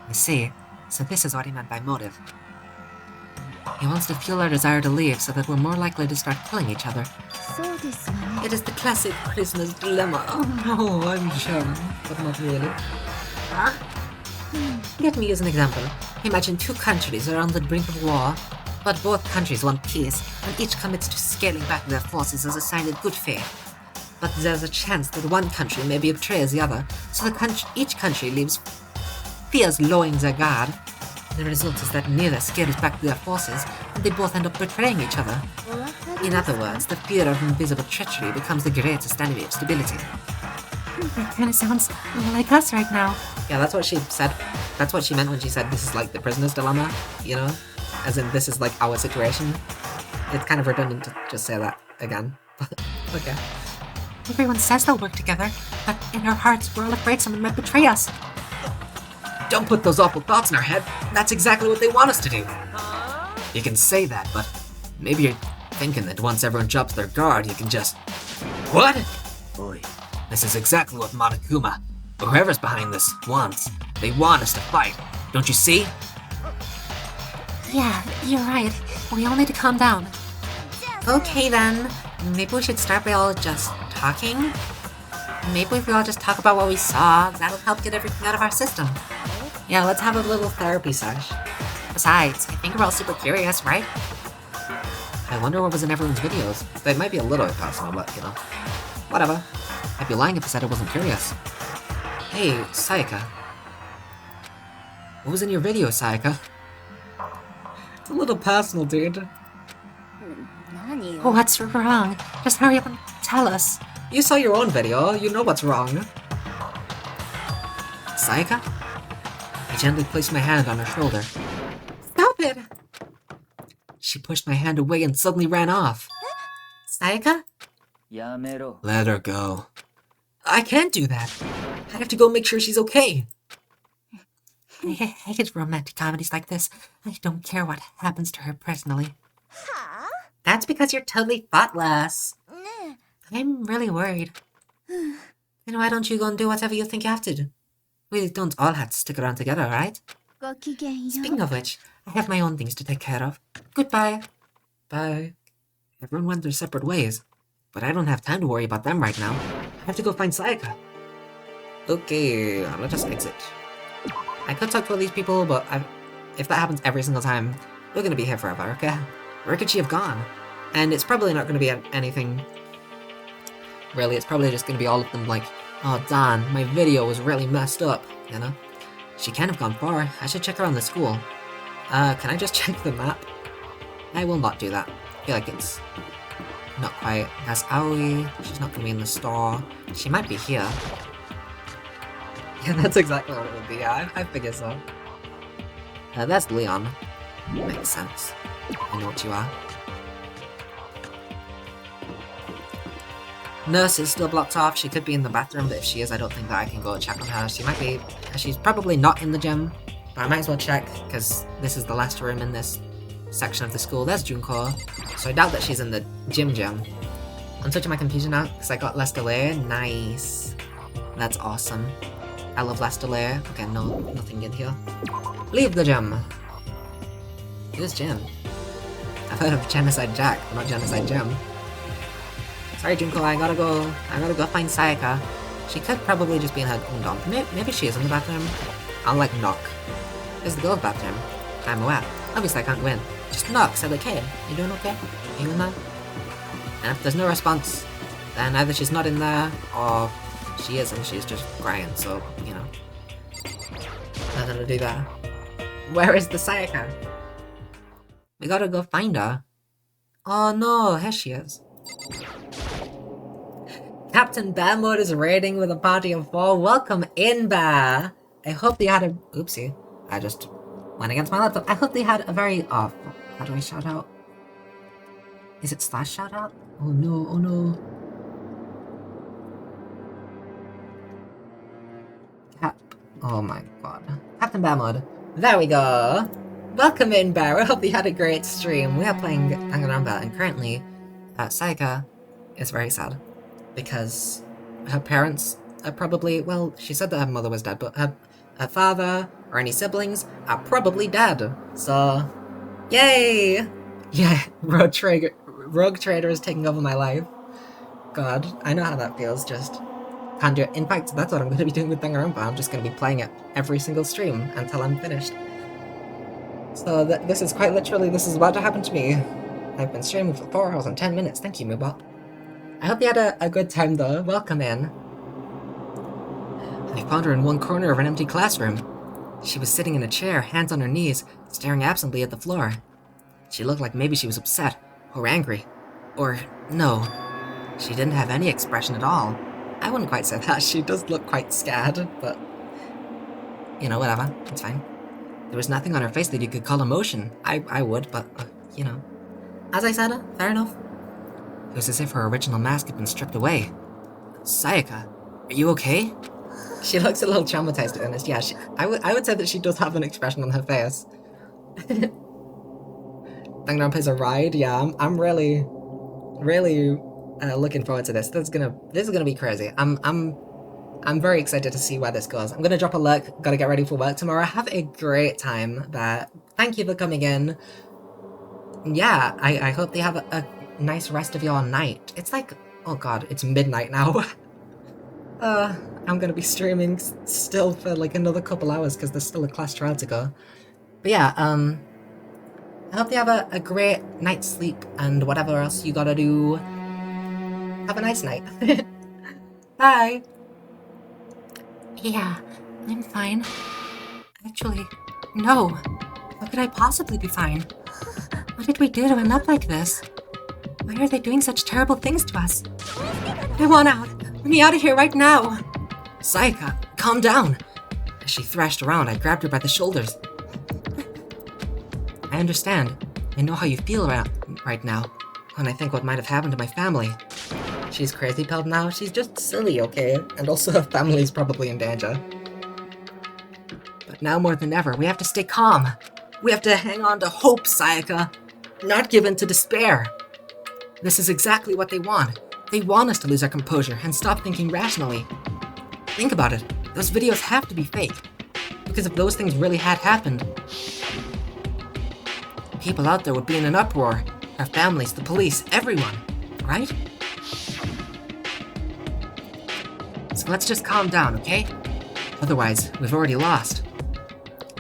I see. So this is what he meant by motive. He wants to fuel our desire to leave so that we're more likely to start killing each other. It is the classic prisoner's dilemma. Oh no, I'm Sharon, but not really. Let me use an example. Imagine two countries are on the brink of war, but both countries want peace, and each commits to scaling back their forces as a sign of good faith. But there's a chance that one country maybe betrays the other, so each country fears lowering their guard. The result is that neither scales back their forces, and they both end up betraying each other. In other words, the fear of invisible treachery becomes the greatest enemy of stability. That kind of sounds like us right now. Yeah, that's what she said. That's what she meant when she said this is like the prisoner's dilemma, you know? As in, this is like our situation. It's kind of redundant to just say that again, Okay. Everyone says they'll work together, but in our hearts, we're all afraid someone might betray us. Don't put those awful thoughts in our head. That's exactly what they want us to do. You can say that, but maybe you're thinking that once everyone drops their guard, you can just... What? Oi. This is exactly what Monokuma, or whoever's behind this, wants. They want us to fight. Don't you see? Yeah, you're right. We all need to calm down. Okay then, maybe we should start by all just talking? Maybe if we all just talk about what we saw, that'll help get everything out of our system. Yeah, let's have a little therapy sesh. Besides, I think we're all super curious, right? I wonder what was in everyone's videos. They might be a little personal, but, you know. Whatever. I'd be lying if I said I wasn't curious. Hey, Sayaka. What was in your video, Sayaka? It's a little personal, dude. Oh, what's wrong? Just hurry up and tell us. You saw your own video, you know what's wrong. Sayaka? I gently placed my hand on her shoulder. Stop it! She pushed my hand away and suddenly ran off. Sayaka? Let her go. I can't do that. I have to go make sure she's okay. I hate romantic comedies like this. I don't care what happens to her personally. That's because you're totally thoughtless. I'm really worried. Then why don't you go and do whatever you think you have to do? We don't all have to stick around together, right? Speaking of which, I have my own things to take care of. Goodbye. Bye. Everyone went their separate ways, but I don't have time to worry about them right now. I have to go find Sayaka. Okay, let us exit. I could talk to all these people, but if that happens every single time, we're gonna be here forever, okay? Where could she have gone? And it's probably not gonna be anything... Really, it's probably just gonna be all of them like, oh, Dan, my video was really messed up, you know? She can't have gone far. I should check around the school. Can I just check the map? I will not do that. I feel like it's not quite. That's Aoi. She's not gonna be in the store. She might be here. Yeah, that's exactly what it would be. Yeah, I figured so. That's Leon. Makes sense. I know what you are. Nurse is still blocked off. She could be in the bathroom, but if she is, I don't think that I can go check on her. She might be... She's probably not in the gym, but I might as well check, because this is the last room in this section of the school. There's Junko, so I doubt that she's in the gym. I'm switching my computer now, because I got less delay. Nice. That's awesome. I love less delay. Okay, no, nothing in here. Leave the gym. Who's Jim? I've heard of Genocide Jack, but not Genocide Jim. Sorry, Junko, I gotta go find Sayaka. She could probably just be in her own dorm. Maybe she is in the bathroom. I'll, like, knock. There's the girls' bathroom. I'm aware. Obviously, I can't go in. Just knock, say, like, hey, you doing okay? Are you in there? And if there's no response, then either she's not in there, or she is and she's just crying, so, you know. Nothing to do there. Where is the Sayaka? We gotta go find her. Oh no, here she is. Captain Bear Mode is raiding with a party of 4. Welcome in, Bear! I hope they had a... Oopsie. I just went against my laptop. I hope they had a very... Oh, how do I shout out? Is it slash shout out? Oh no, oh no. Oh my god. Captain Bear Mode. There we go! Welcome in, Bear. I hope you had a great stream. We are playing Danganronpa, and currently, Sayaka is very sad. Because her parents are probably, well, she said that her mother was dead, but her father or any siblings are probably dead. So, yay! Yeah, Rogue Trader is taking over my life. God, I know how that feels, just can't do it. In fact, that's what I'm going to be doing with Danganronpa. I'm just going to be playing it every single stream until I'm finished. So this is quite literally, this is about to happen to me. I've been streaming for 4 hours and 10 minutes. Thank you, Moobot. I hope you had a good time though. Welcome in. I found her in one corner of an empty classroom. She was sitting in a chair, hands on her knees, staring absently at the floor. She looked like maybe she was upset, or angry, or no. She didn't have any expression at all. I wouldn't quite say that. She does look quite scared, but... You know, whatever. It's fine. There was nothing on her face that you could call emotion. I would, but, you know. As I said, fair enough. It was as if her original mask had been stripped away. Sayaka, are you okay? She looks a little traumatized, to be honest. Yeah, I would say that she does have an expression on her face. Danganronpa is a ride. Yeah, I'm really looking forward to this. This is gonna be crazy. I'm very excited to see where this goes. I'm gonna drop a look. Gotta get ready for work tomorrow. Have a great time. But thank you for coming in. Yeah, I hope they have a nice rest of your night. It's like, oh god, it's midnight now. I'm gonna be streaming still for like another couple hours because there's still a class trial to go. But yeah, I hope you have a great night's sleep and whatever else you gotta do. Have a nice night. Bye. Yeah, I'm fine. Actually, no. How could I possibly be fine? What did we do to end up like this? Why are they doing such terrible things to us? I want out. Let me out of here right now. Sayaka, calm down. As she thrashed around, I grabbed her by the shoulders. I understand. I know how you feel right now, when I think what might have happened to my family. She's crazy pilled now. She's just silly, okay? And also her family's probably in danger. But now more than ever, we have to stay calm. We have to hang on to hope, Sayaka. Not give in to despair. This is exactly what they want. They want us to lose our composure and stop thinking rationally. Think about it. Those videos have to be fake. Because if those things really had happened, people out there would be in an uproar. Our families, the police, everyone. Right? So let's just calm down, okay? Otherwise, we've already lost.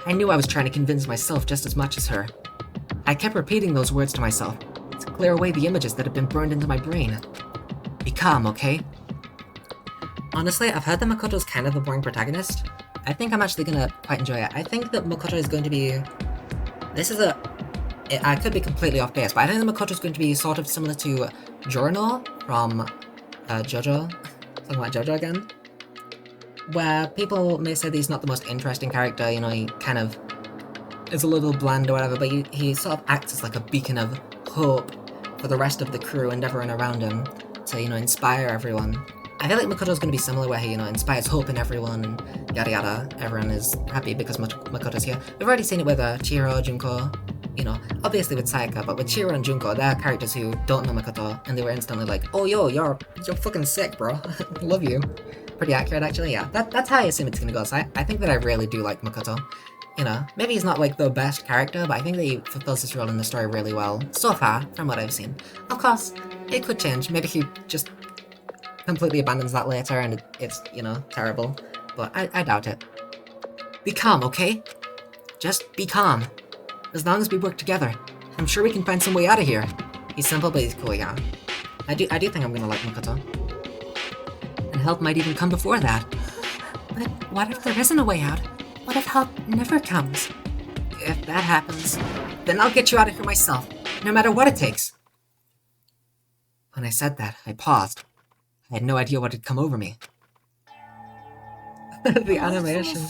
I knew I was trying to convince myself just as much as her. I kept repeating those words to myself to clear away the images that had been burned into my brain. Be calm, okay? Honestly, I've heard that Makoto's kind of a boring protagonist. I think I'm actually gonna quite enjoy it. I think that Makoto is going to be... I could be completely off base, but I think that Makoto is going to be sort of similar to Giorno from JoJo. Talking about JoJo again. Where people may say that he's not the most interesting character, you know, he kind of is a little bland or whatever, but he sort of acts as like a beacon of hope for the rest of the crew and everyone around him to, you know, inspire everyone. I feel like Makoto's going to be similar where he, you know, inspires hope in everyone and yada yada. Everyone is happy because Makoto's here. We've already seen it with Chihiro, Junko, you know, obviously with Sayaka, but with Chihiro and Junko, they're characters who don't know Makoto, and they were instantly like, oh yo, you're fucking sick, bro. Love you. Pretty accurate, actually, yeah. That's how I assume it's gonna go, so I think that I really do like Makoto. You know, maybe he's not like the best character, but I think that he fulfills his role in the story really well, so far, from what I've seen. Of course, it could change. Maybe he just completely abandons that later and it's, you know, terrible. But I doubt it. Be calm, okay? Just be calm. As long as we work together, I'm sure we can find some way out of here. He's simple, but he's cool, yeah. I do think I'm gonna like Makoto. And help might even come before that. But what if there isn't a way out? What if help never comes? If that happens, then I'll get you out of here myself, no matter what it takes. When I said that, I paused. I had no idea what had come over me. The animation.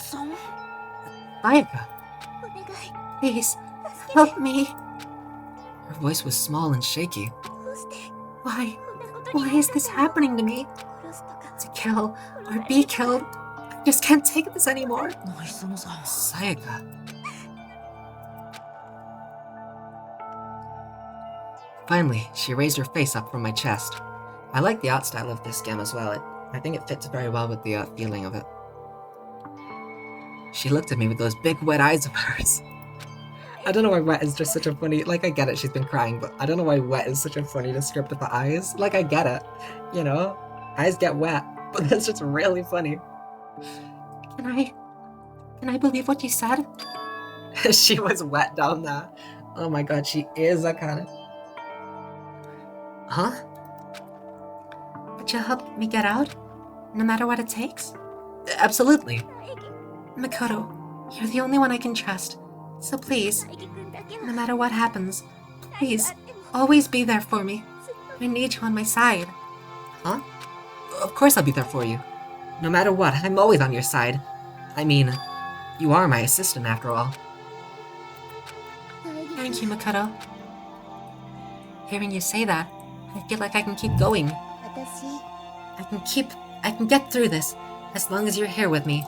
Sayaka, Please, help me. her voice was small and shaky. Why is this happening to me? To kill or be killed? I just can't take this anymore. Sayaka. Finally, she raised her face up from my chest. I like the art style of this game as well. I think it fits very well with the feeling of it. She looked at me with those big wet eyes of hers. I don't know why wet is just such a funny... Like, I get it, she's been crying, but I don't know why wet is such a funny descriptor for eyes. Like, I get it, you know? Eyes get wet, but that's just really funny. Can I believe what you said? She was wet down there. Oh my god, she is a kind of... Huh? Would you help me get out? No matter what it takes? Absolutely. Makoto, you're the only one I can trust. So please, no matter what happens, please, always be there for me. I need you on my side. Huh? Of course I'll be there for you. No matter what, I'm always on your side. I mean, you are my assistant after all. Thank you, Makoto. Hearing you say that, I feel like I can keep going. 私 I can get through this as long as you're here with me.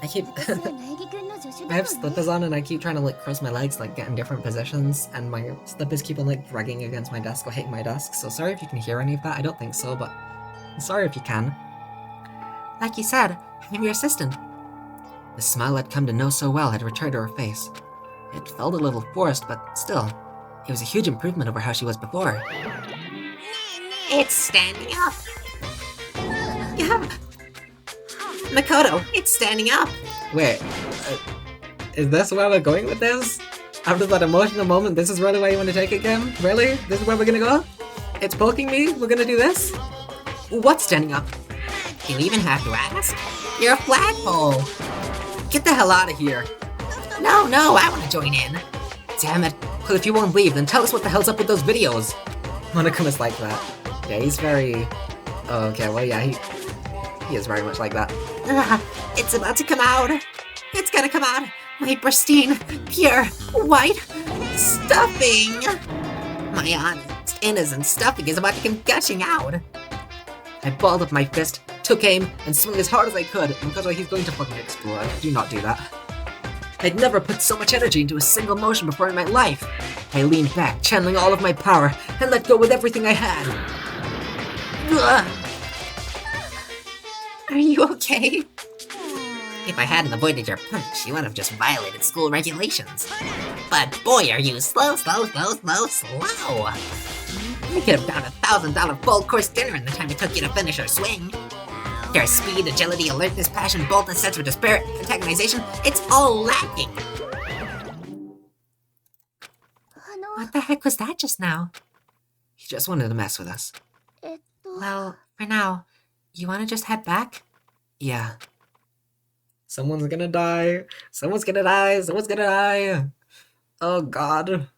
だ I keep って私は内義君の助手 I だ have もんね slippers on and I keep trying to like cross my legs, like get in different positions, and my slippers keep on like dragging against my desk or hitting my desk. So sorry if you can hear any of that. I don't think so, but I'm sorry if you can. Like you said, I'm your assistant. The smile I'd come to know so well had returned to her face. It felt a little forced, but still, it was a huge improvement over how she was before. It's standing up. Yeah. Makoto, it's standing up. Wait, is this where we're going with this? After that emotional moment, this is really where you want to take it, Kim? Really? This is where we're gonna go? It's poking me? We're gonna do this? What's standing up? Do you even have to ask? You're a flagpole. Get the hell out of here! No, I want to join in. Damn it. Well, if you won't leave, then tell us what the hell's up with those videos. Monokuma's like that. Yeah, he's very... Oh, okay, well, yeah, he is very much like that. It's about to come out. It's gonna come out. My pristine, pure, white stuffing. My honest, innocent stuffing is about to come gushing out. I balled up my fist, took aim, and swung as hard as I could, because he's going to fucking explode. Do not do that. I'd never put so much energy into a single motion before in my life. I leaned back, channeling all of my power, and let go with everything I had. Ugh. Are you okay? If I hadn't avoided your punch, you would have just violated school regulations. But boy, are you slow. We could have found $1,000 full-course dinner in the time it took you to finish your swing. Your speed, agility, alertness, passion, boldness, sense of despair, antagonization, it's all lacking. あの What the heck was that just now? He just wanted to mess with us. Well, for now, you want to just head back? Yeah. Someone's gonna die. Someone's gonna die. Someone's gonna die. Oh god.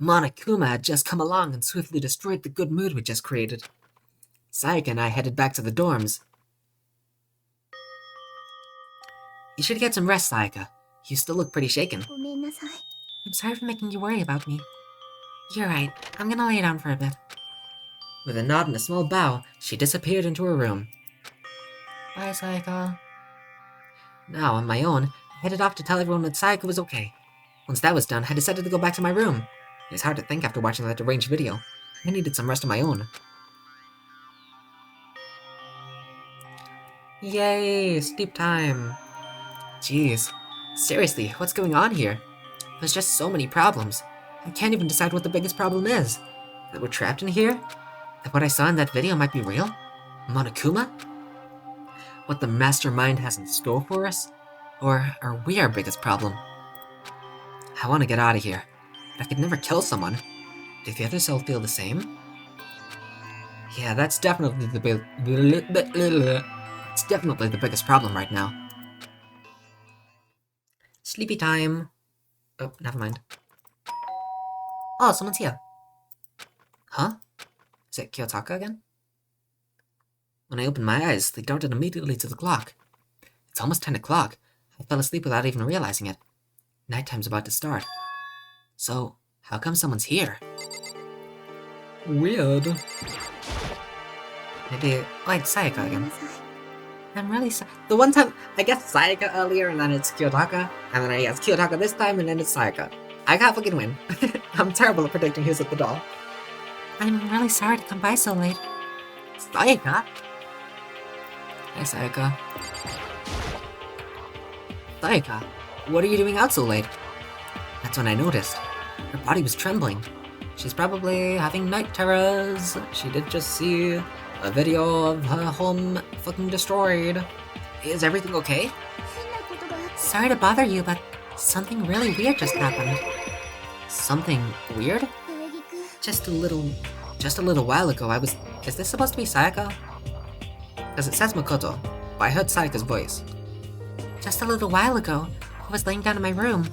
Monokuma had just come along and swiftly destroyed the good mood we just created. Sayaka and I headed back to the dorms. You should get some rest, Sayaka. You still look pretty shaken. ごめんなさい I'm sorry for making you worry about me. You're right. I'm gonna lay down for a bit. With a nod and a small bow, she disappeared into her room. Bye, Sayaka. Now, on my own, I headed off to tell everyone that Sayaka was okay. Once that was done, I decided to go back to my room. It was hard to think after watching that deranged video. I needed some rest of my own. Yay, sleep time. Jeez. Seriously, what's going on here? There's just so many problems. I can't even decide what the biggest problem is. That we're trapped in here? That what I saw in that video might be real? Monokuma? What the mastermind has in store for us? Or are we our biggest problem? I want to get out of here, but I could never kill someone. Do the others all feel the same? Yeah, that's definitely the it's definitely the biggest problem right now. Sleepy time. Oh, never mind. Oh, someone's here. Huh? Is it Kiyotaka again? When I opened my eyes, they darted immediately to the clock. It's almost 10 o'clock. I fell asleep without even realizing it. Nighttime's about to start. So, how come someone's here? Weird. Maybe... Oh, it's Sayaka ごめん again. なさい I'm really sorry. The one time, I guess Sayaka earlier, and then it's Kiyotaka, and then I guess Kiyotaka this time, and then it's Sayaka. I can't fucking win. I'm terrible at predicting who's at the door. I'm really sorry to come by so late. Sayaka? Hi, Sayaka. Sayaka, what are you doing out so late? That's when I noticed. Her body was trembling. She's probably having night terrors. She did just see a video of her home fucking destroyed. Is everything okay? 変なことがあって Sorry to bother you, but something really weird just happened. Something weird? 苗木君 Just a little while ago, I was... Is this supposed to be Sayaka? Because it says Makoto, but I heard Sayaka's voice. Just a little while ago, I was laying down in my room.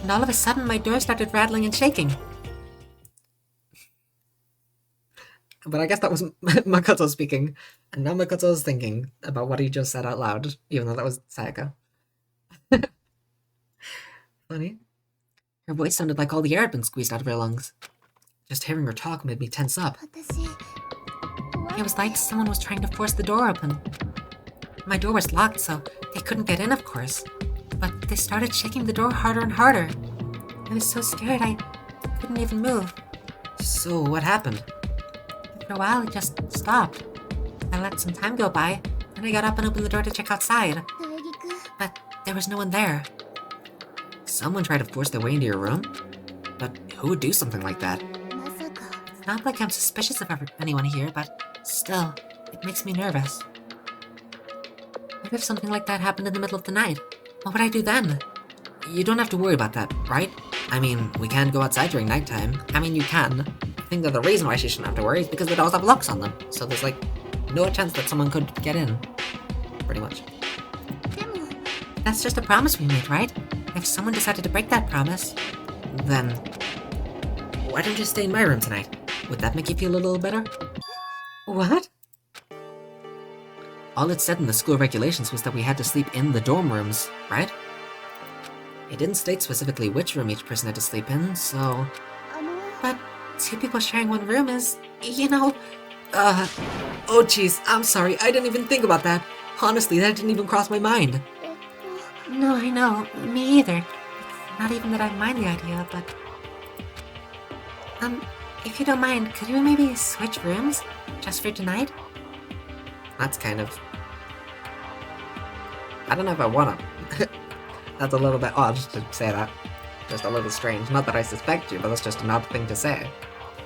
And all of a sudden, my door started rattling and shaking. But I guess that was Makoto speaking, and now Makoto's thinking about what he just said out loud, even though that was Sayaka. Funny. Her voice sounded like all the air had been squeezed out of her lungs. Just hearing her talk made me tense up. 私 It was like someone was trying to force the door open. My door was locked, so they couldn't get in, of course. But they started shaking the door harder and harder. I was so scared I couldn't even move. So, what happened? After a while, it just stopped. I let some time go by, and I got up and opened the door to check outside. 大陸 But there was no one there. Someone tried to force their way into your room? But who would do something like that? まさか It's not like I'm suspicious of anyone here, but still, it makes me nervous. What if something like that happened in the middle of the night? What would I do then? You don't have to worry about that, right? I mean, we can't go outside during nighttime. I mean, you can. I think that the reason why she shouldn't have to worry is because the doors have locks on them. So there's, like, no chance that someone could get in. Pretty much. でも That's just a promise we made, right? If someone decided to break that promise, Then, why don't you stay in my room tonight? Would that make you feel a little better? what? All it said in the school regulations was that we had to sleep in the dorm rooms, right? It didn't state specifically which room each person had to sleep in, so... あの But 2 people sharing one room is, Oh jeez, I'm sorry, I didn't even think about that. Honestly, that didn't even cross my mind. えっ No, I know. Me either. It's not even that I mind the idea, but... if you don't mind, could we maybe switch rooms? Just for tonight? That's kind of... I don't know if I wanna. That's a little bit odd to say that. Just a little strange. Not that I suspect you, but that's just an odd thing to say.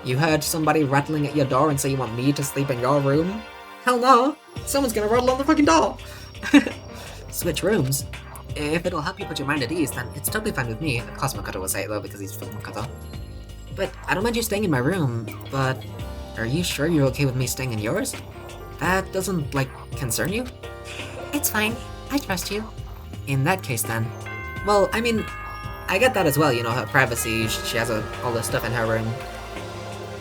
You heard somebody rattling at your door and say you want me to sleep in your room? Hell no! Someone's gonna rattle on the fucking door! Switch rooms? If it'll help you put your mind at ease, then it's totally fine with me. Of course Makoto will say it though, because he's from Makoto. But I don't mind you staying in my room, but... Are you sure you're okay with me staying in yours? That doesn't, like, concern you? It's fine. I trust you. In that case then... Well, I mean, I get that as well, you know, her privacy, she has all this stuff in her room.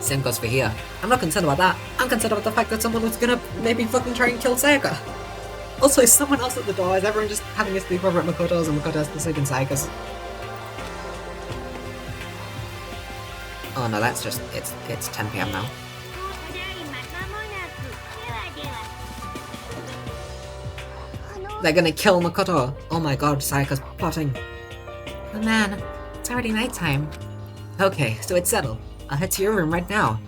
Same goes for here. I'm not concerned about that. I'm concerned about the fact that someone was gonna maybe fucking try and kill Sayaka. Also, is someone else at the door? Is everyone just having a sleepover at Makoto's and Makoto has to sleep in Sayaka's? Oh no, that's just, it's 10 PM now. They're gonna kill Makoto! Oh my god, Sayaka's plotting. Oh man, it's already nighttime. Okay, so it's settled. I'll head to your room right now.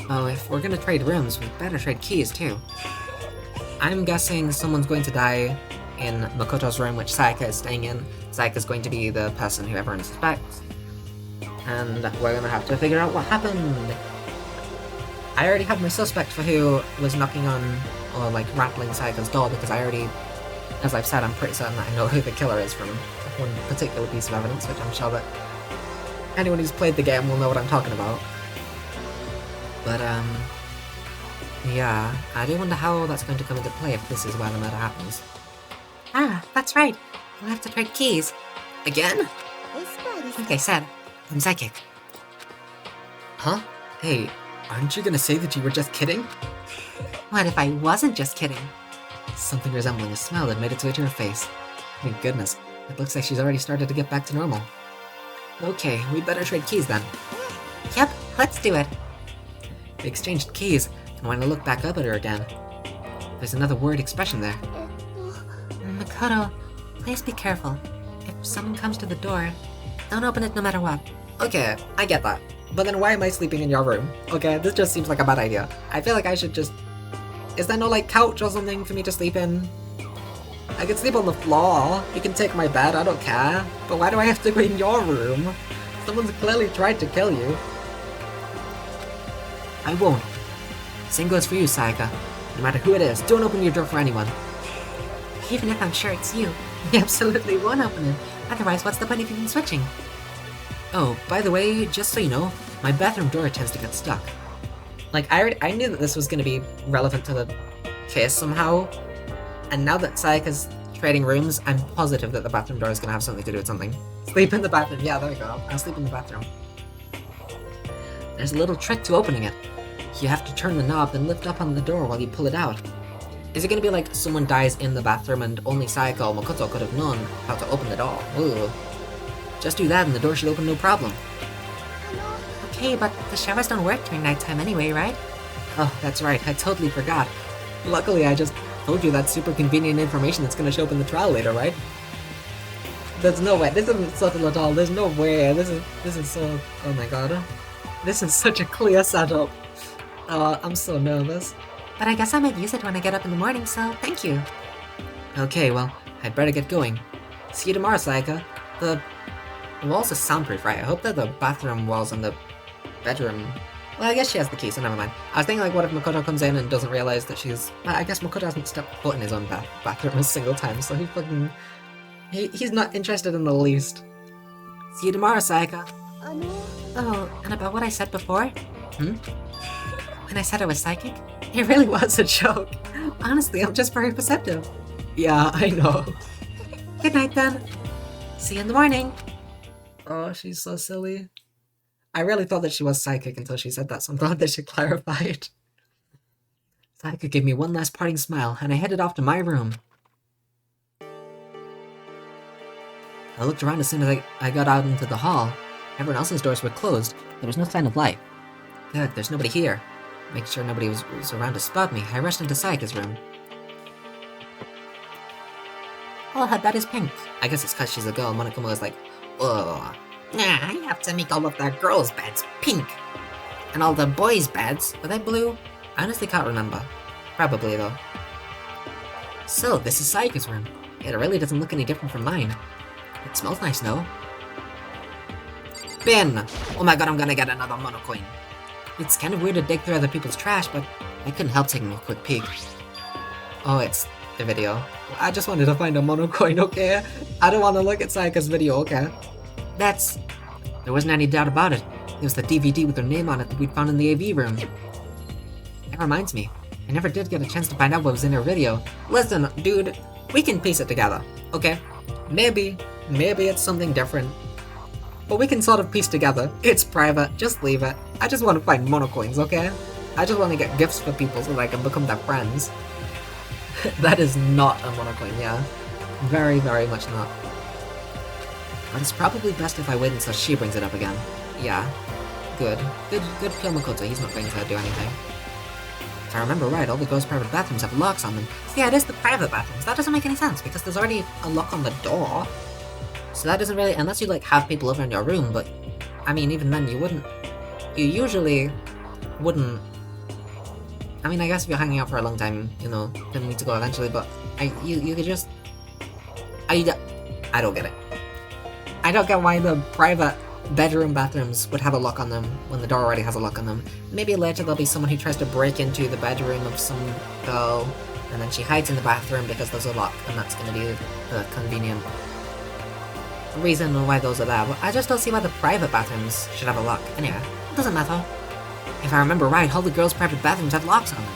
Oh, if we're gonna trade rooms, we better trade keys too. I'm guessing someone's going to die in Makoto's room, which Sayaka is staying in. Sayaka's going to be the person who everyone suspects. And we're gonna have to figure out what happened. I already have my suspect for who was knocking on, or like rattling Sayaka's door, because I already, as I've said, I'm pretty certain that I know who the killer is from one particular piece of evidence, which I'm sure that anyone who's played the game will know what I'm talking about. But, yeah, I do wonder how that's going to come into play if this is where the murder happens. Ah, that's right. We'll have to trade keys. Again? エスパーです Like I said, I'm psychic. Huh? Hey, aren't you gonna say that you were just kidding? What if I wasn't just kidding? Something resembling a smile had made its way to her face. Thank goodness, it looks like she's already started to get back to normal. Okay, we better trade keys then. Yep, let's do it. We exchanged keys, and when I looked back up at her again, there's another worried expression there. えっと Makoto, please be careful. If someone comes to the door, don't open it no matter what. Okay, I get that. But then why am I sleeping in your room? Okay, this just seems like a bad idea. I feel like I should just... Is there no, like, couch or something for me to sleep in? I could sleep on the floor. You can take my bed, I don't care. But why do I have to go in your room? Someone's clearly tried to kill you. I won't. Same goes for you, Sayaka. No matter who it is, don't open your door for anyone. Even if I'm sure it's you, we absolutely won't open it. Otherwise, what's the point of even switching? Oh, by the way, just so you know, my bathroom door tends to get stuck. Like, I knew that this was going to be relevant to the case somehow, and now that Sayaka's trading rooms, I'm positive that the bathroom door is going to have something to do with something. Sleep in the bathroom, yeah, there we go, I'll sleep in the bathroom. There's a little trick to opening it. You have to turn the knob and lift up on the door while you pull it out. Is it going to be like someone dies in the bathroom and only Sayaka or Makoto could have known how to open the door? Ooh. Just do that and the door should open no problem. あの Okay, Hey, but the showers don't work during nighttime anyway, right? Oh, that's right, I totally forgot. Luckily, I just told you that super convenient information that's gonna show up in the trial later, right? There's no way, this isn't subtle at all, there's no way, this is so, oh my god. This is such a clear setup. I'm so nervous. But I guess I might use it when I get up in the morning, so thank you. Okay, well, I'd better get going. See you tomorrow, Sayaka. The walls are soundproof, right? I hope that the bathroom walls and the bedroom... Well, I guess she has the key, so never mind. I was thinking, like, what if Makoto comes in and doesn't realize that she's... Well, I guess Makoto hasn't stepped foot in his own bathroom a single time, so he fucking... He's not interested in the least. See you tomorrow, Sayaka. Oh, and about what I said before? Hmm? When I said I was psychic? It really was a joke. Honestly, I'm just very perceptive. Yeah, I know. Good night, then. See you in the morning. Oh, she's so silly. I really thought that she was psychic until she said that, so I'm glad that she clarified. Sayaka gave me one last parting smile, and I headed off to my room. I looked around as soon as I got out into the hall. Everyone else's doors were closed. There was no sign of life. Good, there's nobody here. Make sure nobody was around to spot me. I rushed into Sayaka's room. Oh, her bed is pink. I guess it's because she's a girl, and Monokuma was like, ugh. Nah, I have to make all of the girls' beds pink. And all the boys' beds, Were they blue? I honestly can't remember. Probably, though. So, this is Sayaka's room. It really doesn't look any different from mine. It smells nice, no? bin. Oh my god, I'm gonna get another mono coin. It's kind of weird to dig through other people's trash, but I couldn't help taking a quick peek. Oh, it's the video. I just wanted to find a mono coin, okay? I don't want to look at Sayaka's video, okay? There wasn't any doubt about it. It was the DVD with her name on it that we'd found in the AV room. That reminds me, I never did get a chance to find out what was in her video. Listen, dude, we can piece it together, okay? Maybe it's something different. But we can sort of piece together. It's private, just leave it. I just want to find monocoins, okay? I just want to get gifts for people so that I can become their friends. That is not a monocoin, yeah. Very, very much not. But it's probably best if I wait until she brings it up again. Yeah. Good kill Makoto, he's not going to do anything. If I remember right, all the girls' private bathrooms have locks on them. So yeah, it is the private bathrooms. That doesn't make any sense, because there's already a lock on the door. So that doesn't really, unless you like have people over in your room, but I mean, even then you usually wouldn't. I mean, I guess if you're hanging out for a long time, you know, then need to go eventually, but you could just, I don't get it. I don't get why the private bathrooms would have a lock on them when the door already has a lock on them. Maybe later there'll be someone who tries to break into the bedroom of some girl, and then she hides in the bathroom because there's a lock, and that's gonna be the convenient reason why those are there. But I just don't see why the private bathrooms should have a lock. Anyway, it doesn't matter. If I remember right, all the girls' private bathrooms have locks on them.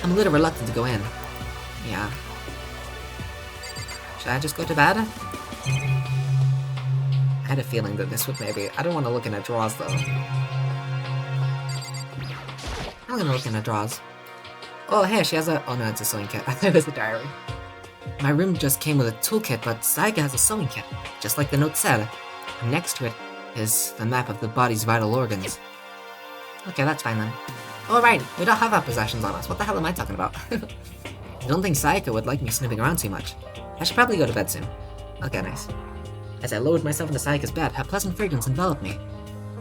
I'm a little reluctant to go in. Yeah. Should I just go to bed? I had a feeling that this would maybe... I don't want to look in her drawers, though. I'm gonna look in her drawers. Oh, hey, she has a... Oh, no, it's a sewing kit. I thought it was a diary. My room just came with a toolkit, but Sayaka has a sewing kit, just like the note said. And next to it is the map of the body's vital organs. Okay, that's fine then. Oh, right, we don't have our possessions on us. What the hell am I talking about? I don't think Sayaka would like me snooping around too much. I should probably go to bed soon. Okay, nice. As I lowered myself into Sayaka's bed, a pleasant fragrance enveloped me.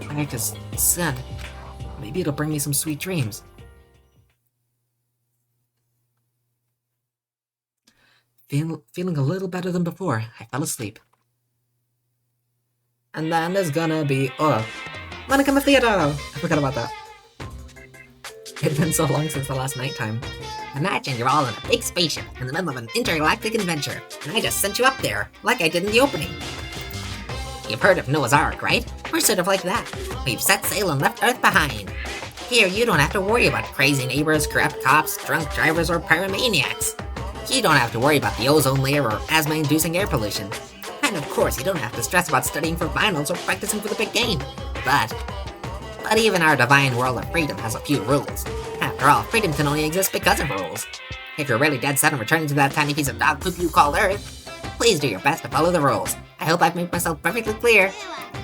Sayaka's scent. Maybe it'll bring me some sweet dreams. Feeling a little better than before, I fell asleep. And then there's gonna be... Oh, Monokuma Theater! I forgot about that. It's been so long since the last nighttime. Imagine you're all in a big spaceship in the middle of an intergalactic adventure, and I just sent you up there, like I did in the opening. You've heard of Noah's Ark, right? We're sort of like that. We've set sail and left Earth behind. Here, you don't have to worry about crazy neighbors, corrupt cops, drunk drivers, or pyromaniacs. You don't have to worry about the ozone layer or asthma-inducing air pollution. And of course, you don't have to stress about studying for finals or practicing for the big game. But even our divine world of freedom has a few rules. After all, freedom can only exist because of rules. If you're really dead set on returning to that tiny piece of dog poop you call Earth, please do your best to follow the rules. I hope I've made myself perfectly clear.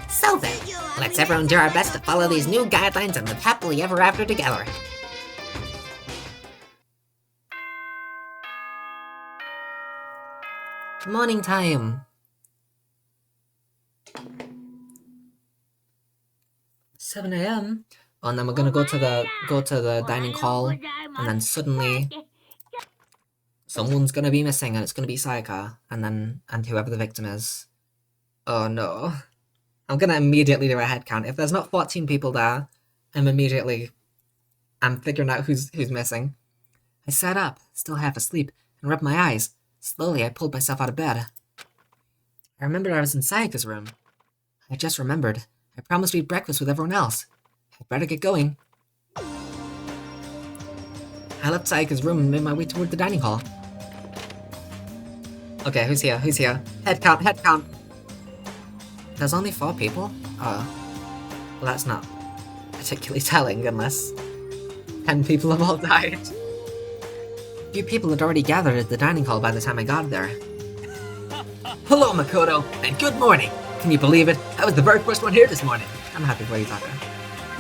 So then, let's everyone do our best to follow these new guidelines and live happily ever after together. Morning time. 7 a.m. Oh, and then we're gonna go to the dining hall, and then suddenly someone's gonna be missing, and it's gonna be Sayaka, and whoever the victim is. Oh no. I'm gonna immediately do a head count. If there's not 14 people there, I'm figuring out who's missing. I sat up, still half asleep, and rubbed my eyes. Slowly, I pulled myself out of bed. I remembered I was in Sayaka's room. I just remembered. I promised to eat breakfast with everyone else. I'd better get going. I left Sayaka's room and made my way toward the dining hall. Okay, who's here? Who's here? Head count, head count. There's only 4 people? Well, that's not particularly telling unless 10 people have all died. A few people had already gathered at the dining hall by the time I got there. Hello, Makoto, and good morning. Can you believe it? I was the very first one here this morning. I'm happy for you, Taka.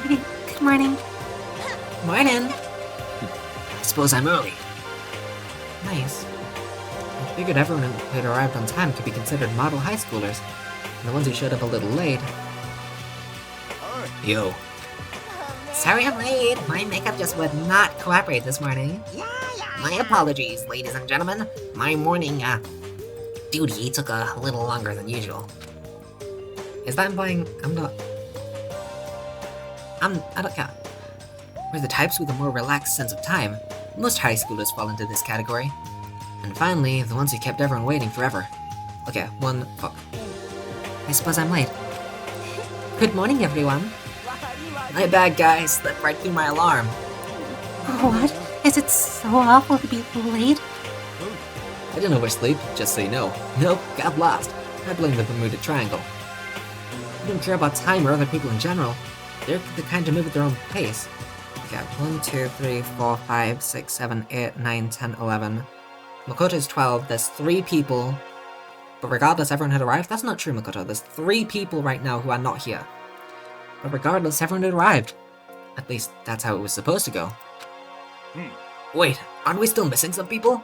Good morning. Morning! I suppose I'm early. Nice. I figured everyone who had arrived on time could be considered model high schoolers, and the ones who showed up a little late. Yo. Sorry I'm late. My makeup just would not cooperate this morning. My apologies, ladies and gentlemen. My morning, duty took a little longer than usual. Is that implying I don't care. We're the types with a more relaxed sense of time. Most high schoolers fall into this category. And finally, the ones who kept everyone waiting forever. Okay, fuck. I suppose I'm late. Good morning, everyone. My bad, guys. Slipped right through my alarm. What? Is it so awful to be late? I didn't oversleep, just so you know. Nope, got lost. I blame the Bermuda Triangle. I don't care about time or other people in general. They're the kind to move at their own pace. Okay, 1, 2, 3, 4, 5, 6, 7, 8, 9, 10, 11. Makoto's 12. There's 3 people. But regardless, everyone had arrived? That's not true, Makoto. There's 3 people right now who are not here. But regardless, everyone had arrived. At least, that's how it was supposed to go. Wait, aren't we still missing some people?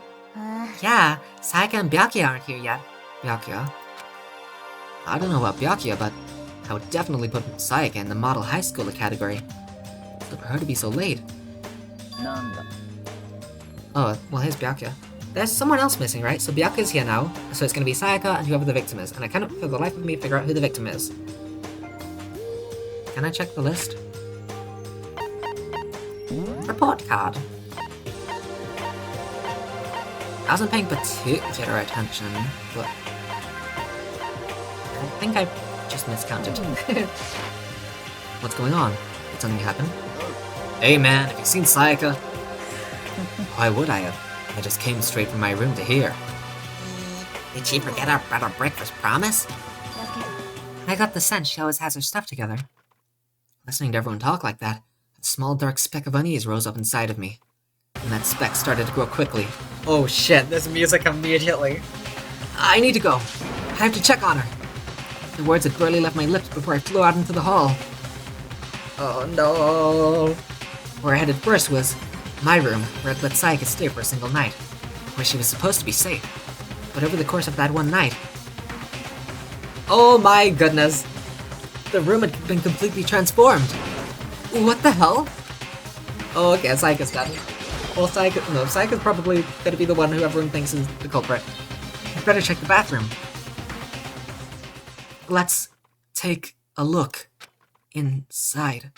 Yeah, Sayaka and Byakuya aren't here yet. Byakuya? I don't know about Byakuya, but I would definitely put Sayaka in the model high schooler category. So for her to be so late. Oh, well, here's Byakuya. There's someone else missing, right? So Byakuya's here now, so it's gonna be Sayaka and whoever the victim is, and I cannot for the life of me figure out who the victim is. Can I check the list? Report card. I wasn't paying particular attention, but I think I just miscounted. What's going on? Did something happen? Hey man, have you seen Sayaka? Why would I have? I just came straight from my room to here. Did she forget about our breakfast promise? I got the sense she always has her stuff together. Listening to everyone talk like that, a small dark speck of unease rose up inside of me. And that speck started to grow quickly. Oh shit, there's music immediately. I need to go. I have to check on her. The words had barely left my lips before I flew out into the hall. Oh no. Where I headed first was my room, where I'd let Sayaka stay for a single night, where she was supposed to be safe. But over the course of that one night... Oh my goodness. The room had been completely transformed. What the hell? Oh, okay, Sayaka's dead. Well, Sayaka's probably gonna be the one who everyone thinks is the culprit. I'd better check the bathroom. Let's take a look inside.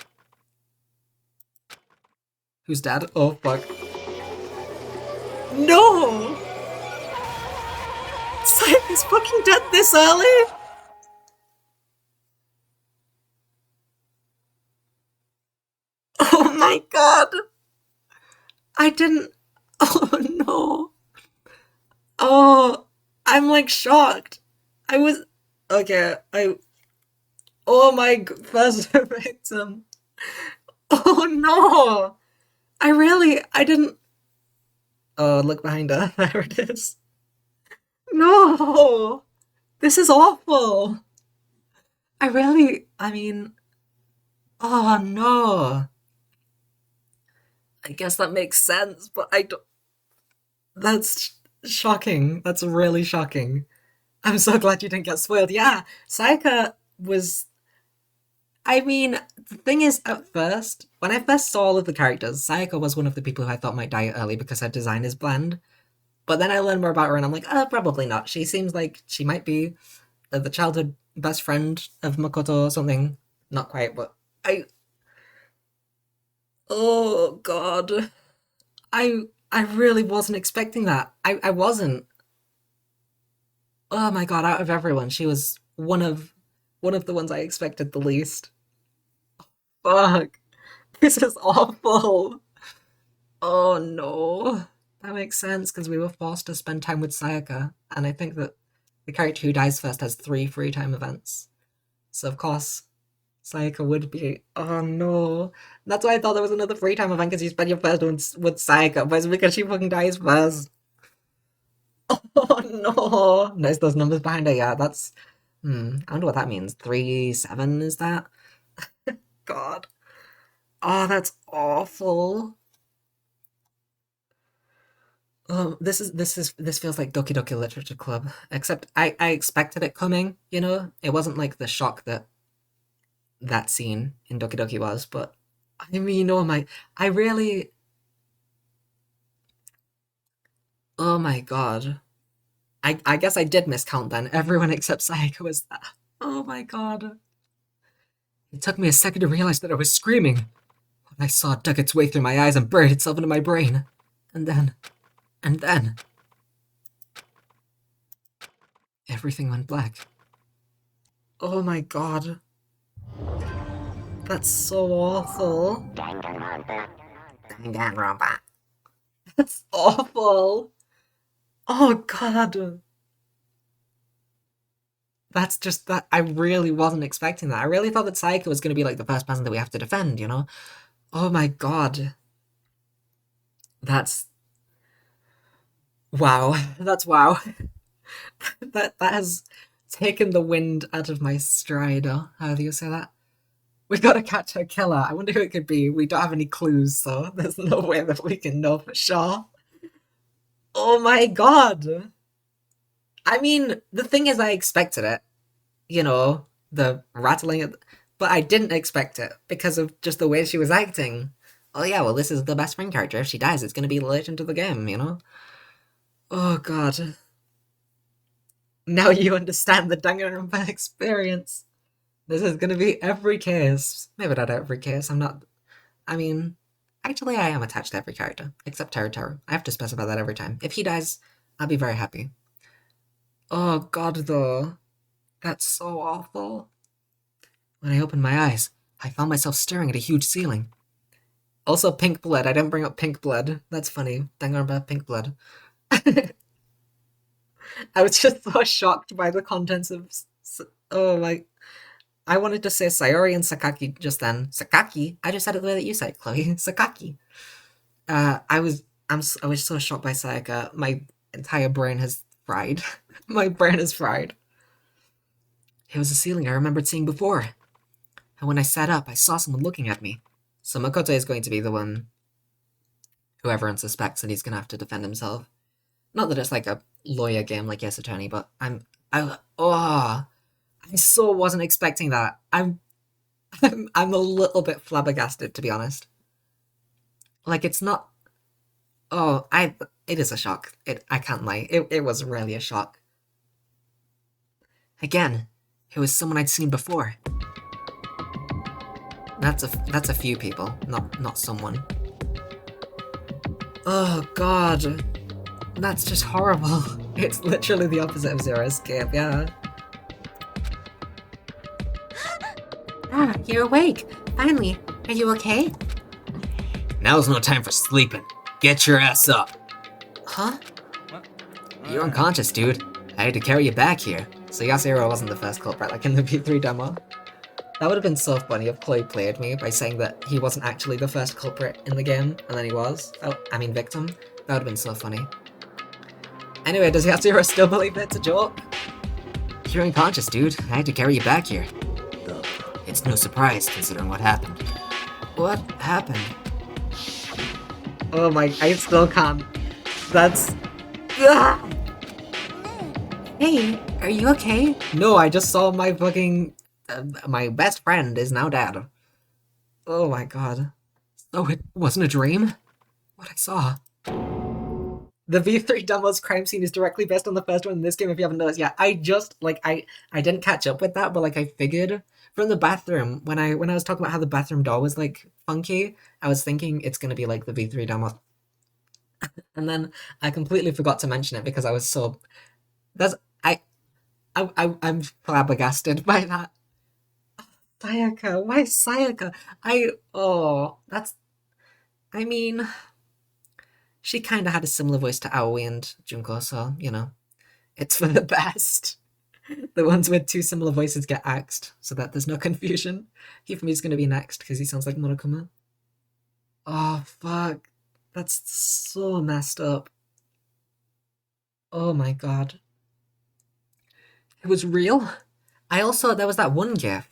Who's dead? Oh, fuck. No! Sayaka's fucking dead this early? Oh my god! I didn't... Oh no! Oh, I'm like shocked. I was... Okay, Oh my... First victim. Oh no! I didn't... Oh, look behind her. There it is. No! This is awful! I mean, oh no. I guess that makes sense, but I don't. That's shocking. That's really shocking. I'm so glad you didn't get spoiled. Yeah, Sayaka was. I mean, the thing is, at first, when I first saw all of the characters, Sayaka was one of the people who I thought might die early because her design is bland. But then I learned more about her and I'm like, probably not. She seems like she might be the childhood best friend of Makoto or something. Not quite, but I. Oh, God. I really wasn't expecting that. I wasn't. Oh my god, out of everyone, she was one of the ones I expected the least. Fuck. This is awful. Oh no. That makes sense because we were forced to spend time with Sayaka, and I think that the character who dies first has 3 free time events. So of course, Sayaka would be. Oh no. That's why I thought there was another free time event because you spend your first one with Sayaka, but it's because she fucking dies first. Oh no. There's those numbers behind her, yeah, that's. I wonder what that means. 3-7 is that? God. Oh, that's awful. This feels like Doki Doki Literature Club. Except I expected it coming, you know? It wasn't like the shock that scene in Doki Doki was, but I mean, I really. Oh my god. I guess I did miscount then. Everyone except Sayaka was that. Oh my god. It took me a second to realize that I was screaming. When I saw it dug its way through my eyes and buried itself into my brain. And then. Everything went black. Oh my god. That's so awful. Danganronpa. That's awful. Oh god. That's just that. I really wasn't expecting that. I really thought that Sayaka was going to be like the first person that we have to defend, you know? Oh my god. That's. Wow. That's wow. that has taken the wind out of my stride. How do you say that? We've got to catch her killer. I wonder who it could be. We don't have any clues, so there's no way that we can know for sure. Oh my god. I mean, the thing is, I expected it. You know, the rattling, but I didn't expect it because of just the way she was acting. Oh yeah, well, this is the best friend character. If she dies, it's going to be the legend of the game, you know? Oh god. Now you understand the Danganronpa experience. This is going to be every case. Maybe not every case. I mean, actually, I am attached to every character, except Teru. I have to specify that every time. If he dies, I'll be very happy. Oh god, though. That's so awful. When I opened my eyes, I found myself staring at a huge ceiling. Also, pink blood. I didn't bring up pink blood. That's funny. Danganronpa pink blood. I was just so shocked by the contents of. Oh my. I wanted to say Sayori and Sakaki just then. Sakaki? I just said it the way that you said it, Chloe. Sakaki. I was so shocked by Sayaka. My entire brain has fried. My brain is fried. It was a ceiling I remembered seeing before. And when I sat up, I saw someone looking at me. So Makoto is going to be the one who everyone suspects that he's going to have to defend himself. Not that it's like a lawyer game like Yes Attorney, but I so wasn't expecting that. I'm a little bit flabbergasted, to be honest. Like, it's not. It is a shock. I can't lie. It was really a shock. Again, it was someone I'd seen before. That's a few people, not someone. Oh god. That's just horrible. It's literally the opposite of Zero Escape, yeah. Ah, you're awake. Finally. Are you okay? Now's no time for sleeping. Get your ass up. Huh? You're unconscious, dude. I had to carry you back here. So Yasuhiro wasn't the first culprit, like in the V3 demo. That would have been so funny if Chloe played me by saying that he wasn't actually the first culprit in the game, and then he was. Victim. That would have been so funny. Anyway, does Yasuhiro still believe it's a joke? You're unconscious, dude. I had to carry you back here. It's no surprise considering what happened. What happened? Oh my, I still can't. That's... Ah! Hey, are you okay? No, I just saw my fucking... my best friend is now dead. Oh my god. Oh, it wasn't a dream? What I saw. The V3 Dumbo's crime scene is directly based on the first one in this game, if you haven't noticed. Yeah, I just, like, I didn't catch up with that, but, like, I figured from the bathroom, when I was talking about how the bathroom door was, like, funky, I was thinking it's gonna be, like, the V3 Dumbo. And then I completely forgot to mention it because I was so... I'm flabbergasted by that. Sayaka, why Sayaka? I mean... She kind of had a similar voice to Aoi and Junko, so, you know, it's for the best. The ones with two similar voices get axed, so that there's no confusion. Hifumi's gonna be next, because he sounds like Monokuma. Oh, fuck. That's so messed up. Oh my god. It was real? There was that one gif.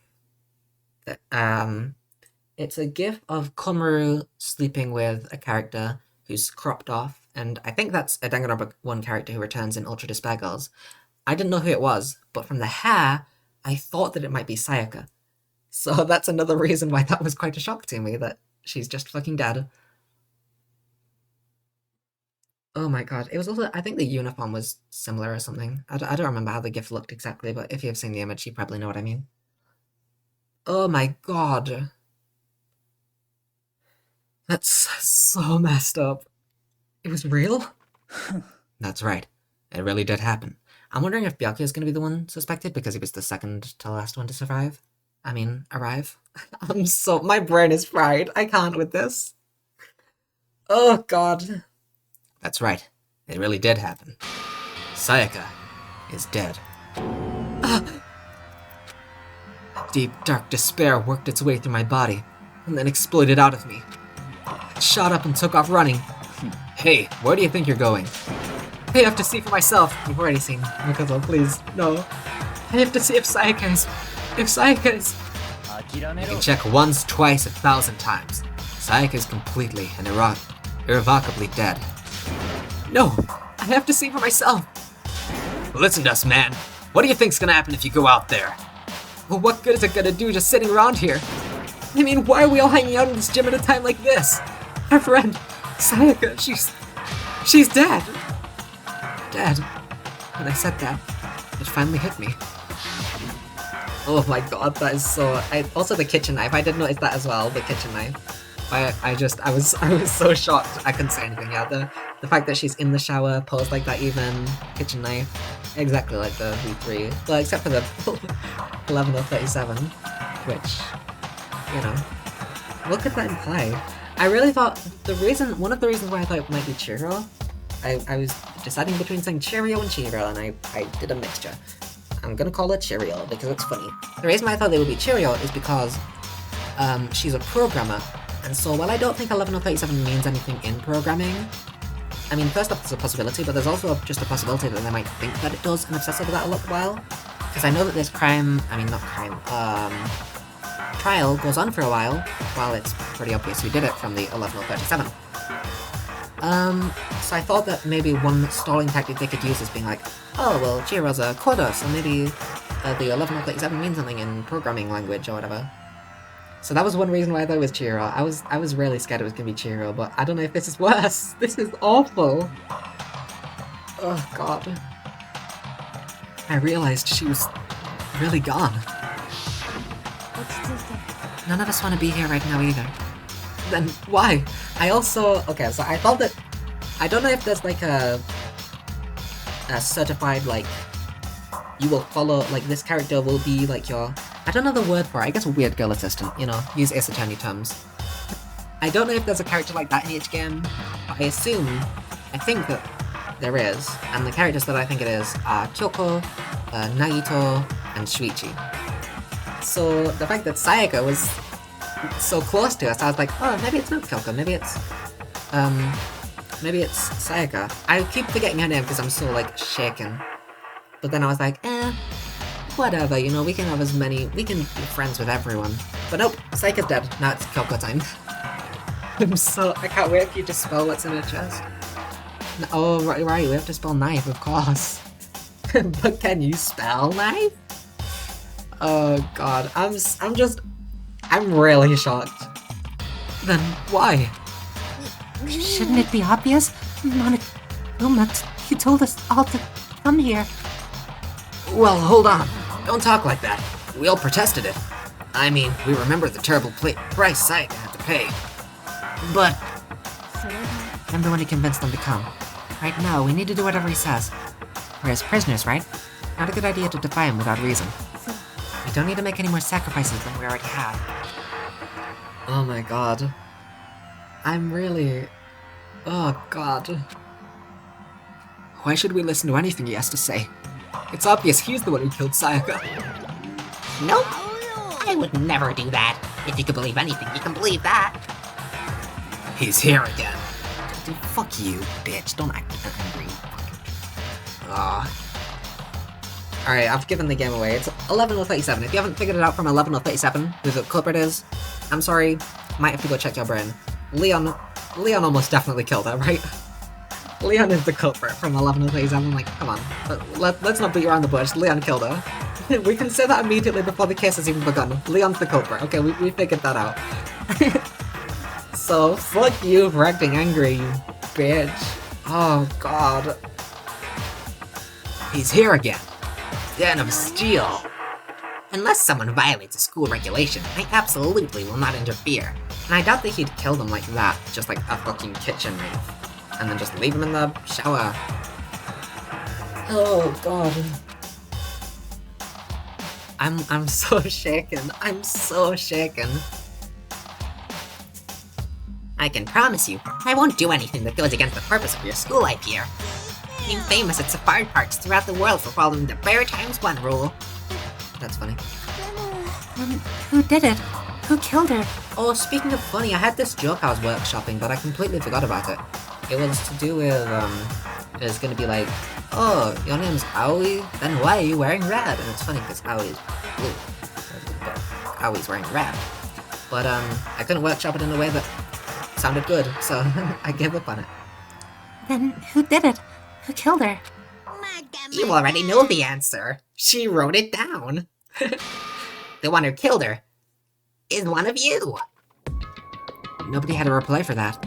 It's a gif of Komaru sleeping with a character who's cropped off, and I think that's a Danganronpa 1 character who returns in Ultra Despair Girls. I didn't know who it was, but from the hair, I thought that it might be Sayaka. So that's another reason why that was quite a shock to me, that she's just fucking dead. Oh my god, it was also, I think the uniform was similar or something. I don't remember how the gif looked exactly, but if you've seen the image, you probably know what I mean. Oh my god. That's so messed up. It was real? That's right. It really did happen. I'm wondering if Byakuya is going to be the one suspected because he was the second to last one to survive. Arrive. My brain is fried. I can't with this. Oh god. That's right. It really did happen. Sayaka is dead. Deep, dark despair worked its way through my body, and then exploded out of me. I shot up and took off running. Hey, where do you think you're going? I have to see for myself. You've already seen. Mikoto, please. No. I have to see if Sayaka is... You can check once, twice, 1,000 times. Sayaka is completely and irrevocably dead. No! I have to see for myself! Listen to us, man. What do you think's gonna happen if you go out there? Well, what good is it gonna do just sitting around here? I mean, why are we all hanging out in this gym at a time like this? Our friend, Sayaka, she's dead! Dead. When I said that, it finally hit me. Oh my god, that is so... also the kitchen knife, I did notice that as well, the kitchen knife. I was so shocked, I couldn't say anything. Yeah, the fact that she's in the shower, posed like that even, kitchen knife, exactly like the V3. Well, except for the 11 or 37, which, you know, what could that imply? I really thought, one of the reasons why I thought it might be Chihiro, I was deciding between saying Cheerio and Chihiro, and I did a mixture. I'm gonna call it Cheerio because it's funny. The reason why I thought they would be Cheerio is because she's a programmer, and so while I don't think 1137 means anything in programming, I mean, first off, there's a possibility, but there's also just a possibility that they might think that it does and obsess over that a little while. Because I know that this trial goes on for a while it's pretty obvious who did it from the 1137. So I thought that maybe one stalling tactic they could use is being like, oh, well, Chihiro's a coder, so maybe the 1137 means something in programming language or whatever. So that was one reason why I thought it was Chihiro. I was really scared it was gonna be Chihiro, but I don't know if this is worse. This is awful. Oh god. I realized she was really gone. None of us want to be here right now either. Then why? Okay, so I thought that... I don't know if there's like a certified, like, you will follow, like, this character will be like your... I don't know the word for it, I guess a weird girl assistant, you know, use Ace Attorney terms. I don't know if there's a character like that in each game, but I think that there is, and the characters that I think it is are Kyoko, Nagito, and Shuichi. So the fact that Sayaka was so close to us, I was like, oh, maybe it's not Kyoko, maybe it's Sayaka. I keep forgetting her name because I'm so, like, shaken. But then I was like, whatever, you know, we can be friends with everyone. But nope, Sayaka's dead. Now it's Kyoko time. I can't wait for you to spell what's in her chest. Oh, right, we have to spell knife, of course. But can you spell knife? Oh god, I'm really shocked. Then why? Shouldn't it be obvious? He told us all to come here. Well, hold on. Don't talk like that. We all protested it. I mean, we remember the terrible price Sayaka had to pay. But I'm the one who convinced them to come. Right now, we need to do whatever he says. We're his prisoners, right? Not a good idea to defy him without reason. We don't need to make any more sacrifices than we already have. Oh my god. Oh god. Why should we listen to anything he has to say? It's obvious he's the one who killed Sayaka. Nope. I would never do that. If you can believe anything, you can believe that. He's here again. Dude, fuck you, bitch. Don't act angry. Alright, I've given the game away. It's 11:37. If you haven't figured it out from 11:37 who the culprit is, I'm sorry. Might have to go check your brain. Leon almost definitely killed her, right? Leon is the culprit from 11:37. Like, come on. Let's not beat around the bush. Leon killed her. We can say that immediately before the case has even begun. Leon's the culprit. Okay, we figured that out. So, fuck you for acting angry, you bitch. Oh, God. He's here again. Den of Steel. Unless someone violates a school regulation, I absolutely will not interfere. And I doubt that he'd kill them like that, just like a fucking kitchen knife. And then just leave him in the shower. Oh, God. I'm so shaken. I'm so shaken. I can promise you, I won't do anything that goes against the purpose of your school life here. I'm famous at safari parks throughout the world for following the bare times one rule. That's funny. Who did it? Who killed her? Oh, speaking of funny, I had this joke I was workshopping, but I completely forgot about it. It was to do with, it was gonna be like, oh, your name's Aoi, then why are you wearing red? And it's funny because Aoi's blue, but Aoi's wearing red. But, I couldn't workshop it in a way that sounded good, so I gave up on it. Then who did it? Who killed her? You already know the answer. She wrote it down. The one who killed her is one of you. Nobody had a reply for that.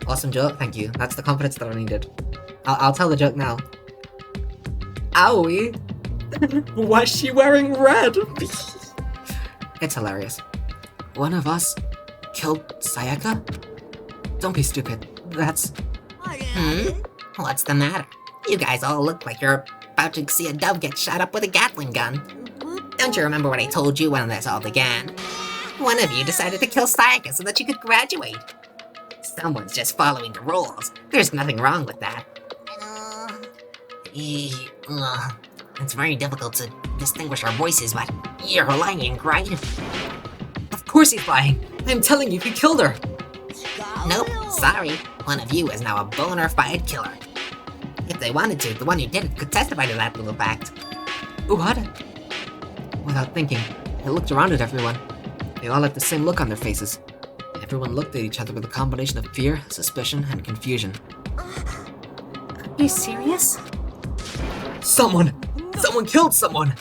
Awesome joke, thank you. That's the confidence that I needed. I'll tell the joke now. Aoi? Why's she wearing red? It's hilarious. One of us killed Sayaka? Don't be stupid. That's... What's the matter? You guys all look like you're about to see a dove get shot up with a Gatling gun. Don't you remember what I told you when this all began? One of you decided to kill Sayaka so that you could graduate. Someone's just following the rules. There's nothing wrong with that. It's very difficult to distinguish our voices, but you're lying, right? Of course he's lying! I'm telling you, he killed her! Nope, sorry. One of you is now a bona fide killer. If they wanted to, the one who did it could testify to that little fact. What? Without thinking, I looked around at everyone. They all had the same look on their faces. Everyone looked at each other with a combination of fear, suspicion, and confusion. Are you serious? Someone killed someone!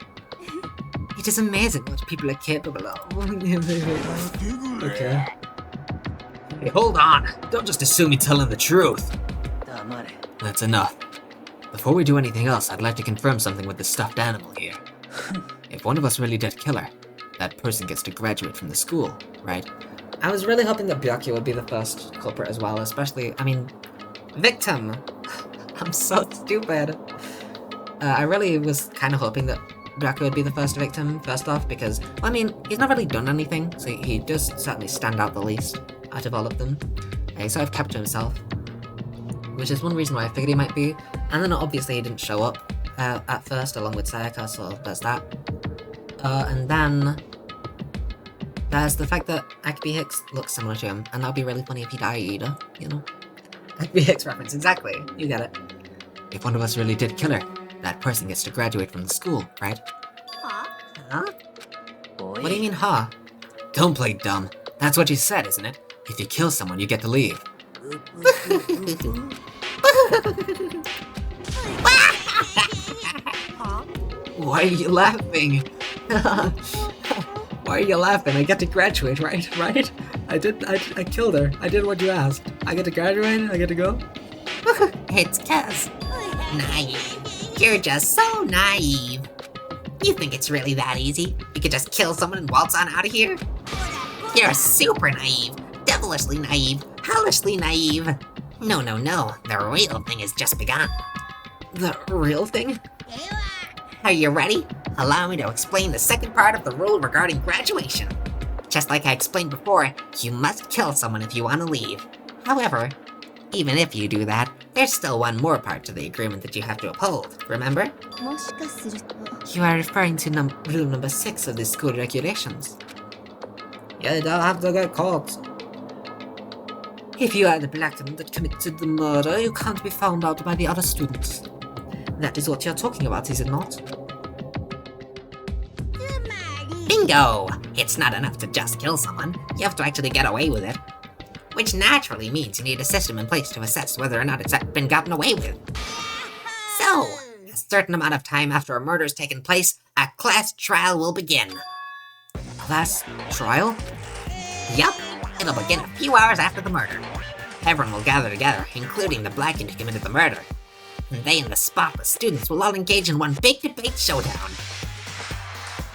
It is amazing what people are capable of. Okay. Hey, hold on. Don't just assume you're telling the truth. That's enough. Before we do anything else, I'd like to confirm something with the stuffed animal here. If one of us really did kill her, that person gets to graduate from the school, right? I was really hoping that Byakuya would be the first culprit as well, especially, victim! I'm so stupid. I really was kind of hoping that Byakuya would be the first victim, first off, because, he's not really done anything, so he does certainly stand out the least out of all of them. He sort of kept to himself, which is one reason why I figured he might be. And then obviously he didn't show up at first, along with Sayaka, so there's that. And then there's the fact that Happy Hicks looks similar to him, and that'd be really funny if he died either, you know? Happy Hicks reference, exactly. You get it. If one of us really did kill her, that person gets to graduate from the school, right? Huh? What do you mean, huh? Don't play dumb. That's what you said, isn't it? If you kill someone, you get to leave. Why are you laughing? Why are you laughing? I get to graduate, right? Right? I killed her. I did what you asked. I get to graduate? I get to go? It's 'cause naive. You're just so naive. You think it's really that easy? You could just kill someone and waltz on out of here? You're super naive, devilishly naive, hellishly naive. No, no, no. The real thing has just begun. The real thing? Are you ready? Allow me to explain the second part of the rule regarding graduation. Just like I explained before, you must kill someone if you want to leave. However, even if you do that, there's still one more part to the agreement that you have to uphold, remember? もしかすると You are referring to rule number 6 of the school regulations. You don't have to get caught. If you are the black one that committed the murder, you can't be found out by the other students. That is what you're talking about, is it not? Bingo! It's not enough to just kill someone, you have to actually get away with it. Which naturally means you need a system in place to assess whether or not it's been gotten away with. So, a certain amount of time after a murder's taken place, a class trial will begin. Class trial? Yup, it'll begin a few hours after the murder. Everyone will gather together, including the black kid who committed the murder. And they and the spotless students will all engage in one big debate showdown.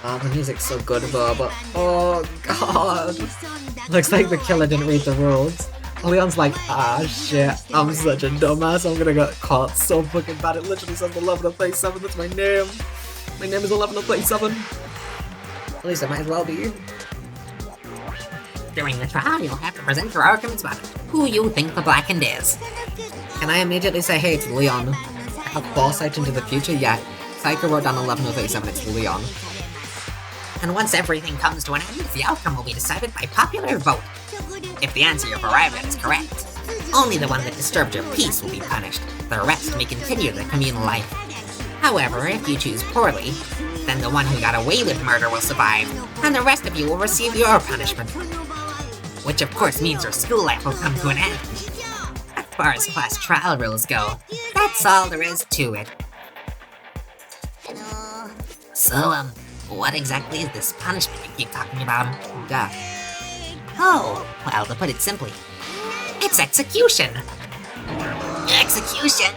Oh, the music's so good, but oh god. Looks like the killer didn't read the rules. Leon's like, ah shit, I'm such a dumbass, I'm gonna get caught so fucking bad. It literally says 11:37, that's my name. My name is 11:37. At least it might as well be. During the trial, you'll have to present your arguments about who you think the blackened is. Can I immediately say, hey, it's Leon? I have foresight into the future? Yeah. Psycho wrote down 11:37, it's Leon. And once everything comes to an end, the outcome will be decided by popular vote. If the answer you've arrived at is correct, only the one that disturbed your peace will be punished. The rest may continue their communal life. However, if you choose poorly, then the one who got away with murder will survive, and the rest of you will receive your punishment. Which of course means your school life will come to an end. As far as class trial rules go, that's all there is to it. So, what exactly is this punishment you keep talking about? Death. Oh, well, to put it simply, it's execution! Execution!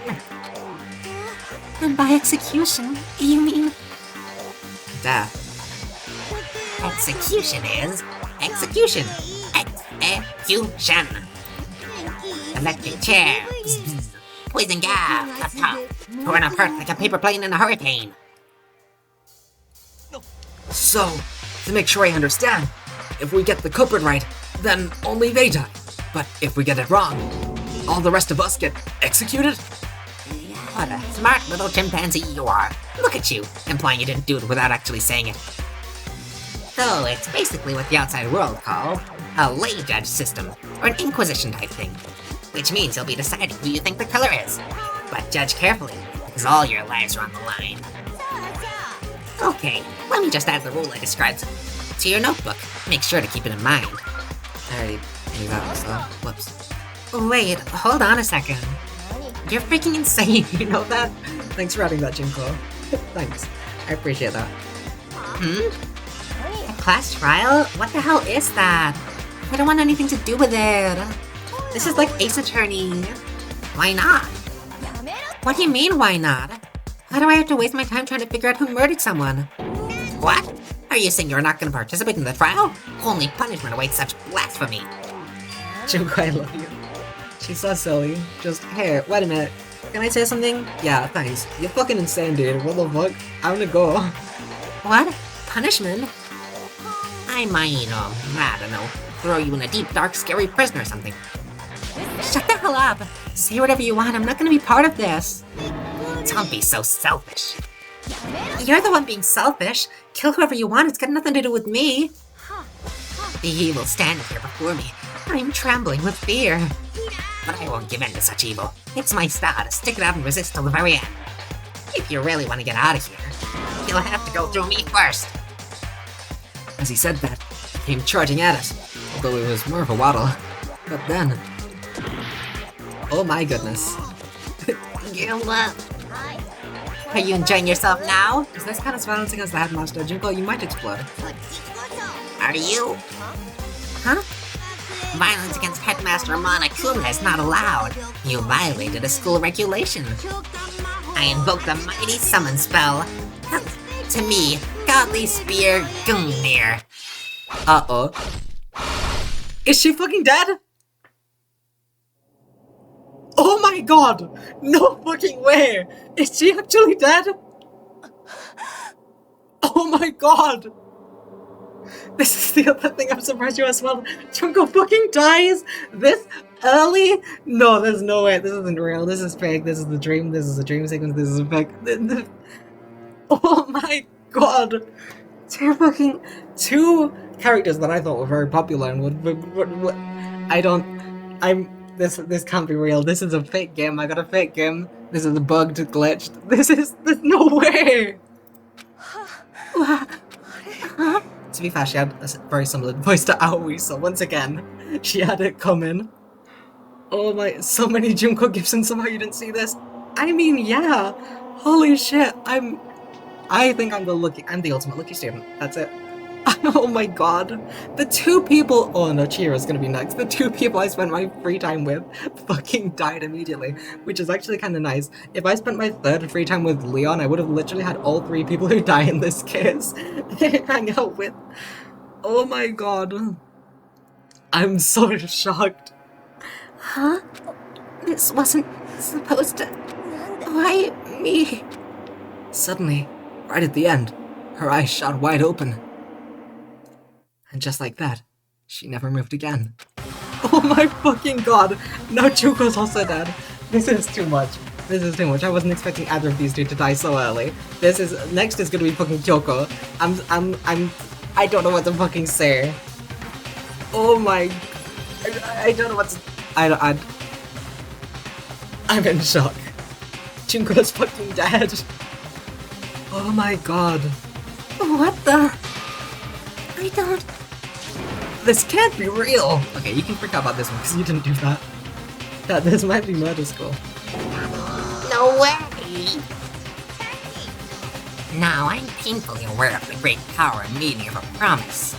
And by execution, you mean... Death. Execution is execution. Execution. Electric chair. Bzz, bzz. Poison gas. Up top. Torn apart like a paper plane in a hurricane. So, to make sure I understand, if we get the culprit right, then only they die. But if we get it wrong, all the rest of us get executed? What a smart little chimpanzee you are. Look at you, implying you didn't do it without actually saying it. So it's basically what the outside world call a lay judge system, or an inquisition type thing. Which means you'll be deciding who you think the killer is. But judge carefully, because all your lives are on the line. Okay, let me just add the rule I described to your notebook. Make sure to keep it in mind. I already knew that was whoops. Wait, hold on a second. You're freaking insane, you know that? Thanks for adding that, Jinko. Thanks. I appreciate that. A class trial? What the hell is that? I don't want anything to do with it. This is like Ace Attorney. Why not? What do you mean, why not? Why do I have to waste my time trying to figure out who murdered someone? What? Are you saying you're not going to participate in the trial? Only punishment awaits such blasphemy. Jinko, I love you. She's so silly. Just, hey, wait a minute. Can I say something? Yeah, thanks. You're fucking insane, dude. What the fuck? I'm gonna go. What? Punishment? I might, I don't know, throw you in a deep, dark, scary prison or something. Shut the hell up! Say whatever you want, I'm not gonna be part of this. Don't be so selfish. You're the one being selfish. Kill whoever you want, it's got nothing to do with me. The evil standing here before me. I'm trembling with fear. But I won't give in to such evil. It's my style to stick it out and resist till the very end. If you really want to get out of here, you'll have to go through me first. As he said that, I came charging at it, although it was more of a waddle. But then... Oh my goodness. Are you enjoying yourself now? Is this kind of silencing as the headmaster? Junko, you might explode. Are you? Huh? Violence against Headmaster Monokuma is not allowed. You violated a school regulation. I invoke the mighty summon spell. To me, Godly Spear Gungnir. Uh-oh. Is she fucking dead? Oh my god! No fucking way! Is she actually dead? Oh my god! This is the other thing I'm surprised you as well. Junko fucking dies this early? No, there's no way. This isn't real. This is fake. This is the dream. This is a dream sequence. This is fake. Oh my god! Two characters that I thought were very popular and this can't be real. This is a fake game. I got a fake game. This is a bugged, glitched. There's no way! To be fair, she had a very similar voice to Aoi, so once again, she had it coming. Oh my, so many Junko gifts and somehow you didn't see this. I mean, yeah. Holy shit, I think I'm the ultimate lucky student. That's it. Oh my god. The two people, oh no, Chihira's gonna be next. The two people I spent my free time with fucking died immediately, which is actually kind of nice. If I spent my third free time with Leon, I would have literally had all three people who die in this case hang out with. Oh my god. I'm so shocked. Huh? This wasn't supposed to... Why me? Suddenly, right at the end, her eyes shot wide open. And just like that, she never moved again. Oh my fucking god! Now Junko's also dead. This is too much. This is too much. I wasn't expecting either of these two to die so early. Next is gonna be fucking Kyoko. I don't know what to fucking say. Oh my... I don't know what to... I'm in shock. Junko's fucking dead. Oh my god. What the... I don't... This can't be real! Okay, you can freak out about this one, because you didn't do that. This might be murder school. No way! Now, I'm painfully aware of the great power and meaning of a promise.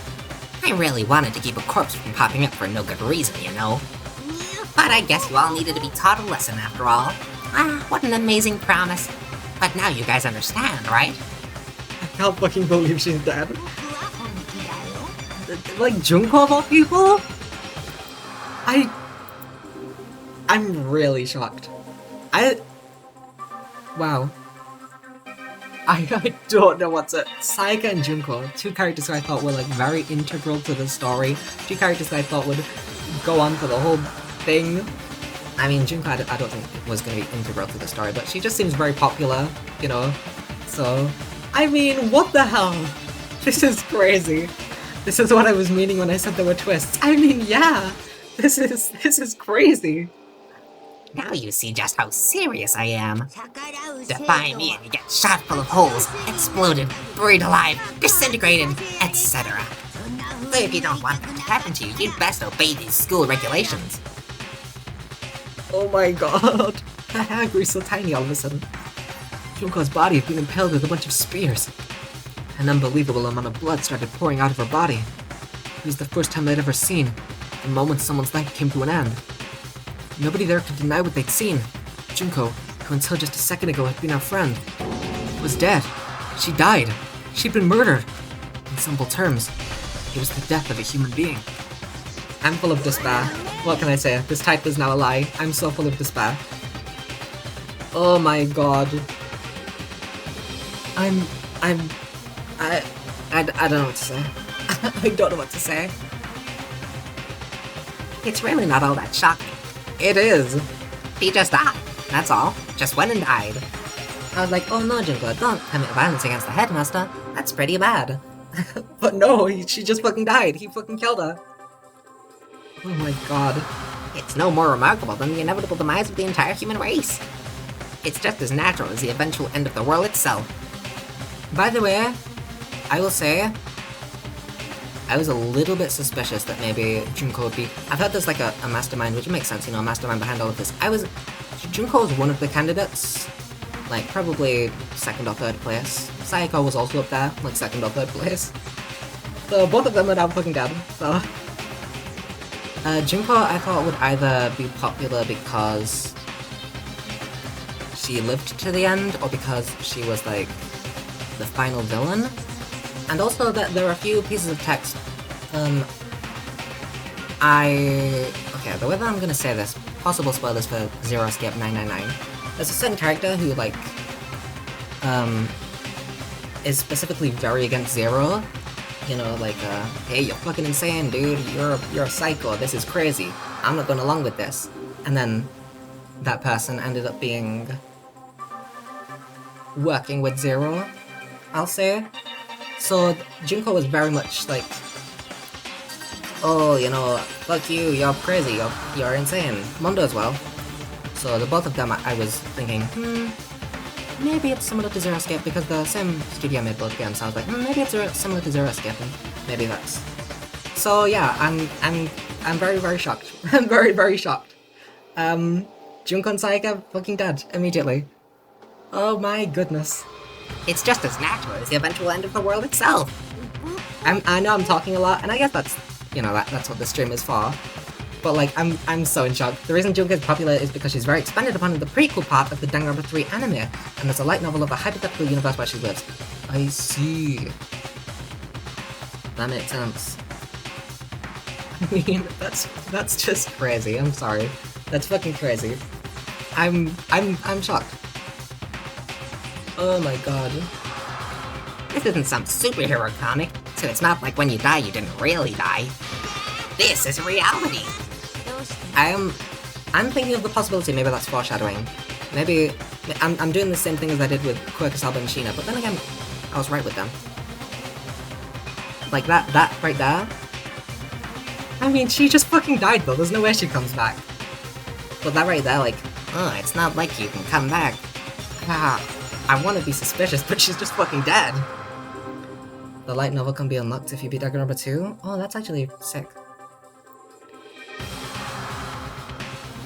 I really wanted to keep a corpse from popping up for no good reason, you know? But I guess you all needed to be taught a lesson after all. Ah, what an amazing promise. But now you guys understand, right? I can't fucking believe she's dead. Like, Junko of all people? I'm really shocked. Wow. I don't know what's it. Saika and Junko, two characters who I thought were like very integral to the story. Two characters that I thought would go on for the whole thing. I mean, Junko I don't think was going to be integral to the story, but she just seems very popular, you know? So, I mean, what the hell? This is crazy. This is what I was meaning when I said there were twists. I mean, yeah. This is crazy. Now you see just how serious I am. Defy me and you get shot full of holes, exploded, buried alive, disintegrated, etc. So if you don't want that to happen to you, you'd best obey these school regulations. Oh my god. Her hair grew so tiny all of a sudden. Junko's body had been impaled with a bunch of spears. An unbelievable amount of blood started pouring out of her body. It was the first time I'd ever seen the moment someone's life came to an end. Nobody there could deny what they'd seen. Junko, who until just a second ago had been our friend, was dead. She died. She'd been murdered. In simple terms, it was the death of a human being. I'm full of despair. What can I say? This type is now a lie. I'm so full of despair. Oh my god. I don't know what to say. I don't know what to say. It's really not all that shocking. It is. He just died. That's all. Just went and died. I was like, oh no, Junko, don't commit violence against the headmaster. That's pretty bad. But no, she just fucking died. He fucking killed her. Oh my god. It's no more remarkable than the inevitable demise of the entire human race. It's just as natural as the eventual end of the world itself. By the way, I will say, I was a little bit suspicious that maybe Junko would be. I've heard there's like a mastermind, which makes sense, you know, a mastermind behind all of this. Junko was one of the candidates, like probably second or third place. Sayako was also up there, like second or third place. So both of them are now fucking dead. So Junko, I thought, would either be popular because she lived to the end, or because she was like the final villain. And also that there are a few pieces of text. Okay, the way that I'm gonna say this, possible spoilers for Zero Escape 999. There's a certain character who like is specifically very against Zero. You know, like, hey, you're fucking insane, dude. You're a psycho. This is crazy. I'm not going along with this. And then that person ended up working with Zero, I'll say. So Junko was very much like, oh, you know, fuck you, you're crazy, you're insane. Mondo as well. So the both of them, I was thinking, maybe it's similar to Zero Escape because the same studio made both games. So I was like, maybe it's similar to Zero Escape, and maybe that's. So yeah, I'm very, very shocked. I'm very, very shocked. Junko and Sayaka fucking dead immediately. Oh my goodness. It's just as natural as the eventual end of the world itself. I know I'm talking a lot, and I guess that's, you know, that's what the stream is for. But like, I'm so in shock. The reason Junko is popular is because she's very expanded upon in the prequel part of the Danganronpa 3 anime, and there's a light novel of a hypothetical universe where she lives. I see. That makes sense. I mean, that's just crazy. I'm sorry. That's fucking crazy. I'm shocked. Oh my god. This isn't some superhero comic, so it's not like when you die, you didn't really die. This is reality. I'm thinking of the possibility maybe that's foreshadowing. Maybe I'm doing the same thing as I did with Quirkus, Alba, and Sheena, but then again, I was right with them. Like that right there. I mean, she just fucking died though. There's no way she comes back. But that right there, like, Oh, it's not like you can come back. I want to be suspicious, but she's just fucking dead. The light novel can be unlocked if you beat Danganronpa 2. Oh, that's actually sick.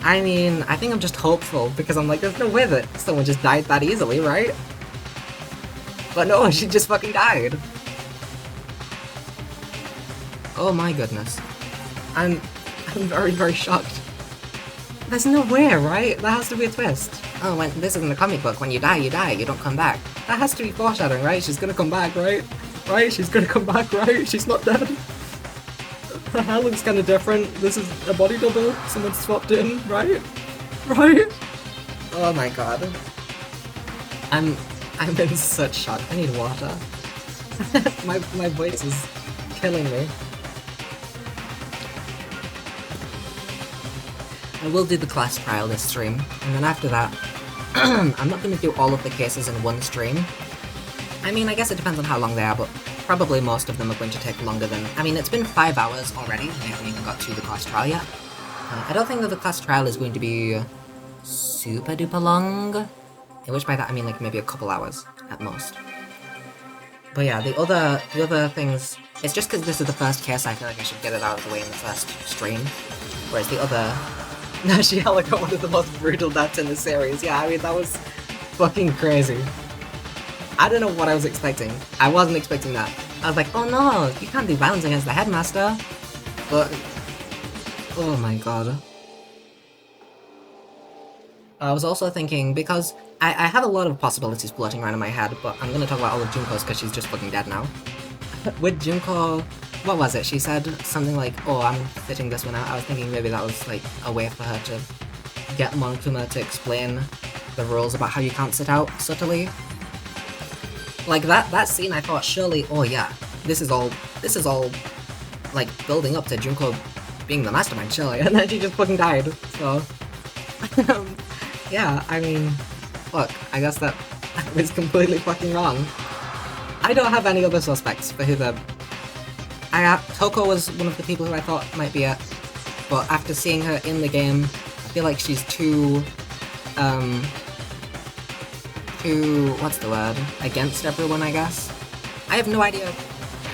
I mean, I think I'm just hopeful, because I'm like, there's no way that someone just died that easily, right? But no, she just fucking died. Oh my goodness. I'm very, very shocked. There's no way, right? That has to be a twist. Oh, when this isn't a comic book. When you die, you die. You don't come back. That has to be foreshadowing, right? She's gonna come back, right? Right? She's gonna come back, right? She's not dead. Her hair looks kind of different. This is a body double. Someone swapped in, right? Right? Oh my god. I'm in such shock. I need water. my voice is killing me. I will do the class trial this stream, and then after that, I'm not going to do all of the cases in one stream. I mean, I guess it depends on how long they are, but probably most of them are going to take longer than... I mean, it's been 5 hours already, and I haven't even got to the class trial yet. I don't think that the class trial is going to be super duper long, in which by that I mean like maybe a couple hours at most. But yeah, the other things... It's just because this is the first case, I feel like I should get it out of the way in the first stream, whereas the other... No, she hella got one of the most brutal deaths in the series. Yeah, I mean, that was fucking crazy. I don't know what I was expecting. I wasn't expecting that. I was like, oh no, you can't do violence against the headmaster. But... oh my god. I was also thinking, because I have a lot of possibilities floating around in my head, but I'm gonna talk about all of Junko's because she's just fucking dead now. With Junko... What was it? She said something like, oh, I'm sitting this one out. I was thinking maybe that was like a way for her to get Monokuma to explain the rules about how you can't sit out subtly. Like that scene, I thought surely, oh yeah, this is all like building up to Junko being the mastermind, surely, and then she just fucking died. So yeah, I mean, look, I guess that was completely fucking wrong. I don't have any other suspects for who the... Toko was one of the people who I thought might be it, but after seeing her in the game, I feel like she's too, what's the word? Against everyone, I guess? I have no idea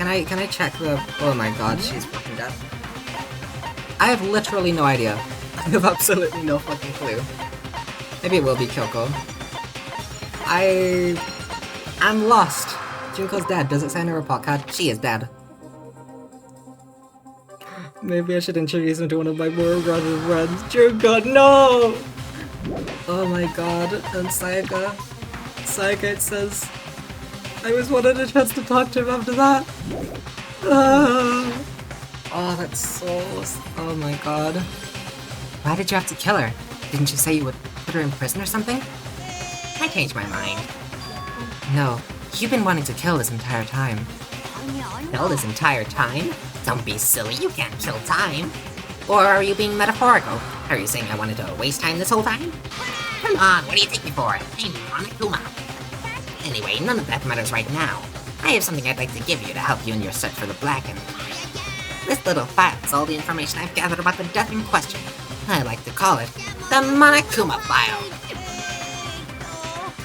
Can I check the... Oh my god, she's fucking dead. I have literally no idea. I have absolutely no fucking clue. Maybe it will be Kyoko. I'm lost. Junko's dead. Does it say in her report card? She is dead. Maybe I should introduce him to one of my more brother's friends. Junko, no! Oh my god. And Sayaka. Sayaka, it says... I was wanted a chance to talk to him after that. Oh, that's so... Oh my god. Why did you have to kill her? Didn't you say you would put her in prison or something? I changed my mind. No. You've been wanting to kill this entire time. Kill this entire time? Don't be silly, you can't kill time. Or are you being metaphorical? Are you saying I wanted to waste time this whole time? Come on, what do you take me for? I'm Monokuma. Anyway, none of that matters right now. I have something I'd like to give you to help you in your search for the Blackened. This little file is all the information I've gathered about the death in question. I like to call it the Monokuma file.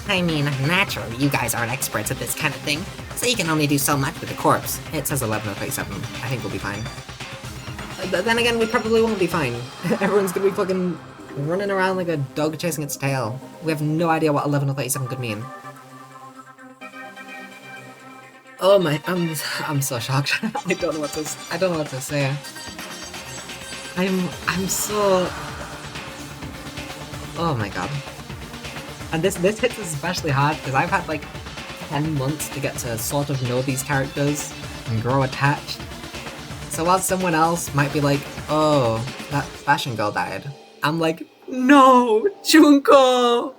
I mean, naturally, you guys aren't experts at this kind of thing, so you can only do so much with the corpse. It says 11:37. I think we'll be fine. Then again, we probably won't be fine. Everyone's gonna be fucking running around like a dog chasing its tail. We have no idea what 11:37 could mean. Oh my, I'm so shocked. I don't know what to say. I'm so... Oh my god. And this hits especially hard because I've had like 10 months to get to sort of know these characters and grow attached. So while someone else might be like, oh, that fashion girl died, I'm like, no, Junko!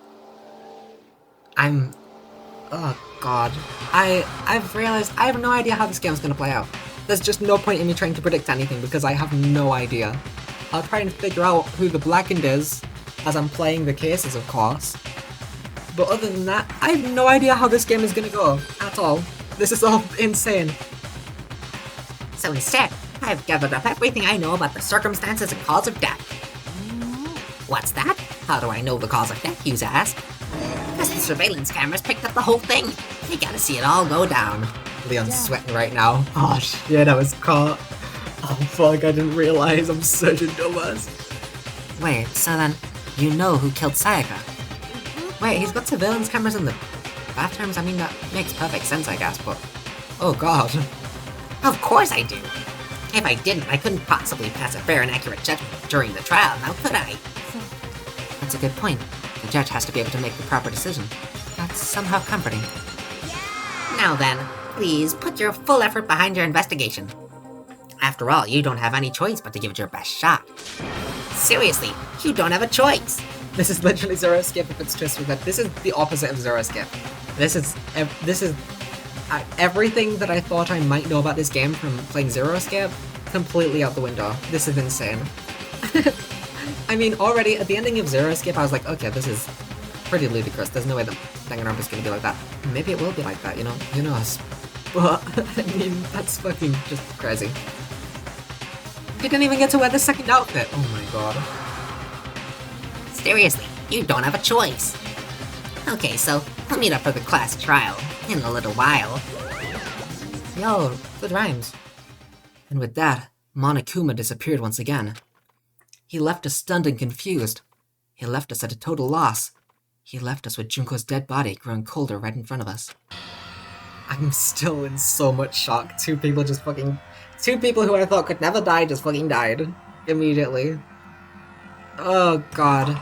Oh god. I've realized I have no idea how this game's gonna play out. There's just no point in me trying to predict anything because I have no idea. I'll try and figure out who the Blackened is as I'm playing the cases, of course. But other than that, I have no idea how this game is gonna go, at all. This is all insane. So instead, I've gathered up everything I know about the circumstances and cause of death. What's that? How do I know the cause of death, you ask? Because the surveillance cameras picked up the whole thing. You gotta see it all go down. Leon's sweating right now. Oh shit, I was caught. Oh fuck, I didn't realize. I'm such a dumbass. Wait, so then, you know who killed Sayaka? Wait, he's got surveillance cameras in the bathrooms? I mean, that makes perfect sense, I guess, but... Oh god. Of course I do. If I didn't, I couldn't possibly pass a fair and accurate judgment during the trial, now could I? That's a good point. The judge has to be able to make the proper decision. That's somehow comforting. Now then, please put your full effort behind your investigation. After all, you don't have any choice but to give it your best shot. Seriously, you don't have a choice. This is literally Zero Escape if it's twisted with that. This is the opposite of Zero Escape. This is everything that I thought I might know about this game from playing Zero Escape, completely out the window. This is insane. I mean, already at the ending of Zero Escape, I was like, okay, this is pretty ludicrous. There's no way that Danganronpa is gonna be like that. Maybe it will be like that, you know? Who knows? But, I mean, that's fucking just crazy. He didn't even get to wear the second outfit! Oh my god. Seriously, you don't have a choice. Okay, so we'll meet up for the class trial in a little while. Yo, good rhymes. And with that, Monokuma disappeared once again. He left us stunned and confused. He left us at a total loss. He left us with Junko's dead body growing colder right in front of us. I'm still in so much shock. Two people who I thought could never die just fucking died. Immediately. Oh god.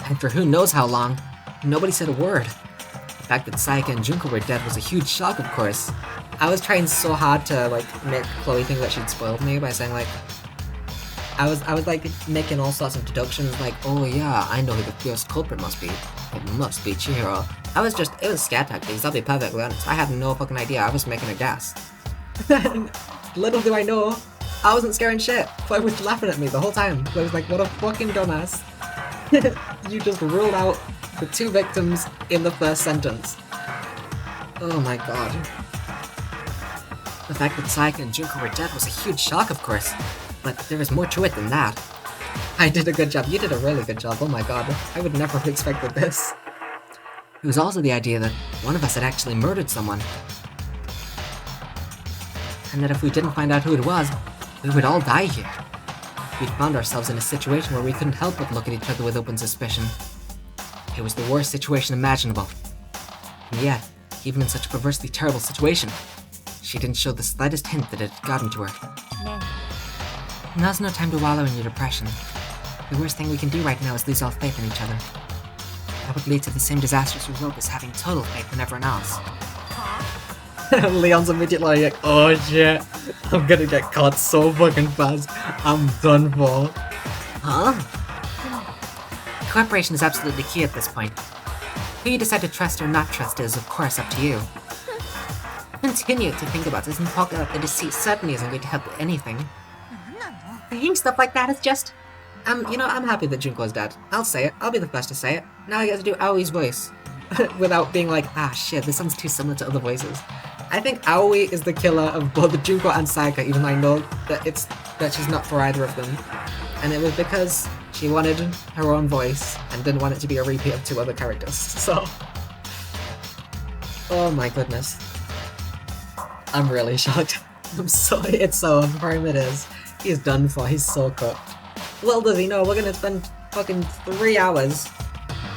And for who knows how long, nobody said a word. The fact that Sayaka and Junko were dead was a huge shock, of course. I was trying so hard to, like, make Chloe think that she'd spoiled me by saying, like... I was like, making all sorts of deductions, like, oh yeah, I know who the first culprit must be. It must be Chihiro. It was scare tactics, I'll be perfectly honest. I had no fucking idea, I was making a guess. Little do I know, I wasn't scaring shit. Chloe was laughing at me the whole time. Chloe was like, what a fucking dumbass. You just ruled out the two victims in the first sentence. Oh my god. The fact that Sayaka and Junko were dead was a huge shock, of course. But there is more to it than that. I did a good job. You did a really good job. Oh my god. I would never have expected this. It was also the idea that one of us had actually murdered someone. and that if we didn't find out who it was, we would all die here. We'd found ourselves in a situation where we couldn't help but look at each other with open suspicion. It was the worst situation imaginable. And yet, even in such a perversely terrible situation, she didn't show the slightest hint that it had gotten to her. Now's no time to wallow in your depression. The worst thing we can do right now is lose all faith in each other. That would lead to the same disastrous result as having total faith in everyone else. Leon's immediately like, oh shit, I'm gonna get caught so fucking fast. I'm done for. Huh? Cooperation is absolutely key at this point. Who you decide to trust or not trust is, of course, up to you. Continue to think about this and talk about the deceit certainly isn't going to help with anything. Saying stuff like that is just... You know, I'm happy that Junko's dead. I'll say it. I'll be the first to say it. Now I get to do Aoi's voice. Without being like, ah shit, this sounds too similar to other voices. I think Aoi is the killer of both Junko and Sayaka, even though I know that she's not for either of them. And it was because she wanted her own voice and didn't want it to be a repeat of two other characters. So... oh my goodness. I'm really shocked. I'm sorry, it's so for him it is. He's done for, he's so cooked. Little does he know, we're gonna spend fucking 3 hours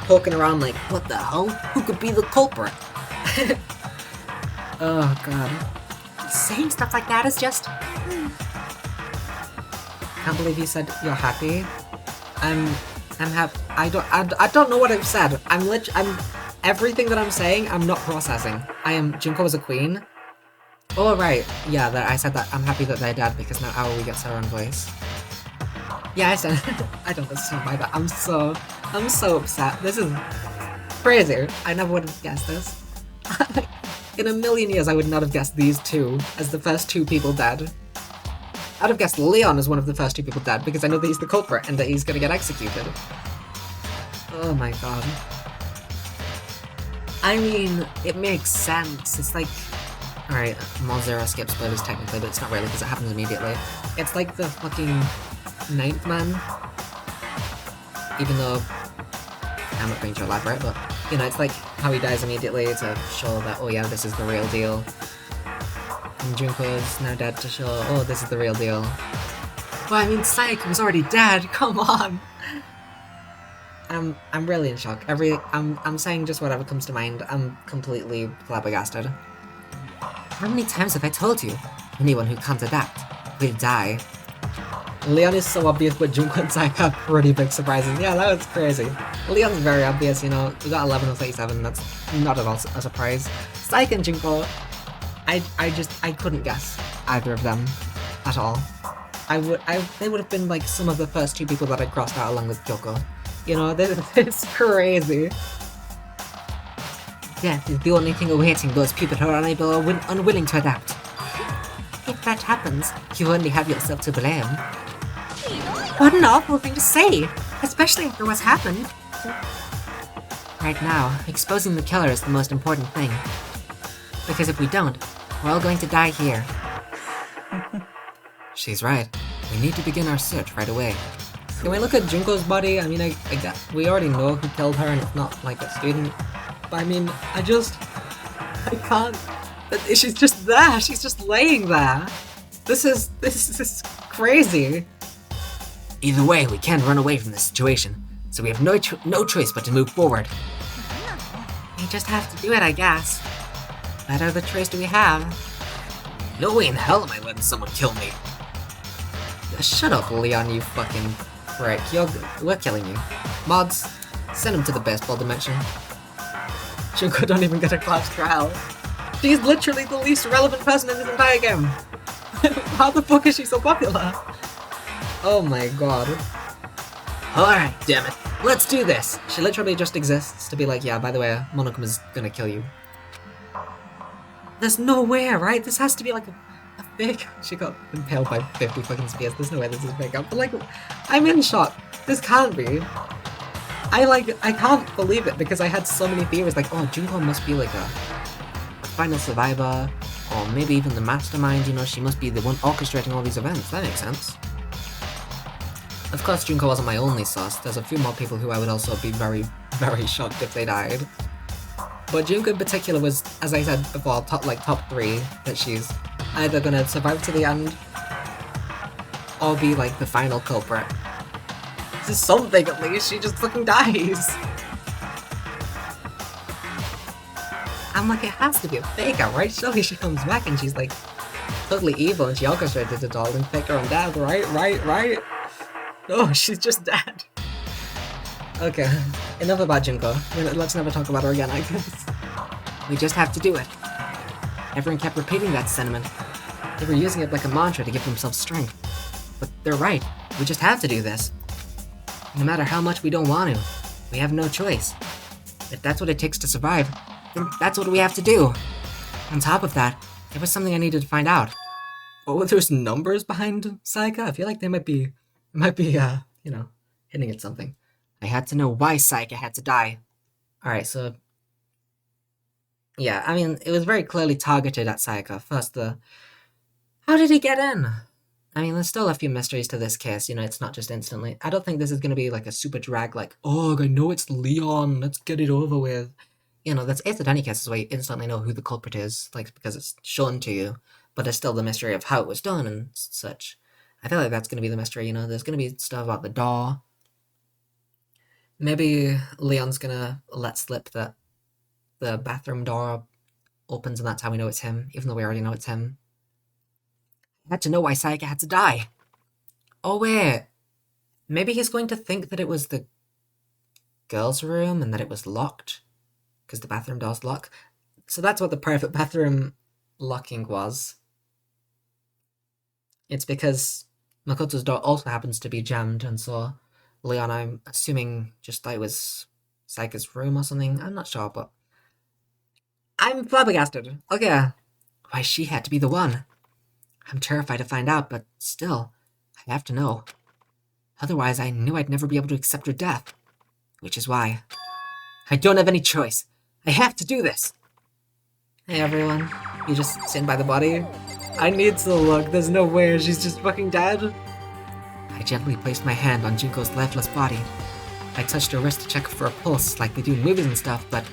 poking around like, what the hell? Who could be the culprit? Oh god. saying stuff like that is just... Can't believe you said you're happy. I'm happy. I don't know what I've said. I'm everything that I'm saying, I'm not processing. Junko is a queen. Oh right, yeah, I said that I'm happy that they're dead because now Aoi gets her own voice. Yeah, I said I don't understand why that. I'm so upset. This is crazy. I never would have guessed this. In a million years I would not have guessed these two as the first two people dead. I'd have guessed Leon as one of the first two people dead because I know that he's the culprit and that he's gonna get executed. Oh my god. I mean, it makes sense. It's like... Alright, Malzera skips spoilers technically, but it's not really because it happens immediately. It's like the fucking Ninth Man. Even though... I'm not going to elaborate, but... You know, it's like how he dies immediately to show that, oh yeah, this is the real deal. And Junko's now dead to show, oh, this is the real deal. Well, I mean, Sayaka was already dead, come on! I'm really in shock. I'm saying just whatever comes to mind. I'm completely flabbergasted. How many times have I told you? Anyone who can't adapt will die. Leon is so obvious, but Junko and Sayaka are pretty big surprises. Yeah, that was crazy. Leon's very obvious, you know. We got 11 of 37, that's not at all a surprise. Sayaka and Junko, I couldn't guess either of them at all. They would have been like some of the first two people that I crossed out along with Kyoko. You know, it's crazy. Death is the only thing awaiting those people who are unable or unwilling to adapt. If that happens, you only have yourself to blame. What an awful thing to say, especially after what's happened. Right now, exposing the killer is the most important thing. Because if we don't, we're all going to die here. She's right. We need to begin our search right away. Can we look at Junko's body? I mean, we already know who killed her and it's not like a student. But I mean, I can't. She's just there. She's just laying there. This is crazy. Either way, we can't run away from this situation, so we have no choice but to move forward. We just have to do it, I guess. What other choice do we have? No way in hell am I letting someone kill me. Shut up, Leon, you fucking prick. We're killing you. Mods, send him to the baseball dimension. Junko don't even get a class trial. She's literally the least relevant person in this entire game. How the fuck is she so popular? Oh my god. Alright, damn it. Let's do this. She literally just exists to be like, yeah, by the way, Monokuma's gonna kill you. There's no way, right? This has to be like a fake. She got impaled by 50 fucking spears. There's no way this is fake up. But like, I'm in shock. This can't be. I can't believe it because I had so many theories like, oh, Junko must be like a final survivor, or maybe even the mastermind, you know, she must be the one orchestrating all these events. That makes sense. Of course, Junko wasn't my only source. There's a few more people who I would also be very, very shocked if they died. But Junko in particular was, as I said before, top 3 that she's... either gonna survive to the end or be like the final culprit. This is something at least, she just fucking dies. I'm like, it has to be a fake out, right? Surely she comes back and she's like totally evil and she orchestrated it all and faked her own death, right? No, she's just dead. Okay, enough about Junko. Let's never talk about her again, I guess. We just have to do it. Everyone kept repeating that sentiment. They were using it like a mantra to give themselves strength. But they're right, we just have to do this. No matter how much we don't want to, we have no choice. If that's what it takes to survive, then that's what we have to do. On top of that, there was something I needed to find out. Oh, there's numbers behind Sayaka? I feel like they might be, you know, hitting at something. I had to know why Sayaka had to die. Alright, so... yeah, I mean, it was very clearly targeted at Sayaka. First, how did he get in? I mean, there's still a few mysteries to this case, you know, it's not just instantly. I don't think this is going to be like a super drag, like, oh, I know it's Leon, let's get it over with. You know, that's it's in any case, is why you instantly know who the culprit is, like, because it's shown to you. But there's still the mystery of how it was done and such. I feel like that's going to be the mystery, you know, there's going to be stuff about the door. Maybe Leon's going to let slip that the bathroom door opens and that's how we know it's him, even though we already know it's him. I had to know why Sayaka had to die. Oh wait, maybe he's going to think that it was the girls' room and that it was locked, because the bathroom door's locked. So that's what the private bathroom locking was. It's because Makoto's door also happens to be jammed, and so Leon, I'm assuming, just thought it was Sayaka's room or something. I'm not sure, but I'm flabbergasted. Okay, why she had to be the one. I'm terrified to find out, but still, I have to know. Otherwise, I knew I'd never be able to accept her death. Which is why I don't have any choice. I have to do this. Hey everyone, you just sitting by the body? I need to look, there's no way she's just fucking dead. I gently placed my hand on Junko's lifeless body. I touched her wrist to check for a pulse like they do in movies and stuff, but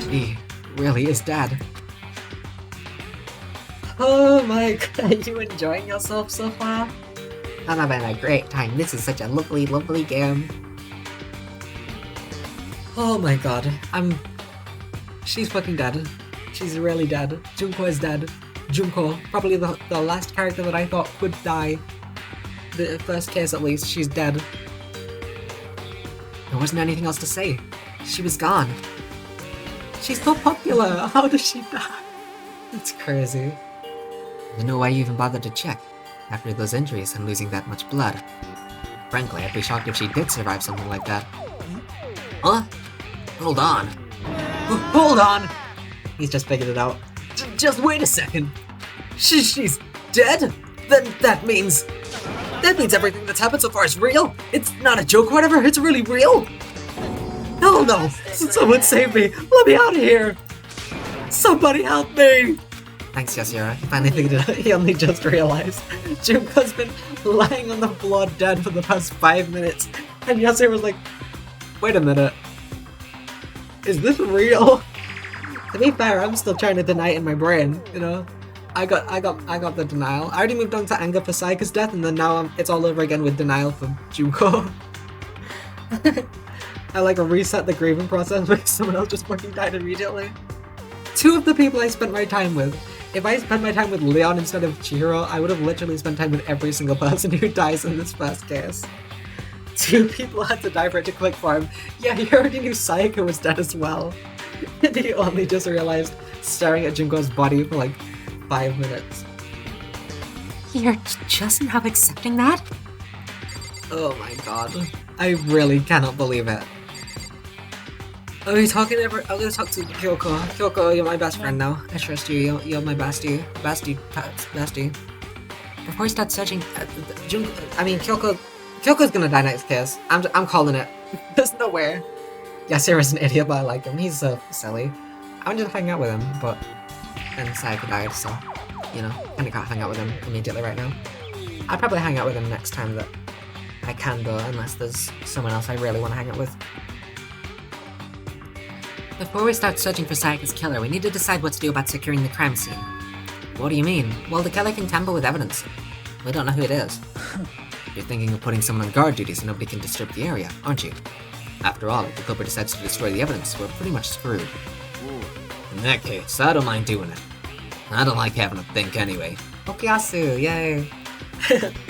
she really is dead. Oh my god, are you enjoying yourself so far? I'm having a great time. This is such a lovely, lovely game. Oh my god, she's fucking dead. She's really dead. Junko is dead. Junko, probably the last character that I thought would die. The first case at least, she's dead. There wasn't anything else to say. She was gone. She's so popular, how does she die? It's crazy. There's no way you even bothered to check, after those injuries and losing that much blood. Frankly, I'd be shocked if she did survive something like that. Huh? Hold on. Hold on! He's just figured it out. Just wait a second. She's dead? Then that means everything that's happened so far is real? It's not a joke or whatever, it's really real? Hell no! Someone save me! Let me out of here! Somebody help me! Thanks, Yasuhiro. He finally figured it out. He only just realized. Junko's been lying on the floor dead for the past 5 minutes, and Yasuhiro was like, wait a minute. Is this real? To be fair, I'm still trying to deny it in my brain, you know? I got the denial. I already moved on to anger for Sayaka's death, and then now it's all over again with denial for Junko. I like reset the grieving process because someone else just fucking died immediately. 2 of the people I spent my time with. If I spent my time with Leon instead of Chihiro, I would have literally spent time with every single person who dies in this first case. 2 people had to die for it to click for him. Yeah, he already knew Sayaka was dead as well. And he only just realized staring at Junko's body for like 5 minutes. You're just now accepting that? Oh my god. I really cannot believe it. Are you talking I'm gonna talk to Kyoko. Kyoko, you're my best friend now. I trust you. You're my bestie. Bestie. Before we start searching, Kyoko's gonna die next case. I'm calling it. There's no way. Yasuhiro's an idiot, but I like him. He's so silly. I wanted to hang out with him, but then Sayaka died, so you know, kinda can't hang out with him immediately right now. I'll probably hang out with him next time that I can though, unless there's someone else I really want to hang out with. Before we start searching for Sayaka's killer, we need to decide what to do about securing the crime scene. What do you mean? Well, the killer can tamper with evidence. We don't know who it is. You're thinking of putting someone on guard duty so nobody can disturb the area, aren't you? After all, if the culprit decides to destroy the evidence, we're pretty much screwed. In that case, I don't mind doing it. I don't like having to think anyway. Okuyasu, yay.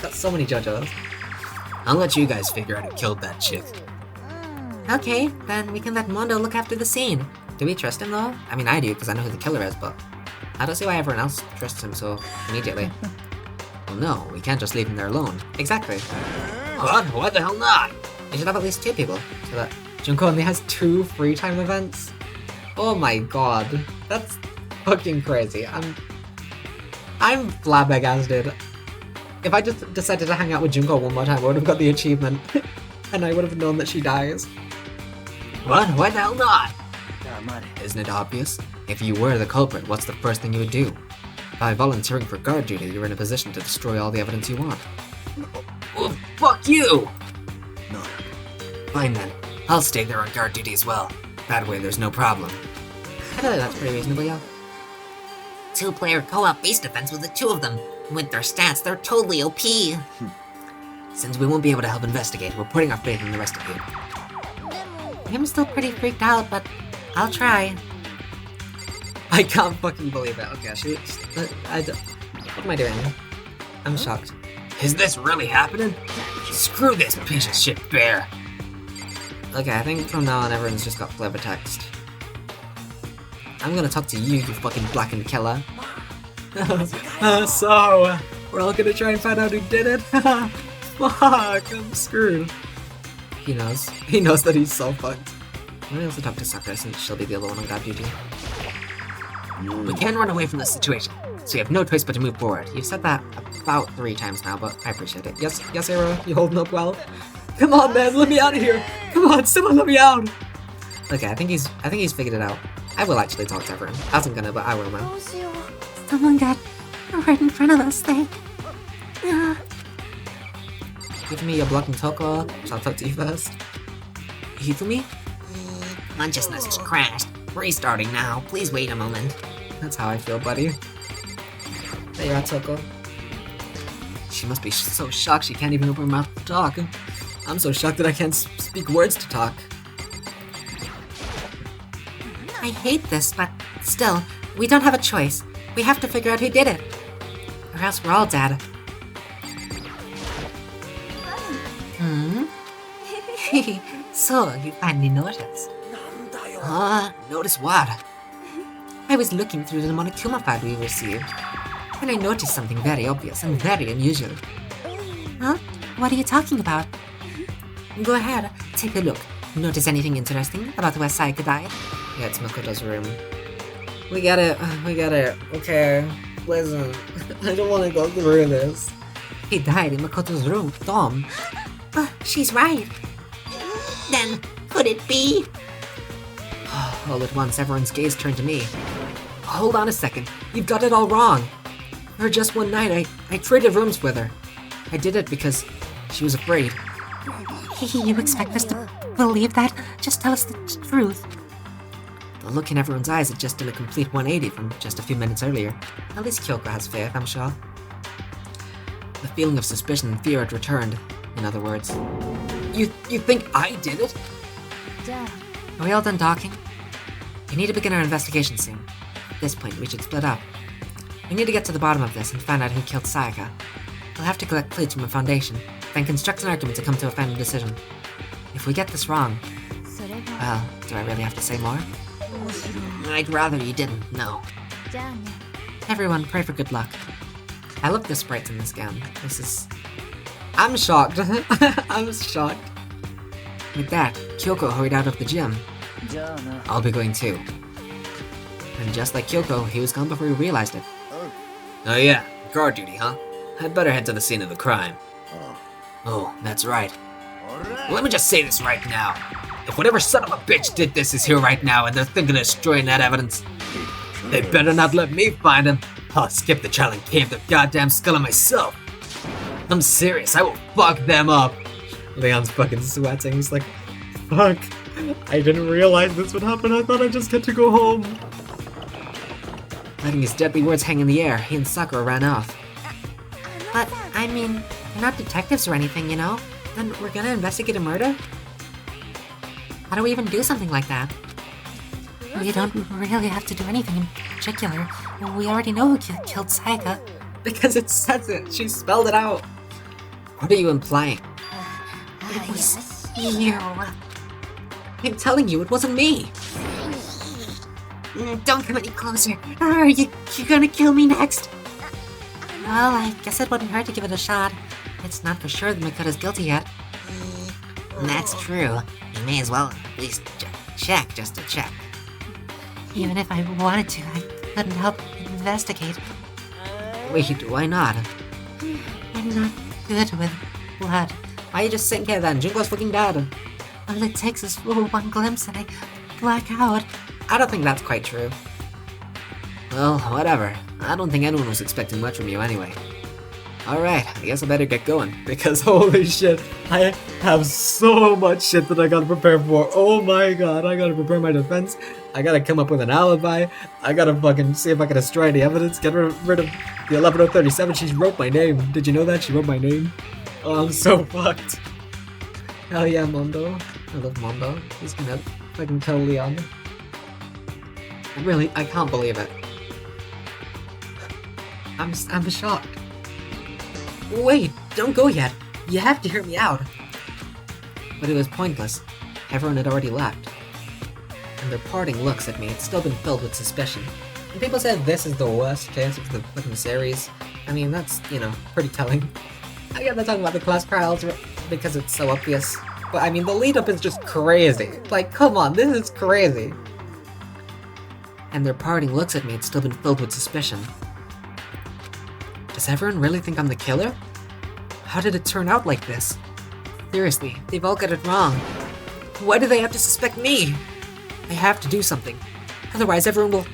Got so many JoJo's. I'll let you guys figure out who killed that chick. Okay, then we can let Mondo look after the scene. Do we trust him though? I mean, I do, because I know who the killer is, but I don't see why everyone else trusts him so immediately. Well, no, we can't just leave him there alone. Exactly. What? Why the hell not? You should have at least 2 people, so that Junko only has 2 free time events. Oh my god, that's fucking crazy. I'm flabbergasted. If I just decided to hang out with Junko one more time, I would have got the achievement, and I would have known that she dies. What? Why the hell not? Isn't it obvious? If you were the culprit, what's the first thing you would do? By volunteering for guard duty, you're in a position to destroy all the evidence you want. Oh, fuck you! No. Fine then. I'll stay there on guard duty as well. That way there's no problem. I feel like that's pretty reasonable, yeah. 2-player co-op base defense with the 2 of them. With their stats, they're totally OP. Since we won't be able to help investigate, we're putting our faith in the rest of you. I'm still pretty freaked out, but I'll try. I can't fucking believe it. Okay, what am I doing? I'm shocked. Is this really happening? Screw this piece of shit bear. Okay, I think from now on everyone's just got clever text. I'm gonna talk to you, you fucking blackened killer. So, we're all gonna try and find out who did it? Fuck, I'm screwed. He knows. He knows that he's so fucked. I'm gonna also talk to Sakura since she'll be the other one on guard duty. We can't run away from this situation, so you have no choice but to move forward. You've said that about 3 times now, but I appreciate it. Yes, Hero, you holding up well? Come on, man, let me out of here! Come on, someone let me out! Okay, I think he's figured it out. I will actually talk to everyone. I wasn't gonna, but I will now. Someone got right in front of us. Give me your block and Toko, so I'll talk to you first. Hifumi? Consciousness has crashed. Restarting now. Please wait a moment. That's how I feel, buddy. There you are, Toko. She must be so shocked she can't even open her mouth to talk. I'm so shocked that I can't speak words to talk. I hate this, but still, we don't have a choice. We have to figure out who did it. Or else we're all dead. So, you finally noticed. Notice what? I was looking through the Monokuma file we received, and I noticed something very obvious and very unusual. Huh? What are you talking about? Go ahead, take a look. Notice anything interesting about where Sayaka died? Yeah, it's Makoto's room. We get it. Okay, listen. I don't want to go through this. He died in Makoto's room, Tom. She's right. Then, could it be? All at once, everyone's gaze turned to me. Hold on a second. You've got it all wrong. For just one night, I traded rooms with her. I did it because she was afraid. You expect us to believe that? Just tell us the truth. The look in everyone's eyes had just done a complete 180 from just a few minutes earlier. At least Kyoko has faith, I'm sure. The feeling of suspicion and fear had returned, in other words. You think I did it? Are we all done talking? We need to begin our investigation soon. At this point, we should split up. We need to get to the bottom of this and find out who killed Sayaka. We'll have to collect clues from a foundation, then construct an argument to come to a final decision. If we get this wrong, well, do I really have to say more? I'd rather you didn't, no. Everyone, pray for good luck. I love the sprites in this game. I'm shocked. I'm shocked. With that, Kyoko hurried out of the gym. I'll be going too. And just like Kyoko, he was gone before he realized it. Oh yeah, guard duty, huh? I'd better head to the scene of the crime. Oh, that's right. Let me just say this right now. If whatever son of a bitch did this is here right now and they're thinking of destroying that evidence, they better not let me find him. I'll skip the trial and cave the goddamn skull of myself. I'm serious, I will fuck them up. Leon's fucking sweating. He's like, fuck. I didn't realize this would happen. I thought I just get to go home. Letting his deadly words hang in the air, he and Sakura ran off. But, I mean, we're not detectives or anything, you know? Then we're gonna investigate a murder? How do we even do something like that? We don't really have to do anything in particular. We already know who killed Sayaka. Because it says it. She spelled it out. What are you implying? It was you. I'm telling you, it wasn't me. Don't come any closer. Are you gonna kill me next? Well, I guess it wouldn't hurt to give it a shot. It's not for sure that Makoto's guilty yet. That's true. You may as well at least check just to check. Even if I wanted to, I couldn't help investigate. Wait, why not? I'm not good with blood. Why are you just sitting here then? Junko's fucking dead. All it takes is one glimpse and I black out. I don't think that's quite true. Well, whatever. I don't think anyone was expecting much from you anyway. Alright, I guess I better get going, because holy shit, I have so much shit that I gotta prepare for. Oh my god, I gotta prepare my defense, I gotta come up with an alibi, I gotta fucking see if I can destroy any evidence, get rid of the 11037, she wrote my name. Did you know that? She wrote my name? Oh, I'm so fucked. Hell yeah, Mondo. I love Mondo. He's gonna fucking kill Leon. Really, I can't believe it. I'm shocked. Wait, don't go yet. You have to hear me out. But it was pointless. Everyone had already left. And their parting looks at me had still been filled with suspicion. And people said this is the worst case of the fucking series. I mean, that's, you know, pretty telling. I get they're talking about the class trials because it's so obvious. But I mean, the lead up is just crazy. Like, come on, this is crazy. And their parting looks at me had still been filled with suspicion. Does everyone really think I'm the killer? How did it turn out like this? Seriously, they've all got it wrong. Why do they have to suspect me? I have to do something. Otherwise everyone will...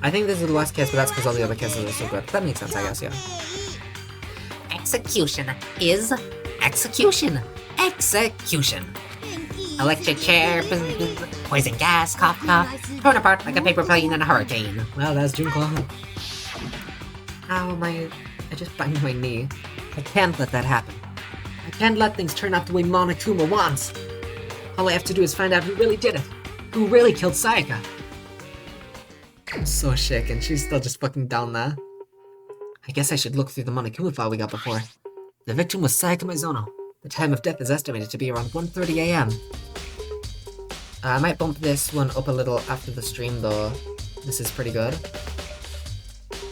I think this is the last case, but that's because all the other cases are so good. That makes sense, I guess, yeah. Execution is execution. Execution. Electric chair, poison gas, cough, torn apart like a paper plane in a hurricane. Well, that's Junko. Ow, I just banged my knee. I can't let that happen. I can't let things turn out the way Monokuma wants. All I have to do is find out who really did it. Who really killed Sayaka. I'm so shaken. She's still just fucking down there. I guess I should look through the Monokuma file we got before. The victim was Sayaka Mizono. The time of death is estimated to be around 1:30 a.m. I might bump this one up a little after the stream though. This is pretty good.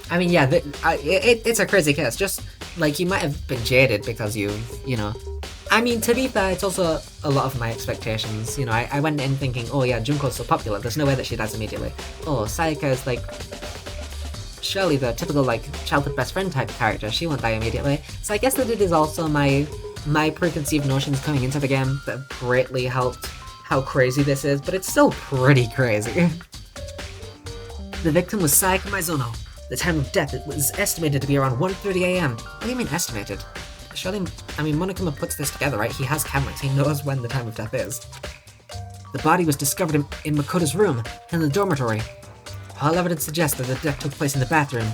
I mean, yeah, it's a crazy case. Just, like, you might have been jaded because you know. I mean, to be fair, it's also a lot of my expectations. You know, I went in thinking, oh yeah, Junko's so popular, there's no way that she dies immediately. Oh, Sayaka is, like, surely the typical, like, childhood best friend type character. She won't die immediately. So I guess that it is also my preconceived notions coming into the game that greatly helped how crazy this is, but it's still pretty crazy. The victim was Sayaka Mizono. The time of death was estimated to be around 1:30 a.m. What do you mean estimated? Surely, I mean, Monokuma puts this together, right? He has cameras, he knows when the time of death is. The body was discovered in Makoto's room, in the dormitory. All evidence suggests that the death took place in the bathroom.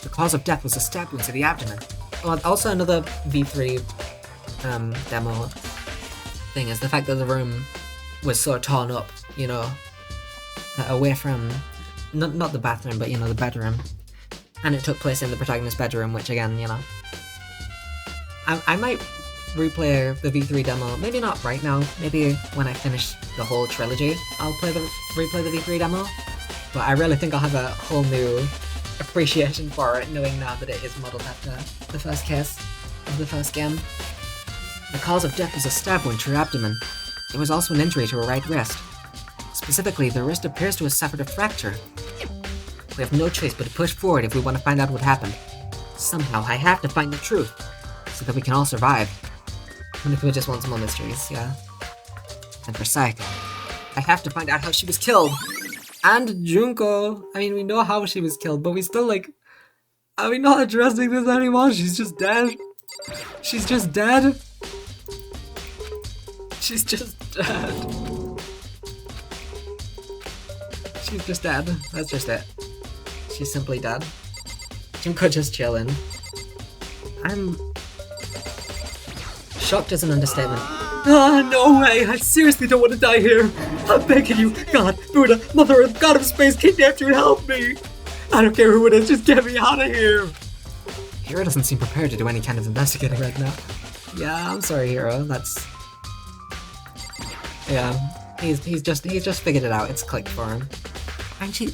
The cause of death was a stab wound to the abdomen. Oh, also another V3 demo thing is the fact that the room was so torn up, you know, away from, not the bathroom, but, you know, the bedroom. And it took place in the protagonist's bedroom, which again, you know. I might replay the V3 demo, maybe not right now, maybe when I finish the whole trilogy, I'll replay the V3 demo. But I really think I'll have a whole new appreciation for it, knowing now that it is modeled after the first case of the first game. The cause of death was a stab wound to her abdomen. There was also an injury to her right wrist. Specifically, the wrist appears to have suffered a fracture. We have no choice but to push forward if we want to find out what happened. Somehow, I have to find the truth, so that we can all survive. Monokuma just wants more mysteries, yeah. And for Sayaka, I have to find out how she was killed! And Junko! I mean, we know how she was killed, but we still, like... Are we not addressing this anymore? She's just dead? She's just dead? She's just dead. She's just dead. That's just it. She's simply dead. Junko just chilling. I'm shocked is an understatement. Ah, no way! I seriously don't want to die here! I'm begging you! God, Buddha, Mother Earth, God of Space, kidnapped you, help me! I don't care who it is, just get me out of here! Hiro doesn't seem prepared to do any kind of investigating right now. Yeah, I'm sorry, Hiro, that's... Yeah, he's just figured it out, it's clicked for him. Aren't you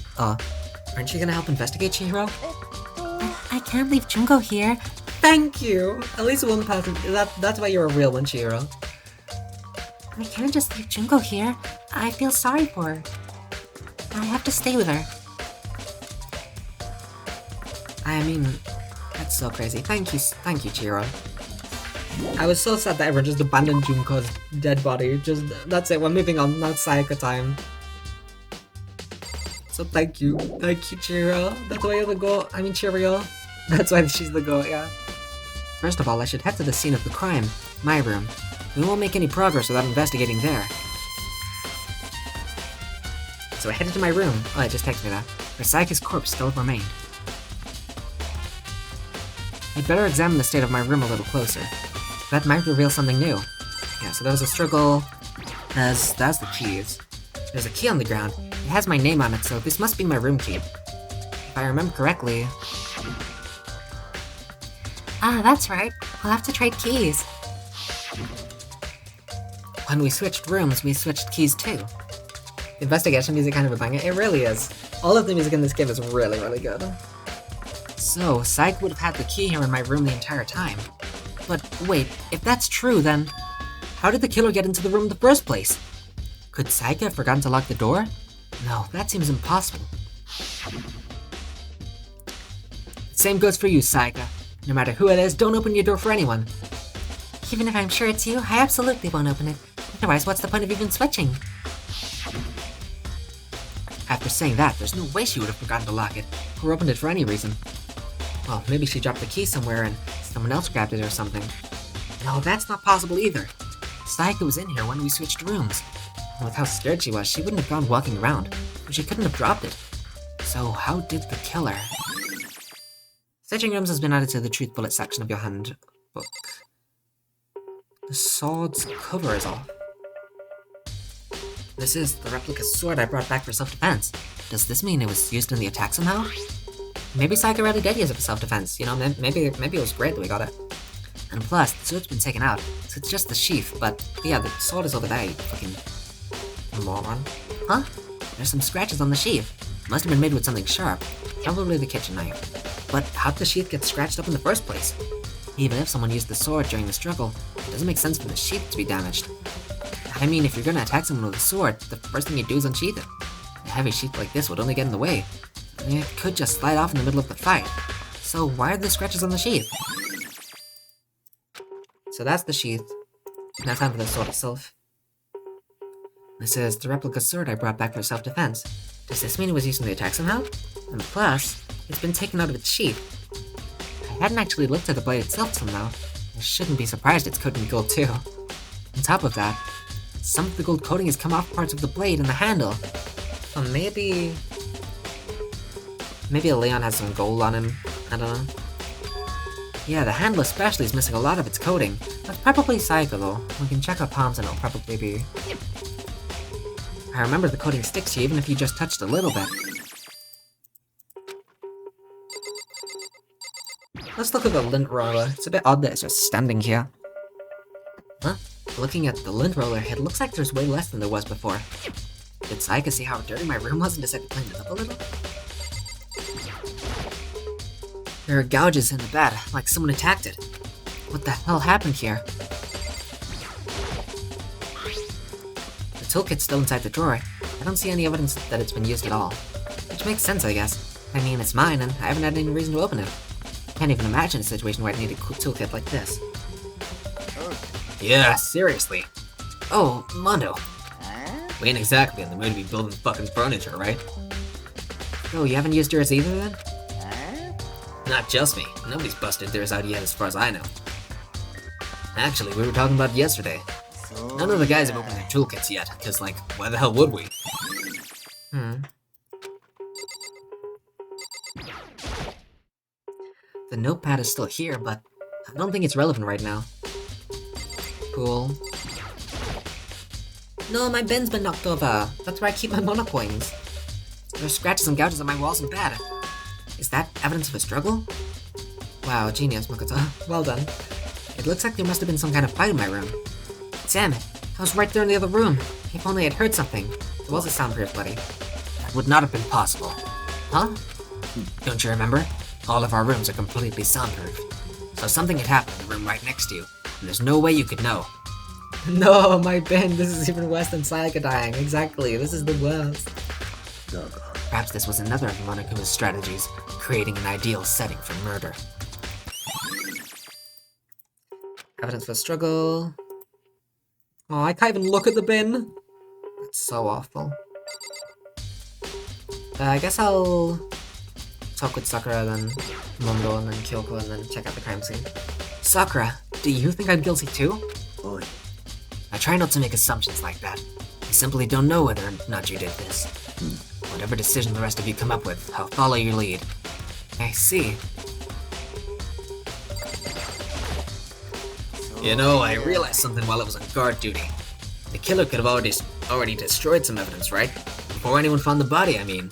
gonna help investigate, Chihiro? I can't leave Junko here. Thank you! At least one person, that's why you're a real one, Chihiro. I can't just leave Junko here. I feel sorry for her. I have to stay with her. I mean, that's so crazy. Thank you, Chihiro. I was so sad that everyone just abandoned Junko's dead body. Just, that's it, we're moving on, that's Sayaka time. So thank you, Chihiro. That's why you're the goat. I mean, Chirio. That's why she's the goat, yeah. First of all, I should head to the scene of the crime, my room. We won't make any progress without investigating there. So I headed to my room. Oh, it just texted me that. Where Sayaka's corpse still remained. I'd better examine the state of my room a little closer. That might reveal something new. Yeah, so there was a struggle. That's the keys. There's a key on the ground. It has my name on it, so this must be my room key. If I remember correctly... Ah, that's right. We'll have to trade keys. When we switched rooms, we switched keys too. The investigation music kind of a banger. It really is. All of the music in this game is really, really good. So, Sayaka would have had the key here in my room the entire time. But wait, if that's true, then how did the killer get into the room in the first place? Could Sayaka have forgotten to lock the door? No, that seems impossible. The same goes for you, Sayaka. No matter who it is, don't open your door for anyone. Even if I'm sure it's you, I absolutely won't open it. Otherwise, what's the point of even switching? After saying that, there's no way she would have forgotten to lock it, or opened it for any reason. Well, maybe she dropped the key somewhere and someone else grabbed it or something. No, that's not possible either. Sayaka was in here when we switched rooms. And with how scared she was, she wouldn't have gone walking around, but she couldn't have dropped it. So how did the killer... Switching rooms has been added to the truth bullet section of your handbook. The sword's cover is off. This is the replica sword I brought back for self-defense. Does this mean it was used in the attack somehow? Maybe Sayaka really did use it for self-defense, you know, maybe it was great that we got it. And plus, the sword's been taken out, so it's just the sheath, but yeah, the sword is over there, you fucking moron. Huh? There's some scratches on the sheath. Must have been made with something sharp, probably the kitchen knife. But how'd the sheath get scratched up in the first place? Even if someone used the sword during the struggle, it doesn't make sense for the sheath to be damaged. I mean, if you're gonna attack someone with a sword, the first thing you do is unsheath it. A heavy sheath like this would only get in the way. It could just slide off in the middle of the fight. So why are the scratches on the sheath? So that's the sheath. Now time for the sword itself. This is the replica sword I brought back for self-defense. Does this mean it was used in the attack somehow? And plus, it's been taken out of its sheath. I hadn't actually looked at the blade itself till now. I shouldn't be surprised it's coated in gold too. On top of that, some of the gold coating has come off parts of the blade and the handle. Well, maybe Leon has some gold on him. I don't know. Yeah, the handle especially is missing a lot of its coating. That's probably Sayaka though. We can check our palms and it'll probably be... I remember the coating sticks to you even if you just touched a little bit. Let's look at the lint roller. It's a bit odd that it's just standing here. Huh? Looking at the lint roller, it looks like there's way less than there was before. Did Sayaka see how dirty my room was and decide to clean it up a little? There are gouges in the bed, like someone attacked it. What the hell happened here? The toolkit's still inside the drawer. I don't see any evidence that it's been used at all. Which makes sense, I guess. I mean, it's mine, and I haven't had any reason to open it. Can't even imagine a situation where I'd need a toolkit like this. Yeah, seriously. Oh, Mondo. We ain't exactly in the mood to be building fucking furniture, right? Oh, you haven't used yours either then? Not just me. Nobody's busted theirs out yet as far as I know. Actually, we were talking about it yesterday. None of the guys have opened their toolkits yet, because, like, why the hell would we? The notepad is still here, but I don't think it's relevant right now. Cool. No, my bin's been knocked over. That's where I keep my mono coins. There are scratches and gouges on my walls and bed. Is that evidence of a struggle? Wow, genius, Makoto. Well done. It looks like there must have been some kind of fight in my room. Damn it, I was right there in the other room. If only I'd heard something. There was a soundproof, buddy. That would not have been possible. Huh? Don't you remember? All of our rooms are completely soundproof. So something had happened in the room right next to you, and there's no way you could know. No, my bin, this is even worse than Sayaka dying. Exactly, this is the worst. Perhaps this was another of Monokuma's strategies, creating an ideal setting for murder. Evidence for struggle. Oh, I can't even look at the bin. That's so awful. I guess I'll talk with Sakura, then Mondo, and then Kyoko, and then check out the crime scene. Sakura, do you think I'm guilty too? Oi. I try not to make assumptions like that. I simply don't know whether or not you did this. Whatever decision the rest of you come up with, I'll follow your lead. I see. You know, I realized something while I was on guard duty. The killer could have already destroyed some evidence, right? Before anyone found the body, I mean.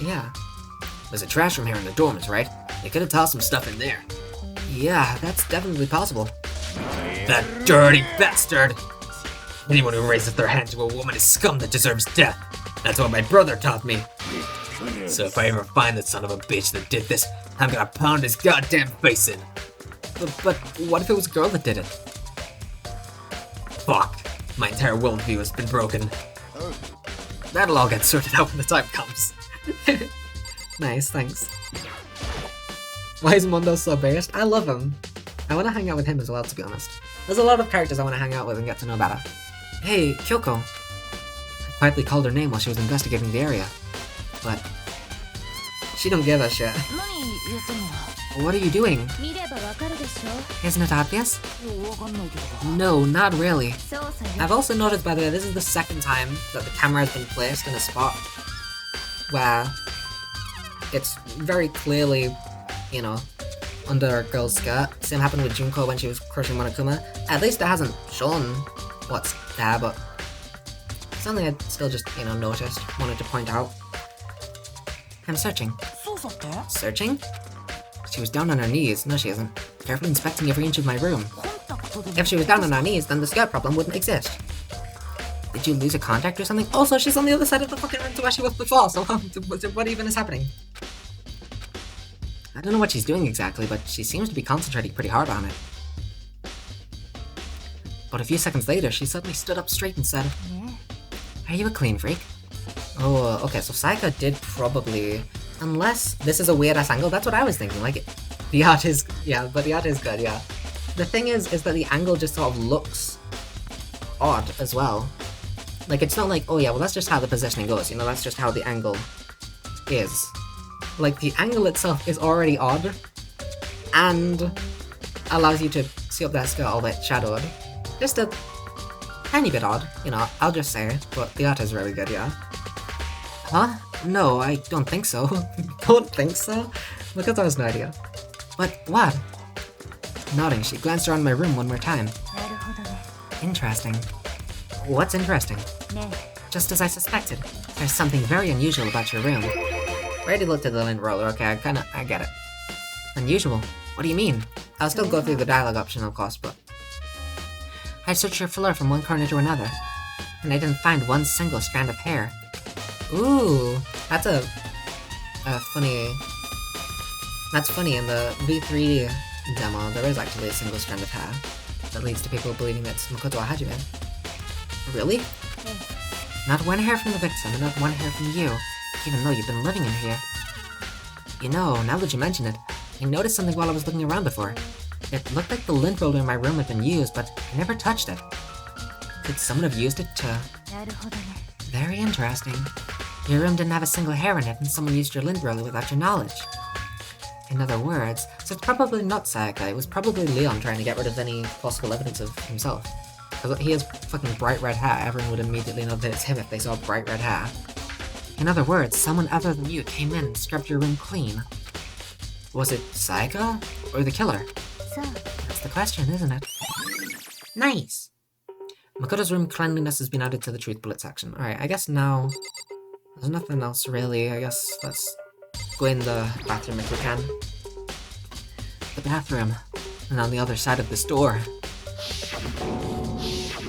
Yeah. There's a trash room here in the dorms, right? They could have tossed some stuff in there. Yeah, that's definitely possible. That dirty bastard! Anyone who raises their hand to a woman is scum that deserves death. That's what my brother taught me. So if I ever find the son of a bitch that did this, I'm gonna pound his goddamn face in. But what if it was a girl that did it? Fuck. My entire worldview has been broken. That'll all get sorted out when the time comes. Nice, thanks. Why is Mondo so based? I love him. I want to hang out with him as well, to be honest. There's a lot of characters I want to hang out with and get to know better. Hey, Kyoko. I quietly called her name while she was investigating the area. But she don't give a shit. What are you doing? Isn't it obvious? No, not really. I've also noticed, by the way, this is the second time that the camera has been placed in a spot where it's very clearly, you know, under a girl's skirt. Same happened with Junko when she was crushing Monokuma. At least it hasn't shown what's there, but something I still just, you know, noticed, wanted to point out. I'm searching. Searching? She was down on her knees. No, she isn't. Carefully inspecting every inch of my room. If she was down on her knees, then the skirt problem wouldn't exist. Did you lose a contact or something? Also, she's on the other side of the fucking room to where she was before, so what even is happening? I don't know what she's doing exactly, but she seems to be concentrating pretty hard on it. But a few seconds later, she suddenly stood up straight and said, "Are you a clean freak?" Oh, okay, so Sayaka did probably... Unless this is a weird-ass angle, that's what I was thinking, like, the art is... Yeah, but the art is good, yeah. The thing is that the angle just sort of looks odd as well. Like, it's not like, oh yeah, well that's just how the positioning goes, you know, that's just how the angle is. Like, the angle itself is already odd, and allows you to see up that skirt all that shadowed. Just a tiny bit odd, you know, I'll just say, but the art is really good, yeah. Huh? No, I don't think so. Don't think so? Because I was no idea. But what? Nodding, she glanced around my room one more time. Interesting. What's interesting? Just as I suspected. There's something very unusual about your room. Already looked at the lint roller, okay, I get it. Unusual? What do you mean? I'll still go through the dialogue option, of course, but... I searched your floor from one corner to another, and I didn't find one single strand of hair. Ooh, that's a funny... That's funny, in the V3 demo, there is actually a single strand of hair that leads to people believing that's Makoto Hajime. Really? Not one hair from the victim, and not one hair from you, even though you've been living in here. You know, now that you mention it, I noticed something while I was looking around before. It looked like the lint roller in my room had been used, but I never touched it. Could someone have used it to... Very interesting. Your room didn't have a single hair in it, and someone used your lint roller without your knowledge. In other words, so it's probably not Sayaka, it was probably Leon trying to get rid of any possible evidence of himself. Because he has fucking bright red hair, everyone would immediately know that it's him if they saw bright red hair. In other words, someone other than you came in and scrubbed your room clean. Was it Sayaka or the killer? さあ That's the question, isn't it? Nice. Makoto's room cleanliness has been added to the truth bullet section. Alright, I guess now there's nothing else really. I guess let's go in the bathroom if we can. The bathroom. And on the other side of this door.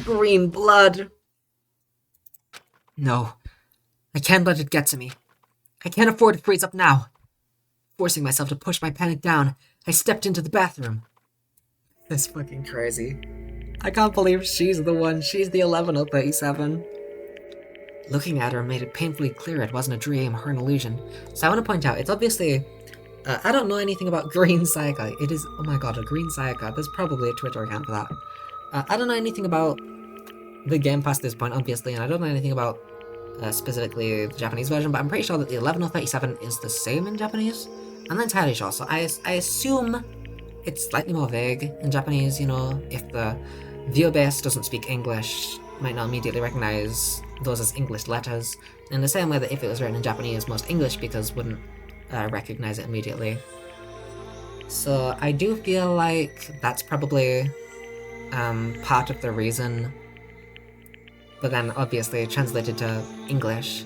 Green blood! No. I can't let it get to me. I can't afford to freeze up now. Forcing myself to push my panic down, I stepped into the bathroom. That's fucking crazy. I can't believe she's the one. She's the 11:37. Looking at her made it painfully clear it wasn't a dream or an illusion. So I want to point out, it's obviously... I don't know anything about Green Sayaka. It is... Oh my god, a Green Sayaka. There's probably a Twitter account for that. I don't know anything about the game past this point, obviously, and I don't know anything about specifically the Japanese version, but I'm pretty sure that the 11:37 is the same in Japanese. I'm not entirely sure, so I assume it's slightly more vague in Japanese, you know, if the viewer base doesn't speak English, might not immediately recognize those as English letters, in the same way that if it was written in Japanese, most English speakers wouldn't recognize it immediately. So I do feel like that's probably part of the reason, but then obviously translated to English,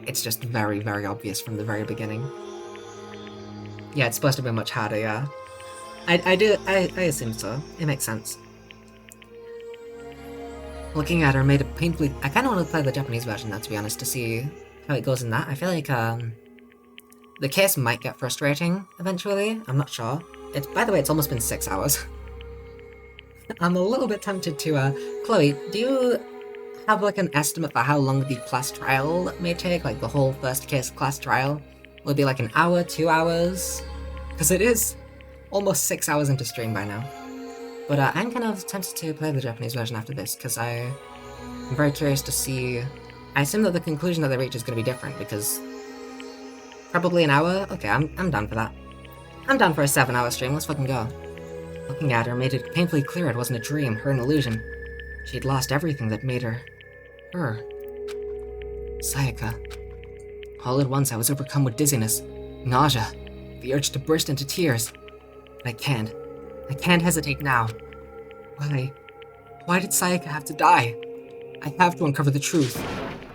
it's just very, very obvious from the very beginning. Yeah, it's supposed to be much harder, yeah. I assume so. It makes sense. Looking at her made it painfully... I kind of want to play the Japanese version now, to be honest, to see how it goes in that. I feel like the case might get frustrating eventually. I'm not sure. By the way, it's almost been 6 hours. I'm a little bit tempted to... Chloe, do you have like an estimate for how long the class trial may take? Like the whole first case class trial? Will it be like an hour, 2 hours? Because it is almost 6 hours into stream by now. But I'm kind of tempted to play the Japanese version after this, because I'm very curious to see... I assume that the conclusion that they reach is going to be different, because... Probably an hour? Okay, I'm down for that. I'm down for a 7-hour stream, let's fucking go. Looking at her made it painfully clear it wasn't a dream, or an illusion. She'd lost everything that made her... her. Sayaka. All at once I was overcome with dizziness, nausea, the urge to burst into tears. But I can't hesitate now. Why did Sayaka have to die? I have to uncover the truth.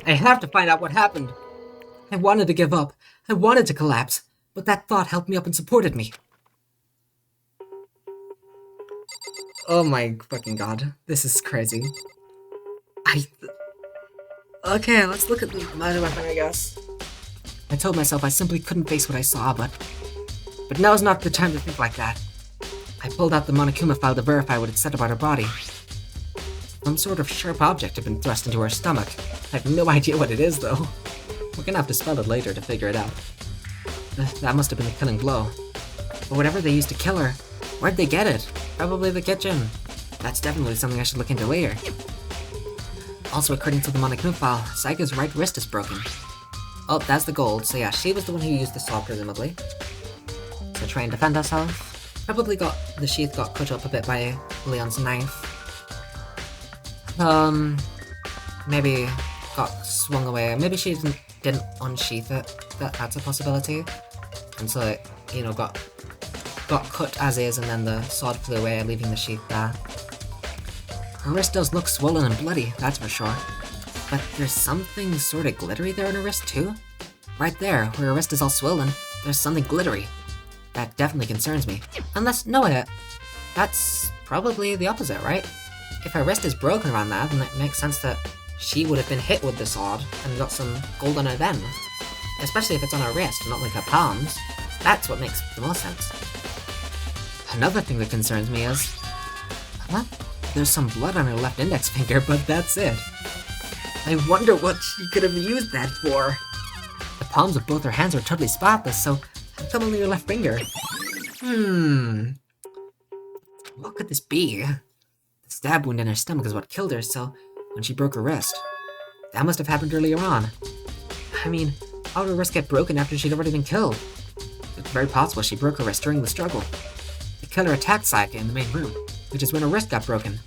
I have to find out what happened. I wanted to give up. I wanted to collapse. But that thought helped me up and supported me. Oh my fucking god. This is crazy. Okay, let's look at the murder weapon, I guess. I told myself I simply couldn't face what I saw, but now's not the time to think like that. I pulled out the Monokuma file to verify what it said about her body. Some sort of sharp object had been thrust into her stomach. I have no idea what it is, though. We're gonna have to spell it later to figure it out. That must have been the killing blow. But whatever they used to kill her, where'd they get it? Probably the kitchen. That's definitely something I should look into later. Also, according to the Monokuma file, Sayaka's right wrist is broken. Oh, that's the gold. So yeah, she was the one who used the saw, presumably. To try and defend herself. Probably the sheath got cut up a bit by Leon's knife. Maybe got swung away. Maybe she didn't unsheath it. That's a possibility. And so it, you know, got cut as is, and then the sword flew away, leaving the sheath there. Her wrist does look swollen and bloody, that's for sure. But there's something sort of glittery there in her wrist too. Right there, where her wrist is all swollen, there's something glittery. That definitely concerns me. Unless, no wait, that's probably the opposite, right? If her wrist is broken around that, then it makes sense that she would have been hit with the sword and got some gold on her then. Especially if it's on her wrist, not like her palms. That's what makes the most sense. Another thing that concerns me is... What? There's some blood on her left index finger, but that's it. I wonder what she could have used that for. The palms of both her hands are totally spotless, so how come only her left finger? What could this be? The stab wound in her stomach is what killed her, so when she broke her wrist. That must have happened earlier on. I mean, how did her wrist get broken after she'd already been killed? It's very possible she broke her wrist during the struggle. The killer attacked Sayaka in the main room, which is when her wrist got broken.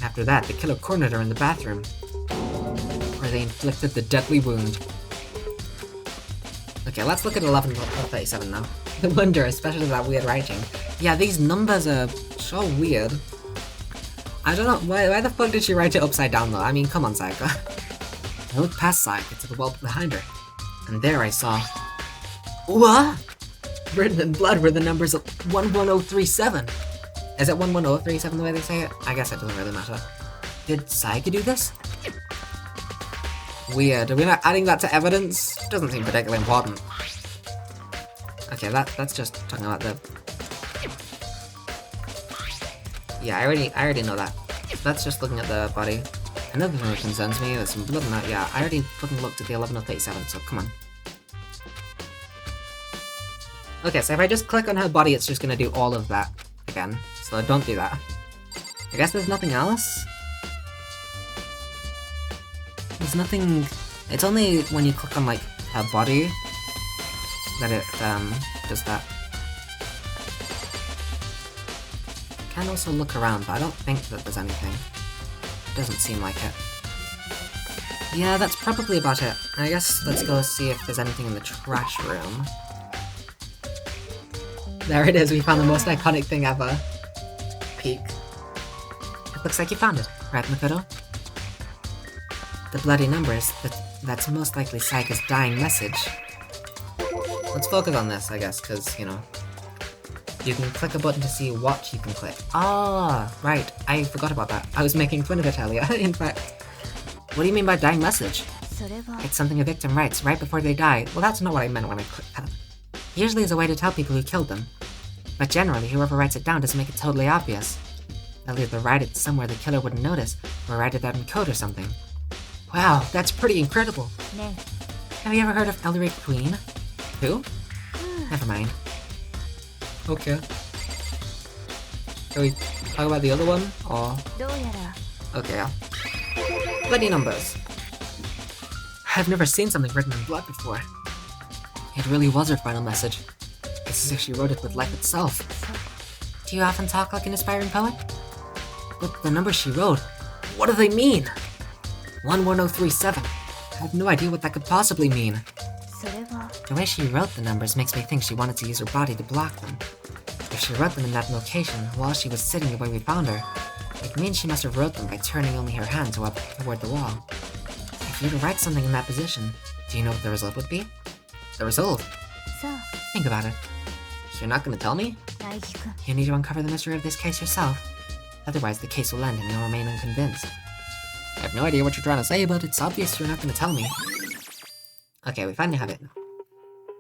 After that, the killer cornered her in the bathroom, where they inflicted the deadly wound. Okay, let's look at 11:37 now. I wonder, especially that weird writing. Yeah, these numbers are so weird. I don't know, why the fuck did she write it upside down though? I mean, come on, Sayaka. I looked past Sayaka to the wall behind her, and there I saw... What? Written in blood were the numbers of 11037. Is it 11037 the way they say it? I guess it doesn't really matter. Did Sayaka do this? Weird. Are we not adding that to evidence? Doesn't seem particularly important. Okay, that's just talking about the... Yeah, I already know that. That's just looking at the body. Another thing that concerns me, there's some blood in that. Yeah, I already fucking looked at the 1137, so come on. Okay, so if I just click on her body, it's just gonna do all of that again. So don't do that. I guess there's nothing else? There's nothing... It's only when you click on, like, her body that it, does that. I can also look around, but I don't think that there's anything. It doesn't seem like it. Yeah, that's probably about it. I guess let's go see if there's anything in the trash room. There it is, we found the most iconic thing ever. Peek. It looks like you found it, right, Makoto? The bloody numbers, that's most likely Sayaka's dying message. Let's focus on this, I guess, because, you know, you can click a button to see what you can click. Ah, right, I forgot about that. I was making fun of it earlier, in fact. What do you mean by dying message? It's something a victim writes right before they die. Well, that's not what I meant when I clicked that. Usually it's a way to tell people who killed them. But generally, whoever writes it down doesn't make it totally obvious. They'll either write it somewhere the killer wouldn't notice, or write it out in code or something. Wow, that's pretty incredible. Have you ever heard of Elric Queen? Who? Never mind. Okay. Shall we talk about the other one, or...? Okay, yeah. Bloody numbers. I've never seen something written in blood before. It really was her final message. It's as if she wrote it with life itself. Do you often talk like an aspiring poet? But the numbers she wrote, what do they mean? 11037. I have no idea what that could possibly mean. The way she wrote the numbers makes me think she wanted to use her body to block them. If she wrote them in that location while she was sitting the way we found her, it means she must have wrote them by turning only her hands up toward the wall. If you were to write something in that position, do you know what the result would be? The result? Think about it. You're not gonna tell me? You need to uncover the mystery of this case yourself. Otherwise, the case will end and you'll remain unconvinced. I have no idea what you're trying to say, but it's obvious you're not gonna tell me. Okay, we finally have it now.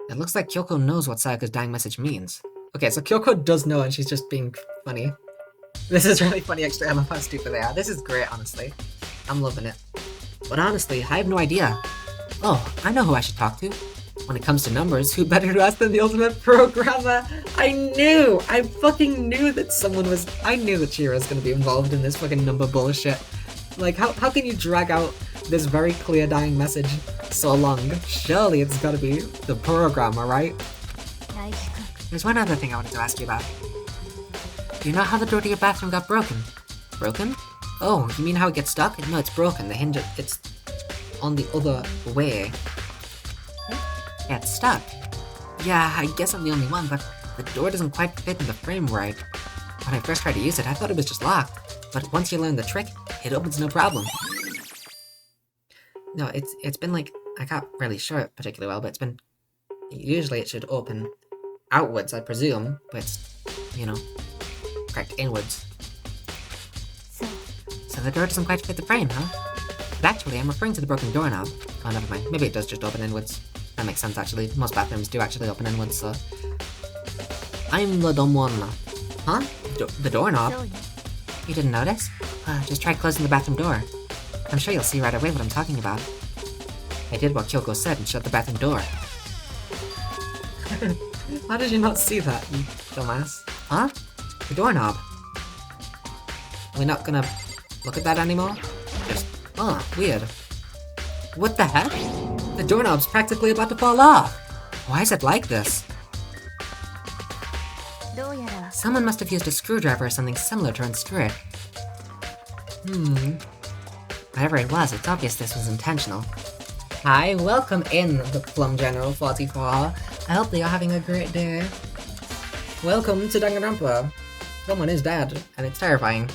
It looks like Kyoko knows what Sayaka's dying message means. Okay, so Kyoko does know and she's just being funny. This is really funny, actually. I love how stupid they are. This is great, honestly. I'm loving it. But honestly, I have no idea. Oh, I know who I should talk to. When it comes to numbers, who better to ask than the ultimate programmer? I fucking knew that someone was... I knew that Chira was gonna be involved in this fucking number bullshit. Like, how can you drag out this very clear dying message so long? Surely it's gotta be the programmer, right? There's one other thing I wanted to ask you about. Do you know how the door to your bathroom got broken? Broken? Oh, you mean how it gets stuck? No, it's broken. The hinge, it's on the other way. Yeah, it's stuck. Yeah, I guess I'm the only one, but the door doesn't quite fit in the frame right. When I first tried to use it, I thought it was just locked. But once you learn the trick, it opens no problem. No, it's been like, I can't really show it particularly well, but it's been... Usually it should open outwards, I presume, but it's, you know, cracked inwards. So the door doesn't quite fit the frame, huh? But actually, I'm referring to the broken doorknob. Oh, never mind. Maybe it does just open inwards. That makes sense, actually. Most bathrooms do actually open inwards, so... I'm the dumb one. Huh? The doorknob? You didn't notice? Just try closing the bathroom door. I'm sure you'll see right away what I'm talking about. I did what Kyoko said and shut the bathroom door. How did you not see that, you dumbass? Huh? The doorknob. Are we not gonna look at that anymore? Just... weird. What the heck? The doorknob's practically about to fall off! Why is it like this? Someone must have used a screwdriver or something similar to unscrew it. Whatever it was, it's obvious this was intentional. Hi, welcome in, the Plum General 44. I hope that you're having a great day. Welcome to Danganronpa. Someone is dead, and it's terrifying.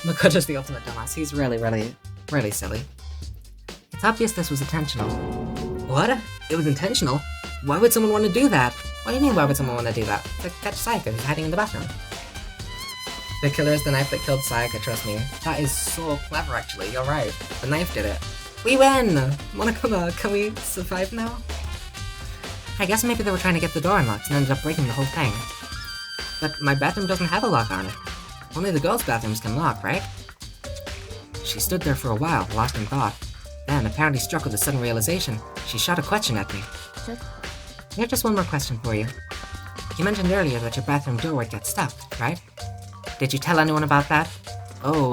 Makoto's the ultimate dumbass. He's really, really, really silly. It's obvious this was intentional. What? It was intentional? Why would someone want to do that? What do you mean, why would someone want to do that? To catch Sayaka, who's hiding in the bathroom. The killer is the knife that killed Sayaka, trust me. That is so clever, actually. You're right. The knife did it. We win! Monokuma, can we survive now? I guess maybe they were trying to get the door unlocked and ended up breaking the whole thing. But my bathroom doesn't have a lock on it. Only the girls' bathrooms can lock, right? She stood there for a while, lost in thought. Then, apparently struck with a sudden realization, she shot a question at me. Here's just one more question for you. You mentioned earlier that your bathroom door would get stuck, right? Did you tell anyone about that? Oh,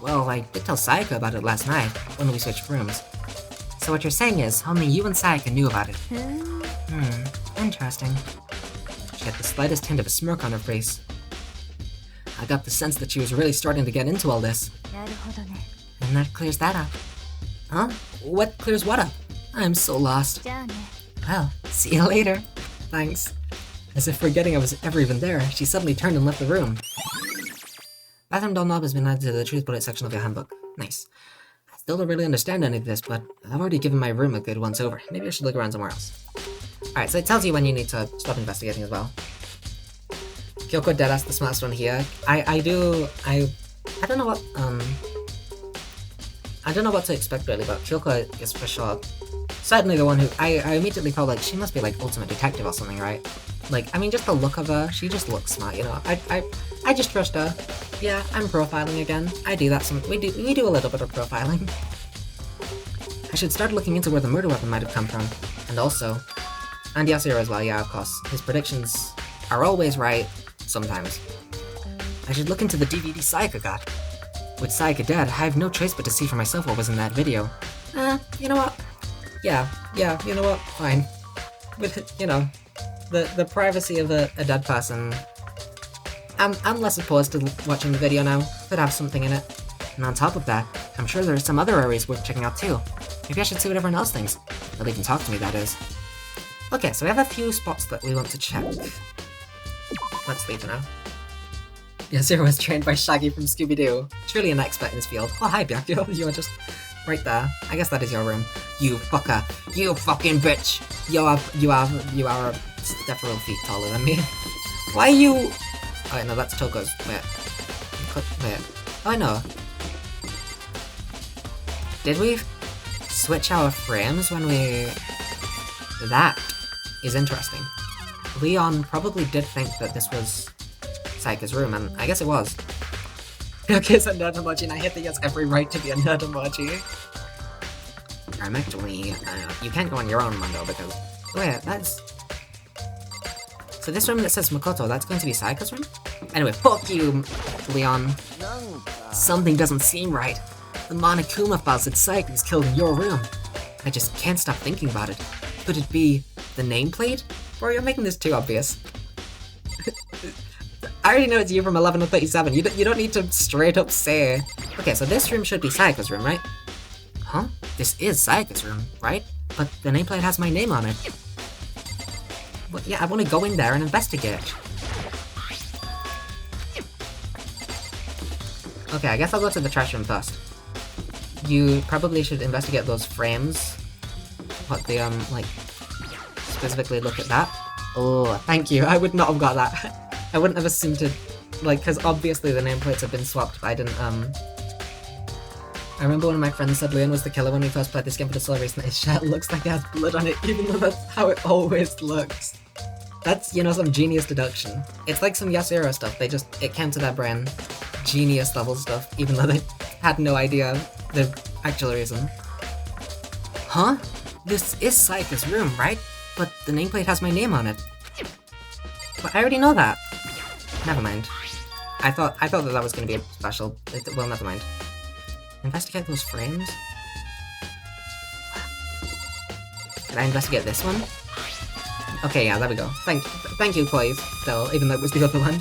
well, I did tell Sayaka about it last night, when we switched rooms. So what you're saying is, only you and Sayaka knew about it. Interesting. She had the slightest hint of a smirk on her face. I got the sense that she was really starting to get into all this. And that clears that up. Huh? What clears what up? I'm so lost. Well, see you later. Thanks. As if forgetting I was ever even there, she suddenly turned and left the room. Bathroom doorknob has been added to the truth bullet section of your handbook. Nice. I still don't really understand any of this, but I've already given my room a good once over. Maybe I should look around somewhere else. Alright, so it tells you when you need to stop investigating as well. Kyoko deadass the smartest one here. I don't know what I don't know what to expect really, but Kyoko is for sure certainly the one who I immediately felt like she must be like ultimate detective or something, right? Like, I mean, just the look of her, she just looks smart, you know. I just trust her. Yeah, I'm profiling again. I do that we do a little bit of profiling. I should start looking into where the murder weapon might have come from. And Yasuhiro as well, yeah, of course. His predictions are always right, sometimes. I should look into the DVD Sayaka got. With Sayaka dead, I have no choice but to see for myself what was in that video. You know what? Yeah, you know what? Fine. With, you know, the privacy of a dead person, I'm less opposed to watching the video now. Could have something in it. And on top of that, I'm sure there are some other areas worth checking out too. Maybe I should see what everyone else thinks. They'll even talk to me, that is. Okay, so we have a few spots that we want to check. Let's leave now. Yasuhiro was trained by Shaggy from Scooby-Doo. Truly an expert in his field. Oh, hi, Byakuyo. You are just right there. I guess that is your room. You fucker. You fucking bitch. You are several feet taller than me. Why are you... Oh, no, that's Toko's. Wait. Oh, I know. Did we switch our frames when we... That is interesting. Leon probably did think that this was Sayaka's room, and I guess it was. Okay, it's a nerd emoji, and I hit that he has every right to be a nerd emoji. I'm actually... you can't go on your own, Mundo, because... Wait, that's... So this room that says Makoto, that's going to be Sayaka's room? Anyway, fuck you, Leon. Something doesn't seem right. The Monokuma file said Sayaka was killed in your room. I just can't stop thinking about it. Could it be the nameplate? Bro, you're making this too obvious. I already know it's you from 1137. You don't need to straight up say. Okay, so this room should be Sayaka's room, right? Huh? This is Sayaka's room, right? But the nameplate has my name on it. Well, yeah, I want to go in there and investigate. Okay, I guess I'll go to the trash room first. You probably should investigate those frames. What they, like, specifically look at that. Oh, thank you. I would not have got that. I wouldn't have assumed to, like, because obviously the nameplates have been swapped, but I didn't, I remember one of my friends said Leon was the killer when we first played this game for the so recently. His shirt looks like it has blood on it, even though that's how it always looks. That's, you know, some genius deduction. It's like some Yasuhiro stuff, it came to their brain. Genius level stuff, even though they had no idea the actual reason. Huh? This is Sayaka's room, right? But the nameplate has my name on it. But I already know that. Never mind. I thought that was going to be a special... Well, never mind. Investigate those frames? Did I investigate this one? Okay, yeah, there we go. Thank you, Chloe, still, even though it was the other one.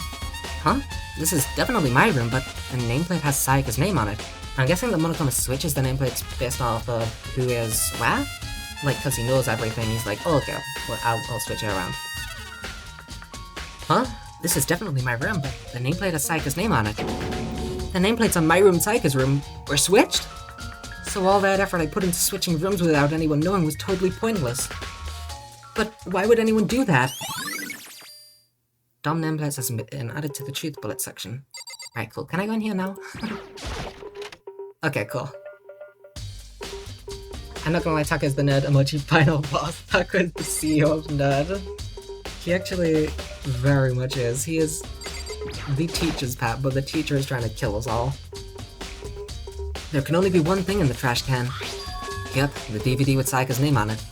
Huh? This is definitely my room, but the nameplate has Sayaka's name on it. I'm guessing that Monokuma switches the nameplates based off of who is where? Like, because he knows everything, he's like, oh, okay, well, I'll switch it around. Huh? This is definitely my room, but the nameplate has Sayaka's name on it. The nameplates on my room and Sayaka's room were switched? So all that effort I put into switching rooms without anyone knowing was totally pointless. But why would anyone do that? Dom nameplates has been added to the truth bullet section. Alright, cool. Can I go in here now? Okay, cool. I'm not gonna lie, Taka is the nerd emoji final boss. Taka is the CEO of nerd. He actually very much is. He is the teacher's pet, but the teacher is trying to kill us all. There can only be one thing in the trash can. Yep, the DVD with Sayaka's name on it.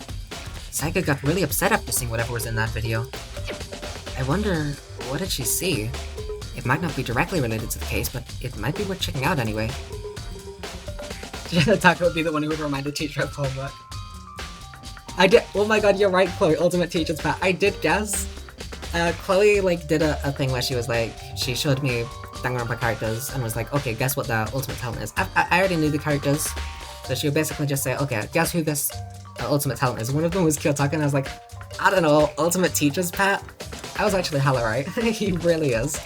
Sayaka got really upset after seeing whatever was in that video. I wonder, what did she see? It might not be directly related to the case, but it might be worth checking out anyway. Taka would be the one who would remind the teacher of homework. I did- oh my god, you're right, Chloe, ultimate teacher's pet. I did guess. Chloe, like, did a thing where she was like, she showed me Danganronpa characters and was like, okay, guess what the ultimate talent is. I already knew the characters, so she would basically just say, okay, guess who this ultimate talent is. One of them was Kiyotaka, and I was like, I don't know, ultimate teacher's pet? I was actually hella right. He really is.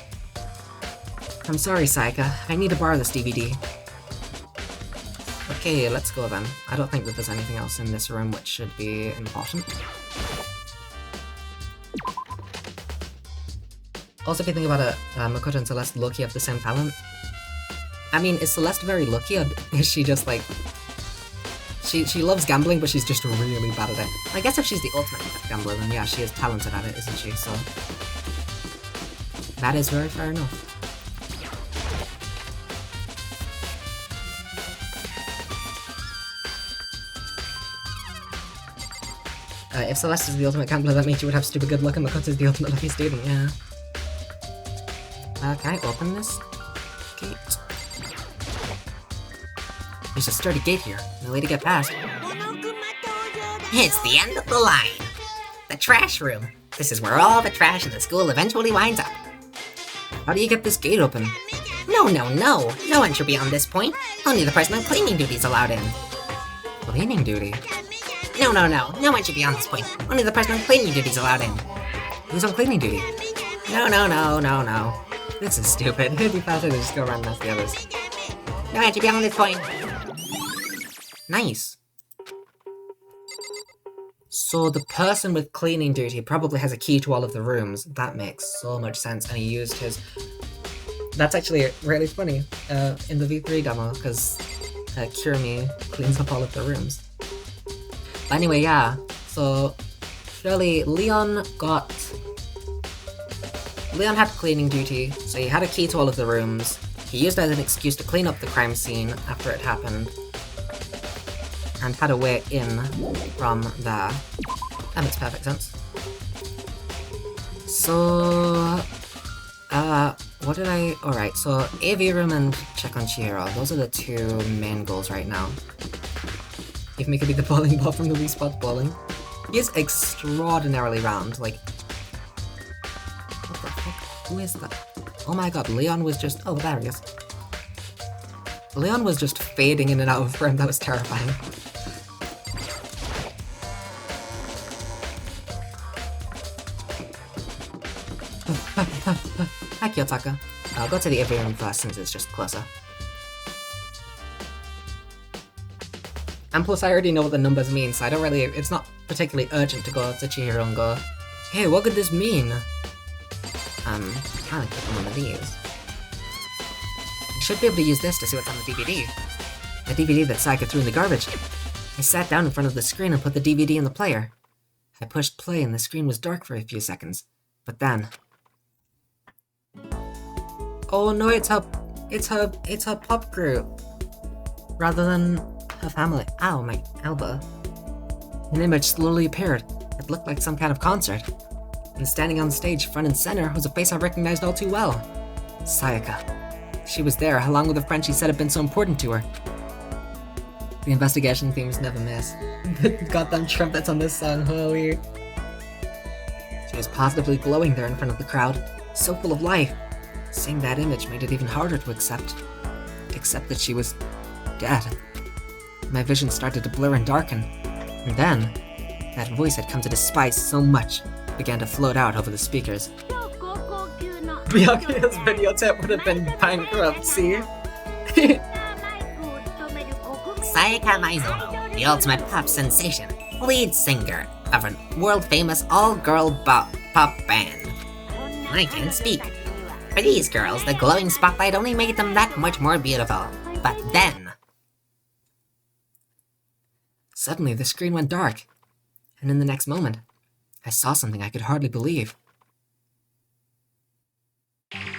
I'm sorry, Sayaka. I need to borrow this DVD. Okay, let's go then. I don't think that there's anything else in this room which should be important. Also, if you think about it, Makoto and Celeste low-key have the same talent. I mean, is Celeste very lucky, or is she just like... She loves gambling, but she's just really bad at it. I guess if she's the ultimate gambler, then yeah, she is talented at it, isn't she? So... that is very fair enough. If Celeste is the ultimate gambler, that means you would have stupid good luck and Makoto is the ultimate lucky student, yeah. Can I open this gate? There's a sturdy gate here. No way to get past. It's the end of the line. The trash room. This is where all the trash in the school eventually winds up. How do you get this gate open? No. No one should be on this point. Only the person on cleaning duty is allowed in. Cleaning duty? No. No one should be on this point. Only the person on cleaning duty is allowed in. Who's on cleaning duty? No. This is stupid. It'd be faster to just go around and ask the others. No one should be on this point. Nice. So the person with cleaning duty probably has a key to all of the rooms. That makes so much sense, and he used his... That's actually really funny in the V3 demo, because Kirimi cleans up all of the rooms. But anyway, yeah, so surely Leon had cleaning duty, so he had a key to all of the rooms. He used that as an excuse to clean up the crime scene after it happened, and had a way in from there. That makes perfect sense. So, what did I... Alright, so AV room and check on Chihiro. Those are the two main goals right now. If me could be the bowling ball from the Wii Sports Bowling. He is extraordinarily round, like... What the fuck? Who is that? Oh my god, Leon was just... Oh, there he is. Leon was just fading in and out of frame, that was terrifying. Hi, Kiyotaka. I'll go to the AV room first since it's just closer. And plus I already know what the numbers mean, so I don't really... It's not particularly urgent to go to Chihiro and go, hey, what could this mean? I'll click on one of these. I should be able to use this to see what's on the DVD. The DVD that Sayaka threw in the garbage. I sat down in front of the screen and put the DVD in the player. I pushed play and the screen was dark for a few seconds. But then... Oh no, it's her pop group. Rather than her family. Ow, my elbow. An image slowly appeared. It looked like some kind of concert. And standing on stage, front and center, was a face I recognized all too well. Sayaka. She was there, along with the friend she said had been so important to her. The investigation themes never miss. Goddamn trumpets on this song, holy. She was positively glowing there in front of the crowd, so full of life. Seeing that image made it even harder to accept that she was dead. My vision started to blur and darken, and then, that voice I'd come to despise so much began to float out over the speakers. Byakuya's videotape would have been bankruptcy. Sayaka Maizono, the ultimate pop sensation, lead singer of a world-famous all-girl pop band. I can't speak. For these girls, the glowing spotlight only made them that much more beautiful. But then... Suddenly, the screen went dark, and in the next moment, I saw something I could hardly believe.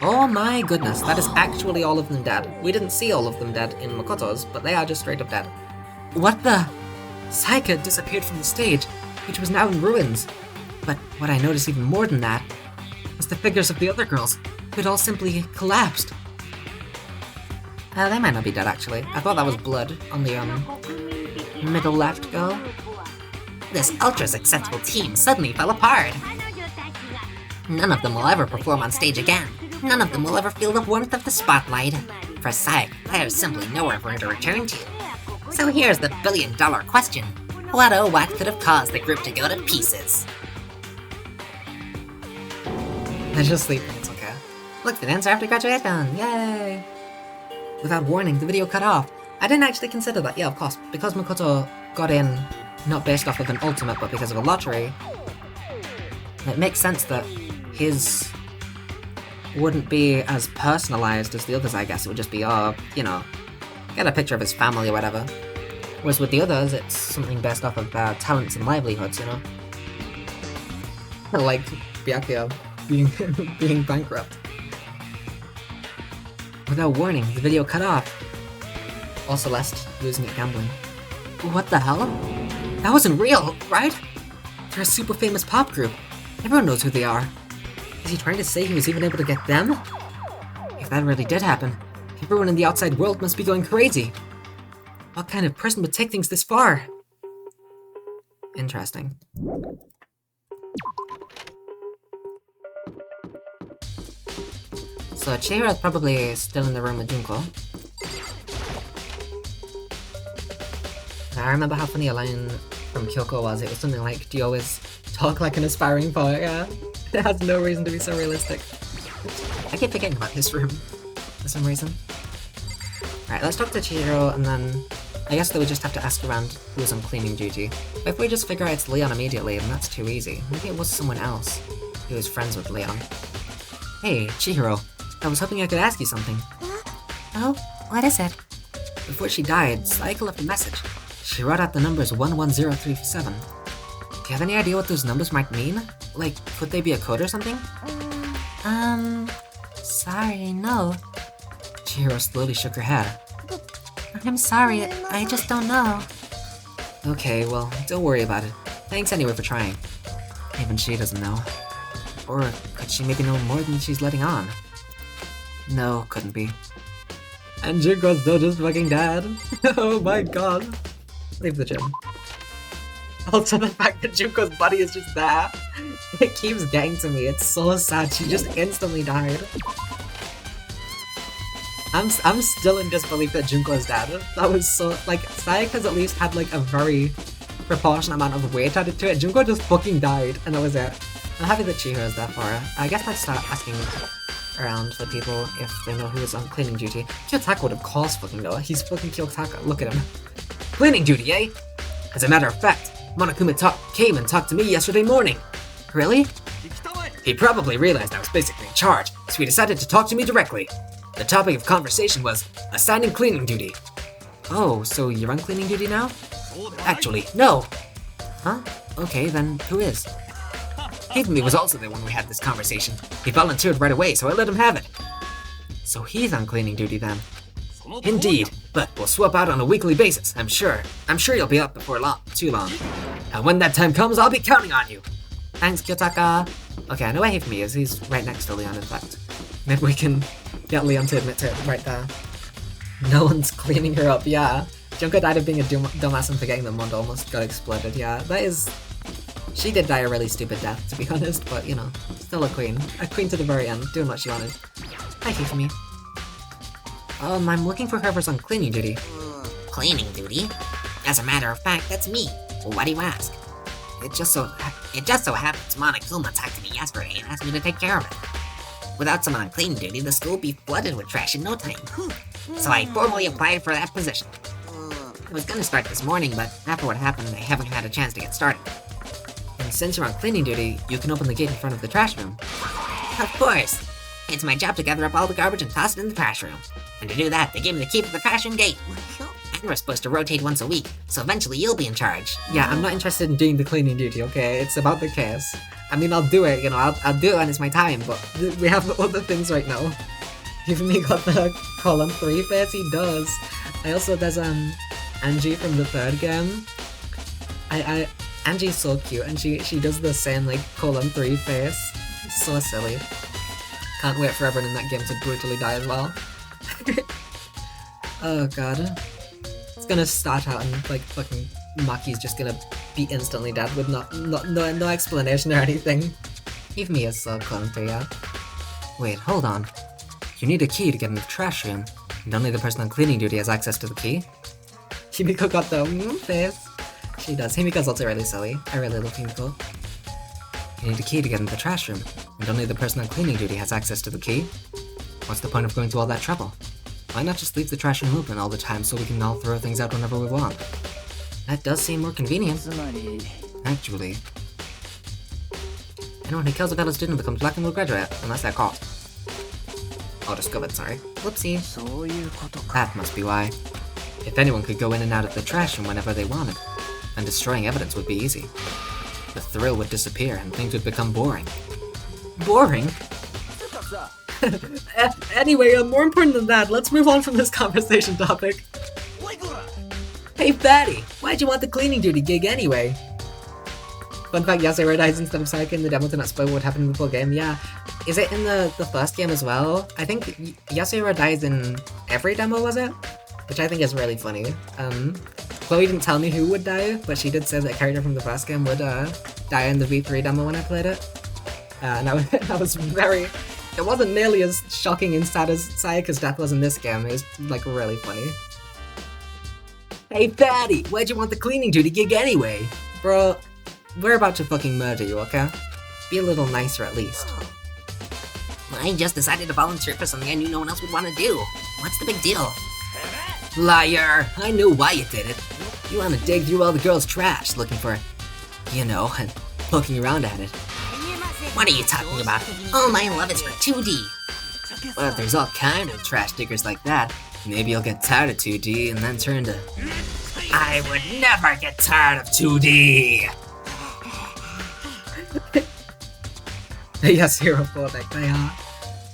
Oh my goodness, that is actually all of them dead. We didn't see all of them dead in Makoto's, but they are just straight up dead. What the? Saika disappeared from the stage, which was now in ruins. But what I noticed even more than that was the figures of the other girls, who had all simply collapsed. They might not be dead actually. I thought that was blood on the middle left girl. This ultra-successful team suddenly fell apart. None of them will ever perform on stage again. None of them will ever feel the warmth of the spotlight. For Sayaka, there's simply nowhere for her to return to. So here's the billion-dollar question. What oh what could have caused the group to go to pieces? They're just sleeping, it's okay. Look, the dancer after graduation, yay! Without warning, the video cut off. I didn't actually consider that, yeah, of course. Because Makoto got in, not based off of an ultimate, but because of a lottery, it makes sense that his wouldn't be as personalized as the others, I guess. It would just be, you know, get a picture of his family or whatever. Whereas with the others, it's something based off of their talents and livelihoods, you know? Like Byakuya being bankrupt. Without warning, the video cut off. Or Celeste losing at gambling. What the hell? That wasn't real, right? They're a super famous pop group. Everyone knows who they are. Is he trying to say he was even able to get them? If that really did happen, everyone in the outside world must be going crazy. What kind of person would take things this far? Interesting. So Chihiro's probably still in the room with Junko. I remember how funny a line from Kyoko was. It was something like, do you always talk like an aspiring poet? Yeah. It has no reason to be so realistic. I keep forgetting about his room for some reason. Alright, let's talk to Chihiro, and then I guess they would just have to ask around who's on cleaning duty. But if we just figure out it's Leon immediately, then that's too easy. Maybe it was someone else who was friends with Leon. Hey, Chihiro. I was hoping I could ask you something. Oh, what is it? Before she died, Sayaka left a message. She wrote out the numbers 11037. Do you have any idea what those numbers might mean? Like, could they be a code or something? Sorry, no. Chihiro slowly shook her head. I'm sorry, I just don't know. Okay, well, don't worry about it. Thanks anyway for trying. Even she doesn't know. Or could she maybe know more than she's letting on? No, couldn't be. And Junko's still just fucking dead. Oh my god. Leave the gym. Also, the fact that Junko's body is just there, it keeps getting to me. It's so sad. She just instantly died. I'm still in disbelief that Junko is dead. That was so, like, Sayaka's at least had like a very proportionate amount of weight added to it. Junko just fucking died, and that was it. I'm happy that Chihiro's there for her. I guess let's start asking around for people if they know who is on cleaning duty. Kiyotaka would of course fucking know. He's fucking Kiyotaka. Look at him. Cleaning duty, eh? As a matter of fact, Monokuma came and talked to me yesterday morning. Really? He probably realized I was basically in charge, so he decided to talk to me directly. The topic of conversation was assigning cleaning duty. Oh, so you're on cleaning duty now? Actually, no. Huh? Okay, then who is? Higumi was also there when we had this conversation. He volunteered right away, so I let him have it. So he's on cleaning duty then. Indeed, but we'll swap out on a weekly basis, I'm sure. I'm sure you'll be up before too long. And when that time comes, I'll be counting on you. Thanks, Kiyotaka. Okay, I know where Hifumi is. He's right next to Leon, in fact. Maybe we can get Leon to admit to it right there. No one's cleaning her up, yeah. Junko died of being a dumbass and forgetting that Mondo almost got exploded, yeah. That is... She did die a really stupid death, to be honest, but, you know, still a queen. A queen to the very end, doing what she wanted. Hi, Hifumi. I'm looking for whoever's on cleaning duty. Cleaning duty? As a matter of fact, that's me. Why do you ask? It just so happens Monokuma talked to me yesterday and asked me to take care of it. Without someone on cleaning duty, the school would be flooded with trash in no time. So I formally applied for that position. I was gonna start this morning, but after what happened, I haven't had a chance to get started. And since you're on cleaning duty, you can open the gate in front of the trash room. Of course! It's my job to gather up all the garbage and toss it in the trash room. And to do that, they gave me the key to the trash room gate. And we're supposed to rotate once a week, so eventually you'll be in charge. Yeah, I'm not interested in doing the cleaning duty, okay? It's about the case. I mean, I'll do it, you know, I'll do it when it's my time, but we have other things right now. You've me got the column 3 face, he does. There's Angie from the third game. Angie's so cute, and she does the same, like, column 3 face. It's so silly. Can't wait for everyone in that game to brutally die as well. Oh god. It's gonna start out and, like, fucking Maki's just gonna be instantly dead with no explanation or anything. Give me a sub column 3, yeah? Wait, hold on. You need a key to get in the trash room, and only the person on cleaning duty has access to the key. Himiko got the face. She does. Himiko's also really silly. I really love Himiko. You need a key to get in the trash room, and only the person on cleaning duty has access to the key. What's the point of going to all that trouble? Why not just leave the trash room open all the time so we can all throw things out whenever we want? That does seem more convenient. Actually, anyone who kills a fellow student becomes black and will graduate, unless they're caught. Oh, discovered, sorry. Whoopsie. That must be why. If anyone could go in and out of the trash room whenever they wanted, then destroying evidence would be easy. The thrill would disappear and things would become boring. Boring? Anyway, more important than that, let's move on from this conversation topic. Hey Fatty, why'd you want the cleaning duty gig anyway? Fun fact, Yasuhiro dies instead of Sayaka in the demo to not spoil what happened in the full game, yeah. Is it in the first game as well? I think Yasuhiro dies in every demo, was it? Which I think is really funny. Chloe didn't tell me who would die, but she did say that a character from the first game would die in the V3 demo when I played it. And that was very... It wasn't nearly as shocking and sad as Sayaka's death was in this game. It was, like, really funny. Hey Fatty, why'd you want the cleaning duty gig anyway? Bro, we're about to fucking murder you, okay? Be a little nicer at least. I just decided to volunteer for something I knew no one else would want to do. What's the big deal? Liar! I knew why you did it. You want to dig through all the girls' trash looking for, you know, and poking around at it. What are you talking about? All my love is for 2D. Well, if there's all kind of trash diggers like that, maybe you'll get tired of 2D and then turn to... I would never get tired of 2D! Yasuhiro phobic, they are.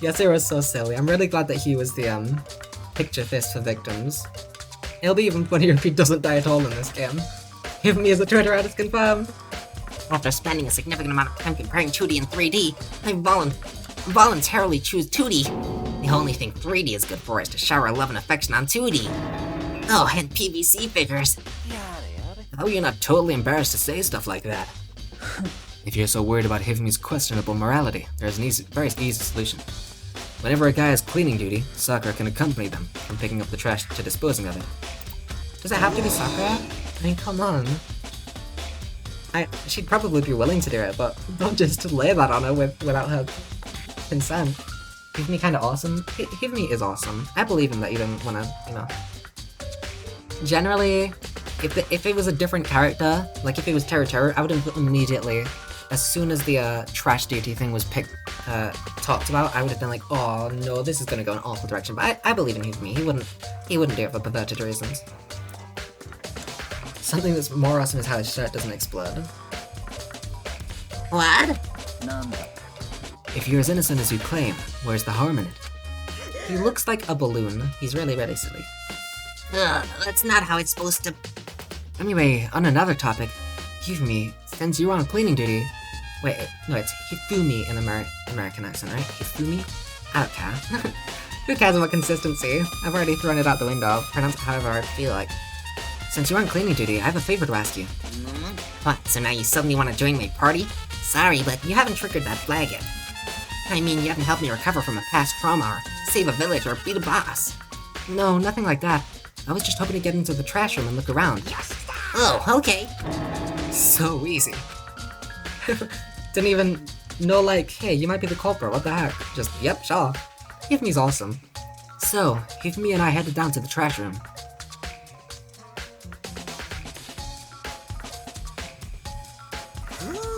Yasuhiro's so silly. I'm really glad that he was the, picture fist for victims. It'll be even funnier if he doesn't die at all in this game. Give me as a Twitter ad is confirmed. After spending a significant amount of time comparing 2D and 3D, I voluntarily choose 2D. The only thing 3D is good for is to shower love and affection on 2D. Oh, and PVC figures. How are you not totally embarrassed to say stuff like that? If you're so worried about Hifumi's questionable morality, there's an very easy solution. Whenever a guy has cleaning duty, Sakura can accompany them from picking up the trash to disposing of it. Does it have to be Sakura? I mean, come on. She'd probably be willing to do it, but don't just lay that on her without her consent. Hifumi kinda awesome. Hifumi is awesome. I believe in that even when I, you know. Generally, if it was a different character, like if it was Teru, I would have immediately, as soon as the trash duty thing was talked about, I would have been like, oh no, this is gonna go in an awful direction. But I believe in Hifumi. He wouldn't do it for perverted reasons. Something that's more awesome is how his shirt doesn't explode. What? If you're as innocent as you claim, where's the harm in it? He looks like a balloon. He's really, really silly. That's not how it's supposed to... Anyway, on another topic, Hifumi, since you're on cleaning duty... Wait, no, it's Hifumi in American accent, right? Hifumi? I don't care. Who cares about consistency? I've already thrown it out the window. Pronounce it however I feel like. Since you're on cleaning duty, I have a favor to ask you. What, so now you suddenly want to join my party? Sorry, but you haven't triggered that flag yet. I mean, you haven't helped me recover from a past trauma or save a village or beat a boss. No, nothing like that. I was just hoping to get into the trash room and look around. Oh, okay. So easy. Didn't even No like, hey, you might be the culprit, what the heck? Just, yep, sure. Hifmi's awesome. So, Hifmi and I headed down to the trash room.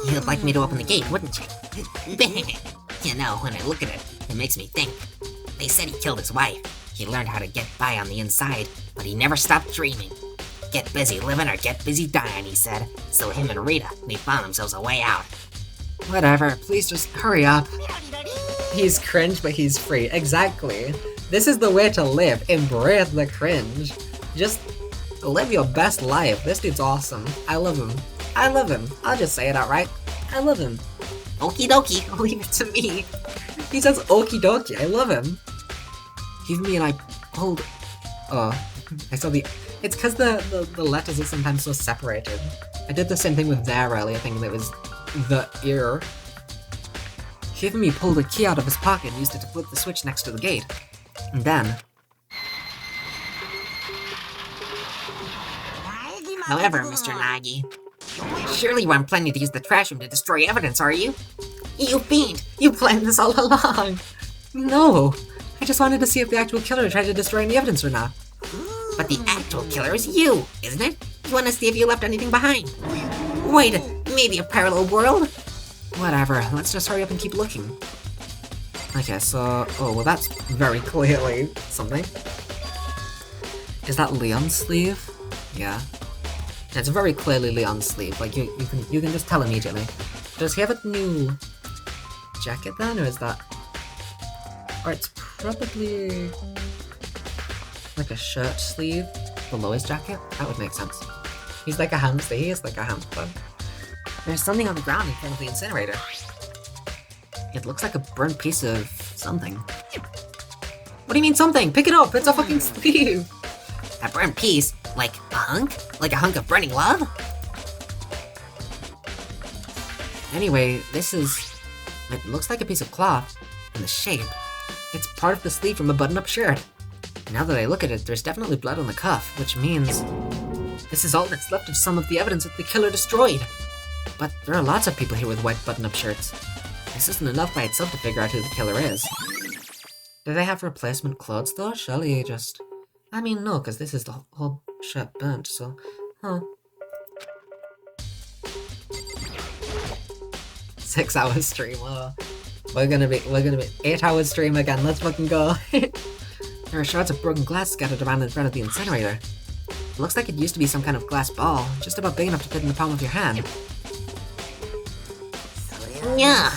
You'd like me to open the gate, wouldn't you? You know, when I look at it, it makes me think. They said he killed his wife. He learned how to get by on the inside, but he never stopped dreaming. Get busy living or get busy dying, he said. So him and Rita, they found themselves a way out. Whatever, please just hurry up. He's cringe, but he's free. Exactly. This is the way to live. Embrace the cringe. Just live your best life. This dude's awesome. I love him. I love him. I'll just say it outright. I love him. Okie dokie. Leave it to me. He says okie dokie. I love him. Hifmi and I pulled... I saw the... It's because the letters are sometimes so separated. I did the same thing with there earlier, thinking it was the ear. Hifmi pulled a key out of his pocket and used it to flip the switch next to the gate. And then... However, Mr. Nagi, surely you aren't planning to use the trash room to destroy evidence, are you? You fiend! You planned this all along! No! I just wanted to see if the actual killer tried to destroy any evidence or not. But the actual killer is you, isn't it? You want to see if you left anything behind. Wait, maybe a parallel world? Whatever, let's just hurry up and keep looking. Okay, so... Oh, well that's very clearly something. Is that Leon's sleeve? Yeah. It's very clearly Leon's sleeve, like you can just tell immediately. Does he have a new jacket then, or is that... Or it's probably... like a shirt sleeve below his jacket? That would make sense. He's like a hamster, he is like a hamster. There's something on the ground in front of the incinerator. It looks like a burnt piece of something. What do you mean something? Pick it up, it's a fucking sleeve! A burnt piece? Like a hunk? Like a hunk of burning love? Anyway, this is... It looks like a piece of cloth. And the shape. It's part of the sleeve from a button-up shirt. Now that I look at it, there's definitely blood on the cuff, which means... This is all that's left of some of the evidence that the killer destroyed. But there are lots of people here with white button-up shirts. This isn't enough by itself to figure out who the killer is. Do they have replacement clothes though? Surely just... I mean, no, because this is the whole shirt burnt, so... Huh. 6 hour stream, We're gonna be 8 hour stream again, let's fucking go. There are shards of broken glass scattered around in front of the incinerator. It looks like it used to be some kind of glass ball, just about big enough to fit in the palm of your hand. Yeah.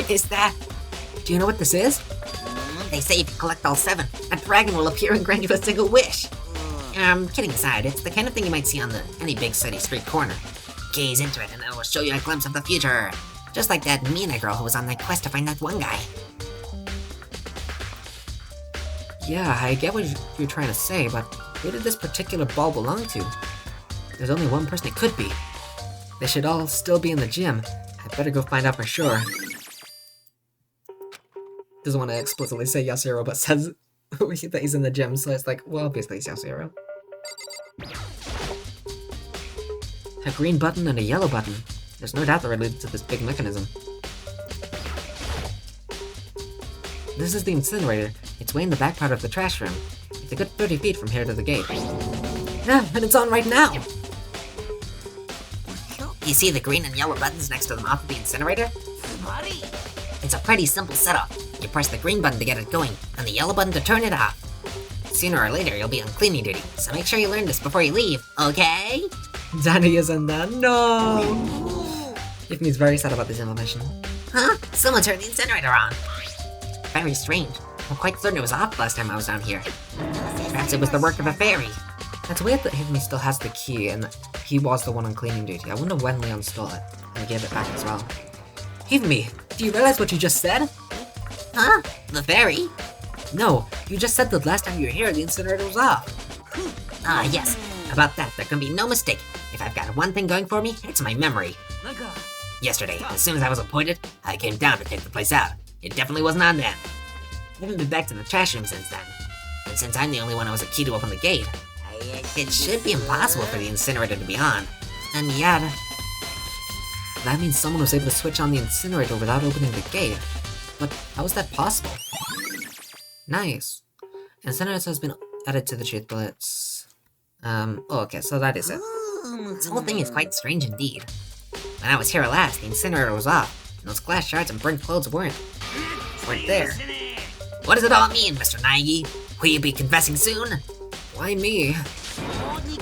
Is that... Do you know what this is? They say if you collect all 7, a dragon will appear and grant you a single wish. Kidding aside, it's the kind of thing you might see on any big city street corner. Gaze into it and it will show you a glimpse of the future. Just like that Mina girl who was on that quest to find that one guy. Yeah, I get what you're trying to say, but who did this particular ball belong to? There's only one person it could be. They should all still be in the gym. I'd better go find out for sure. Doesn't want to explicitly say Yasuhiro, but says that he's in the gym, so it's like, well, obviously it's Yasuhiro. A green button and a yellow button. There's no doubt they're related to this big mechanism. This is the incinerator. It's way in the back part of the trash room. It's a good 30 feet from here to the gate. Yeah, and it's on right now! You see the green and yellow buttons next to the mouth of the incinerator? It's a pretty simple setup. You press the green button to get it going, and the yellow button to turn it off. Sooner or later, you'll be on cleaning duty, so make sure you learn this before you leave, okay? Danny isn't there. No! Tiffany's very sad about this information. Huh? Someone turned the incinerator on. Very strange. I'm quite certain it was off last time I was down here. Perhaps it was the work of a fairy. It's weird that Hifmi still has the key, and he was the one on cleaning duty. I wonder when Leon stole it, and gave it back as well. Hifmi, do you realize what you just said? Huh? The fairy? No, you just said that last time you were here, the incinerator was off. Ah, yes. About that, there can be no mistake. If I've got one thing going for me, it's my memory. Yesterday, as soon as I was appointed, I came down to take the place out. It definitely wasn't on then. I haven't been back to the trash room since then. And since I'm the only one who has a key to open the gate, it should be impossible for the incinerator to be on. And yet... That means someone was able to switch on the incinerator without opening the gate. But how is that possible? Nice. Incinerator has been added to the truth bullets. Okay, so that is it. This whole thing is quite strange indeed. When I was here last, the incinerator was off, and those glass shards and burnt clothes weren't there. What does it all mean, Mr. Naegi? Will you be confessing soon? Why me?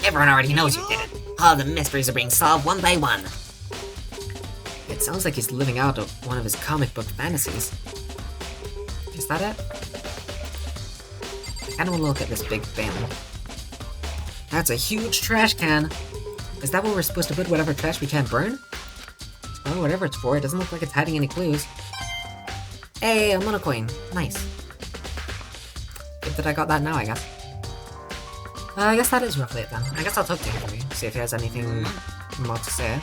Everyone already knows you did it. All the mysteries are being solved one by one. It sounds like he's living out one of his comic book fantasies. Is that it? I kinda wanna look at this big bin. That's a huge trash can! Is that where we're supposed to put whatever trash we can't burn? Oh, whatever it's for, it doesn't look like it's hiding any clues. Hey, a monocoin. Nice. Good that I got that now, I guess. I guess that is roughly it then. I guess I'll talk to him, see if he has anything more to say.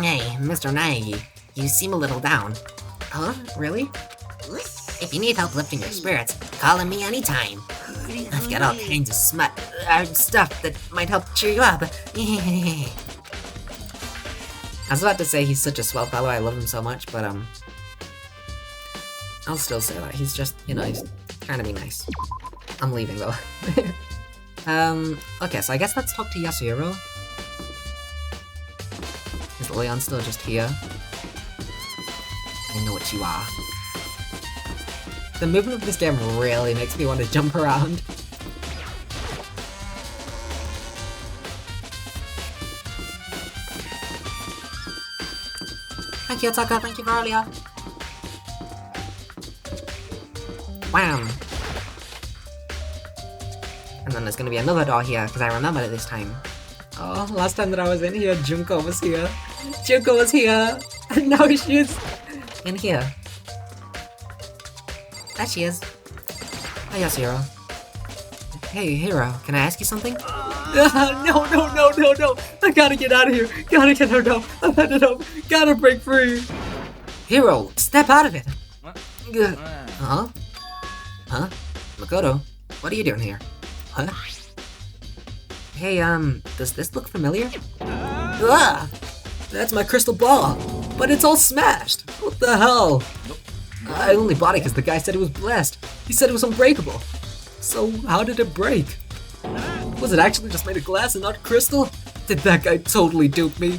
Hey, Mr. Naegi, you seem a little down. Huh? Really? If you need help lifting your spirits, call on me anytime. I've got all kinds of stuff that might help cheer you up. I was about to say he's such a swell fellow, I love him so much, but I'll still say that. He's just, you know, he's trying to be nice. I'm leaving though. Okay, so I guess let's talk to Yasuhiro. Is Leon still just here? I know what you are. The movement of this game really makes me want to jump around. Thank you, Otaka. Thank you for earlier. Wham! And then there's gonna be another door here, because I remembered it this time. Oh, last time that I was in here, Junko was here. Junko was here! And now she's in here. There she is. Hi, Yasuhiro. Hey, Hiro, can I ask you something? No! I gotta get out of here! Gotta get her down! I've had it up! Gotta break free! Hiro, step out of it! Huh? Huh? Makoto, what are you doing here? Huh? Hey, does this look familiar? Ah! That's my crystal ball! But it's all smashed! What the hell? I only bought it because the guy said it was blessed. He said it was unbreakable. So, how did it break? Was it actually just made of glass and not crystal? Did that guy totally dupe me?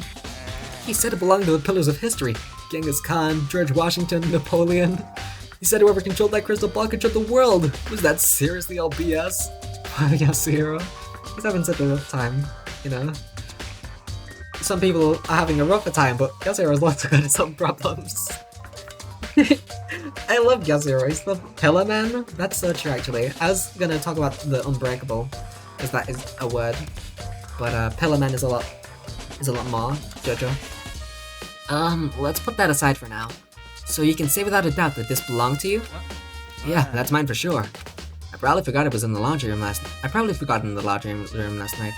He said it belonged to the pillars of history. Genghis Khan, George Washington, Napoleon. He said whoever controlled that crystal ball controlled the world. Was that seriously all BS? Yasuhiro. He's having such a rough time, you know. Some people are having a rougher time, but Yasuhiro's lots of his own problems. I love Yasuhiro, he's the Pillar Man. That's so true, actually. I was gonna talk about the Unbreakable, because that is a word. But Pillar Man is a lot more, Jojo. Let's put that aside for now. So you can say without a doubt that this belonged to you? Yeah, that's mine for sure. I probably forgot it was in the laundry room last night.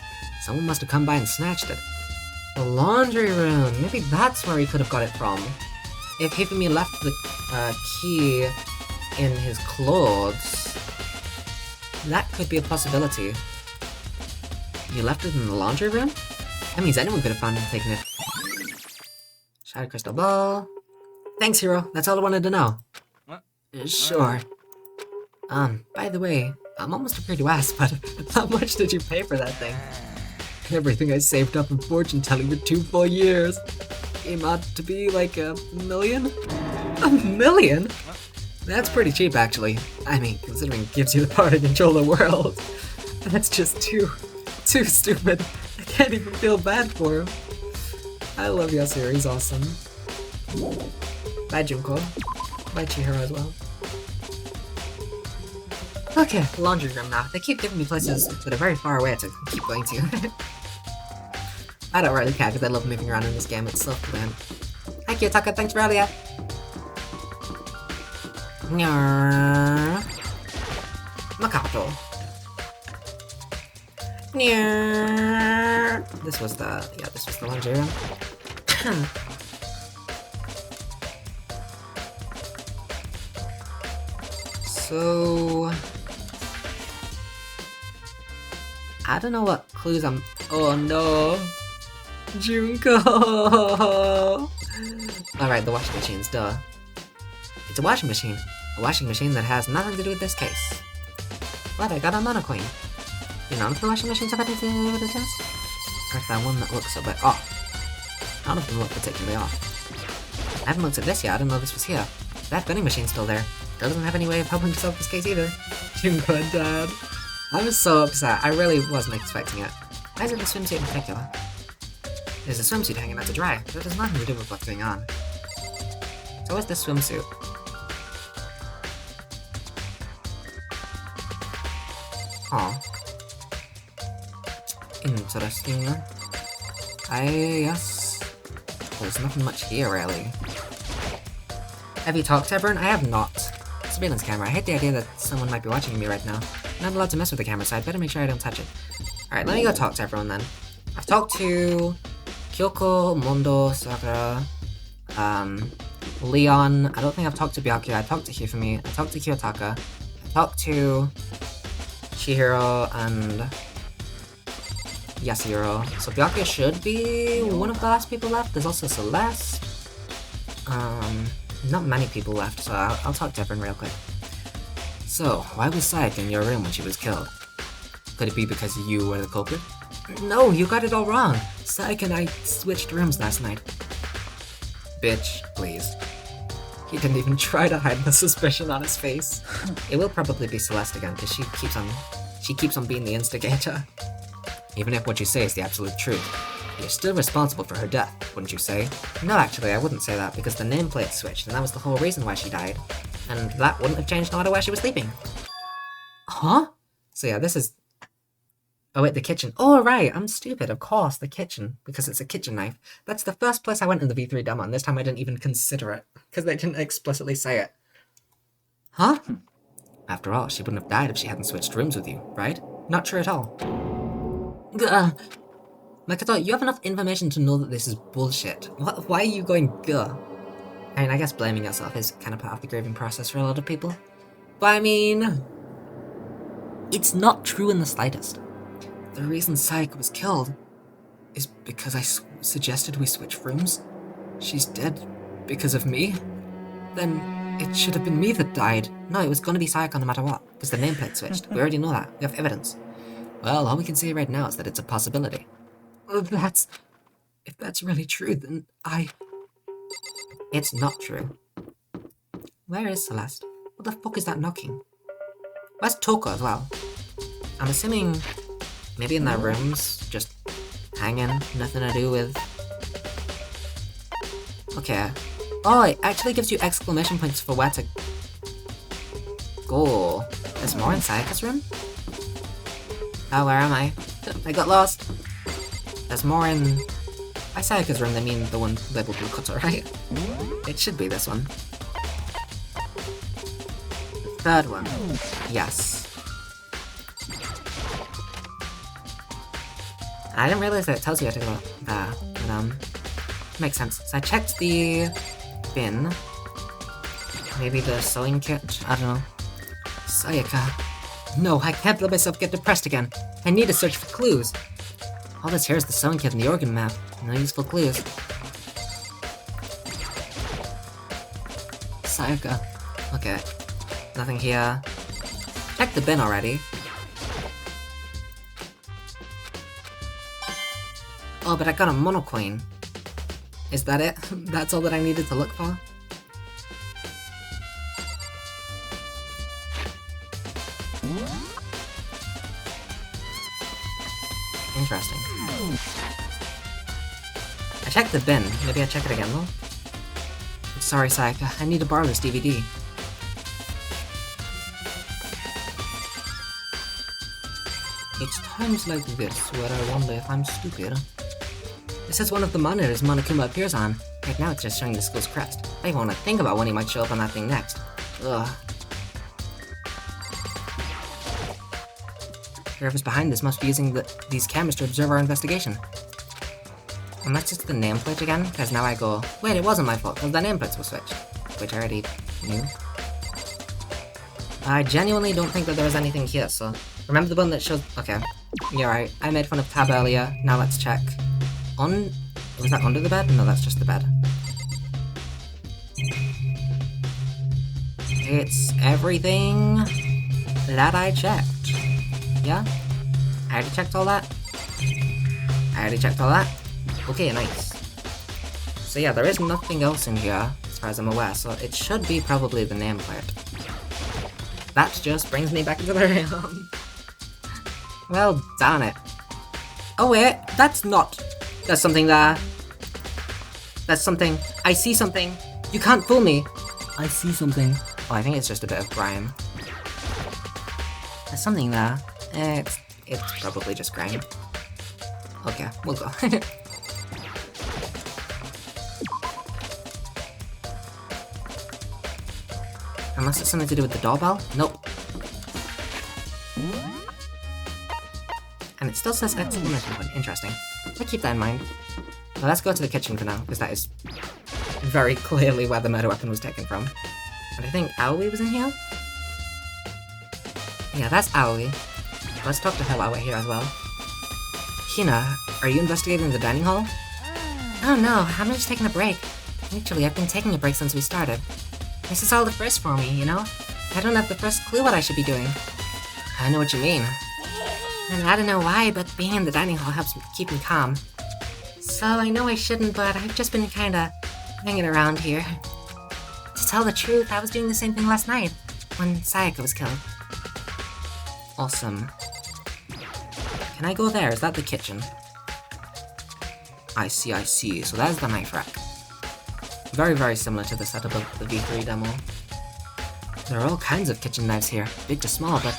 Someone must have come by and snatched it. The laundry room! Maybe that's where he could have got it from. If Hifumi left the key in his clothes, that could be a possibility. You left it in the laundry room? That means anyone could have found him taking it. Shattered crystal ball. Thanks, Hiro. That's all I wanted to know. Sure. By the way, I'm almost afraid to ask, but how much did you pay for that thing? Everything I saved up in fortune telling for 2 full years. Came out to be like $1 million? $1 million? That's pretty cheap, actually. I mean, considering it gives you the power to control the world. That's just too stupid. I can't even feel bad for him. I love Yasuhiro, he's awesome. Bye, Junko. Bye, Chihiro as well. Okay, laundry room now. They keep giving me places that are very far away to keep going to. I don't really care because I love moving around in this game, it's so fun. Thank you, Taka, thanks for earlier. Makoto. This was the laundry room. So I don't know what clues I'm. Oh no, Junko! Alright, the washing machines, duh. It's a washing machine. A washing machine that has nothing to do with this case. But I got a mana coin. You know, if the washing machines have anything to do with the test? Or if that one that looks a bit off. None of them look particularly off. I haven't looked at this yet, I didn't know this was here. That vending machine's still there. Still doesn't have any way of helping to solve this case either. Too good, Dad. I was so upset. I really wasn't expecting it. Why is it the swimsuit in particular? There's a swimsuit hanging out to dry. That has nothing to do with what's going on. So where's this swimsuit? Oh. Interesting. Yes. There's nothing much here, really. Have you talked to everyone? I have not. Surveillance camera. I hate the idea that someone might be watching me right now. I'm not allowed to mess with the camera, so I'd better make sure I don't touch it. Alright, let me go talk to everyone then. I've talked to Kyoko, Mondo, Sakura, Leon. I don't think I've talked to Byakuya. I talked to Hifumi. I talked to Kiyotaka. I talked to Chihiro and Yasuhiro. So Byakuya should be one of the last people left. There's also Celeste. Not many people left, so I'll talk to everyone real quick. So, why was Sayaka in your room when she was killed? Could it be because you were the culprit? No, you got it all wrong. Sayaka and I switched rooms last night. Bitch, please. He didn't even try to hide the suspicion on his face. It will probably be Celeste again, because she keeps on being the instigator. Even if what you say is the absolute truth, you're still responsible for her death, wouldn't you say? No, actually, I wouldn't say that, because the nameplate switched, and that was the whole reason why she died. And that wouldn't have changed no matter where she was sleeping. Huh? So yeah, this is... Oh wait, the kitchen. Oh right, I'm stupid, of course, the kitchen, because it's a kitchen knife. That's the first place I went in the V3 demo, and this time I didn't even consider it, because they didn't explicitly say it. Huh? After all, she wouldn't have died if she hadn't switched rooms with you, right? Not true at all. Makoto, you have enough information to know that this is bullshit. Why are you going gah? I mean, I guess blaming yourself is kind of part of the grieving process for a lot of people. But I mean... It's not true in the slightest. The reason Sayaka was killed is because I suggested we switch rooms. She's dead because of me. Then it should have been me that died. No, it was gonna be Sayaka no matter what, because the nameplate switched. We already know that. We have evidence. Well, all we can say right now is that it's a possibility. If that's really true, then It's not true. Where is Celeste? What the fuck is that knocking? Where's Toko as well? I'm assuming maybe in their rooms, just hanging, nothing to do with... Okay. Oh, it actually gives you exclamation points for where to go. There's more in Sayaka's room? Oh, where am I? I got lost. There's more in... By Sayaka's room, they mean the one labeled Makoto, right? It should be this one. The third one. Yes. I didn't realize that it tells you how to go there, but, makes sense. So I checked the bin. Maybe the sewing kit? I don't know. Sayaka. No, I can't let myself get depressed again. I need to search for clues. All that's here is the sewing kit and the organ map. No useful clues. Sayaka. Okay. Nothing here. Check the bin already. Oh, but I got a monocoin. Is that it? That's all that I needed to look for? Interesting. I checked the bin. Maybe I check it again, though? I'm sorry, Sayaka. I need to borrow this DVD. It's times like this where I wonder if I'm stupid. This is one of the monitors Monokuma appears on. Right now it's just showing the school's crest. I don't want to think about when he might show up on that thing next. Ugh. Whoever's behind this must be using these cameras to observe our investigation. And that's just the nameplate again, because now I go, wait, it wasn't my fault, because the nameplates were switched. Which I already knew. I genuinely don't think that there was anything here, so... Remember the one that shows... Okay. You're right. I made fun of Tab earlier. Now let's check. Was that under the bed? No, that's just the bed. It's everything that I checked. Yeah? I already checked all that? Okay, nice. So yeah, there is nothing else in here, as far as I'm aware, so it should be probably the nameplate. That just brings me back into the realm. Well, darn it. Oh wait, that's not... There's something there. That's something. I see something. You can't fool me. I see something. Oh, I think it's just a bit of grime. There's something there. It's probably just grime. Okay, we'll go. Unless it's something to do with the doorbell? Nope. And it still says exclamation point. Interesting. I'll keep that in mind. Well, let's go to the kitchen for now, because that is very clearly where the murder weapon was taken from. And I think Aoi was in here? Yeah, that's Aoi. Let's talk to her while we're here as well. Hina, are you investigating the dining hall? Oh no, I'm just taking a break. Actually, I've been taking a break since we started. This is all the first for me, you know? I don't have the first clue what I should be doing. I know what you mean. And I don't know why, but being in the dining hall helps keep me calm. So I know I shouldn't, but I've just been kinda hanging around here. To tell the truth, I was doing the same thing last night, when Sayaka was killed. Awesome. Can I go there? Is that the kitchen? I see. So that's the knife rack. Very, very similar to the setup of the V3 demo. There are all kinds of kitchen knives here, big to small, but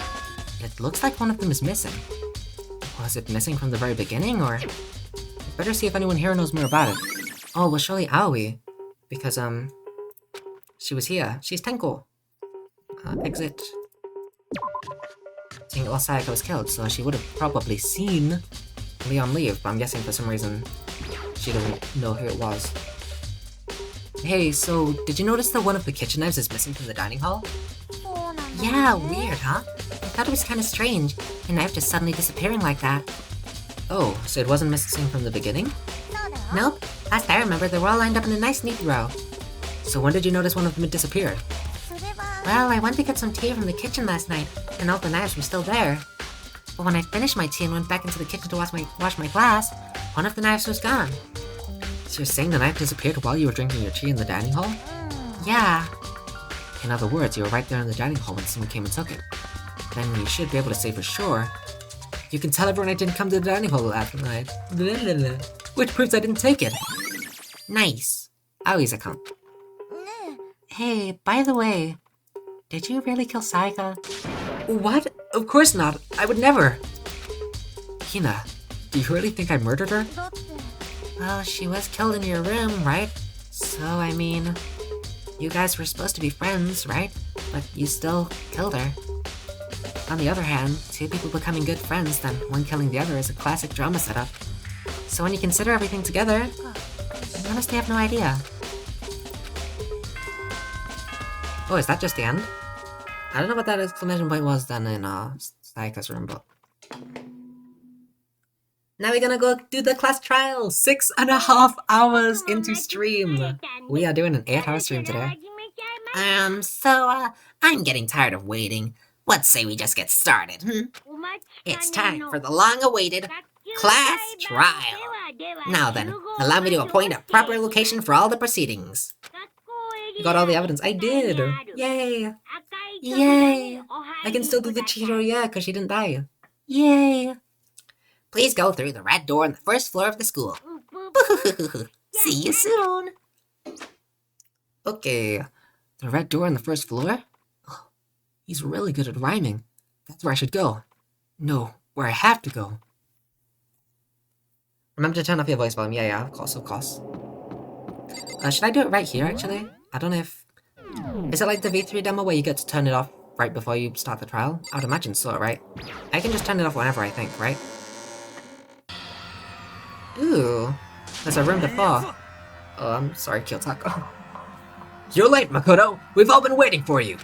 it looks like one of them is missing. Was it missing from the very beginning, or... Better see if anyone here knows more about it. Oh, well, surely Aoi. Because, she was here. She's Tenko. Exit. Seeing while Sayaka was killed, so she would have probably seen Leon leave, but I'm guessing for some reason she doesn't know who it was. Hey, so did you notice that one of the kitchen knives is missing from the dining hall? Yeah, weird, huh? I thought it was kinda strange, a knife just suddenly disappearing like that. Oh, so it wasn't missing from the beginning? Nope. Last I remember, they were all lined up in a nice neat row. So when did you notice one of them had disappeared? Well, I went to get some tea from the kitchen last night, and all the knives were still there. But when I finished my tea and went back into the kitchen to wash my glass, one of the knives was gone. So you're saying the knife disappeared while you were drinking your tea in the dining hall? Yeah. In other words, you were right there in the dining hall when someone came and took it. Then you should be able to say for sure. You can tell everyone I didn't come to the dining hall last night. Which proves I didn't take it. Nice. Aoi's account. Hey, by the way, did you really kill Sayaka? What? Of course not. I would never. Hina, do you really think I murdered her? Well, she was killed in your room, right? So, I mean, you guys were supposed to be friends, right? But you still killed her. On the other hand, two people becoming good friends, then one killing the other is a classic drama setup. So when you consider everything together, I honestly have no idea. Oh, is that just the end? I don't know what that exclamation point was done in Sayaka's room, but... Now we're gonna go do the class trial! 6.5 hours into stream! We are doing an 8-hour stream today. I'm getting tired of waiting. What say we just get started, It's time for the long-awaited class trial. Now then, allow me to appoint a proper location for all the proceedings. You got all the evidence. I did! Yay! Yay! I can still do the Chihiro, yeah, because she didn't die. Yay! Please go through the red door on the first floor of the school. See you soon. Okay, the red door on the first floor? Oh, he's really good at rhyming. That's where I should go. No, where I have to go. Remember to turn off your voice volume. Yeah, of course. Should I do it right here, actually? I don't know if... Is it like the V3 demo where you get to turn it off right before you start the trial? I would imagine so, right? I can just turn it off whenever I think, right? Ooh, there's a room before. Oh, I'm sorry, Kyotako. You're late, Makoto. We've all been waiting for you.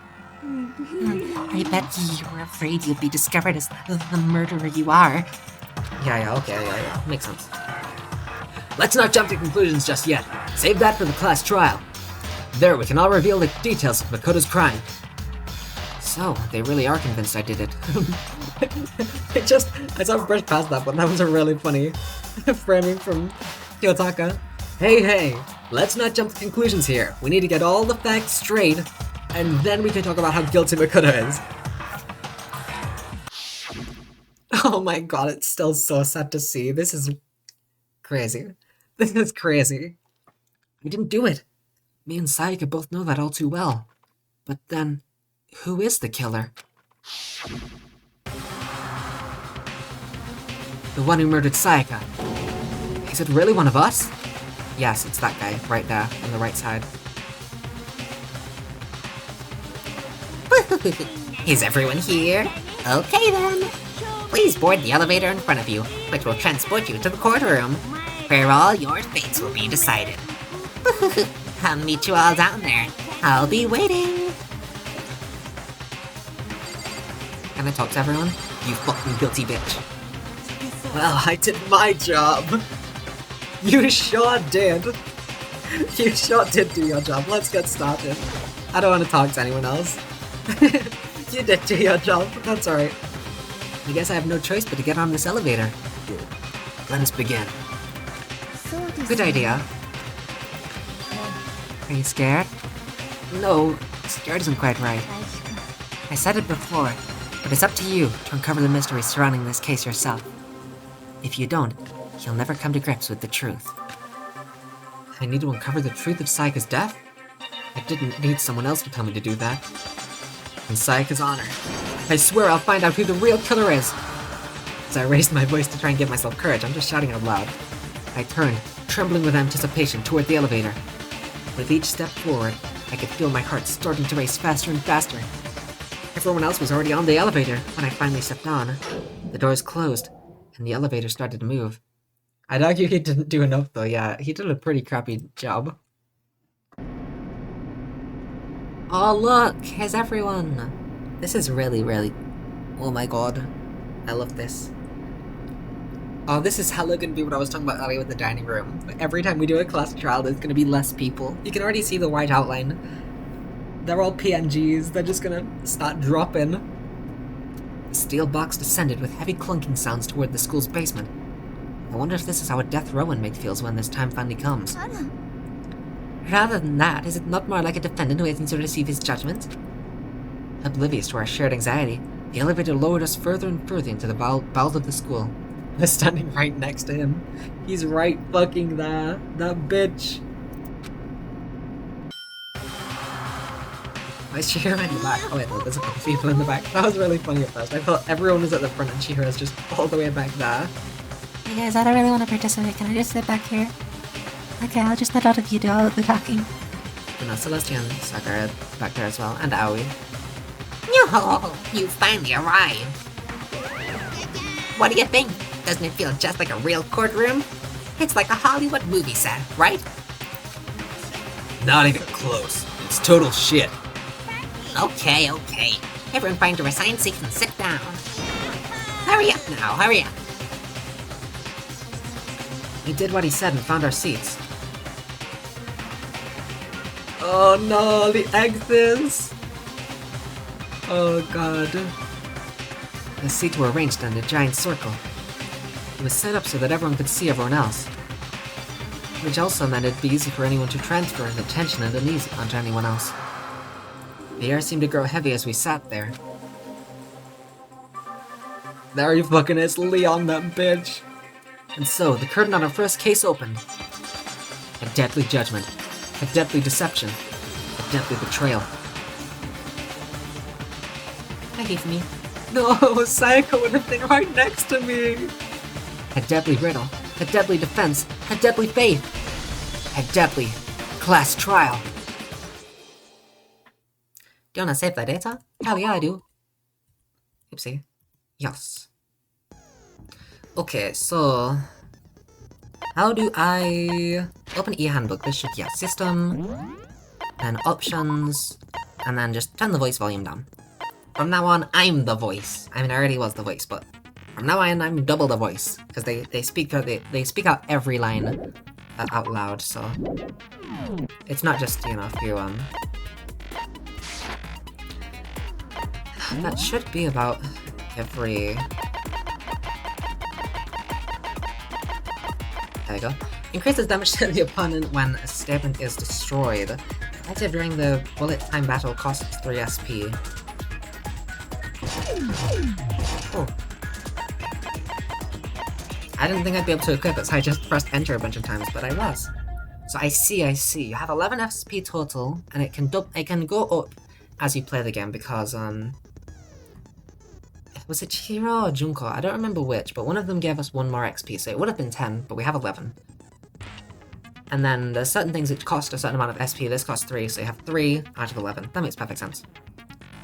I bet you were afraid you'd be discovered as the murderer you are. Yeah, okay, yeah. Makes sense. Let's not jump to conclusions just yet. Save that for the class trial. There, we can all reveal the details of Makoto's crime. So, they really are convinced I did it. I sort of brushed past that, but that was a really funny framing from Kiyotaka. Hey, let's not jump to conclusions here. We need to get all the facts straight, and then we can talk about how guilty Makoto is. Oh my god, it's still so sad to see. This is crazy. This is crazy. We didn't do it. Me and Sayaka both know that all too well. But then, who is the killer? The one who murdered Sayaka. Is it really one of us? Yes, it's that guy, right there, on the right side. Is everyone here? Okay then. Please board the elevator in front of you, which will transport you to the courtroom, where all your fates will be decided. I'll meet you all down there. I'll be waiting. Can I talk to everyone? You fucking guilty bitch. Well, I did my job. You sure did. You sure did do your job. Let's get started. I don't want to talk to anyone else. You did do your job. That's alright. I guess I have no choice but to get on this elevator. Let us begin. Good idea. Are you scared? No, scared isn't quite right. I said it before, but it's up to you to uncover the mystery surrounding this case yourself. If you don't, you'll never come to grips with the truth. I need to uncover the truth of Sayaka's death? I didn't need someone else to tell me to do that. In Sayaka's honor, I swear I'll find out who the real killer is! As I raised my voice to try and give myself courage, I'm just shouting out loud. I turned, trembling with anticipation, toward the elevator. With each step forward, I could feel my heart starting to race faster and faster. Everyone else was already on the elevator when I finally stepped on. The doors closed, and the elevator started to move. I'd argue he didn't do enough though, yeah. He did a pretty crappy job. Oh look, here's everyone! This is really, oh my god. I love this. Oh, this is hella gonna be what I was talking about earlier with the dining room. Like, every time we do a class trial, there's gonna be less people. You can already see the white outline. They're all PNGs, they're just gonna start dropping. The steel box descended with heavy clunking sounds toward the school's basement. I wonder if this is how a death row inmate feels when this time finally comes. Rather than that, is it not more like a defendant waiting to receive his judgment? Oblivious to our shared anxiety, the elevator lowered us further and further into the bowels of the school. We're standing right next to him. He's right fucking there. That bitch. Why is Shihiro in the back? Oh wait, look, there's a couple people in the back. That was really funny at first. I thought everyone was at the front and Shihira's just all the way back there. Hey guys, I don't really want to participate. Can I just sit back here? Okay, I'll just let all of you do all of the talking. You know, Celestia and Sakura back there as well, and Aoi. Yo, you finally arrived. What do you think? Doesn't it feel just like a real courtroom? It's like a Hollywood movie set, right? Not even close. It's total shit. Okay. Everyone find your assigned seats and sit down. Hurry up now, hurry up. We did what he said and found our seats. Oh no, the exits! Oh god. The seats were arranged in a giant circle. It was set up so that everyone could see everyone else. Which also meant it'd be easy for anyone to transfer the tension and unease onto anyone else. The air seemed to grow heavy as we sat there. There he fucking is, Leon, that bitch. And so, the curtain on our first case opened. A deadly judgment. A deadly deception. A deadly betrayal. I hate me. No, Sayaka would have been right next to me. A deadly riddle. A deadly defense. A deadly faith. A deadly class trial. Do you wanna save the data? Hell yeah, I do. Oopsie. Yes. Okay, so how do I open e-handbook? This should, yeah, system, then options, and then just turn the voice volume down. From now on, I'm the voice. I mean, I already was the voice, but from now on, I'm double the voice because they speak out every line out loud. So it's not just, you know, a few That should be about every... There you go. Increases damage to the opponent when a statement is destroyed. Active during the bullet time battle costs 3 SP. Oh. I didn't think I'd be able to equip it, so I just pressed enter a bunch of times, but I was. So I see. You have 11 SP total, and it can go up as you play the game because, was it Chihiro or Junko? I don't remember which, but one of them gave us 1 more XP, so it would have been 10, but we have 11. And then there's certain things that cost a certain amount of SP, this costs 3, so you have 3 out of 11. That makes perfect sense.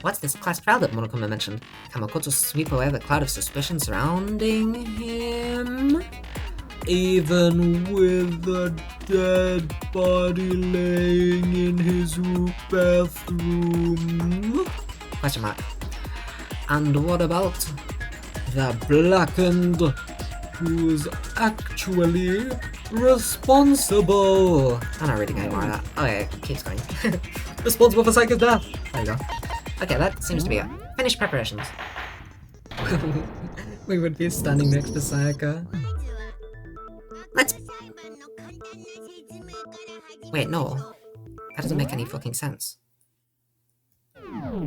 What's this class trial that Monokuma mentioned? Can Makoto sweep away the cloud of suspicion surrounding him? Even with a dead body laying in his bathroom? Question mark. And what about the blackened who's actually responsible? I'm not reading any more of that. Oh yeah, it keeps going. Responsible for Sayaka's death. There you go. Okay, that seems to be it. Finished preparations. We would be standing next to Sayaka. Let's... Wait, no. That doesn't make any fucking sense.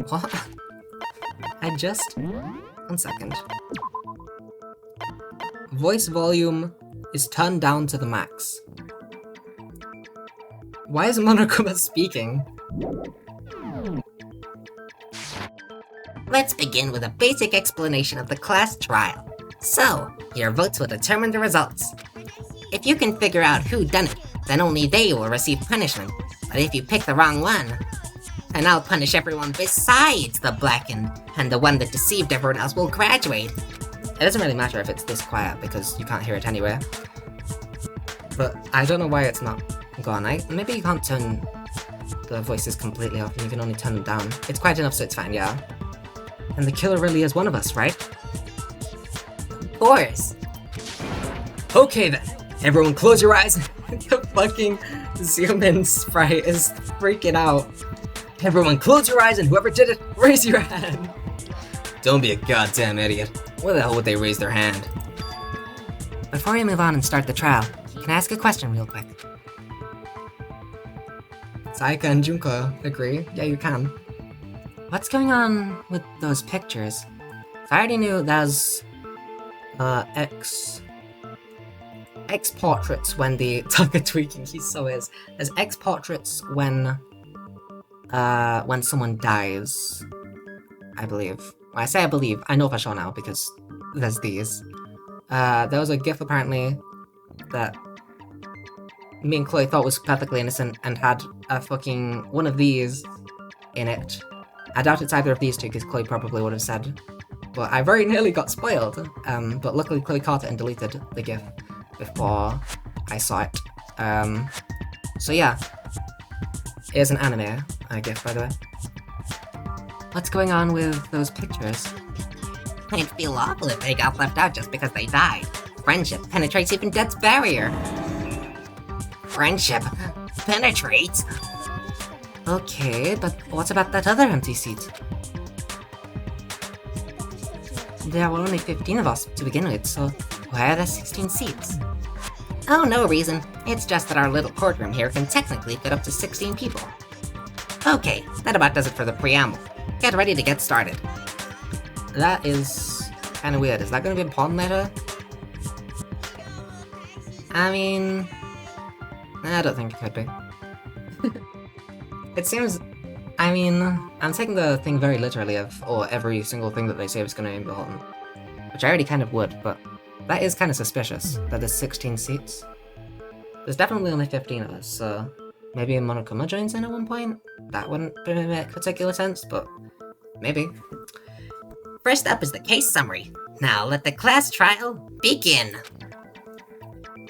What? One second. Voice volume is turned down to the max. Why is Monokuma speaking? Let's begin with a basic explanation of the class trial. So, your votes will determine the results. If you can figure out who done it, then only they will receive punishment. But if you pick the wrong one, then I'll punish everyone besides the blackened, and the one that deceived everyone else will graduate. It doesn't really matter if it's this quiet because you can't hear it anyway. But I don't know why it's not gone. Maybe you can't turn the voices completely off and you can only turn them down. It's quiet enough so it's fine, yeah. And the killer really is one of us, right? Of course. Okay then, everyone close your eyes. The fucking zoom in sprite is freaking out. Everyone close your eyes and whoever did it, raise your hand. Don't be a goddamn idiot. Why the hell would they raise their hand? Before we move on and start the trial, can I ask a question real quick? Sayaka and Junko agree. Yeah, you can. What's going on with those pictures? I already knew there's X-portraits when the Taka tweaking, he so is. There's X-portraits when someone dies, I believe. When I say I believe, I know for sure now because there's these. There was a GIF apparently that me and Chloe thought was perfectly innocent and had a fucking one of these in it. I doubt it's either of these two because Chloe probably would have said. But I very nearly got spoiled. But luckily Chloe caught it and deleted the GIF before I saw it. So yeah. Here's an anime GIF, by the way. What's going on with those pictures? I'd feel awful if they got left out just because they died. Friendship penetrates even death's barrier. Friendship penetrates? Okay, but what about that other empty seat? There were only 15 of us to begin with, so why are there 16 seats? Oh, no reason. It's just that our little courtroom here can technically fit up to 16 people. Okay, that about does it for the preamble. Get ready to get started. That is kind of weird. Is that going to be important later? I mean... I don't think it could be. It seems... I mean, I'm taking the thing very literally of, every single thing that they say is going to be important. Which I already kind of would, but that is kind of suspicious, that there's 16 seats. There's definitely only 15 of us, so maybe Monokuma joins in at one point? That wouldn't make particular sense, but maybe. First up is the case summary. Now let the class trial begin.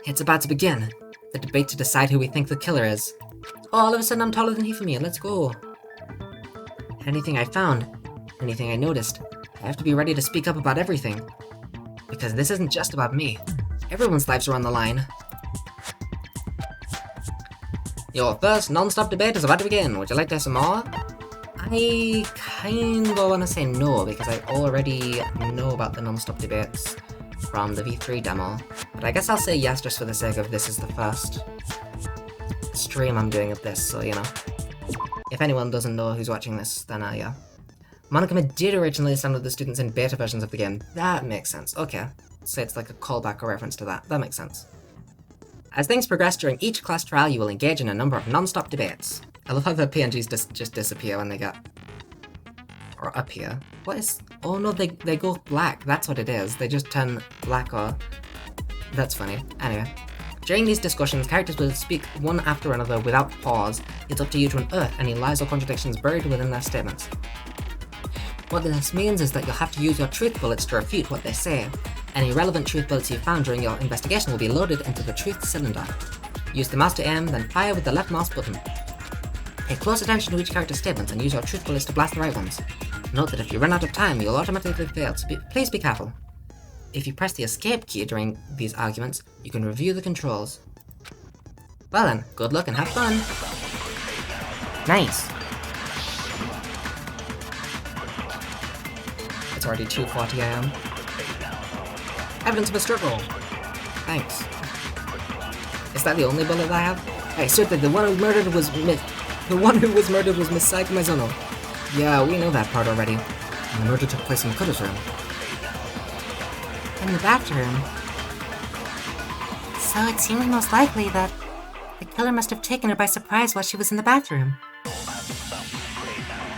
It's about to begin. The debate to decide who we think the killer is. Oh, all of a sudden I'm taller than Hifumi, let's go. Anything I found, anything I noticed, I have to be ready to speak up about everything. Because this isn't just about me. Everyone's lives are on the line. Your first non-stop debate is about to begin. Would you like to have some more? I kinda wanna say no, because I already know about the non-stop debates from the V3 demo. But I guess I'll say yes just for the sake of this is the first stream I'm doing of this, so you know. If anyone doesn't know who's watching this, then yeah. Monokuma did originally some of the students in beta versions of the game. That makes sense. Okay. So it's like a callback or reference to that. That makes sense. As things progress during each class trial, you will engage in a number of non-stop debates. I love how the PNGs just disappear when they get... or appear. What is... oh no, they go black. That's what it is. They just turn black or... that's funny. Anyway. During these discussions, characters will speak one after another without pause. It's up to you to unearth any lies or contradictions buried within their statements. What this means is that you'll have to use your truth bullets to refute what they say. Any relevant truth bullets you found during your investigation will be loaded into the truth cylinder. Use the mouse to aim, then fire with the left mouse button. Pay close attention to each character's statements and use your truth bullets to blast the right ones. Note that if you run out of time, you'll automatically fail, so please be careful. If you press the escape key during these arguments, you can review the controls. Well then, good luck and have fun! Nice! It's already 2:40 AM. Evidence of a struggle! Thanks. Is that the only bullet I have? Hey, certainly the one who murdered was Miss Saika Mizuno. Yeah, we know that part already. And the murder took place in Makoto's room. In the bathroom. So it seems most likely that the killer must have taken her by surprise while she was in the bathroom.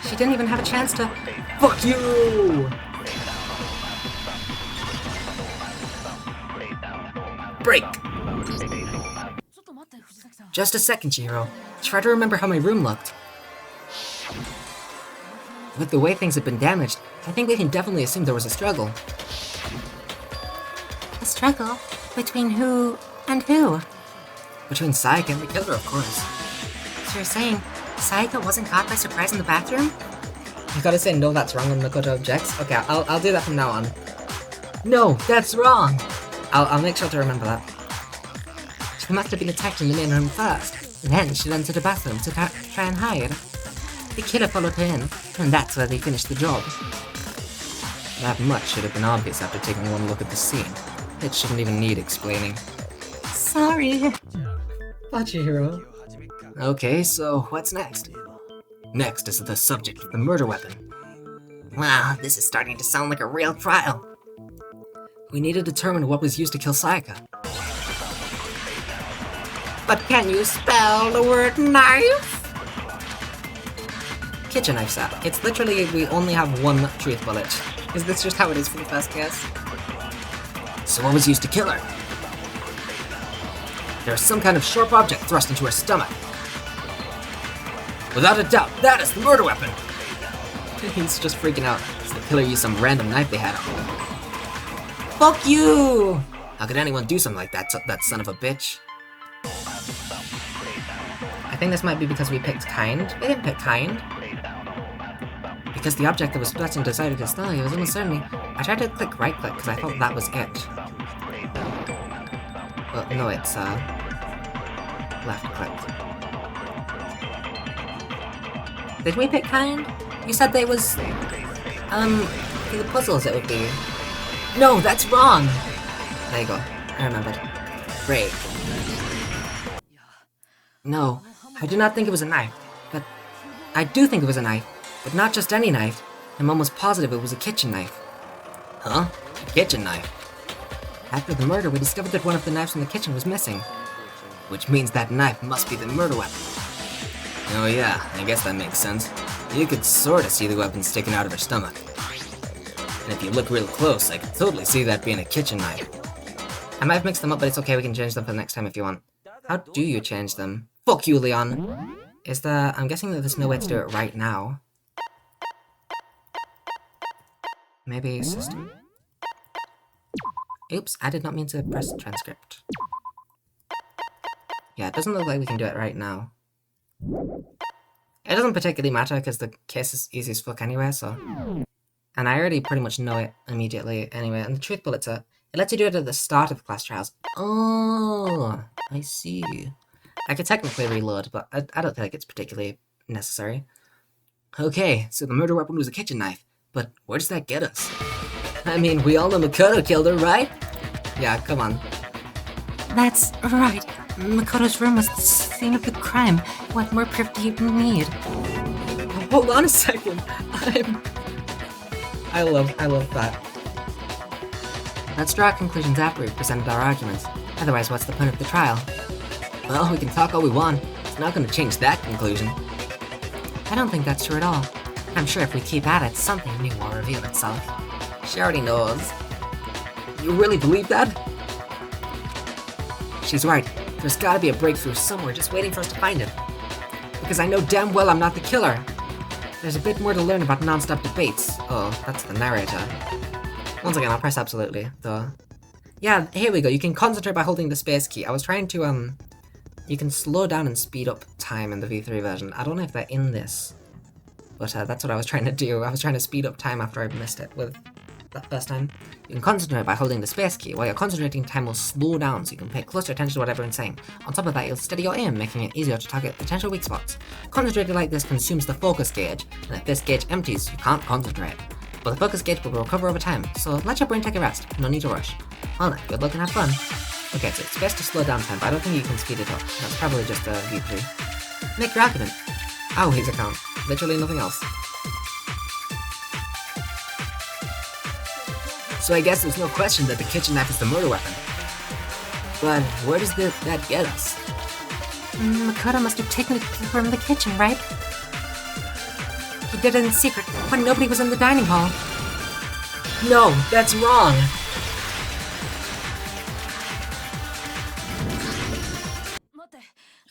She didn't even have a chance to... Fuck you! Break! Just a second, Chihiro. Try to remember how my room looked. With the way things have been damaged, I think we can definitely assume there was a struggle. A struggle? Between who and who? Between Saika and the killer, of course. So you're saying Saika wasn't caught by surprise in the bathroom? You gotta say no, that's wrong when Makoto objects. Okay, I'll do that from now on. No, that's wrong! I'll make sure to remember that. She must have been attacked in the main room first. Then she went to the bathroom to try and hide. The killer followed her in, and that's where they finished the job. That much should have been obvious after taking one look at the scene. It shouldn't even need explaining. Sorry. Chihiro. Okay, so what's next? Next is the subject of the murder weapon. Wow, this is starting to sound like a real trial. We need to determine what was used to kill Saika. But can you spell the word knife? Kitchen knife set. It's literally, we only have one truth bullet. Is this just how it is for the first guess? So what was used to kill her? There's some kind of sharp object thrust into her stomach. Without a doubt, that is the murder weapon! He's just freaking out, as the killer used some random knife they had on. Fuck you! How could anyone do something like that, that son of a bitch? I think this might be because we picked kind. We didn't pick kind. Because the object that was threatened decided to stun you was almost certainly... I tried to click right click because I thought that was it. Well, no, it's left click. Did we pick kind? You said they was the puzzles it would be. No, that's wrong! There you go. I remembered. Great. No, I do not think it was a knife. But I do think it was a knife. But not just any knife. I'm almost positive it was a kitchen knife. Huh? A kitchen knife? After the murder, we discovered that one of the knives from the kitchen was missing. Which means that knife must be the murder weapon. Oh yeah, I guess that makes sense. You could sorta see the weapon sticking out of her stomach. And if you look real close, I could totally see that being a kitchen knife. I might have mixed them up, but it's okay, we can change them for the next time if you want. How do you change them? Fuck you, Leon! Is there... I'm guessing that there's no way to do it right now. Maybe system? Oops, I did not mean to press transcript. Yeah, it doesn't look like we can do it right now. It doesn't particularly matter because the case is easy as fuck anyway, so... And I already pretty much know it immediately anyway, and the truth bullets are... It lets you do it at the start of the class trials. Oh, I see. I could technically reload, but I don't feel like it's particularly necessary. Okay, so the murder weapon was a kitchen knife, but where does that get us? I mean, we all know Makoto killed her, right? Yeah, come on. That's right. Makoto's room was the scene of the crime. What more proof do you need? Hold on a second. I love that. Let's draw conclusions after we've presented our arguments. Otherwise, what's the point of the trial? Well, we can talk all we want. It's not gonna change that conclusion. I don't think that's true at all. I'm sure if we keep at it, something new will reveal itself. She already knows. You really believe that? She's right. There's gotta be a breakthrough somewhere just waiting for us to find it. Because I know damn well I'm not the killer. There's a bit more to learn about non-stop debates. Oh, that's the narrator. Once again, I'll press absolutely, though. Yeah, here we go. You can concentrate by holding the space key. I was trying to, you can slow down and speed up time in the V3 version. I don't know if they're in this, but that's what I was trying to do. I was trying to speed up time after I missed it with that first time. You can concentrate by holding the space key. While you're concentrating, time will slow down so you can pay closer attention to what everyone's saying. On top of that, you'll steady your aim, making it easier to target potential weak spots. Concentrating like this consumes the focus gauge, and if this gauge empties, you can't concentrate. But the focus gauge will recover over time, so let your brain take a rest. No need to rush. Well then, good luck and have fun. Okay, so it's best to slow down time, but I don't think you can speed it up. That's probably just a V3. Make your argument. Oh, he's a count. Literally nothing else. So I guess there's no question that the kitchen knife is the murder weapon. But where does that get us? Makoto must have taken it from the kitchen, right? He did it in secret when nobody was in the dining hall. No, that's wrong!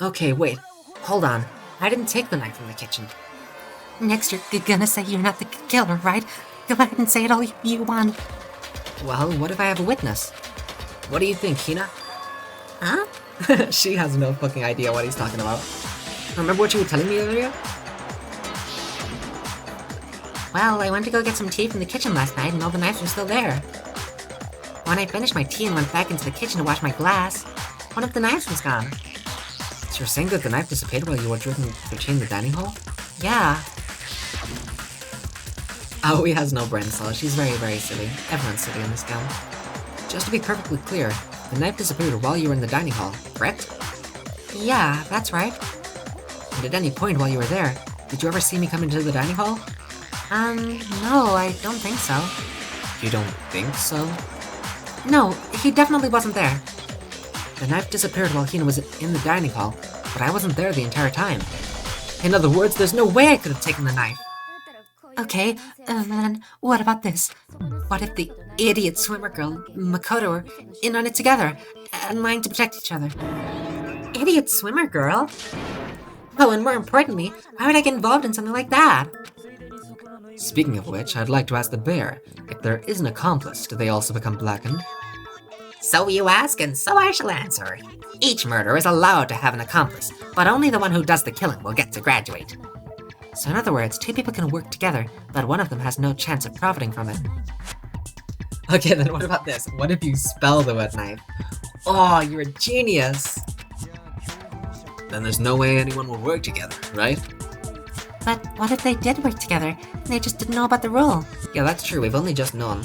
Okay, wait. Hold on. I didn't take the knife from the kitchen. Next, you're gonna say you're not the killer, right? Go ahead and say it all you want. Well, what if I have a witness? What do you think, Hina? Huh? She has no fucking idea what he's talking about. Remember what you were telling me earlier? Well, I went to go get some tea from the kitchen last night and all the knives were still there. When I finished my tea and went back into the kitchen to wash my glass, one of the knives was gone. So you're saying that the knife disappeared while you were drinking the tea in the dining hall? Yeah. Aoi has no brain cells. She's very, very silly. Everyone's silly in this game. Just to be perfectly clear, the knife disappeared while you were in the dining hall, correct? Yeah, that's right. And at any point while you were there, did you ever see me come into the dining hall? No, I don't think so. You don't think so? No, he definitely wasn't there. The knife disappeared while Hina was in the dining hall, but I wasn't there the entire time. In other words, there's no way I could have taken the knife. Okay, then what about this? What if the idiot swimmer girl, Makoto, were in on it together, and lying to protect each other? Idiot swimmer girl? Oh, and more importantly, why would I get involved in something like that? Speaking of which, I'd like to ask the bear, if there is an accomplice, do they also become blackened? So you ask, and so I shall answer. Each murderer is allowed to have an accomplice, but only the one who does the killing will get to graduate. So in other words, two people can work together, but one of them has no chance of profiting from it. Okay, then what about this? What if you spell the word knife? Oh, you're a genius! Then there's no way anyone will work together, right? But what if they did work together, and they just didn't know about the rule? Yeah, that's true, we've only just known.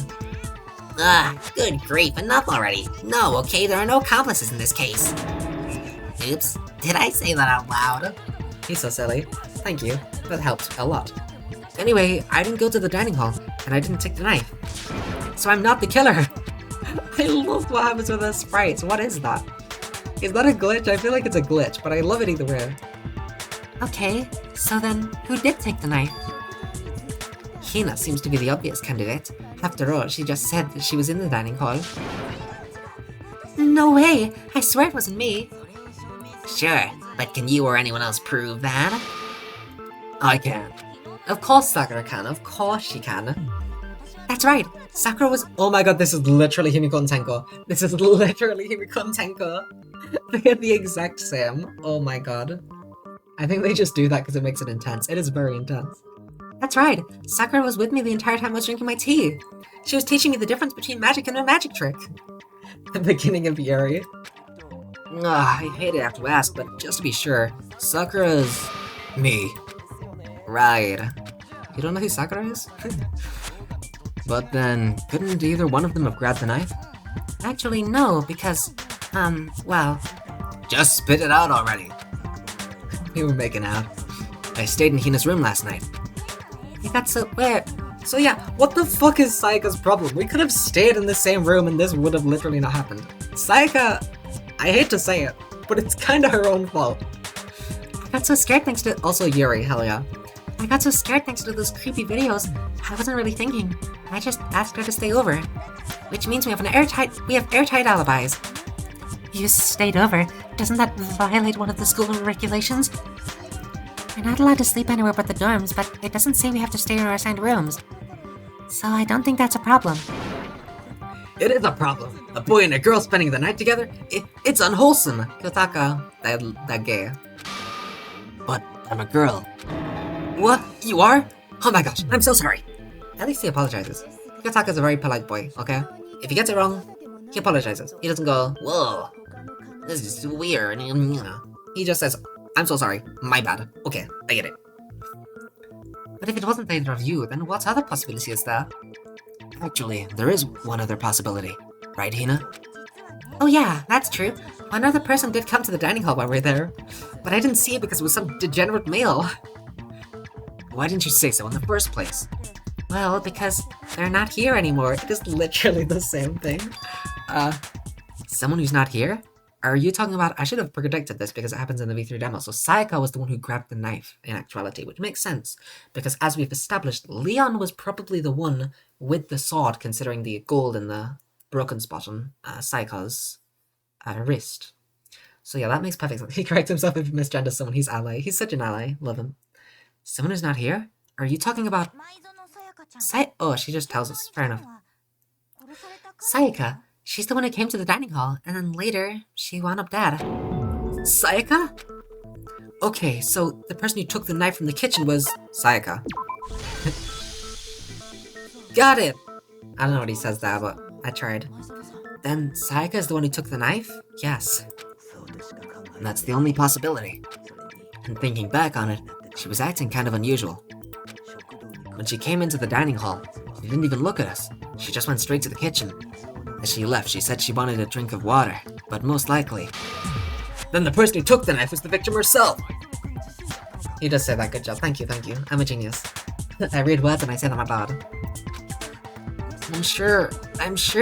Good grief, enough already. No, okay, there are no accomplices in this case. Oops, did I say that out loud? He's so silly. Thank you, that helps a lot. Anyway, I didn't go to the dining hall, and I didn't take the knife. So I'm not the killer! I love what happens with the sprites, what is that? Is that a glitch? I feel like it's a glitch, but I love it either way. Okay, so then who did take the knife? Hina seems to be the obvious candidate. After all, she just said that she was in the dining hall. No way! I swear it wasn't me. Sure, but can you or anyone else prove that? I can. Of course Sakura can, of course she can. That's right, Sakura was— Oh my god, this is literally Himiko and Tenko. This is literally Himiko and Tenko. They are the exact same. Oh my god. I think they just do that because it makes it intense. It is very intense. That's right, Sakura was with me the entire time I was drinking my tea. She was teaching me the difference between magic and a magic trick. The beginning of Yuri. I hate to have to ask, but just to be sure, Sakura's me. Right. You don't know who Sakura is? But then, couldn't either one of them have grabbed the knife? Actually, no, because, well... Just spit it out already. We were making out. I stayed in Hina's room last night. You got so... Where? So yeah, what the fuck is Sayaka's problem? We could have stayed in the same room and this would have literally not happened. Sayaka, I hate to say it, but it's kinda her own fault. I got so scared thanks to... Also Yuri, hell yeah. I got so scared thanks to those creepy videos. I wasn't really thinking. I just asked her to stay over. Which means we have airtight alibis. You stayed over? Doesn't that violate one of the school regulations? We're not allowed to sleep anywhere but the dorms, but it doesn't say we have to stay in our assigned rooms. So I don't think that's a problem. It is a problem. A boy and a girl spending the night together? It's unwholesome. Kyotaka, that gay. But I'm a girl. What? You are? Oh my gosh, I'm so sorry. At least he apologizes. Kyotaka's a very polite boy, okay? If he gets it wrong, he apologizes. He doesn't go, Whoa, this is weird. he just says, I'm so sorry, my bad. Okay, I get it. But if it wasn't either of you, then what other possibility is there? Actually, there is one other possibility. Right, Hina? Oh yeah, that's true. One other person did come to the dining hall while we were there. But I didn't see it because it was some degenerate male. Why didn't you say so in the first place? Well, because they're not here anymore. It is literally the same thing. Someone who's not here? Are you talking about... I should have predicted this because it happens in the V3 demo. So Sayaka was the one who grabbed the knife in actuality, which makes sense. Because as we've established, Leon was probably the one with the sword, considering the gold in the broken spot on Sayaka's wrist. So yeah, that makes perfect sense. He corrects himself if he misgenders someone. He's ally. He's such an ally. Love him. Someone who's not here? Are you talking about... Oh, she just tells us. Fair enough. Sayaka, she's the one who came to the dining hall, and then later, she wound up dead. Sayaka? Okay, so the person who took the knife from the kitchen was Sayaka. Got it! I don't know what he says there, but I tried. Then Sayaka is the one who took the knife? Yes. And that's the only possibility. And thinking back on it, she was acting kind of unusual. When she came into the dining hall, she didn't even look at us. She just went straight to the kitchen. As she left, she said she wanted a drink of water, but most likely... Then the person who took the knife was the victim herself! You just said that, good job. Thank you. I'm a genius. I read words and I say them out loud. I'm sure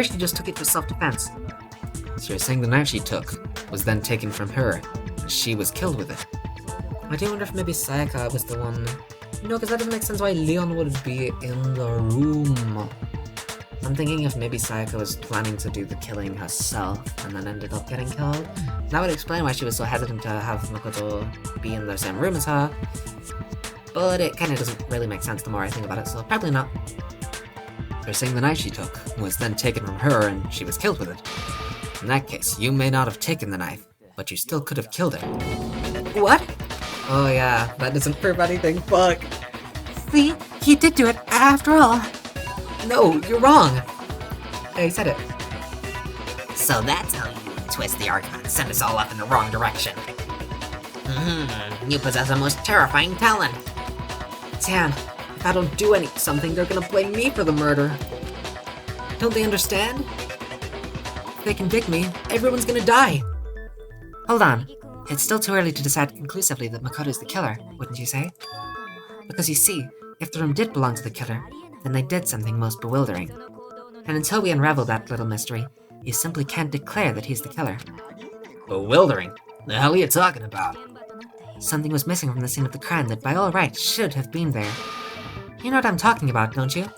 she just took it for self-defense. So you're saying the knife she took was then taken from her, and she was killed with it? I do wonder if maybe Sayaka was the one... No, because that doesn't make sense why Leon would be in the room. I'm thinking if maybe Sayaka was planning to do the killing herself and then ended up getting killed. That would explain why she was so hesitant to have Makoto be in the same room as her. But it kind of doesn't really make sense the more I think about it, so probably not. You're saying the knife she took was then taken from her and she was killed with it. In that case, you may not have taken the knife, but you still could have killed her. What? Oh yeah, that doesn't prove anything, fuck. See? He did do it, after all. No, you're wrong. He said it. So that's how you twist the argument and send us all up in the wrong direction. You possess a most terrifying talent. Damn, if I don't do something, they're gonna blame me for the murder. Don't they understand? If they convict me, everyone's gonna die. Hold on. It's still too early to decide conclusively that Makoto's the killer, wouldn't you say? Because you see, if the room did belong to the killer, then they did something most bewildering. And until we unravel that little mystery, you simply can't declare that he's the killer. Bewildering? The hell are you talking about? Something was missing from the scene of the crime that by all rights should have been there. You know what I'm talking about, don't you?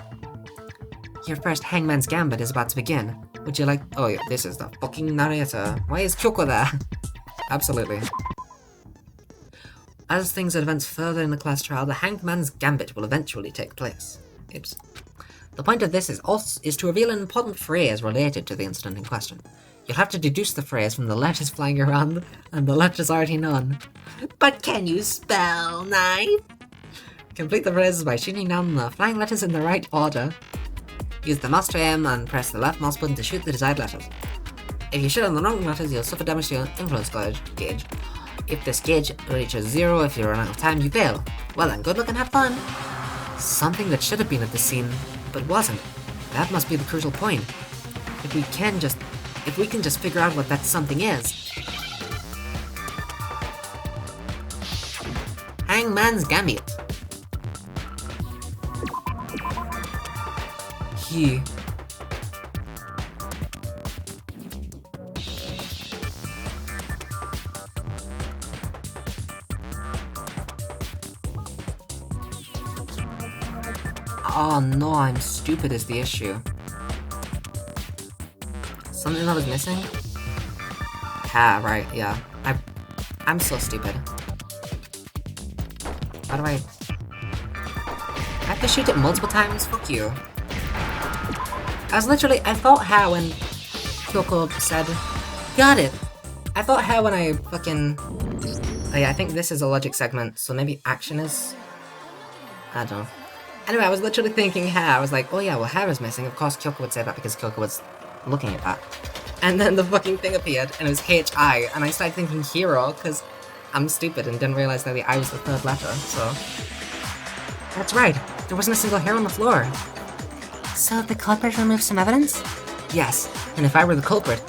Your first Hangman's Gambit is about to begin. Would you like... Oh yeah, this is the fucking narrator. Why is Kyoko there? Absolutely. As things advance further in the class trial, the Hangman's Gambit will eventually take place. Oops. The point of this is to reveal an important phrase related to the incident in question. You'll have to deduce the phrase from the letters flying around, and the letters already known. But can you spell knife? Complete the phrases by shooting down the flying letters in the right order. Use the mouse to aim and press the left mouse button to shoot the desired letters. If you shoot on the wrong letters, you'll suffer damage to your influence gauge. If this gauge reaches 0, if you run out of time, you fail. Well then, good luck and have fun! Something that should have been at the scene, but wasn't. That must be the crucial point. If we can just figure out what that something is. Hangman's Gambit. He... Oh no, I'm stupid is the issue. Something that was missing? Ah, right, yeah. I'm so stupid. How do I have to shoot it multiple times? Fuck you. I thought how when Kyoko said, got it! I thought how when I fucking... Oh yeah, I think this is a logic segment, so maybe action is... I don't know. Anyway, I was literally thinking hair. I was like, oh yeah, well hair is missing. Of course Kyoko would say that because Kyoko was looking at that. And then the fucking thing appeared, and it was H-I, and I started thinking hero, because I'm stupid and didn't realize that the I was the third letter, so... That's right, there wasn't a single hair on the floor. So the culprit removed some evidence? Yes, and if I were the culprit,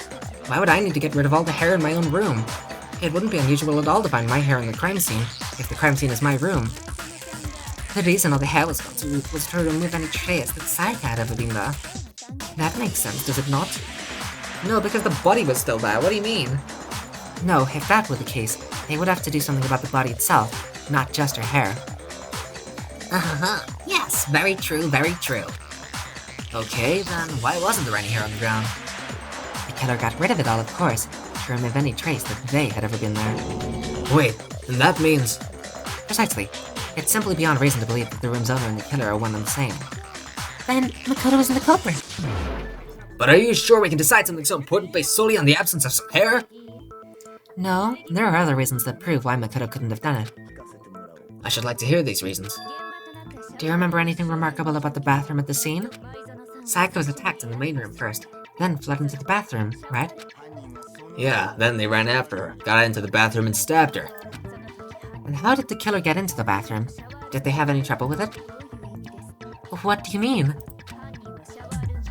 why would I need to get rid of all the hair in my own room? It wouldn't be unusual at all to find my hair in the crime scene, if the crime scene is my room. The reason all the hair was to remove any trace that Saika had ever been there. That makes sense, does it not? No, because the body was still there, what do you mean? No, if that were the case, they would have to do something about the body itself, not just her hair. Yes, very true, very true. Okay, then why wasn't there any hair on the ground? The killer got rid of it all, of course, to remove any trace that they had ever been there. Wait, then that means... Precisely. It's simply beyond reason to believe that the room's owner and the killer are one and the same. Then Makoto isn't the culprit. But are you sure we can decide something so important based solely on the absence of some hair? No, there are other reasons that prove why Makoto couldn't have done it. I should like to hear these reasons. Do you remember anything remarkable about the bathroom at the scene? Saika was attacked in the main room first, then fled into the bathroom, right? Yeah, then they ran after her, got into the bathroom and stabbed her. And how did the killer get into the bathroom? Did they have any trouble with it? What do you mean?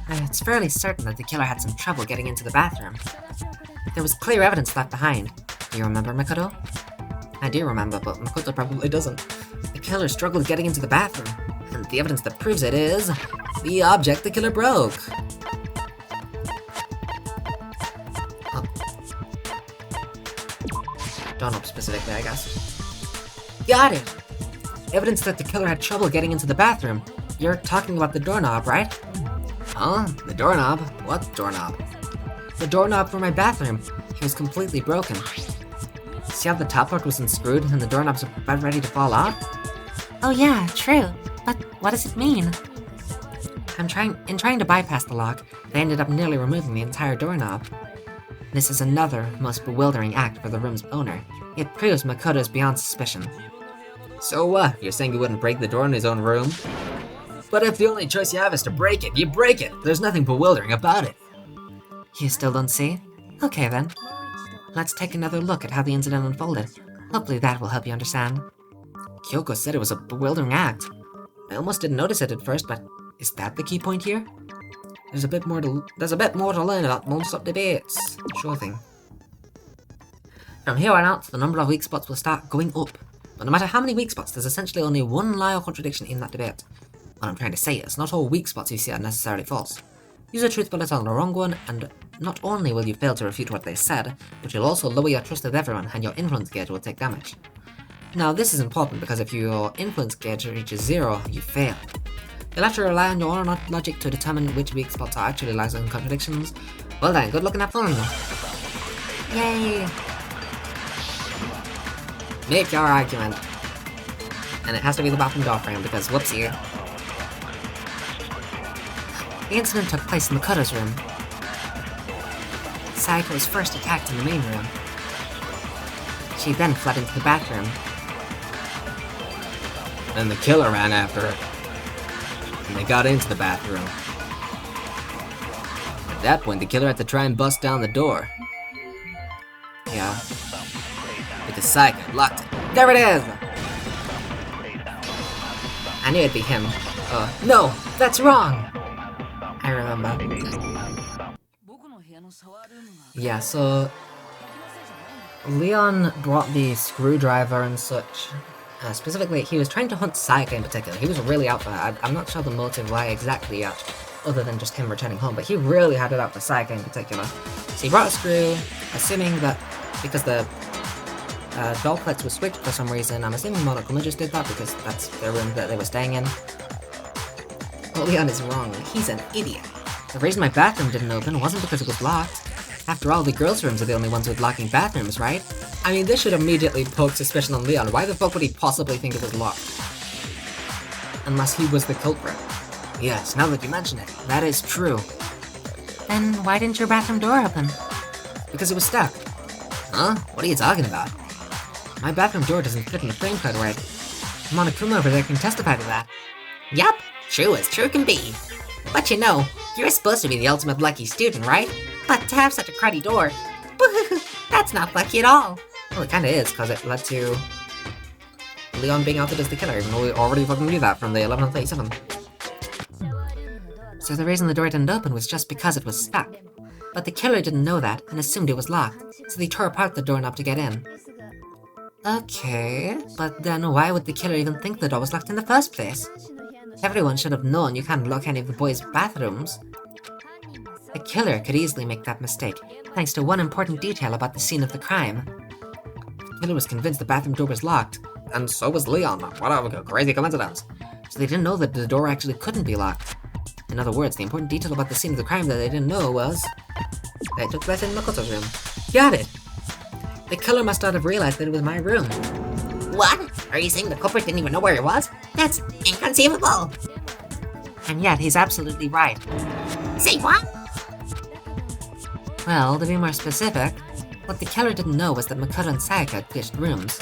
It's fairly certain that the killer had some trouble getting into the bathroom. There was clear evidence left behind. Do you remember, Makoto? I do remember, but Makoto probably doesn't. The killer struggled getting into the bathroom, and the evidence that proves it is... the object the killer broke. Oh. Doorknob specifically, I guess. Got it! Evidence that the killer had trouble getting into the bathroom. You're talking about the doorknob, right? Huh? The doorknob? What doorknob? The doorknob for my bathroom. It was completely broken. See how the top part was unscrewed and the doorknob's about ready to fall out? Oh yeah, true. But what does it mean? In trying to bypass the lock, they ended up nearly removing the entire doorknob. This is another most bewildering act for the room's owner. It proves Makoto is beyond suspicion. So what? You're saying he wouldn't break the door in his own room? But if the only choice you have is to break it, you break it! There's nothing bewildering about it. You still don't see? Okay then. Let's take another look at how the incident unfolded. Hopefully that will help you understand. Kyoko said it was a bewildering act. I almost didn't notice it at first, but is that the key point here? There's a bit more to learn about non-stop debates. Sure thing. From here on out, the number of weak spots will start going up. But no matter how many weak spots, there's essentially only one lie or contradiction in that debate. What I'm trying to say is, not all weak spots you see are necessarily false. Use a truth bullet on the wrong one, and not only will you fail to refute what they said, but you'll also lower your trust of everyone and your influence gauge will take damage. Now this is important because if your influence gauge reaches 0, you fail. You'll have to rely on your own logic to determine which weak spots are actually lies and contradictions. Well then, good luck and have fun! Yay! Make your argument. And it has to be the bathroom door frame because whoopsie. The incident took place in Makoto's room. Saika was first attacked in the main room. She then fled into the bathroom. Then the killer ran after her. And they got into the bathroom. At that point, the killer had to try and bust down the door. Yeah. Because Saika locked it. There it is! I knew it'd be him. No! That's wrong! I remember. Yeah, so... Leon brought the screwdriver and such. Specifically, he was trying to hunt Sayaka in particular. He was really out for her. I'm not sure the motive why exactly yet, other than just him returning home, but he really had it out for Sayaka in particular. So he brought a screw, assuming that because the doll plates were switched for some reason. I'm assuming Monokuma just did that because that's the room that they were staying in. But Leon is wrong. He's an idiot. The reason my bathroom didn't open wasn't because it was locked. After all, the girls' rooms are the only ones with locking bathrooms, right? I mean, this should immediately poke suspicion on Leon. Why the fuck would he possibly think it was locked? Unless he was the culprit. Yes, now that you mention it, that is true. Then why didn't your bathroom door open? Because it was stuck. Huh? What are you talking about? My bathroom door doesn't fit in the frame quite right. Monokuma over there can testify to that. Yup, true as true can be. But you know, you're supposed to be the ultimate lucky student, right? But to have such a cruddy door, that's not lucky at all. Well, it kinda is, cause it led to Leon being outed as the killer, even though we already fucking knew that from the 1137. So the reason the door didn't open was just because it was stuck. But the killer didn't know that, and assumed it was locked, so they tore apart the doorknob to get in. Okay, but then why would the killer even think the door was locked in the first place? Everyone should have known you can't lock any of the boys' bathrooms. The killer could easily make that mistake, thanks to one important detail about the scene of the crime. The killer was convinced the bathroom door was locked, and so was Leon. What a crazy coincidence. So they didn't know that the door actually couldn't be locked. In other words, the important detail about the scene of the crime that they didn't know was that it took place in Makoto's room. Got it! The killer must not have realized that it was my room. What? Are you saying the culprit didn't even know where it was? That's inconceivable. And yet, he's absolutely right. Say what? Well, to be more specific, what the killer didn't know was that Makoto and Sayaka had switched rooms,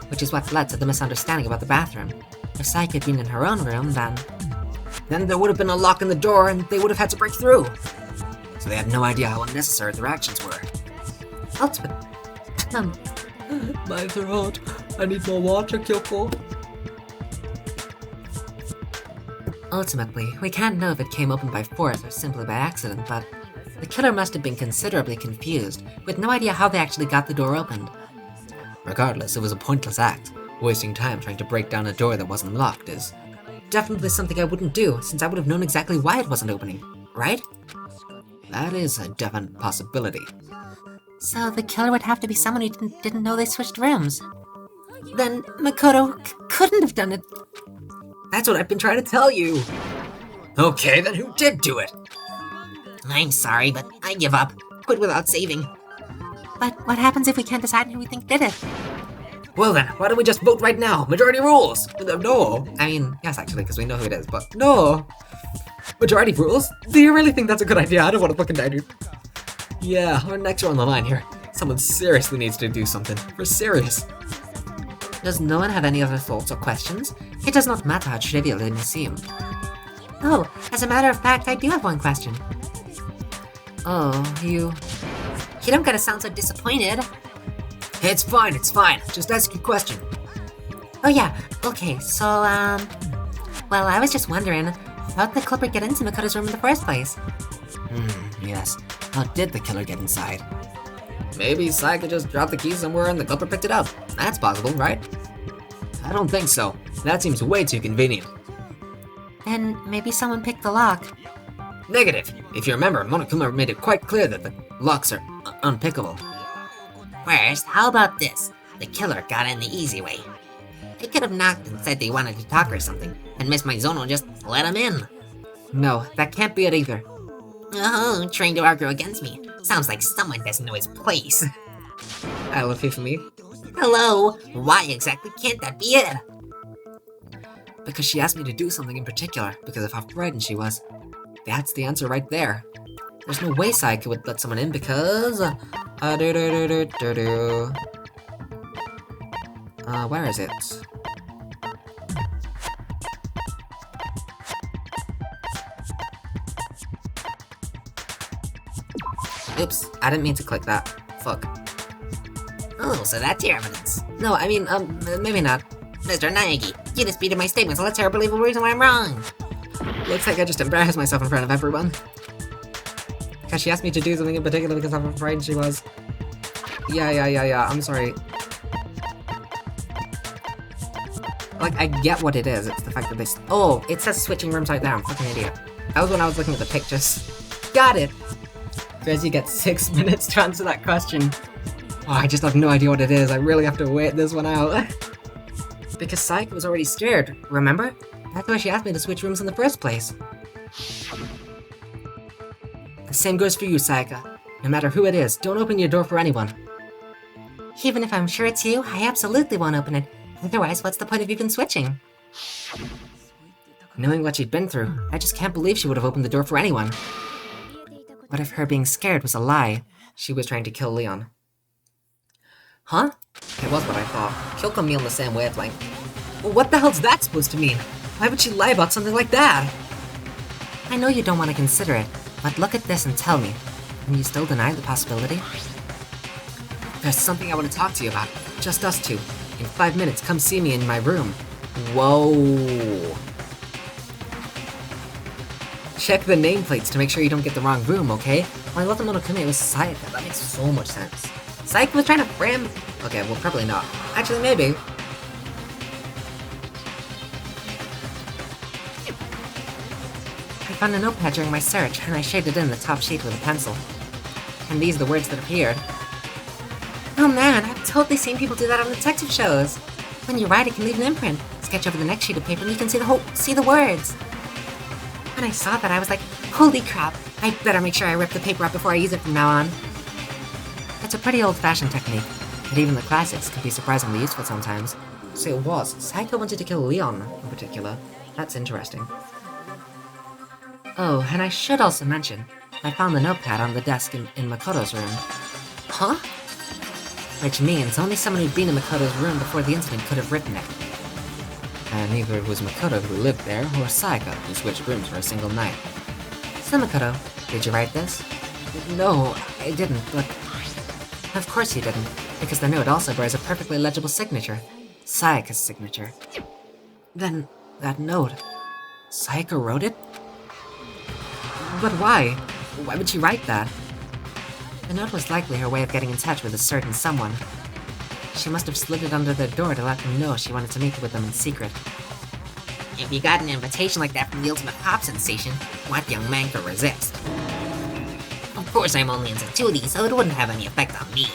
which is what led to the misunderstanding about the bathroom. If Sayaka had been in her own room, then there would have been a lock in the door and they would have had to break through. So they had no idea how unnecessary their actions were. Ultimately, My throat. I need more water, Kyoko. Ultimately, we can't know if it came open by force or simply by accident, but the killer must have been considerably confused, with no idea how they actually got the door opened. Regardless, it was a pointless act. Wasting time trying to break down a door that wasn't locked is definitely something I wouldn't do, since I would have known exactly why it wasn't opening, right? That is a definite possibility. So the killer would have to be someone who didn't know they switched rooms. Then Makoto couldn't have done it. That's what I've been trying to tell you! Okay, then who did do it? I'm sorry, but I give up. Quit without saving. But what happens if we can't decide who we think did it? Well then, why don't we just vote right now? Majority rules! No! I mean, yes actually, because we know who it is, but no! Majority rules? Do you really think that's a good idea? I don't want to fucking die, dude. Yeah, our necks are on the line here. Someone seriously needs to do something. We're serious. Does no one have any other thoughts or questions? It does not matter how trivial they may seem. Oh, as a matter of fact, I do have one question. Oh, you don't gotta sound so disappointed. Hey, it's fine. Just ask your question. Oh yeah, okay, so, well, I was just wondering, how did the culprit get into Makoto's room in the first place? Yes. How did the killer get inside? Maybe Sayaka just dropped the key somewhere and the culprit picked it up. That's possible, right? I don't think so. That seems way too convenient. Then maybe someone picked the lock. Negative. If you remember, Monokuma made it quite clear that the locks are unpickable. First, how about this? The killer got in the easy way. They could have knocked and said they wanted to talk or something, and Miss Maizono just let him in. No, that can't be it either. Oh, trying to argue against me. Sounds like someone doesn't know his place. I love you for me. Hello? Why exactly can't that be it? Because she asked me to do something in particular, because of how frightened she was. That's the answer right there. There's no way Sayaka would let someone in because... where is it? Oops, I didn't mean to click that. Fuck. Oh, so that's your evidence. No, I mean, maybe not. Mr. Naegi, you disputed my statements, so let's hear a believable reason why I'm wrong. Looks like I just embarrassed myself in front of everyone. Because she asked me to do something in particular because I'm afraid she was. Yeah, I'm sorry. Like, I get what it is, it's the fact that this. Oh, it says switching rooms right there, I'm fucking idiot. That was when I was looking at the pictures. Got it! Guys, you get 6 minutes to answer that question. Oh, I just have no idea what it is, I really have to wait this one out. Because Saika was already scared, remember? That's why she asked me to switch rooms in the first place. The same goes for you, Saika. No matter who it is, don't open your door for anyone. Even if I'm sure it's you, I absolutely won't open it. Otherwise, what's the point of even switching? Knowing what she'd been through, I just can't believe she would have opened the door for anyone. What if her being scared was a lie? She was trying to kill Leon. Huh? It was what I thought. Kyoko and me on the same wavelength. Well, what the hell's that supposed to mean? Why would she lie about something like that? I know you don't want to consider it, but look at this and tell me. Can you still deny the possibility? There's something I want to talk to you about. Just us two. In 5 minutes, come see me in my room. Whoa. Check the nameplates to make sure you don't get the wrong room, okay? My Love Monokumi was Saika. That makes so much sense. Saika was trying to frame. Okay, well, probably not. Actually, maybe. I found a notepad during my search, and I shaded in the top sheet with a pencil. And these are the words that appeared. Oh man, I've totally seen people do that on detective shows. When you write, it can leave an imprint. Sketch over the next sheet of paper and you can see the words. When I saw that, I was like, holy crap, I better make sure I rip the paper up before I use it from now on. It's a pretty old-fashioned technique, but even the classics can be surprisingly useful sometimes. So it was. Saika wanted to kill Leon, in particular. That's interesting. Oh, and I should also mention, I found the notepad on the desk in Makoto's room. Huh? Which means only someone who'd been in Makoto's room before the incident could have written it. And neither it was Makoto who lived there, or Saika who switched rooms for a single night. So Makoto, did you write this? No, I didn't, but... Of course you didn't, because the note also bears a perfectly legible signature. Sayaka's signature. Then, that note... Saika wrote it? But why? Why would she write that? The note was likely her way of getting in touch with a certain someone. She must have slid it under their door to let them know she wanted to meet with them in secret. If you got an invitation like that from the ultimate pop sensation, what young man could resist? Of course I'm only into 2D, so it wouldn't have any effect on me.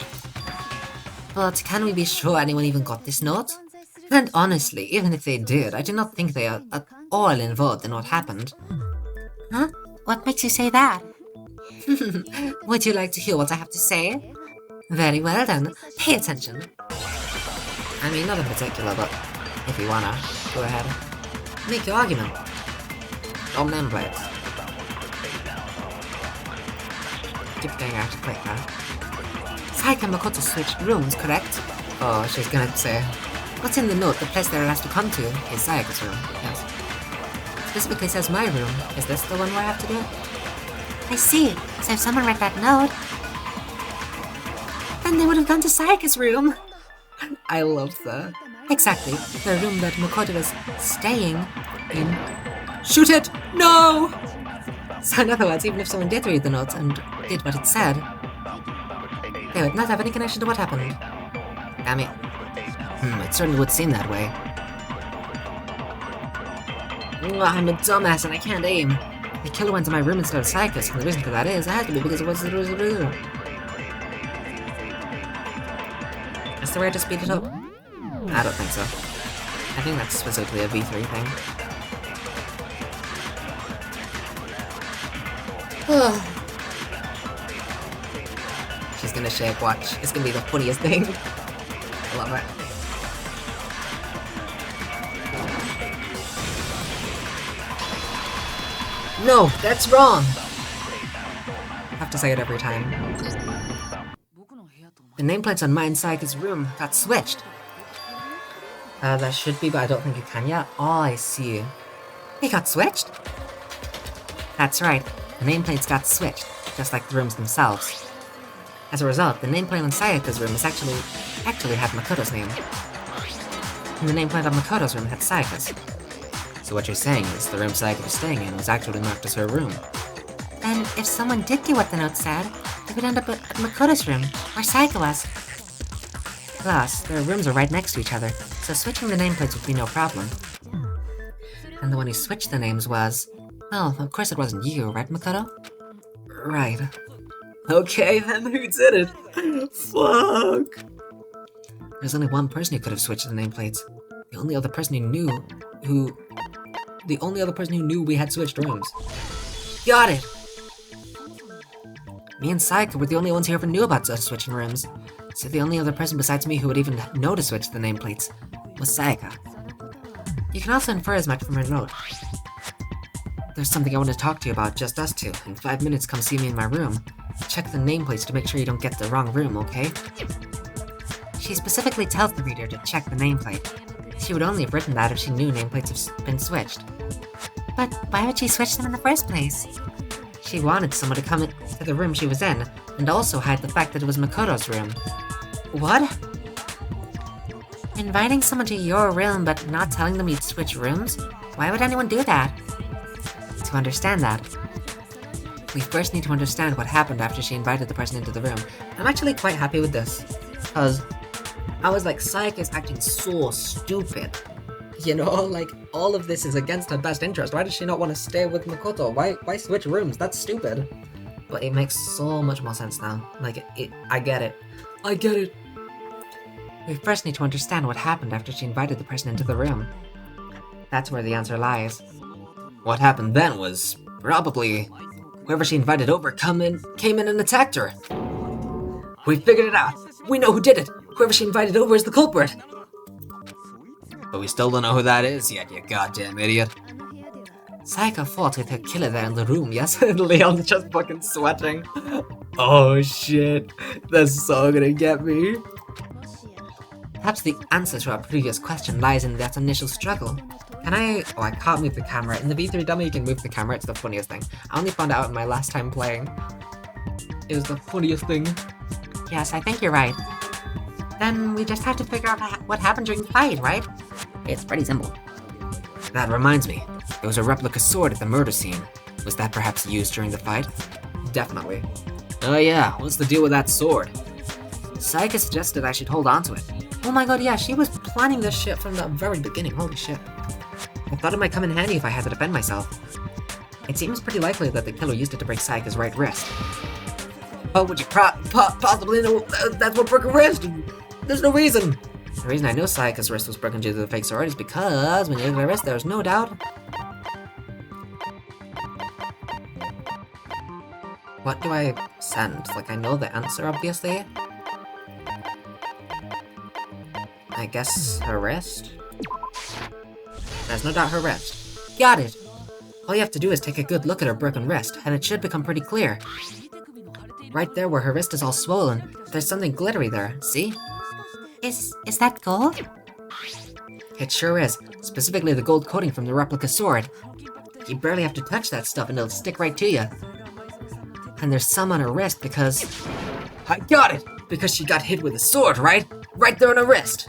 But can we be sure anyone even got this note? And honestly, even if they did, I do not think they are at all involved in what happened. Huh? What makes you say that? Would you like to hear what I have to say? Very well then, pay attention. I mean, not in particular, but if you wanna, go ahead. Make your argument. On nameplates. Keep going out to click that. Saika and Makoto switched rooms, correct? Oh, she's gonna say. What's in the note? The place they're asked to come to is Sayaka's room. Yes. Specifically says my room. Is this the one where I have to do it? I see. So if someone read that note, then they would have gone to Sayaka's room. I love that. Exactly. The room that Makoto was staying in. Shoot it! No! So in other words, even if someone did read the note and did what it said, they would not have any connection to what happened. Damn it. It certainly would seem that way. Ugh, I'm a dumbass and I can't aim. The killer went to my room instead of Saika's, and the reason for that is, it had to be because it was... Is there a way to speed it up? I don't think so. I think that's specifically a V3 thing. She's gonna shake, watch. It's gonna be the funniest thing. I love it. No, that's wrong! I have to say it every time. The nameplates on mine Saika's room got switched. That should be, but I don't think it can yet. Oh, I see. They got switched? That's right. The nameplates got switched, just like the rooms themselves. As a result, the nameplate on Sayaka's room is actually had Makoto's name. and the nameplate on Makoto's room had Sayaka's. So what you're saying is the room Sayaka was staying in was actually marked as her room. Then, if someone did do what the note said, they would end up at Makoto's room, where Sayaka was. Plus, their rooms are right next to each other, so switching the nameplates would be no problem. And the one who switched the names was... Well, of course it wasn't you, right, Makoto? Right. Okay, then who did it? Fuck! There's only one person who could have switched the nameplates. The only other person who knew we had switched rooms. Got it! Me and Sayaka were the only ones who ever knew about us switching rooms, so the only other person besides me who would even know to switch the nameplates was Sayaka. You can also infer as much from her note. There's something I want to talk to you about, just us two. In 5 minutes, come see me in my room. Check the nameplates to make sure you don't get the wrong room, okay? She specifically tells the reader to check the nameplate. She would only have written that if she knew nameplates have been switched. But why would she switch them in the first place? She wanted someone to come to the room she was in, and also hide the fact that it was Makoto's room. What? Inviting someone to your room but not telling them you'd switch rooms? Why would anyone do that? To understand that, we first need to understand what happened after she invited the person into the room. I'm actually quite happy with this, because I was like, Sayaka is acting so stupid. You know, like, all of this is against her best interest. Why does she not want to stay with Makoto? Why switch rooms? That's stupid. But it makes so much more sense now. Like, I get it. I get it. We first need to understand what happened after she invited the person into the room. That's where the answer lies. What happened then was probably whoever she invited over came in and attacked her. We figured it out. We know who did it. Whoever she invited over is the culprit. But we still don't know who that is yet, you goddamn idiot. Sayaka fought with her killer there in the room, yes? Leon's just fucking sweating. Oh shit. That's so gonna get me. Perhaps the answer to our previous question lies in that initial struggle. Can I... Oh, I can't move the camera. In the V3 demo, you can move the camera. It's the funniest thing. I only found out in my last time playing. It was the funniest thing. Yes, I think you're right. Then we just have to figure out what happened during the fight, right? It's pretty simple. That reminds me. There was a replica sword at the murder scene. Was that perhaps used during the fight? Definitely. Oh yeah, what's the deal with that sword? Sayaka suggested I should hold on to it. Oh my god, yeah, she was planning this shit from the very beginning. Holy shit. I thought it might come in handy if I had to defend myself. It seems pretty likely that the killer used it to break Sayaka's right wrist. How would you possibly know that's what broke her wrist? There's no reason. The reason I know Sayaka's wrist was broken due to the fake sword is because when you look at her wrist, there's no doubt. What do I send? Like, I know the answer, obviously. I guess her wrist? There's no doubt her wrist. Got it! All you have to do is take a good look at her broken wrist, and it should become pretty clear. Right there where her wrist is all swollen, there's something glittery there, see? Is that gold? It sure is, specifically the gold coating from the replica sword. You barely have to touch that stuff and it'll stick right to you. And there's some on her wrist because... I got it! Because she got hit with a sword, right? Right there on her wrist!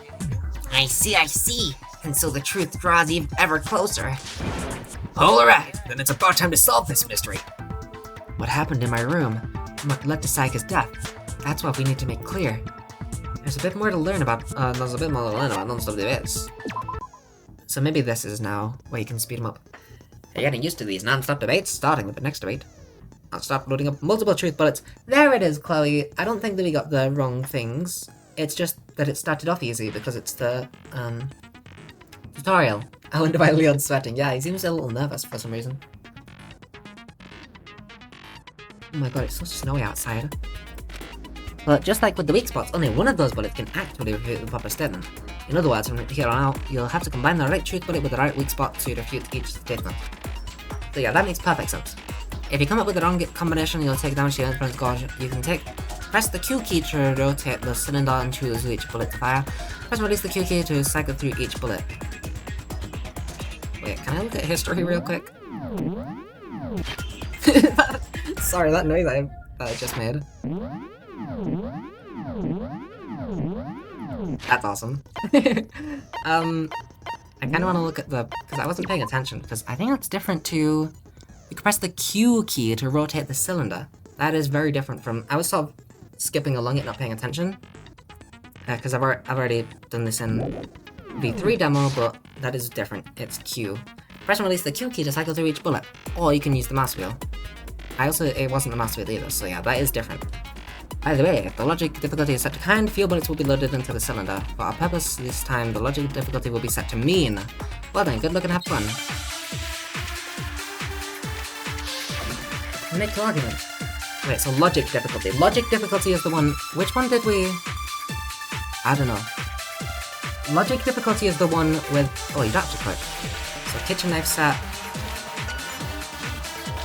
I see. And so the truth draws you ever closer. Alright, then it's about time to solve this mystery. What happened in my room and what led to Sayaka's death? That's what we need to make clear. There's a bit more to learn about, non-stop debates. So maybe this is now where you can speed them up. You're getting used to these non-stop debates, starting with the next debate. I'll stop loading up multiple truth bullets. There it is, Chloe. I don't think that we got the wrong things. It's just that it started off easy because it's the, tutorial. I wonder why Leon's sweating. Yeah, he seems a little nervous for some reason. Oh my god, it's so snowy outside. But just like with the weak spots, only one of those bullets can actually refute the proper statement. In other words, from here on out, you'll have to combine the right truth bullet with the right weak spot to refute each statement. So yeah, that makes perfect sense. If you come up with the wrong combination, you'll take damage to your influence gauge. You can press the Q key to rotate the cylinder and choose which bullet to fire. Press and release the Q key to cycle through each bullet. Wait, can I look at history real quick? Sorry, that noise I just made. That's awesome. I kind of want to look at because I wasn't paying attention, because I think that's different to, you can press the Q key to rotate the cylinder. That is very different from, I was sort of skipping along it, not paying attention. Because I've already done this in V3 demo, but that is different. It's Q. Press and release the Q key to cycle through each bullet, or you can use the mouse wheel. It wasn't the mouse wheel either, so yeah, that is different. By the way, the logic difficulty is set to kind, few bullets will be loaded into the cylinder. For our purpose, this time the logic difficulty will be set to mean. Well then, good luck and have fun. Make your argument. Wait, so logic difficulty. Logic difficulty is the one, which one did we... I don't know. Logic difficulty is the one with... Oh, you'd have to click. So kitchen knife set,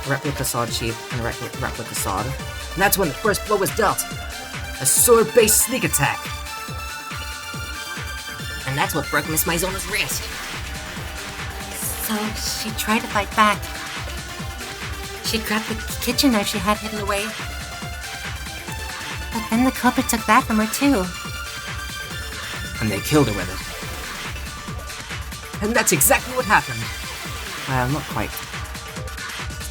replica sword sheath, and replica sword. And that's when the first blow was dealt. A sword-based sneak attack. And that's what broke Miss Maizona's wrist. So she tried to fight back. She grabbed the kitchen knife she had hidden away. But then the culprit took that from her too. And they killed her with it. And that's exactly what happened. Well, not quite.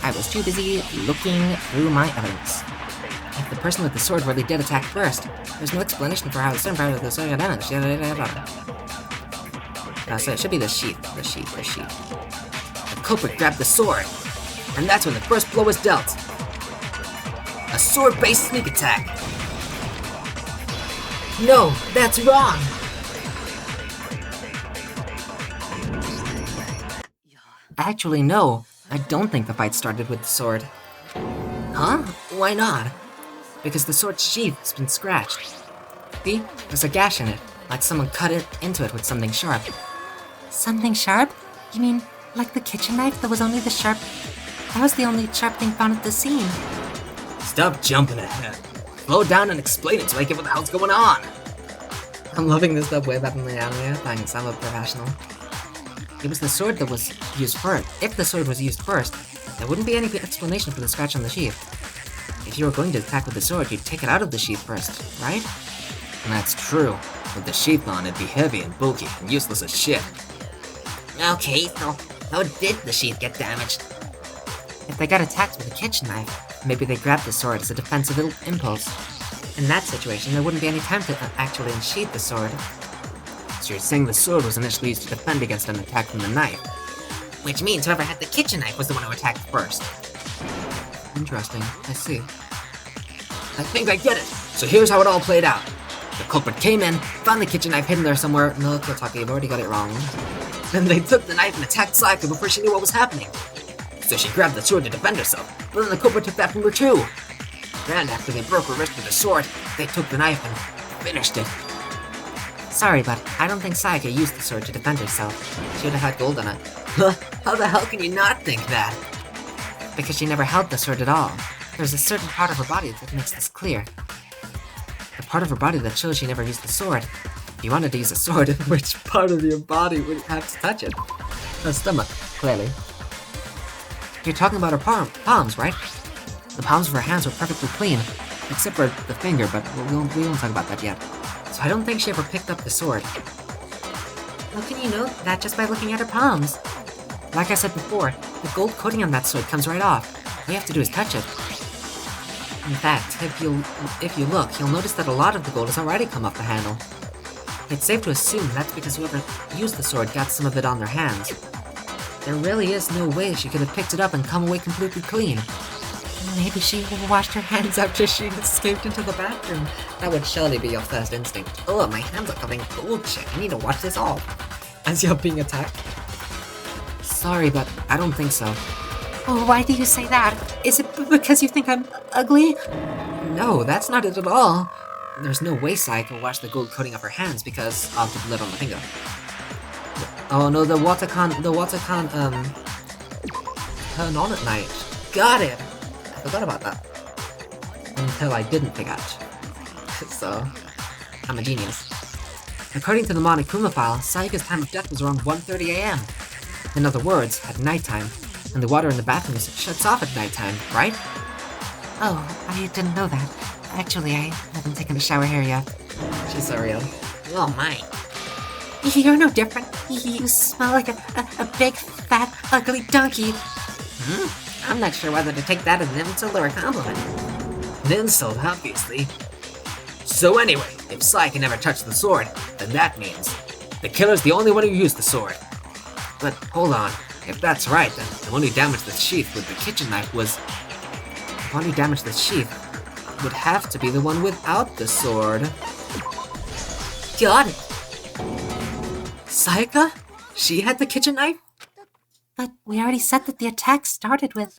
I was too busy looking through my evidence. If the person with the sword really did attack first, there's no explanation for how the certain part of the sword got damaged. So it should be the sheath. The sheath. The culprit grabbed the sword. And that's when the first blow was dealt. A sword-based sneak attack. No, that's wrong! Actually, no. I don't think the fight started with the sword. Huh? Why not? Because the sword's sheath has been scratched. See? There's a gash in it, like someone cut into it with something sharp. Something sharp? You mean like the kitchen knife that was only the sharp... That was the only sharp thing found at the scene. Stop jumping ahead. Slow down and explain it so I get what the hell's going on. I'm loving this stuff way better than the anime. Thanks, I'm a professional. It was the sword that was used first. If the sword was used first, there wouldn't be any explanation for the scratch on the sheath. If you were going to attack with the sword, you'd take it out of the sheath first, right? And that's true. With the sheath on, it'd be heavy and bulky and useless as shit. Okay, so how did the sheath get damaged? If they got attacked with a kitchen knife, maybe they grabbed the sword as a defensive impulse. In that situation, there wouldn't be any time to actually unsheath the sword. So you're saying the sword was initially used to defend against an attack from the knife? Which means whoever had the kitchen knife was the one who attacked first. Interesting, I see. I think I get it. So here's how it all played out. The culprit came in, found the kitchen knife hidden there somewhere. No, Kotake, you've already got it wrong. Then they took the knife and attacked Sayaka before she knew what was happening. So she grabbed the sword to defend herself, but then the culprit took that from her too. And after they broke her wrist with the sword, they took the knife and finished it. Sorry, but I don't think Sayaka used the sword to defend herself. She would have had gold on it. How the hell can you not think that? Because she never held the sword at all. There's a certain part of her body that makes this clear. The part of her body that shows she never used the sword. If you wanted to use a sword, which part of your body would have to touch it? Her stomach, clearly. You're talking about her palms, right? The palms of her hands were perfectly clean, except for the finger, but we won't talk about that yet. So I don't think she ever picked up the sword. How can you know that just by looking at her palms? Like I said before, the gold coating on that sword comes right off. All you have to do is touch it. In fact, if you look, you'll notice that a lot of the gold has already come off the handle. It's safe to assume that's because whoever used the sword got some of it on their hands. There really is no way she could have picked it up and come away completely clean. Maybe she washed her hands after she escaped into the bathroom. That would surely be your first instinct. Oh, my hands are covered in gold shit. I need to wash this off. As you're being attacked? Sorry, but I don't think so. Oh, why do you say that? Is it because you think I'm ugly? No, that's not it at all. There's no way Sayaka washed the gold coating off her hands because of the blood on the finger. Oh no, the water can't turn on at night. Got it! I forgot about that. Until I didn't forget. So, I'm a genius. According to the Monokuma file, Sayaka's time of death was around 1:30 AM. In other words, at nighttime. And the water in the bathroom shuts off at nighttime, right? Oh, I didn't know that. Actually, I haven't taken a shower here yet. She's so real. Oh my. You're no different. You smell like a big, fat, ugly donkey. I'm not sure whether to take that as an insult or a compliment. An insult, obviously. So anyway, if Sai can never touch the sword, then that means the killer's the only one who used the sword. But hold on, if that's right, then the one who damaged the sheath with the kitchen knife was... The one who damaged the sheath would have to be the one without the sword. Got it. Sayaka? She had the kitchen knife? But we already said that the attack started with...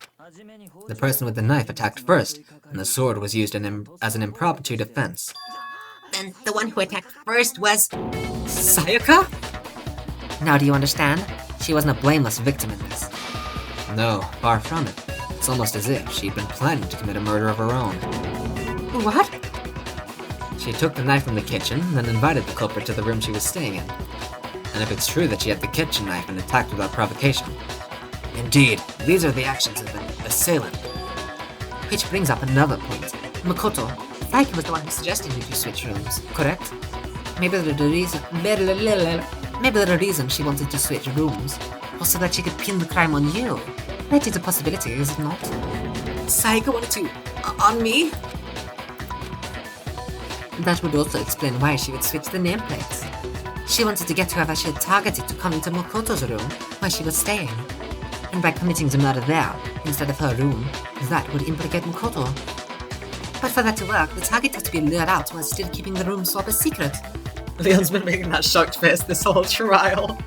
The person with the knife attacked first, and the sword was used as an impromptu defense. Then the one who attacked first was... Sayaka? Now do you understand? She wasn't a blameless victim in this. No, far from it. It's almost as if she'd been planning to commit a murder of her own. What? She took the knife from the kitchen, and then invited the culprit to the room she was staying in. And if it's true that she had the kitchen knife and attacked without provocation, indeed, these are the actions of an assailant. Which brings up another point. Makoto, Saiki was the one who suggested you two switch rooms, correct? Maybe the reason she wanted to switch rooms was so that she could pin the crime on you. That is a possibility, is it not? Sayaka wanted to... on me? That would also explain why she would switch the nameplates. She wanted to get whoever she had targeted to come into Makoto's room where she was staying. And by committing the murder there, instead of her room, that would implicate Makoto. But for that to work, the target had to be lured out while still keeping the room swap a secret. Leon's been making that shocked face this whole trial.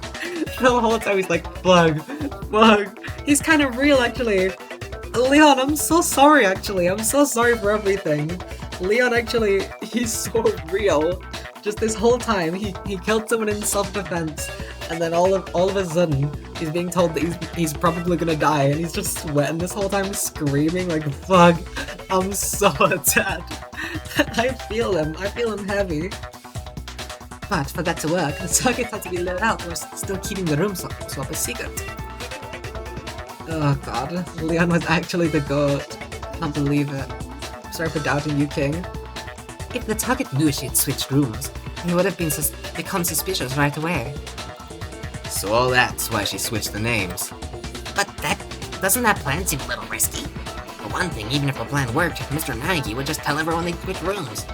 The whole time he's like, bug. He's kind of real, actually. Leon, I'm so sorry, actually. I'm so sorry for everything. Leon, actually, he's so real. Just this whole time, he killed someone in self-defense, and then all of a sudden, he's being told that he's probably gonna die, and he's just sweating this whole time, screaming like, fuck, I'm so dead. I feel him heavy. But for that to work, the target had to be let out while still keeping the room swap a secret. Oh god, Leon was actually the goat. Can't believe it. Sorry for doubting you, King. If the target knew she had switched rooms, he would have become suspicious right away. So all that's why she switched the names. But doesn't that plan seem a little risky? For one thing, even if her plan worked, Mr. Nagi would just tell everyone they'd switch rooms.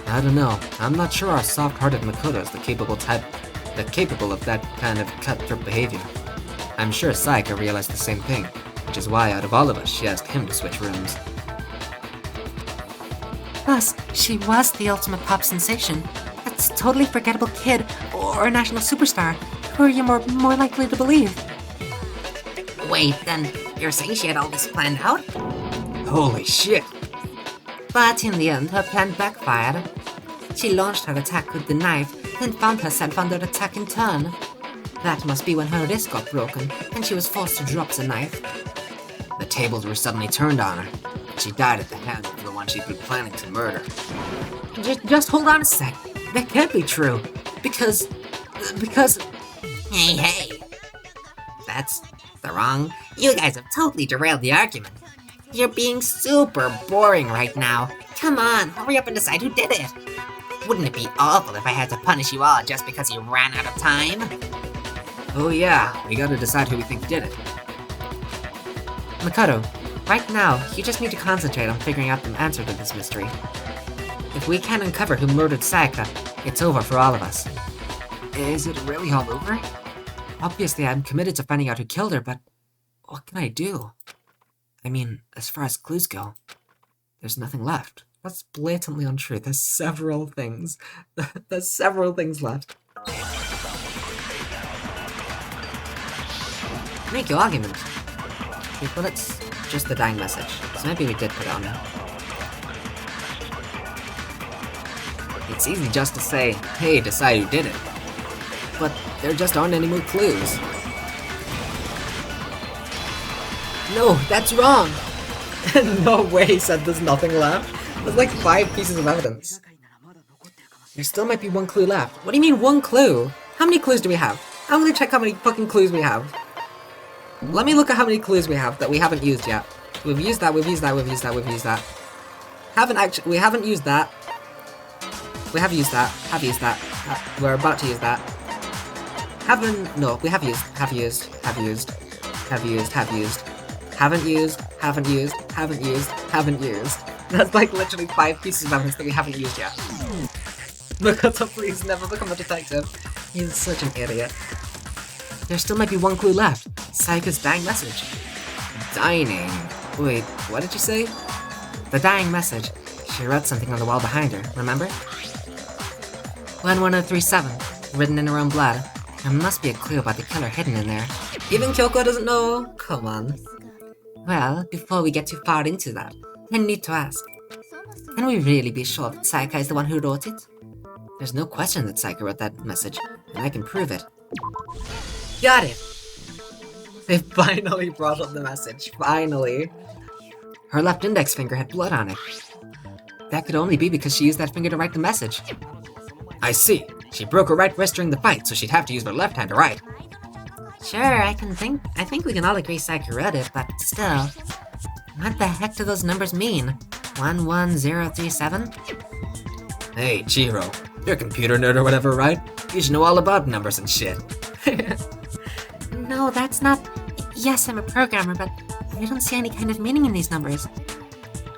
I don't know. I'm not sure our soft-hearted Makoto is the capable of that kind of cutthroat behavior. I'm sure Sayaka realized the same thing, which is why out of all of us, she asked him to switch rooms. Plus, she was the ultimate pop sensation. That's a totally forgettable kid or a national superstar. Who are you more likely to believe? Wait, then you're saying she had all this planned out? Holy shit! But in the end, her plan backfired. She launched her attack with the knife, then found herself under attack in turn. That must be when her wrist got broken, and she was forced to drop the knife. The tables were suddenly turned on her, and she died at the hands of the one she'd been planning to murder. Just hold on a sec. That can't be true. Because... Hey. That's the wrong. You guys have totally derailed the argument. You're being super boring right now. Come on, hurry up and decide who did it. Wouldn't it be awful if I had to punish you all just because you ran out of time? Oh yeah, we gotta decide who we think did it. Makoto, right now, you just need to concentrate on figuring out the answer to this mystery. If we can uncover who murdered Sayaka, it's over for all of us. Is it really all over? Obviously, I'm committed to finding out who killed her, but what can I do? I mean, as far as clues go, there's nothing left. That's blatantly untrue. There's several things. There's several things left. Make your argument. Well, it's just the dying message, so maybe we did put it on there. It's easy just to say, hey, decide who did it. But there just aren't any more clues. No, that's wrong! No way he said there's nothing left. There's like 5 pieces of evidence. There still might be 1 clue left. What do you mean 1 clue? How many clues do we have? I'm gonna check how many fucking clues we have. Let me look at how many clues we have that we haven't used yet. We've used that, we've used that. We haven't used that. We have used that. Have used that. We're about to use that. No, we have used. Haven't used. That's like literally 5 pieces of evidence that we haven't used yet. Makoto, please never become a detective. He's such an idiot. There still might be one clue left. Sayaka's dying message. Dining. Wait, what did you say? The dying message. She wrote something on the wall behind her, remember? 11037, written in her own blood. There must be a clue about the killer hidden in there. Even Kyoko doesn't know? Come on. Well, before we get too far into that, I need to ask. Can we really be sure that Sayaka is the one who wrote it? There's no question that Sayaka wrote that message, and I can prove it. Got it! They finally brought up the message. Finally. Her left index finger had blood on it. That could only be because she used that finger to write the message. I see. She broke her right wrist during the fight, so she'd have to use her left hand to write. Sure, I think we can all agree Sayaka wrote it, but still. What the heck do those numbers mean? 11037? Hey, Chiro. You're a computer nerd or whatever, right? You should know all about numbers and shit. No, that's not... Yes, I'm a programmer, but I don't see any kind of meaning in these numbers.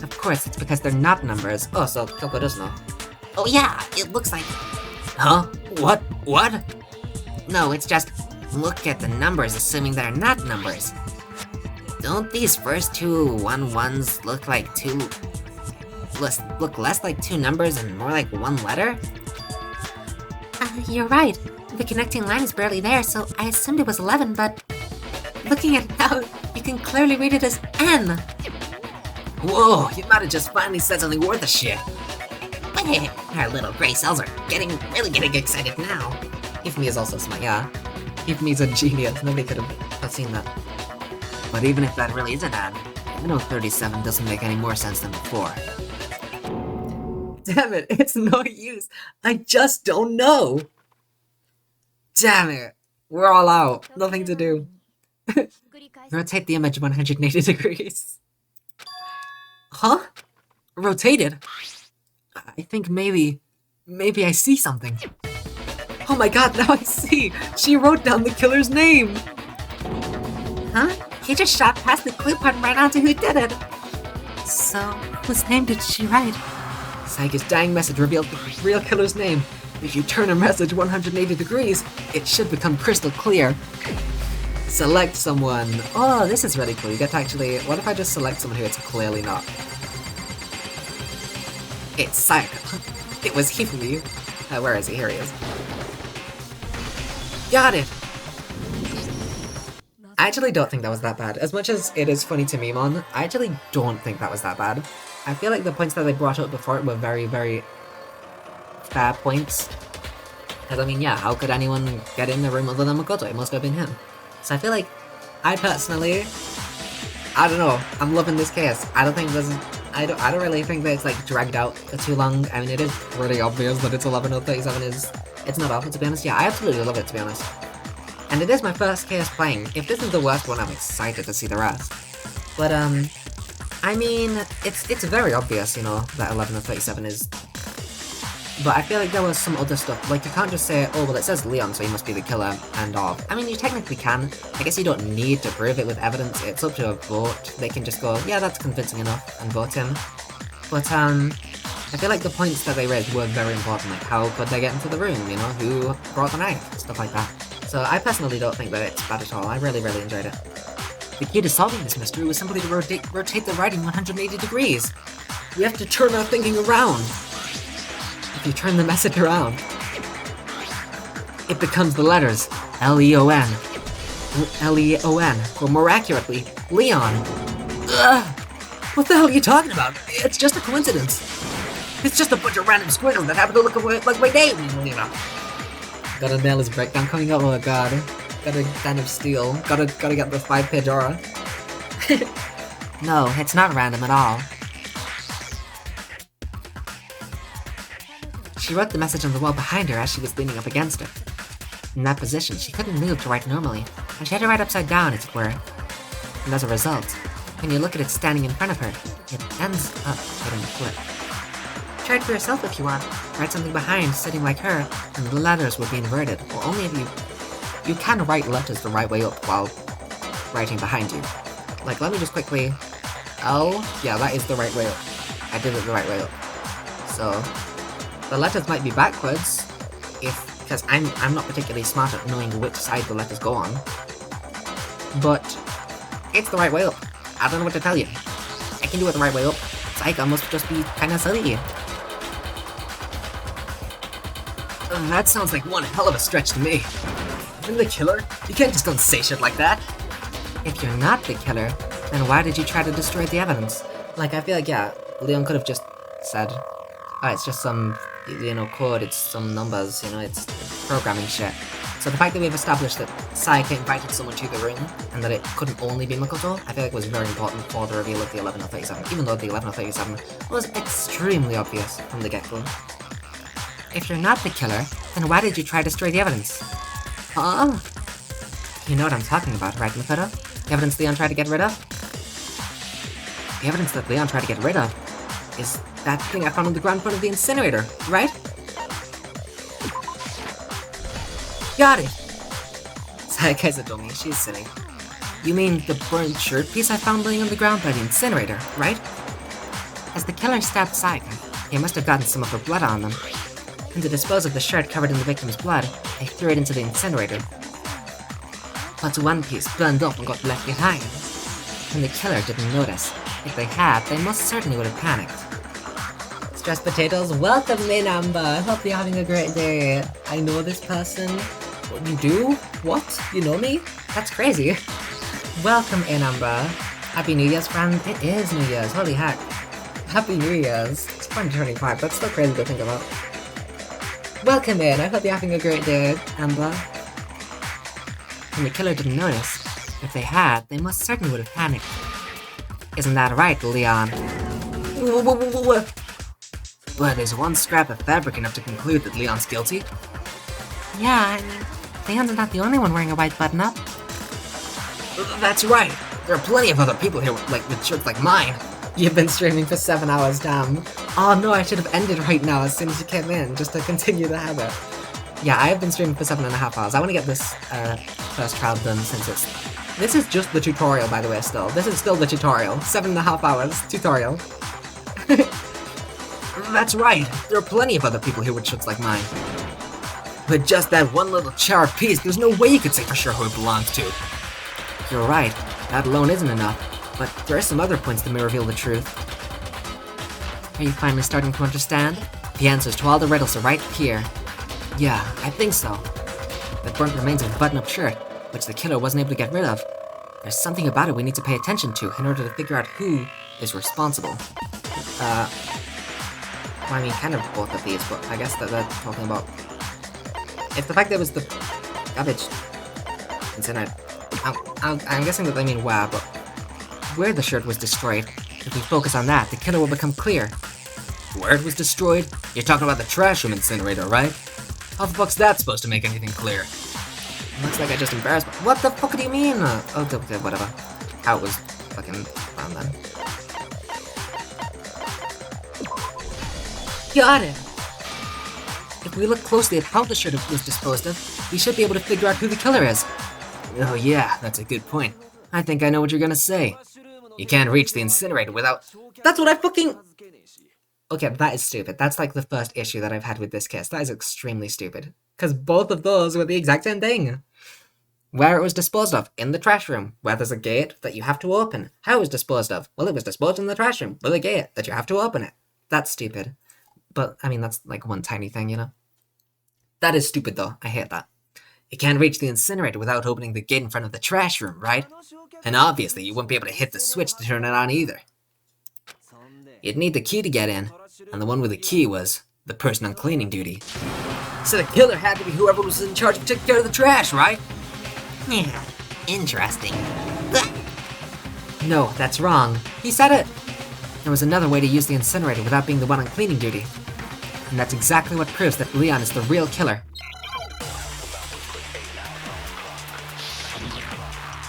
Of course, it's because they're not numbers. Oh, so Kyoko does know. Oh yeah, it looks like... Huh? What? What? No, it's just... Look at the numbers, assuming they're not numbers. Don't these first two 1-1s look like two... look less like two numbers and more like one letter? You're right. The connecting line is barely there, so I assumed it was 11, but... Looking at it now, you can clearly read it as N. Whoa, you might have just finally said something worth a shit. Hey, our little gray cells are really getting excited now. Hifumi is also smart, yeah. Hifumi's a genius, nobody could have seen that. But even if that really is an N, I know 37 doesn't make any more sense than before. Damn it, it's no use. I just don't know. Damn it. We're all out. Nothing to do. Rotate the image 180 degrees. Huh? Rotated? I think maybe I see something. Oh my god, now I see! She wrote down the killer's name! Huh? He just shot past the clue part right onto who did it. So, whose name did she write? Sayaka's dying message revealed the real killer's name. If you turn a message 180 degrees, it should become crystal clear. Select someone. Oh, this is really cool. You get to actually... What if I just select someone who it's clearly not? It's Sayaka. It was Hifumi. Where is he? Here he is. Got it! I actually don't think that was that bad. As much as it is funny to meme on, I actually don't think that was that bad. I feel like the points that they brought up before it were very, very fair points. Because, I mean, yeah, how could anyone get in the room other than Makoto? It must have been him. So I feel like, I personally, I don't know, I'm loving this case. I don't think there's, I don't really think that it's like dragged out for too long. I mean, it is pretty obvious that it's 11:37 is, it's not awful to be honest. Yeah, I absolutely love it to be honest. And it is my first case playing. If this is the worst one, I'm excited to see the rest. But, I mean, it's very obvious, you know, that 11:37 is... But I feel like there was some other stuff, like you can't just say, oh well it says Leon so he must be the killer, and all. I mean you technically can, I guess you don't need to prove it with evidence, it's up to a vote, they can just go, yeah that's convincing enough, and vote him. But I feel like the points that they raised were very important, like how could they get into the room, you know, who brought the knife, stuff like that. So I personally don't think that it's bad at all, I really enjoyed it. The key to solving this mystery was simply to rotate the writing 180 degrees. We have to turn our thinking around. If you turn the message around, it becomes the letters L-E-O-N. L-E-O-N, or more accurately, Leon. Ugh! What the hell are you talking about? It's just a coincidence. It's just a bunch of random squiggles that happen to look like my name, you know. Gotta nail his breakdown coming up, oh god. Gotta kind of steal. Gotta get the 5-page aura. No, it's not random at all. She wrote the message on the wall behind her as she was leaning up against it. In that position, she couldn't move to write normally, and she had to write upside down, as it were. And as a result, when you look at it standing in front of her, it ends up getting flipped. Try it for yourself if you want. Write something behind, sitting like her, and the letters would be inverted. Or only if you can write letters the right way up while writing behind you. Like, let me just quickly... L? Yeah, that is the right way up. I did it the right way up. So, the letters might be backwards, because I'm not particularly smart at knowing which side the letters go on. But, it's the right way up. I don't know what to tell you. I can do it the right way up. Psycho must just be kinda silly. That sounds like one hell of a stretch to me. You're the killer? You can't just go and say shit like that. If you're not the killer, then why did you try to destroy the evidence? Like, I feel like, yeah, Leon could have just said, oh, it's just some, code, it's some numbers, it's programming shit. So the fact that we've established that Sayaka invited someone to the room, and that it couldn't only be Makoto, I feel like was very important for the reveal of the 11-37, even though the 11-37 was extremely obvious from the get-go. If you're not the killer, then why did you try to destroy the evidence? Huh? You know what I'm talking about, right, Makoto? The evidence Leon tried to get rid of? The evidence that Leon tried to get rid of is that thing I found on the ground front of the incinerator, right? Got it! Sayaka's a dummy, she's silly. You mean the burnt shirt piece I found laying on the ground by the incinerator, right? As the killer stabbed Sayaka, he must have gotten some of her blood on them. And to dispose of the shirt covered in the victim's blood, they threw it into the incinerator. But one piece burned up and got left behind. And the killer didn't notice. If they had, they most certainly would have panicked. Stressed potatoes, welcome in, Amber. I hope you're having a great day. I know this person. What, you do? What? You know me? That's crazy. Welcome in, Amber. Happy New Year's, friend. It is New Year's. Holy heck. Happy New Year's. It's 2025. That's so crazy to think about. Welcome in. I hope you're having a great day, Amber. And the killer didn't notice. If they had, they most certainly would have panicked. Isn't that right, Leon? But is one scrap of fabric enough to conclude that Leon's guilty? Yeah, I mean, Leon's not the only one wearing a white button-up. That's right. There are plenty of other people here with shirts like mine. You've been streaming for 7 hours, damn. Oh no, I should have ended right now as soon as you came in, just to continue the habit. Yeah, I have been streaming for 7.5 hours. I want to get this first trial done since this is just the tutorial, by the way, still. This is still the tutorial. 7.5 hours, tutorial. That's right. There are plenty of other people here with shirts like mine. But just that one little char piece, there's no way you could say for sure who it belongs to. You're right. That alone isn't enough. But there are some other points that may reveal the truth. Are you finally starting to understand? The answers to all the riddles are right here. Yeah, I think so. The burnt remains of a button-up shirt, which the killer wasn't able to get rid of. There's something about it we need to pay attention to in order to figure out who is responsible. Well, I mean, kind of both of these, but I guess that they're talking about... It's the fact that it was the garbage incinerator. I'm guessing that they mean where, but where the shirt was destroyed. If we focus on that, the killer will become clear. Where it was destroyed? You're talking about the trash room incinerator, right? How the fuck's that supposed to make anything clear? Looks like I just embarrassed. What the fuck do you mean? Oh, okay, whatever. How it was fucking found then. Got it! If we look closely at how the shirt was disposed of, we should be able to figure out who the killer is. Oh yeah, that's a good point. I think I know what you're gonna say. You can't reach the incinerator without... That's what I fucking... Okay, that is stupid. That's like the first issue that I've had with this case. That is extremely stupid. Because both of those were the exact same thing. Where it was disposed of, in the trash room, where there's a gate that you have to open. How it was disposed of? Well, it was disposed in the trash room, with a gate that you have to open it. That's stupid. But, I mean, that's like one tiny thing, you know? That is stupid, though. I hate that. You can't reach the incinerator without opening the gate in front of the trash room, right? And obviously, you wouldn't be able to hit the switch to turn it on either. You'd need the key to get in, and the one with the key was the person on cleaning duty. So the killer had to be whoever was in charge of taking care of the trash, right? Yeah, interesting. No, that's wrong. He said it! There was another way to use the incinerator without being the one on cleaning duty. And that's exactly what proves that Leon is the real killer.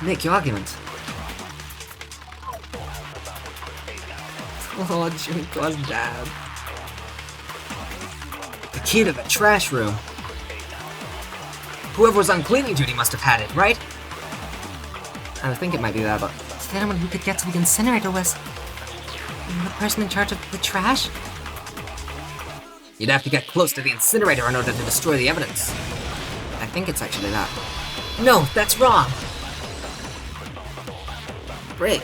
Make your argument. Oh, Junko's dad. key to the trash room. Whoever was on cleaning duty must have had it, right? I think it might be that, but... So the only one who could get to the incinerator was... the person in charge of the trash? You'd have to get close to the incinerator in order to destroy the evidence. I think it's actually that. No, that's wrong. Break.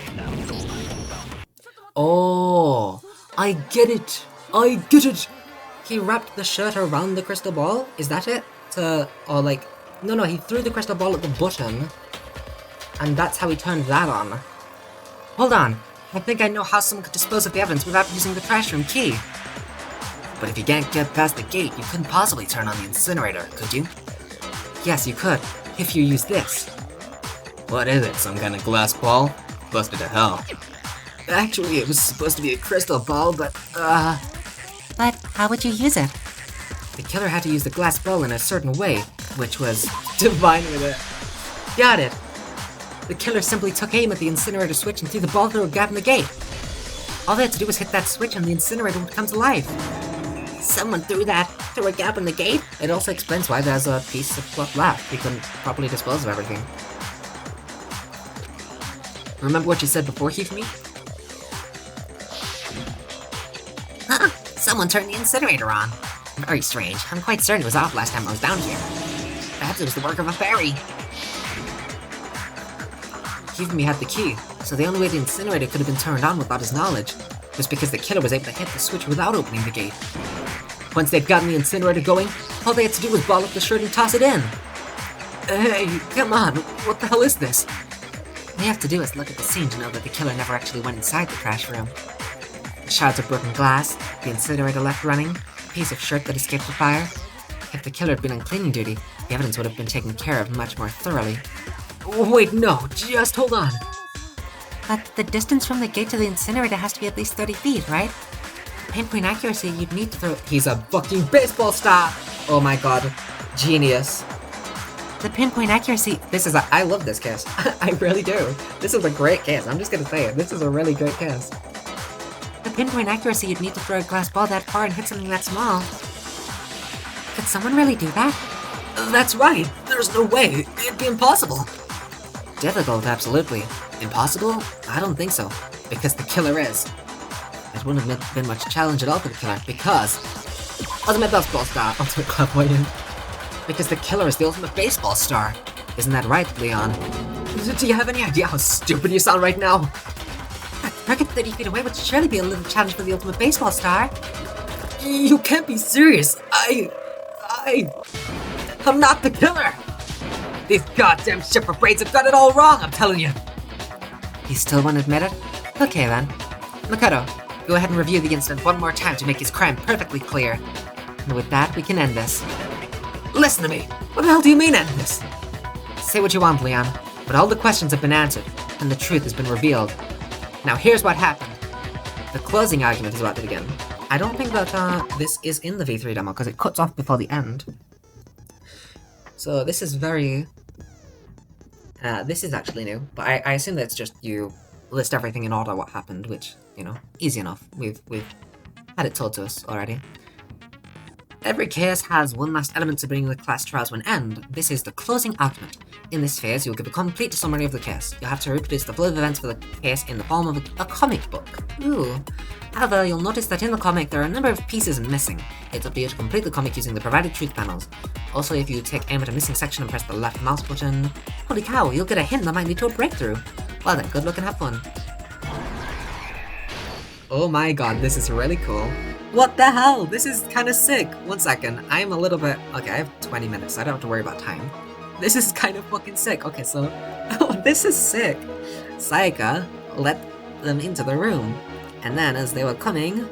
Oh, I get it. I get it. He wrapped the shirt around the crystal ball? Is that it? Or like... No, he threw the crystal ball at the button. And that's how he turned that on. Hold on. I think I know how someone could dispose of the evidence without using the trash room key. But if you can't get past the gate, you couldn't possibly turn on the incinerator, could you? Yes, you could. If you use this. What is it, some kind of glass ball? Busted to hell. Actually, it was supposed to be a crystal ball, but, But how would you use it? The killer had to use the glass ball in a certain way, which was divine with it. Got it. The killer simply took aim at the incinerator switch and threw the ball through a gap in the gate. All they had to do was hit that switch and the incinerator would come to life. Someone threw that through a gap in the gate? It also explains why there's a piece of cloth left. He couldn't properly dispose of everything. Remember what you said before, Hifumi? Huh? Someone turned the incinerator on. Very strange. I'm quite certain it was off last time I was down here. Perhaps it was the work of a fairy. Hifumi had the key, so the only way the incinerator could have been turned on without his knowledge was because the killer was able to hit the switch without opening the gate. Once they'd gotten the incinerator going, all they had to do was ball up the shirt and toss it in. Hey, come on, what the hell is this? All you have to do is look at the scene to know that the killer never actually went inside the trash room. The shards of broken glass, the incinerator left running, a piece of shirt that escaped the fire. If the killer had been on cleaning duty, the evidence would have been taken care of much more thoroughly. Wait, no, just hold on. But the distance from the gate to the incinerator has to be at least 30 feet, right? The pinpoint accuracy you'd need to throw... He's a fucking baseball star! Oh my god, genius. The pinpoint accuracy... I love this cast. I really do. This is a great cast, I'm just gonna say it. This is a really great cast. The pinpoint accuracy you'd need to throw a glass ball that far and hit something that small. Could someone really do that? That's right! There's no way! It'd be impossible! Difficult, absolutely. Impossible? I don't think so. Because the killer is. It wouldn't have been much challenge at all for the killer, because... Ultimate baseball star! Ultimate clairvoyant. Because the killer is the ultimate baseball star. Isn't that right, Leon? Do you have any idea how stupid you sound right now? Target 30 feet away would surely be a little challenge for the ultimate baseball star. You can't be serious! I'm not the killer! These goddamn shipper braids have got it all wrong, I'm telling you! You still won't admit it? Okay then. Makoto, go ahead and review the incident one more time to make his crime perfectly clear. And with that, we can end this. Listen to me! What the hell do you mean end this? Say what you want, Leon, but all the questions have been answered, and the truth has been revealed. Now here's what happened. The closing argument is about to begin. I don't think that this is in the V3 demo, because it cuts off before the end. So this is very... this is actually new, but I assume that's just you list everything in order what happened, which, you know, easy enough. We've had it told to us already. Every case has one last element to bring the class trial to an end. This is the closing argument. In this phase, you'll give a complete summary of the case. You'll have to reproduce the flow of events for the case in the form of a comic book. Ooh. However, you'll notice that in the comic there are a number of pieces missing. It's up to you to complete the comic using the provided truth panels. Also, if you take aim at a missing section and press the left mouse button, holy cow, you'll get a hint that might lead to a breakthrough. Well then, good luck and have fun. Oh my god, this is really cool. What the hell? This is kind of sick. One second, I'm a little bit... Okay, I have 20 minutes, so I don't have to worry about time. This is kind of fucking sick. Okay, so... Oh, this is sick. Sayaka let them into the room. And then, as they were coming...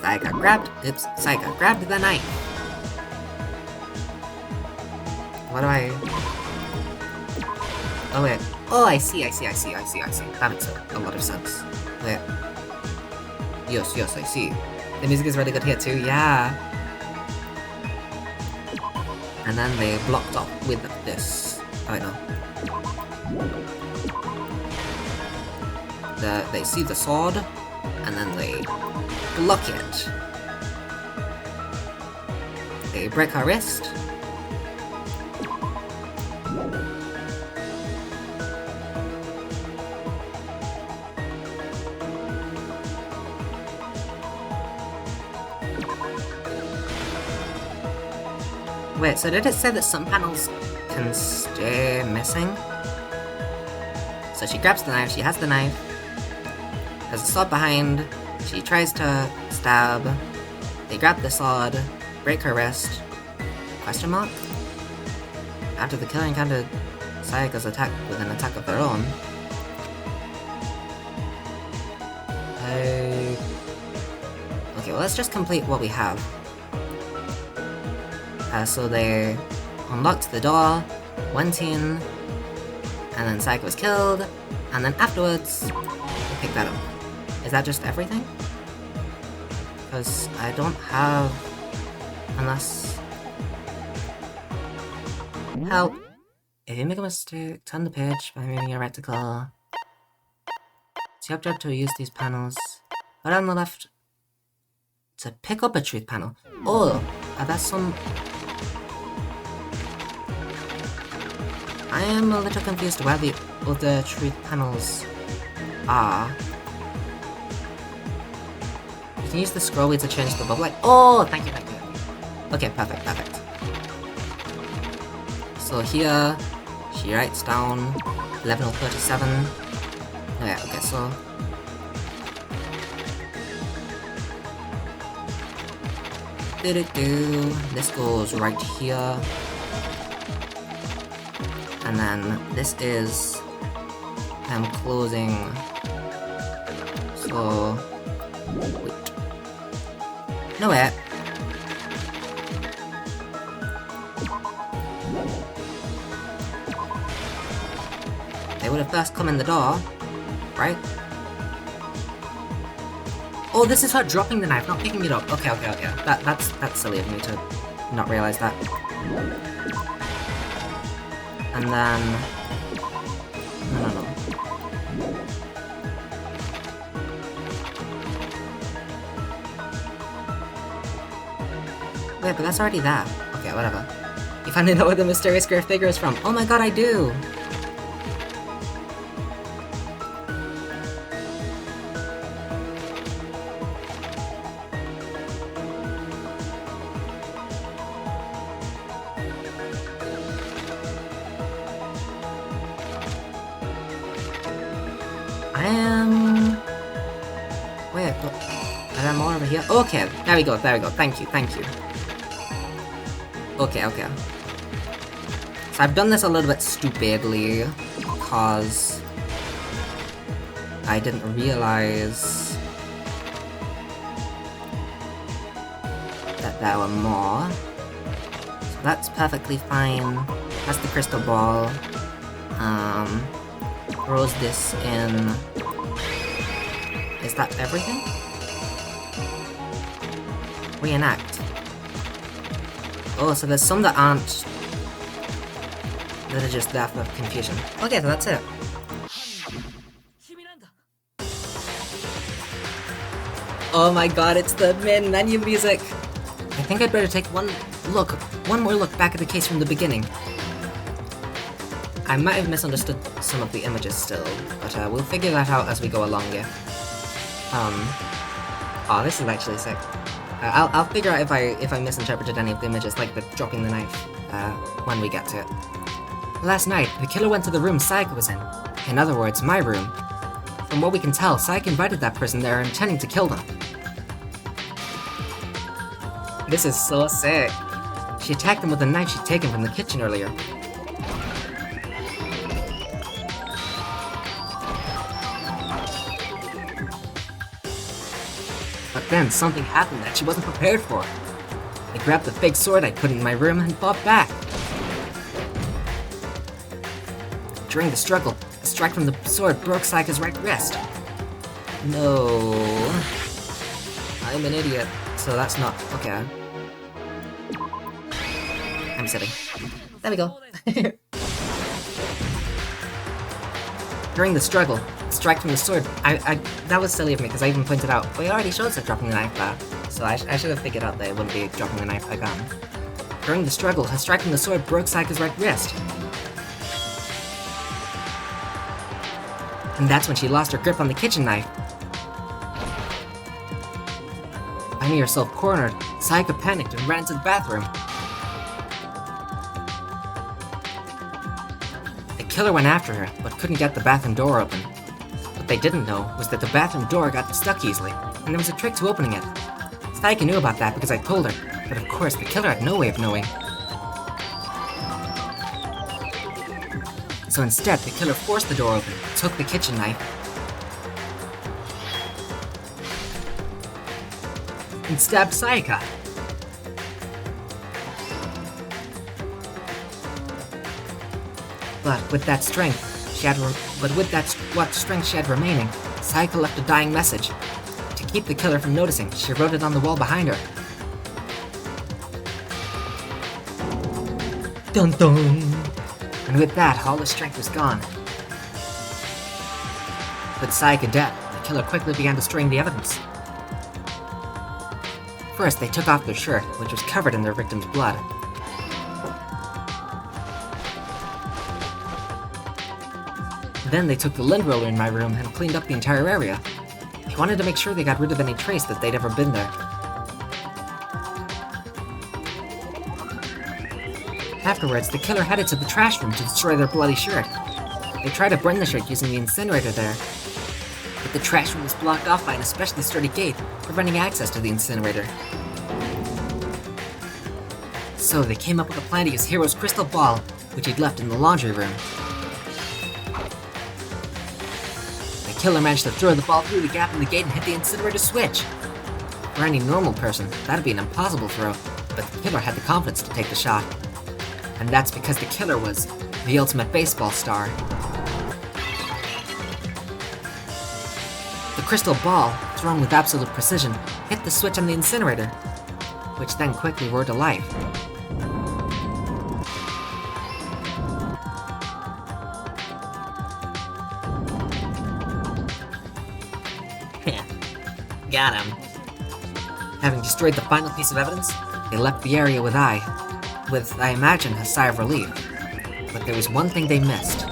Sayaka grabbed the knife. What do I... Oh, wait. Oh, I see. That makes a lot of sense. Wait. Yes, I see. The music is really good here too, yeah. And then they blocked off with this. Oh wait, no. They see the sword, and then they block it. They break her wrist. Wait, so did it say that some panels can stay missing? So she grabs the knife, she has the knife. There's a sword behind. She tries to stab. They grab the sword, break her wrist. Question mark? After the killer encountered Sayaka's attack with an attack of their own. Okay, well let's just complete what we have. So they unlocked the door, went in, and then Sayaka was killed, and then afterwards, we picked that up. Is that just everything? Because I don't have... unless... Help! If you make a mistake, turn the page by moving your reticle. It's your job to use these panels. But on the left, to pick up a truth panel. Oh, that's some... I am a little confused where the other truth panels are. You can use the scroll wheel to change the bubble light. Oh, thank you, thank you. Okay, perfect, perfect. So here, she writes down 11:37. Oh yeah, okay, so... This goes right here. And then this is closing. So wait. No wait. They would have first come in the door, right? Oh, this is her dropping the knife, not picking it up. Okay. That's silly of me to not realize that. And then... No. Wait, but that's already there. Okay, whatever. You finally know where the mysterious grey figure is from. Oh my god, I do! Wait, are there more over here? Okay, there we go, thank you. Okay. So I've done this a little bit stupidly, because I didn't realize that there were more. So that's perfectly fine. That's the crystal ball. Throws this in. Is that everything? Reenact. Oh, so there's some that aren't. That are just there for confusion. Okay, so that's it. Oh my god, it's the main menu music! I think I'd better take one more look back at the case from the beginning. I might have misunderstood some of the images still, but we'll figure that out as we go along, yeah. Oh, this is actually sick. I'll figure out if I misinterpreted any of the images, like the dropping the knife, when we get to it. Last night, the killer went to the room Sayaka was in. In other words, my room. From what we can tell, Sayaka invited that person there intending to kill them. This is so sick. She attacked them with a knife she'd taken from the kitchen earlier. But then something happened that she wasn't prepared for. I grabbed the fake sword I put in my room and fought back. During the struggle, a strike from the sword broke Sayaka's right wrist. No. I'm an idiot, so that's not... okay. I'm silly. There we go. During the struggle, a strike from the sword. That was silly of me because I even pointed out, well, he already showed us dropping the knife there. So I should have figured out that it wouldn't be dropping the knife again. During the struggle, her striking the sword broke Saika's right wrist. And that's when she lost her grip on the kitchen knife. Finding herself cornered, Saika panicked and ran to the bathroom. The killer went after her, but couldn't get the bathroom door open. What they didn't know was that the bathroom door got stuck easily, and there was a trick to opening it. Saika knew about that because I told her, but of course the killer had no way of knowing. So instead, the killer forced the door open, took the kitchen knife, and stabbed Saika. But with that strength she had remaining, Saika left a dying message. To keep the killer from noticing, she wrote it on the wall behind her. Dun dun! And with that, all his strength was gone. With Saika dead, the killer quickly began destroying the evidence. First, they took off their shirt, which was covered in their victim's blood. Then they took the lint roller in my room and cleaned up the entire area. They wanted to make sure they got rid of any trace that they'd ever been there. Afterwards, the killer headed to the trash room to destroy their bloody shirt. They tried to burn the shirt using the incinerator there, but the trash room was blocked off by an especially sturdy gate, preventing access to the incinerator. So they came up with a plan to use Hero's crystal ball, which he'd left in the laundry room. The killer managed to throw the ball through the gap in the gate and hit the incinerator switch. For any normal person, that'd be an impossible throw, but the killer had the confidence to take the shot. And that's because the killer was the ultimate baseball star. The crystal ball, thrown with absolute precision, hit the switch on the incinerator, which then quickly roared to life. Got him. Having destroyed the final piece of evidence, they left the area with I imagine, a sigh of relief. But there was one thing they missed.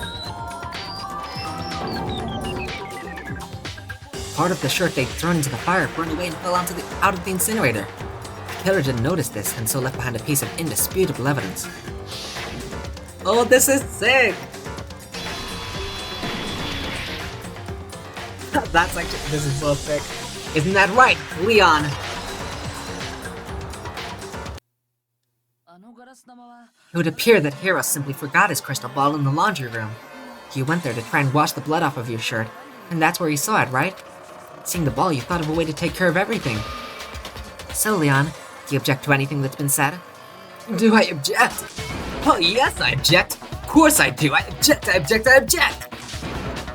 Part of the shirt they'd thrown into the fire burned away and fell out of the incinerator. The killer didn't notice this and so left behind a piece of indisputable evidence. Oh, this is sick! This is so sick. Isn't that right, Leon? It would appear that Hero simply forgot his crystal ball in the laundry room. You went there to try and wash the blood off of your shirt, and that's where you saw it, right? Seeing the ball, you thought of a way to take care of everything. So, Leon, do you object to anything that's been said? Do I object? Oh yes, I object. Of course I do. I object.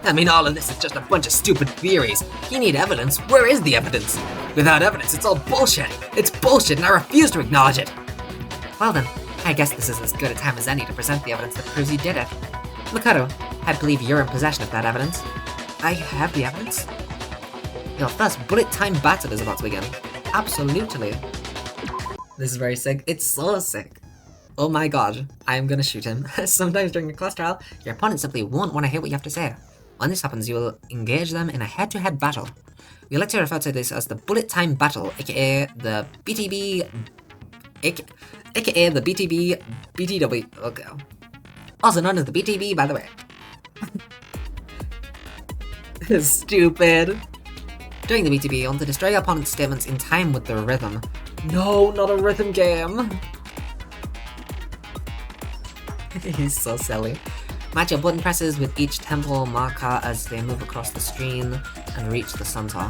I mean, all of this is just a bunch of stupid theories. You need evidence. Where is the evidence? Without evidence, it's all bullshit. It's bullshit, and I refuse to acknowledge it. Well then, I guess this is as good a time as any to present the evidence that proves you did it. Mikado, I believe you're in possession of that evidence. I have the evidence. Your first bullet time battle is about to begin. Absolutely. This is very sick. It's so sick. Oh my god, I am gonna shoot him. Sometimes during a class trial, your opponent simply won't want to hear what you have to say. When this happens, you will engage them in a head-to-head battle. We like to refer to this as the bullet time battle, aka the BTB... aka the BTW... Okay. Also known as the BTB, by the way. Stupid. During the BTB, you want to destroy your opponent's statements in time with the rhythm. No, not a rhythm game. He's so silly. Match your button presses with each tempo marker as they move across the screen and reach the center.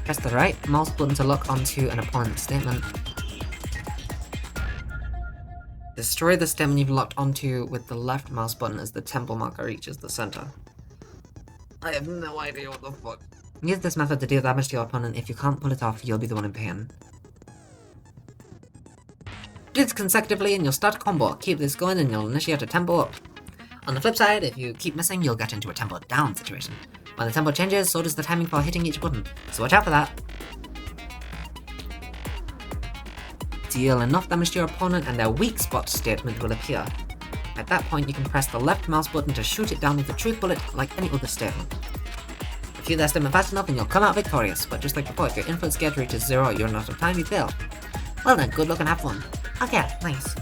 Press the right mouse button to lock onto an opponent's statement. Destroy the statement you've locked onto with the left mouse button as the tempo marker reaches the center. I have no idea what the fuck. Use this method to deal damage to your opponent. If you can't pull it off, you'll be the one in pain. Do this consecutively and you'll start a combo. Keep this going and you'll initiate a tempo up. On the flip side, if you keep missing, you'll get into a tempo down situation. When the tempo changes, so does the timing for hitting each button, so watch out for that. deal enough damage to your opponent and their weak spot statement will appear. At that point, you can press the left mouse button to shoot it down with the truth bullet like any other statement. If you do that statement fast enough, then you'll come out victorious, but just like before, if your influence gauge reaches 0 or you're not of time, you fail. Well then, good luck and have fun. Okay, nice.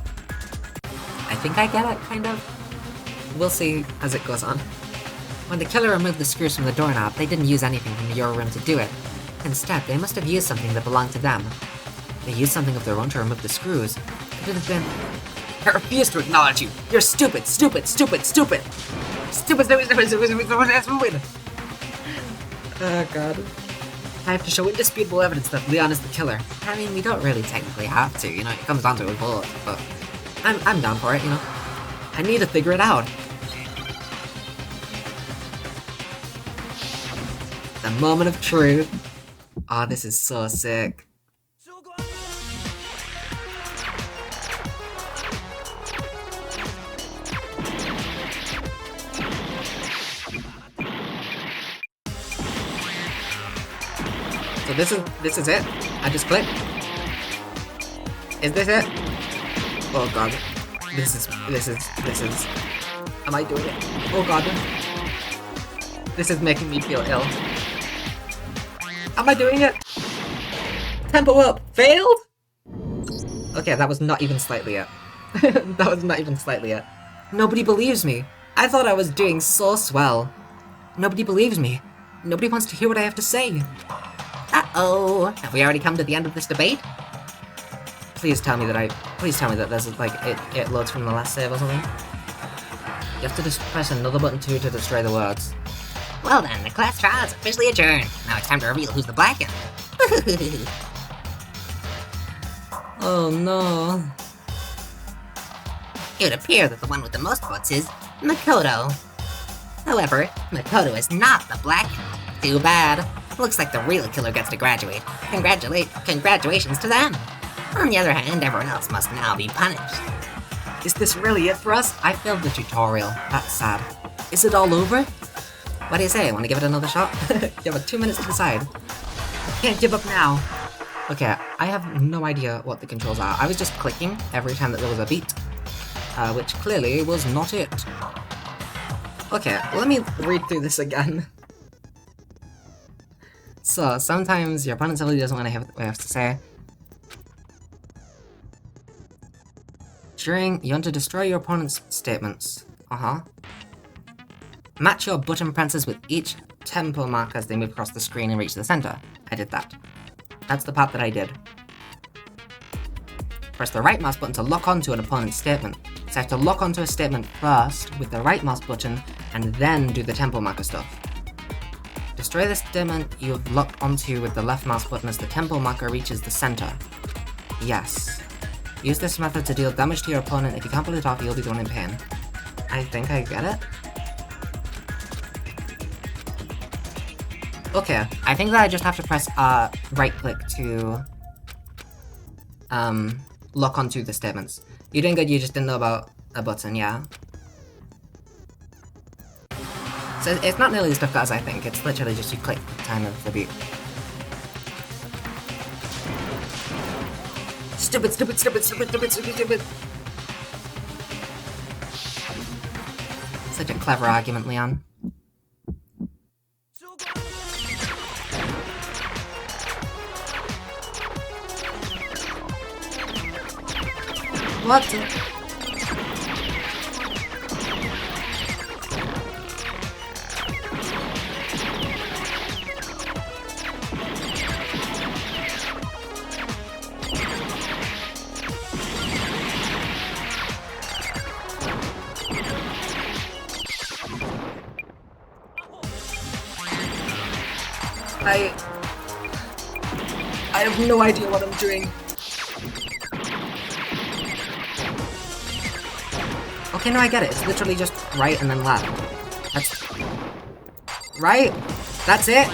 I think I get it, kind of. We'll see as it goes on. When the killer removed the screws from the doorknob, they didn't use anything from your room to do it. Instead, they must have used something that belonged to them. They used something of their own to remove the screws. It would have been... I refuse to acknowledge you. You're stupid, stupid, stupid, stupid. Stupid, stupid, stupid, stupid, stupid, stupid. Oh god. I have to show indisputable evidence that Leon is the killer. I mean, we don't really technically have to, you know, it comes down to a vote, but I'm down for it, you know. I need to figure it out. The moment of truth. Oh, this is so sick. So this is it? I just clicked? Is this it? Oh god. This is, am I doing it? Oh god. This is making me feel ill. Am I doing it? Tempo up! Failed? Okay, that was not even slightly it. That was not even slightly it. Nobody believes me. I thought I was doing so swell. Nobody believes me. Nobody wants to hear what I have to say. uh-oh. Have we already come to the end of this debate? Please tell me that there's like, it loads from the last save or something. You have to just press another button too to destroy the words. Well then, the class trial is officially adjourned. Now it's time to reveal who's the black one. Oh no. It would appear that the one with the most votes is Makoto. However, Makoto is not the black one. Too bad. Looks like the real killer gets to graduate. Congratulations to them. On the other hand, everyone else must now be punished. Is this really it for us? I failed the tutorial. That's sad. Is it all over? What do you say? Want to give it another shot? You have 2 minutes to decide. Can't give up now. Okay, I have no idea what the controls are. I was just clicking every time that there was a beat, which clearly was not it. Okay, let me read through this again. So, sometimes your opponent simply doesn't want to hear what you have to say. You want to destroy your opponent's statements. Match your button presses with each tempo mark as they move across the screen and reach the center. I did that. That's the part that I did. Press the right mouse button to lock onto an opponent's statement. So I have to lock onto a statement first with the right mouse button and then do the tempo marker stuff. Destroy the statement you've locked onto with the left mouse button as the tempo marker reaches the center. Yes. Use this method to deal damage to your opponent. If you can't pull it off, you'll be the one in pain. I think I get it. Okay, I think that I just have to press right click to lock onto the statements. You're doing good, you just didn't know about a button, yeah? So it's not nearly as difficult as I think, it's literally just you click the time of the beat. Stupid, stupid, stupid, stupid, stupid, stupid, stupid. Such a clever argument, Leon. What? I have no idea what I'm doing. Okay, no, I get it. It's literally just right and then left. That's... Right? That's it?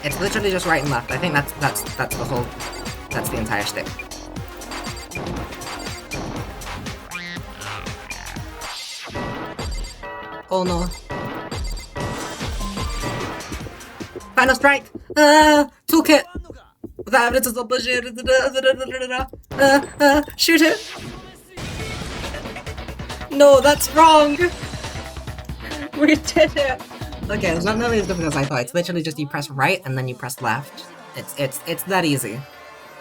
It's literally just right and left. I think that's the whole... That's the entire stick. Oh no. Final strike! Toolkit! Without evidence is all bullshit. Shoot it! No, that's wrong! We did it! Okay, it's not nearly as difficult as I thought. It's literally just you press right and then you press left. It's that easy.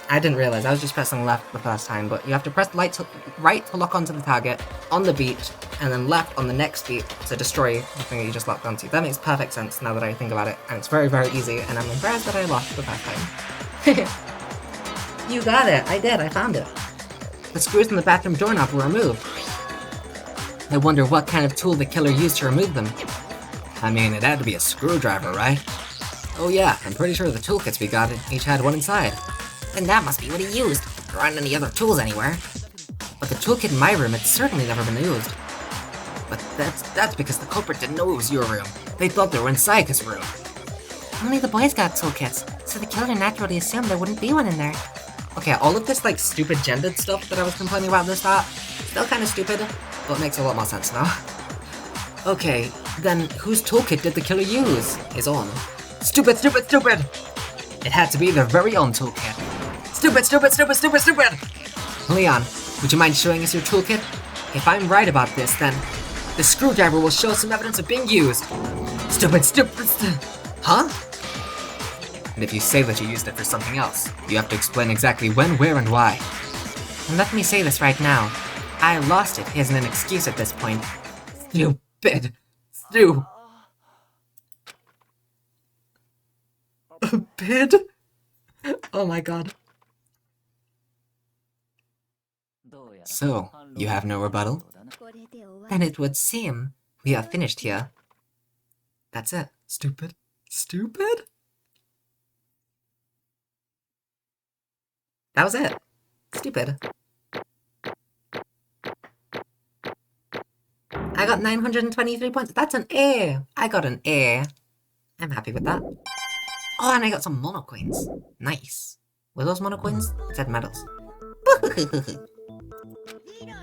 I didn't realize, I was just pressing left the first time, but you have to press right to lock onto the target, on the beat, and then left on the next beat to destroy the thing that you just locked onto. That makes perfect sense now that I think about it, and it's very, very easy, and I'm embarrassed that I lost the first time. You got it! I did, I found it. The screws in the bathroom doorknob were removed. I wonder what kind of tool the killer used to remove them. I mean, it had to be a screwdriver, right? Oh yeah, I'm pretty sure the toolkits we got each had one inside. Then that must be what he used. There aren't any other tools anywhere. But the toolkit in my room had certainly never been used. But that's because the culprit didn't know it was your room. They thought they were inside his room. Only the boys got toolkits, so the killer naturally assumed there wouldn't be one in there. Okay, all of this like stupid gendered stuff that I was complaining about at the start, still kind of stupid, but makes a lot more sense now. Okay, then whose toolkit did the killer use? His own. Stupid, stupid, stupid! It had to be their very own toolkit. Stupid, stupid, stupid, stupid, stupid! Leon, would you mind showing us your toolkit? If I'm right about this, then the screwdriver will show some evidence of being used. Stupid, stupid, huh? And if you say that you used it for something else, you have to explain exactly when, where, and why. And let me say this right now. I lost it isn't an excuse at this point. Stupid. Stupid? Oh my god. So, you have no rebuttal? Then it would seem we are finished here. That's it. Stupid. Stupid? That was it. Stupid. I got 923 points. That's an A. I got an A. I'm happy with that. Oh, and I got some mono coins. Nice. Were those mono coins? It said medals.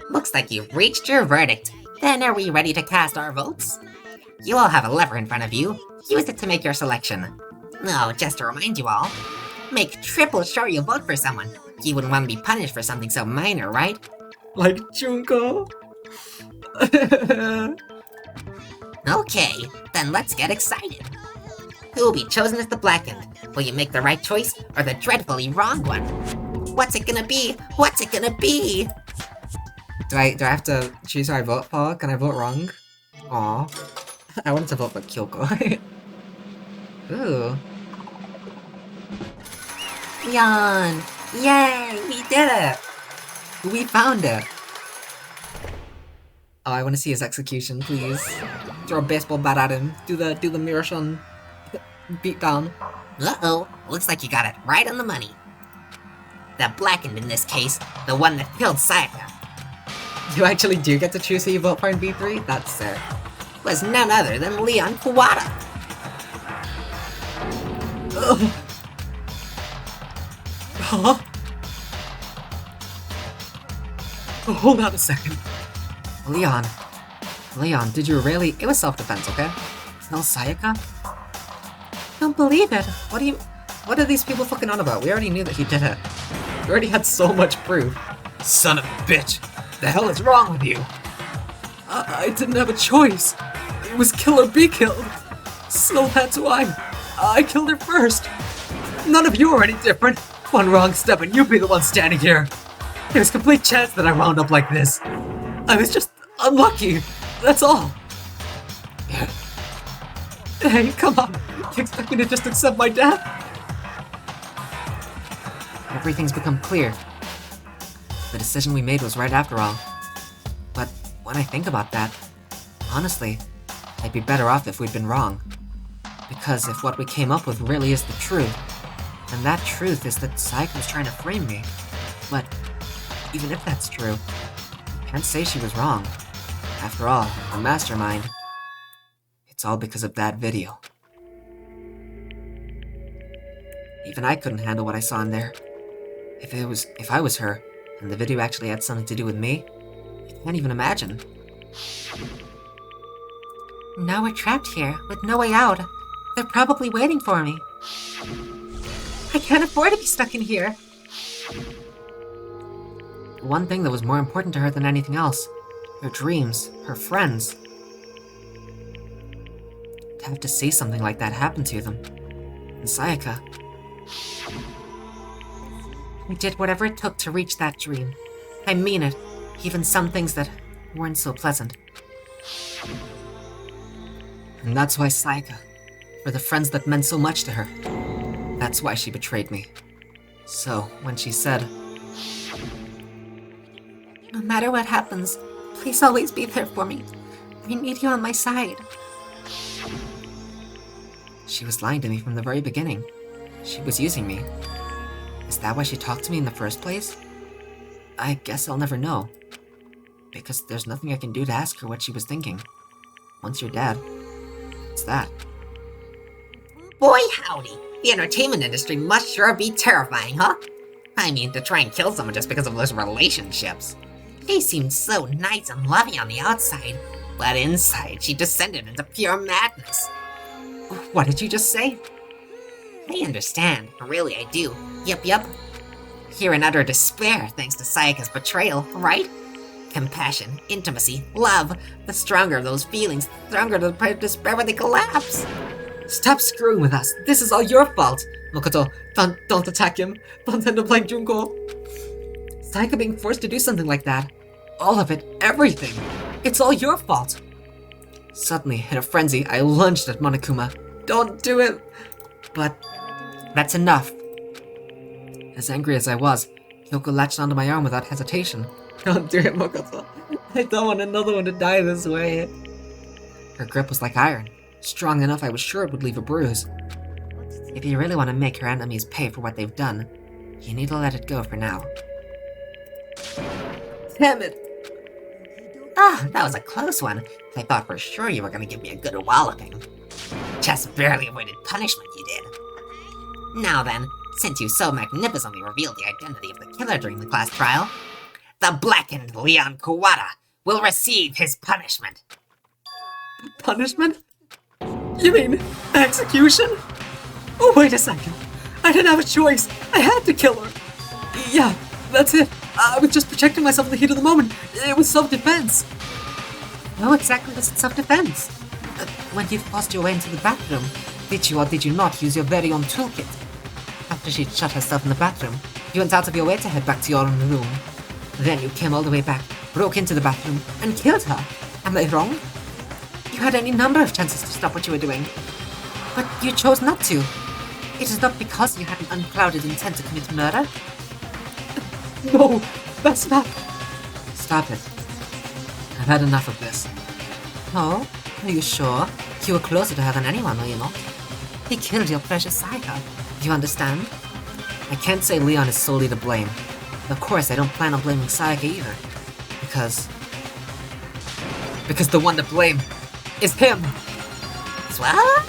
Looks like you've reached your verdict. Then are we ready to cast our votes? You all have a lever in front of you. Use it to make your selection. No, just to remind you all, make triple sure you vote for someone. You wouldn't want to be punished for something so minor, right? Like Junko. Okay, then let's get excited. Who will be chosen as the blackened? Will you make the right choice or the dreadfully wrong one? What's it gonna be? What's it gonna be? Do I have to choose who I vote for? Can I vote wrong? Aw. I wanted to vote for Kyoko. Ooh. Leon! Yay! We did it! We found it! Oh, I want to see his execution, please. Throw a baseball bat at him. Do the Mirashon beat down. Uh-oh, looks like you got it right on the money. The blackened in this case, the one that killed Sayaka, You actually do get to choose who you vote for in B3? That's sick. was none other than Leon Kawada. Ugh. Huh? Oh, hold on a second. Leon, did you really? It was self-defense, okay? Kill Sayaka? I don't believe it. What are these people fucking on about? We already knew that he did it. We already had so much proof. Son of a bitch! The hell is wrong with you? I didn't have a choice. It was kill or be killed. So that's why. I killed her first. None of you are any different. One wrong step and you'd be the one standing here. There was complete chance that I wound up like this. I was just unlucky. That's all. Hey, come on. You expect me to just accept my death? Everything's become clear. The decision we made was right after all. But when I think about that, honestly, I'd be better off if we'd been wrong. Because if what we came up with really is the truth, then that truth is that Sayaka was trying to frame me. But even if that's true, I can't say she was wrong. After all, the mastermind. It's all because of that video. Even I couldn't handle what I saw in there. If I was her, and the video actually had something to do with me, I can't even imagine. Now we're trapped here, with no way out. They're probably waiting for me. I can't afford to be stuck in here. One thing that was more important to her than anything else. Her dreams, her friends. To have to see something like that happen to them. And Sayaka. We did whatever it took to reach that dream. I mean it, even some things that weren't so pleasant. And that's why Sayaka, for the friends that meant so much to her, that's why she betrayed me. So, when she said, No matter what happens, please always be there for me. I need you on my side. she was lying to me from the very beginning. She was using me. Is that why she talked to me in the first place? I guess I'll never know. Because there's nothing I can do to ask her what she was thinking. Once you're dead, it's that. Boy howdy, the entertainment industry must sure be terrifying, huh? I mean, to try and kill someone just because of those relationships. She seemed so nice and loving on the outside, but inside she descended into pure madness. What did you just say? I understand, really I do. Yup. You're in utter despair thanks to Sayaka's betrayal, right? Compassion, intimacy, love. The stronger those feelings, the stronger the despair when they collapse. Stop screwing with us. This is all your fault. Makoto, don't attack him. Don't end up like Junko. Sayaka being forced to do something like that. All of it, everything. It's all your fault. Suddenly, in a frenzy, I lunged at Monokuma. Don't do it. But that's enough. As angry as I was, Kyoko latched onto my arm without hesitation. Don't do it, Makoto. I don't want another one to die this way. Her grip was like iron. Strong enough I was sure it would leave a bruise. If you really want to make her enemies pay for what they've done, you need to let it go for now. Damn it! Ah, that was a close one. I thought for sure you were gonna give me a good walloping. Just barely avoided punishment, you did. Now then, since you so magnificently revealed the identity of the killer during the class trial, the blackened Leon Kawada will receive his punishment. Punishment? You mean execution? Oh, wait a second. I didn't have a choice. I had to kill her. Yeah, that's it. I was just protecting myself in the heat of the moment. It was self-defense. How exactly was it self-defense? When you forced your way into the bathroom, did you or did you not use your very own toolkit? After she'd shut herself in the bathroom, you went out of your way to head back to your own room. Then you came all the way back, broke into the bathroom, and killed her. Am I wrong? You had any number of chances to stop what you were doing, but you chose not to. It is not because you had an unclouded intent to commit murder. No, that's not... Stop it. I've had enough of this. Oh? Are you sure? You were closer to her than anyone, were you not? He killed your precious Sayaka. Do you understand? I can't say Leon is solely to blame. Of course, I don't plan on blaming Sayaka either. Because the one to blame is him! What?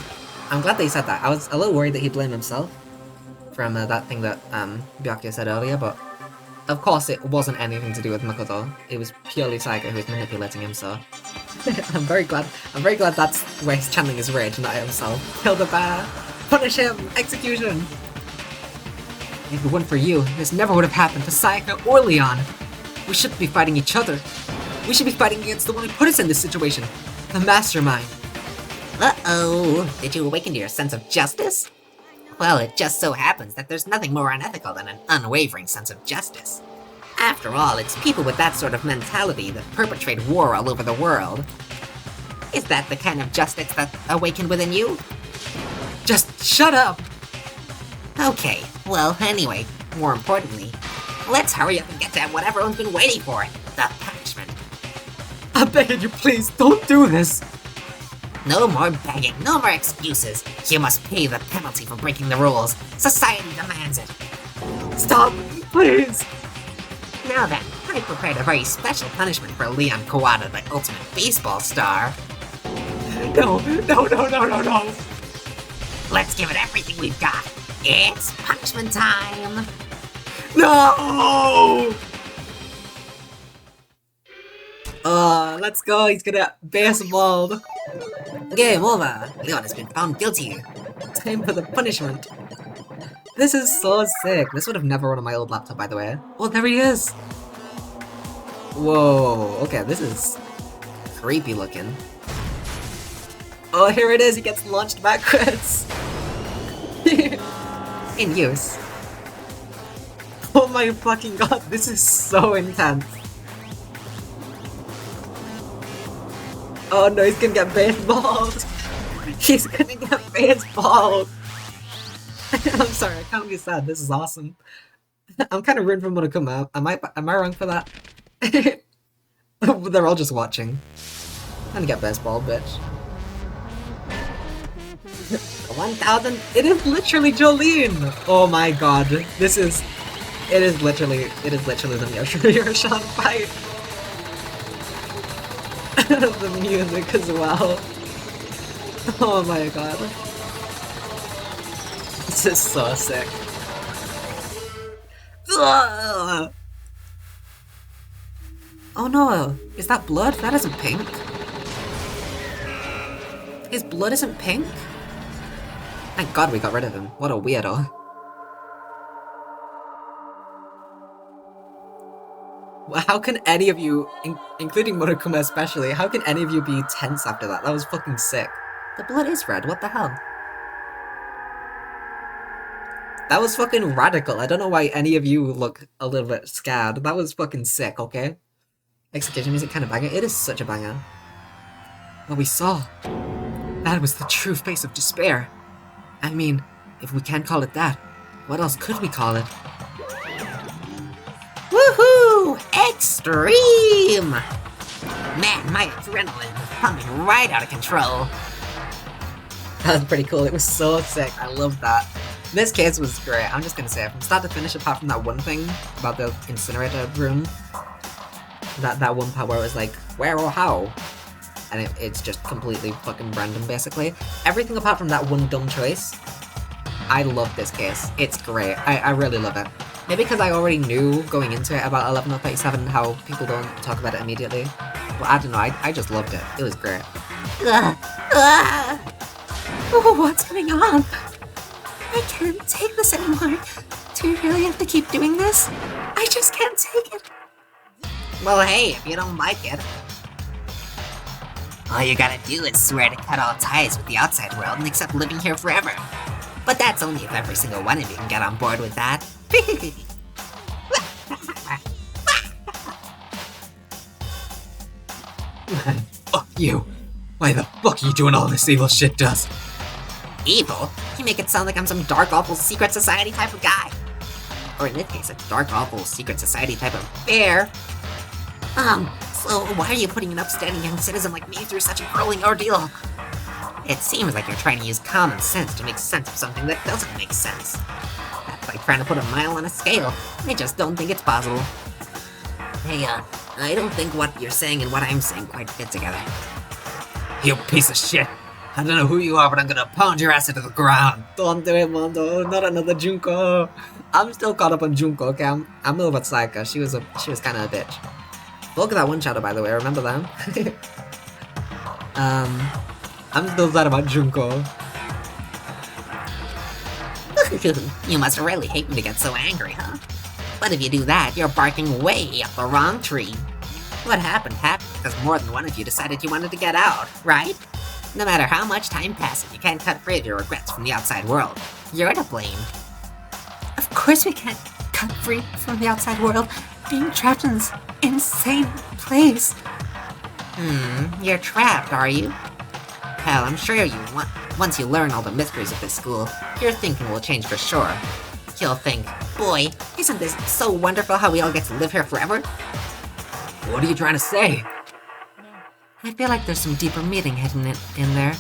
I'm glad that he said that. I was a little worried that he blamed himself from that thing that Byakuya said earlier, but of course it wasn't anything to do with Makoto. It was purely Sayaka who was manipulating him, so I'm very glad that's where he's channeling his rage, not himself. Kill the bear! Punish him! Execution! If it weren't for you, this never would have happened to Sayaka or Leon. We shouldn't be fighting each other. We should be fighting against the one who put us in this situation. The mastermind. Uh-oh, did you awaken to your sense of justice? Well, it just so happens that there's nothing more unethical than an unwavering sense of justice. After all, it's people with that sort of mentality that perpetrate war all over the world. Is that the kind of justice that awakened within you? Just shut up! Okay, well, anyway, more importantly, let's hurry up and get to what everyone's been waiting for, the punishment. I'm begging you, please, don't do this! No more begging, no more excuses. You must pay the penalty for breaking the rules. Society demands it. Stop, please! Now then, I prepared a very special punishment for Leon Kawada, the ultimate baseball star. No. Let's give it everything we've got. It's punishment time! No! Let's go, he's gonna baseball. Game over. Leon has been found guilty Time for the punishment. This is so sick. This would have never run on my old laptop, by the way. Oh, there he is! Whoa, okay, this is creepy looking. Oh, here it is, he gets launched backwards! In use. Oh my fucking god, this is so intense. Oh no, he's gonna get baseballed! He's gonna get baseballed! I'm sorry, I can't be sad, this is awesome. I'm kind of rooting for Monokuma. Am I wrong for that? They're all just watching. I'm gonna get baseballed, bitch. 1,000. It is literally Jolene. Oh my god, this is. It is literally the Miyoshi fight. The music as well. Oh my god, this is so sick. Ugh. Oh no, is that blood? That isn't pink. His blood isn't pink? Thank god we got rid of him. What a weirdo. Well, how can any of you, including Monokuma especially, how can any of you be tense after that? That was fucking sick. The blood is red, what the hell? That was fucking radical. I don't know why any of you look a little bit scared. That was fucking sick, okay? Execution music kind of banger. It is such a banger. What we saw, that was the true face of despair. I mean, if we can't call it that, what else could we call it? Woohoo! Extreme! Man, my adrenaline is pumping right out of control. That was pretty cool. It was so sick. I loved that. This case was great. I'm just gonna say it from start to finish, apart from that one thing about the incinerator room. That one part where it was like, where or how? And it's just completely fucking random, basically. Everything apart from that one dumb choice, I love this case. It's great. I really love it. Maybe because I already knew going into it about 11:37 how people don't talk about it immediately. But I don't know, I just loved it. It was great. Oh, what's going on? I can't take this anymore. Do you really have to keep doing this? I just can't take it. Well, hey, if you don't like it, all you gotta do is swear to cut all ties with the outside world and accept living here forever. But that's only if every single one of you can get on board with that. Fuck you. Why the fuck are you doing all this evil shit to us? Evil? You make it sound like I'm some dark, awful secret society type of guy. Or in this case, a dark, awful secret society type of bear. So why are you putting an upstanding young citizen like me through such a grueling ordeal? It seems like you're trying to use common sense to make sense of something that doesn't make sense. That's like trying to put a mile on a scale. I just don't think it's possible. Hey, I don't think what you're saying and what I'm saying quite fit together. You piece of shit. I don't know who you are, but I'm gonna pound your ass into the ground. Don't do it, Mondo. Not another Junko. I'm still caught up on Junko, okay? I'm over Sayaka. She was kind of a bitch. Look at that one shadow, by the way. Remember them? I'm still sad about Junko. You must really hate me to get so angry, huh? But if you do that, you're barking way up the wrong tree. What happened because more than one of you decided you wanted to get out, right? No matter how much time passes, you can't cut free of your regrets from the outside world. You're to blame. Of course we can't cut free from the outside world. Being trapped in this insane place. You're trapped, are you? Hell, I'm sure once you learn all the mysteries of this school, your thinking will change for sure. You'll think, boy, isn't this so wonderful how we all get to live here forever? What are you trying to say? I feel like there's some deeper meaning hidden in there,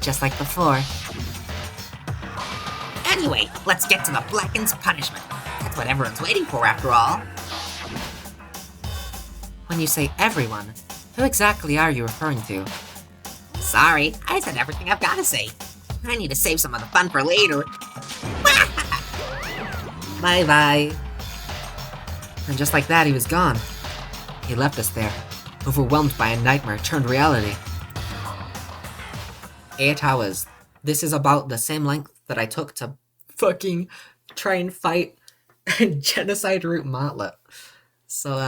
just like before. Anyway, let's get to the Blackened's punishment. That's what everyone's waiting for after all. When you say everyone, who exactly are you referring to? Sorry, I said everything I've got to say. I need to save some of the fun for later. Bye-bye. And just like that, he was gone. He left us there, overwhelmed by a nightmare turned reality. 8 hours. This is about the same length that I took to fucking try and fight genocide route Martlet. So,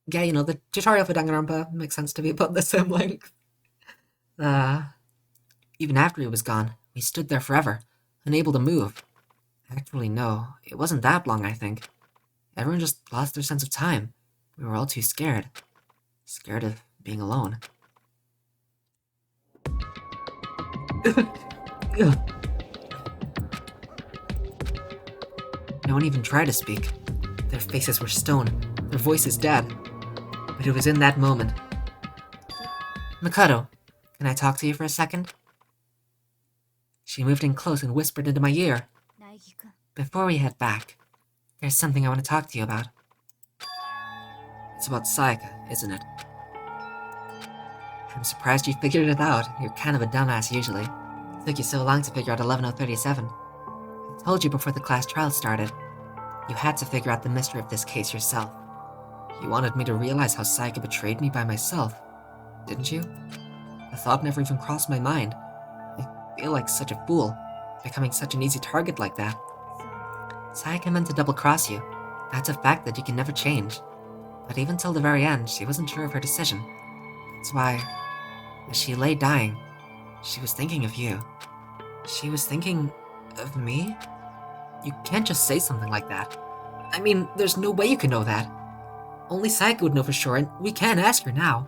yeah, you know, the tutorial for Danganronpa makes sense to be about the same length. Even after he was gone, we stood there forever, unable to move. Actually, no, it wasn't that long, I think. Everyone just lost their sense of time. We were all too scared. Scared of being alone. No one even tried to speak. Their faces were stone, their voices dead. But it was in that moment. Makoto, can I talk to you for a second? She moved in close and whispered into my ear. Before we head back, there's something I want to talk to you about. It's about Sayaka, isn't it? I'm surprised you figured it out. You're kind of a dumbass usually. It took you so long to figure out 11037. I told you before the class trial started. You had to figure out the mystery of this case yourself. You wanted me to realize how Sayaka betrayed me by myself, didn't you? The thought never even crossed my mind. I feel like such a fool, becoming such an easy target like that. Sayaka meant to double-cross you. That's a fact that you can never change. But even till the very end, she wasn't sure of her decision. That's why, as she lay dying, she was thinking of you. She was thinking of me? You can't just say something like that. I mean, there's no way you can know that. Only Sayaka would know for sure, and we can't ask her now.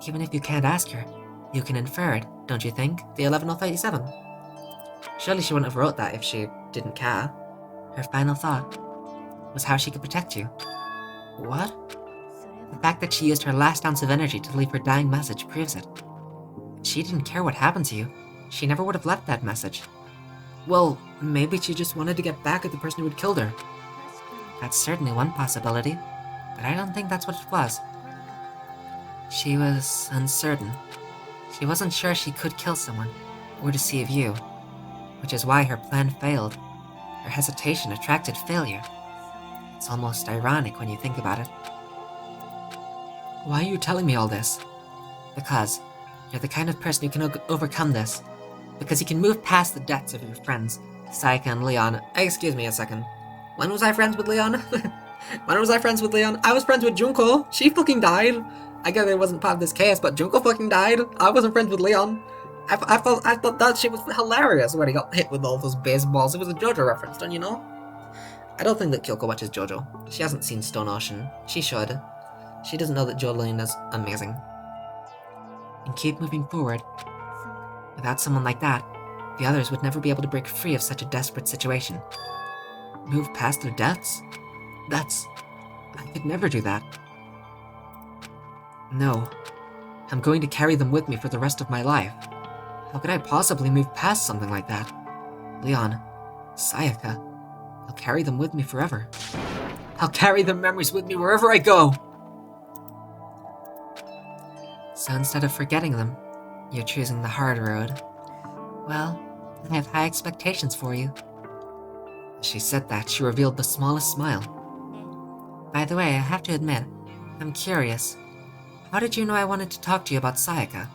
Even if you can't ask her, you can infer it, don't you think? The 11037. Surely she wouldn't have wrote that if she didn't care. Her final thought was how she could protect you. What? The fact that she used her last ounce of energy to leave her dying message proves it. If she didn't care what happened to you, she never would have left that message. Well, maybe she just wanted to get back at the person who had killed her. That's certainly one possibility, but I don't think that's what it was. She was uncertain. She wasn't sure she could kill someone, or deceive you, which is why her plan failed. Her hesitation attracted failure. It's almost ironic when you think about it. Why are you telling me all this? Because you're the kind of person who can overcome this. Because you can move past the deaths of your friends, Sayaka and Leon. Excuse me a second. When was I friends with Leon? When was I friends with Leon? I was friends with Junko. She fucking died. I guess it wasn't part of this case, but Junko fucking died. I wasn't friends with Leon. I thought that shit was hilarious when he got hit with all those baseballs. It was a JoJo reference, don't you know? I don't think that Kyoko watches JoJo. She hasn't seen Stone Ocean. She should. She doesn't know that Jolene is amazing. And keep moving forward. Without someone like that, the others would never be able to break free of such a desperate situation. Move past their deaths? I could never do that. No. I'm going to carry them with me for the rest of my life. How could I possibly move past something like that? Leon, Sayaka, I'll carry them with me forever. I'll carry their memories with me wherever I go! So instead of forgetting them, you're choosing the hard road. Well, I have high expectations for you. As she said that, she revealed the smallest smile. By the way, I have to admit, I'm curious. How did you know I wanted to talk to you about Sayaka?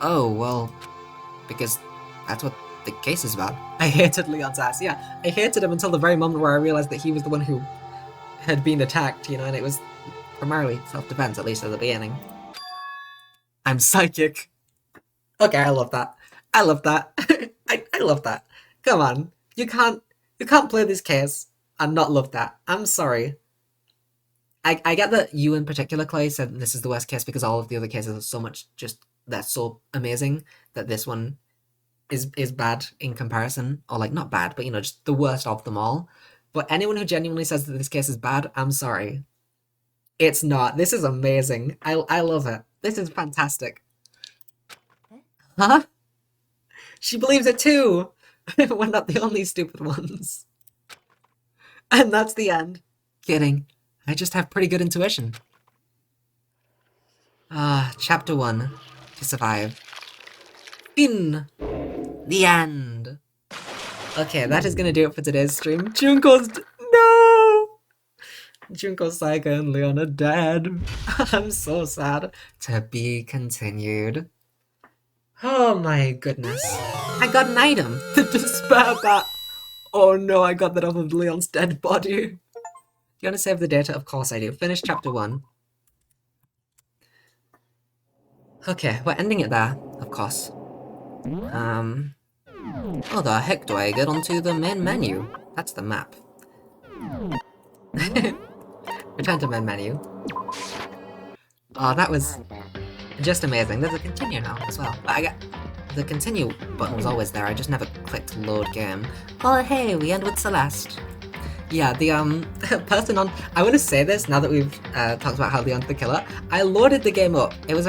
Oh, well, because that's what the case is about. I hated Leon's ass, yeah. I hated him until the very moment where I realized that he was the one who had been attacked, you know, and it was primarily self-defense, at least at the beginning. I'm psychic. Okay, I love that. I love that. I love that. Come on. You can't play this case and not love that. I'm sorry. I get that you in particular, Clay, said this is the worst case because all of the other cases are so much just, they're so amazing that this one is bad in comparison. Or like, not bad, but you know, just the worst of them all. But anyone who genuinely says that this case is bad, I'm sorry. It's not. This is amazing. I love it. This is fantastic. Huh? She believes it too! We're not the only stupid ones. And that's the end. Kidding. I just have pretty good intuition. Chapter 1. To survive. In the end. Okay, that is gonna do it for today's stream. No! Junko, Sayaka, and Leon are dead. I'm so sad. To be continued. Oh my goodness. I got an item! The despair bat! Oh no, I got that off of Leon's dead body. Do you want to save the data? Of course I do. Finish chapter 1. Okay, we're ending it there, of course. How the heck do I get onto the main menu? That's the map. Return to main menu. Oh, that was just amazing. There's a continue now as well. But I got the continue button was always there. I just never clicked load game. Oh hey, we end with Celeste. Yeah, the person on. I want to say this now that we've talked about how Leon's the killer. I loaded the game up. It was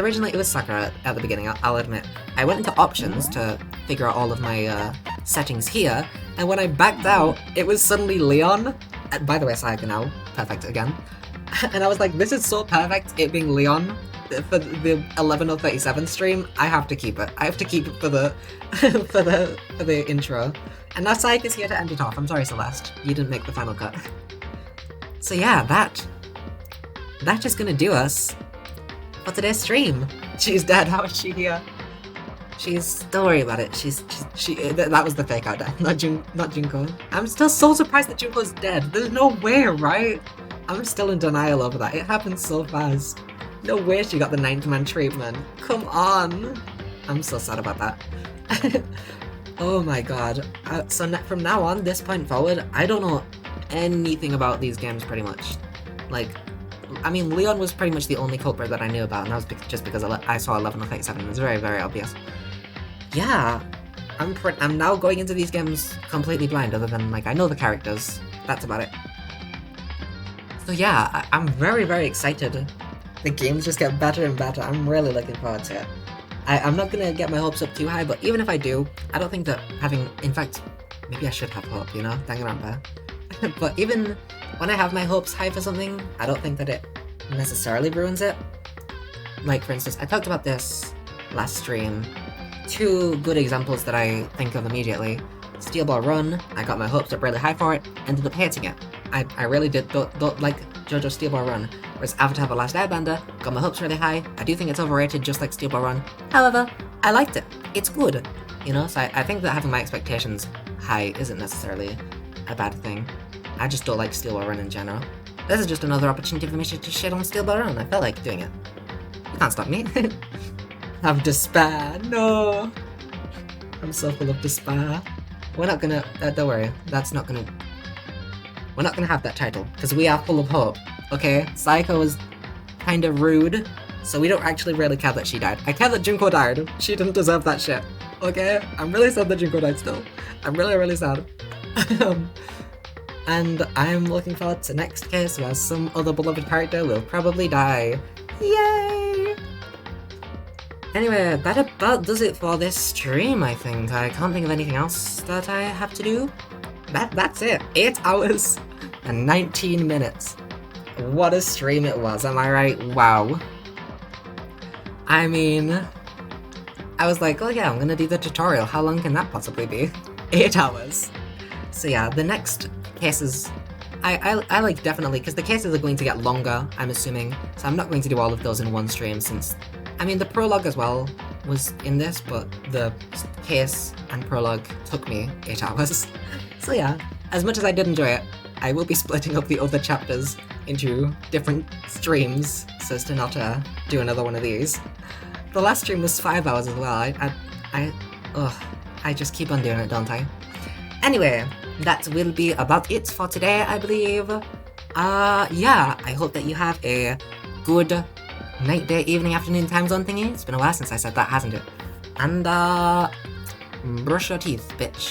Sakura at the beginning. I'll admit. I went into options to figure out all of my settings here, and when I backed out, it was suddenly Leon. By the way, Sayaka now perfect again. And I was like, this is so perfect. It being Leon for the 11:37 stream. I have to keep it. I have to keep it for the for the intro. And now Sayaka's here to end it off. I'm sorry, Celeste. You didn't make the final cut. So yeah, that is gonna do us for today's stream. She's dead. How is she here? Don't worry about it. That was the fake out death, not Junko. I'm still so surprised that Junko's dead. There's no way, right? I'm still in denial over that. It happened so fast. No way she got the 9th man treatment. Come on. I'm so sad about that. Oh my god. So from now on, this point forward, I don't know anything about these games pretty much. Like, I mean, Leon was pretty much the only culprit that I knew about, and that was just because I saw 11:37. It was very, very obvious. Yeah, I'm now going into these games completely blind, other than, like, I know the characters. That's about it. So yeah, I'm very, very excited. The games just get better and better. I'm really looking forward to it. I'm not gonna get my hopes up too high, but even if I do, I don't think that in fact, maybe I should have hope, you know? Danganronpa. But even when I have my hopes high for something, I don't think that it necessarily ruins it. Like, for instance, I talked about this last stream. 2 good examples that I think of immediately. Steel Ball Run, I got my hopes up really high for it, ended up hating it. I really don't like JoJo Steel Ball Run. Whereas Avatar The Last Airbender, got my hopes really high. I do think it's overrated, just like Steel Ball Run. However, I liked it. It's good, you know? So I think that having my expectations high isn't necessarily a bad thing. I just don't like Steel Ball Run in general. This is just another opportunity for me to just shit on Steel Ball Run. I felt like doing it. You can't stop me. Have despair. No. I'm so full of despair. We're not gonna. Don't worry. We're not gonna have that title because we are full of hope. Okay, Psycho was kind of rude, so we don't actually really care that she died. I care that Junko died. She didn't deserve that shit. Okay, I'm really sad that Junko died still. I'm really, really sad. And I'm looking forward to next case where some other beloved character will probably die. Yay! Anyway, that about does it for this stream, I think. I can't think of anything else that I have to do. That's it. 8 hours and 19 minutes. What a stream it was, am I right? Wow. I mean, I was like, oh yeah, I'm gonna do the tutorial. How long can that possibly be? 8 hours. So yeah, the next cases, I like definitely, because the cases are going to get longer, I'm assuming. So I'm not going to do all of those in one stream since, I mean, the prologue as well was in this, but the case and prologue took me 8 hours. So yeah, as much as I did enjoy it, I will be splitting up the other chapters into different streams so as to not do another one of these. The last stream was 5 hours as well. I just keep on doing it, don't I? Anyway, that will be about it for today, I believe. Yeah, I hope that you have a good night, day, evening, afternoon time zone thingy. It's been a while since I said that, hasn't it? And brush your teeth, bitch.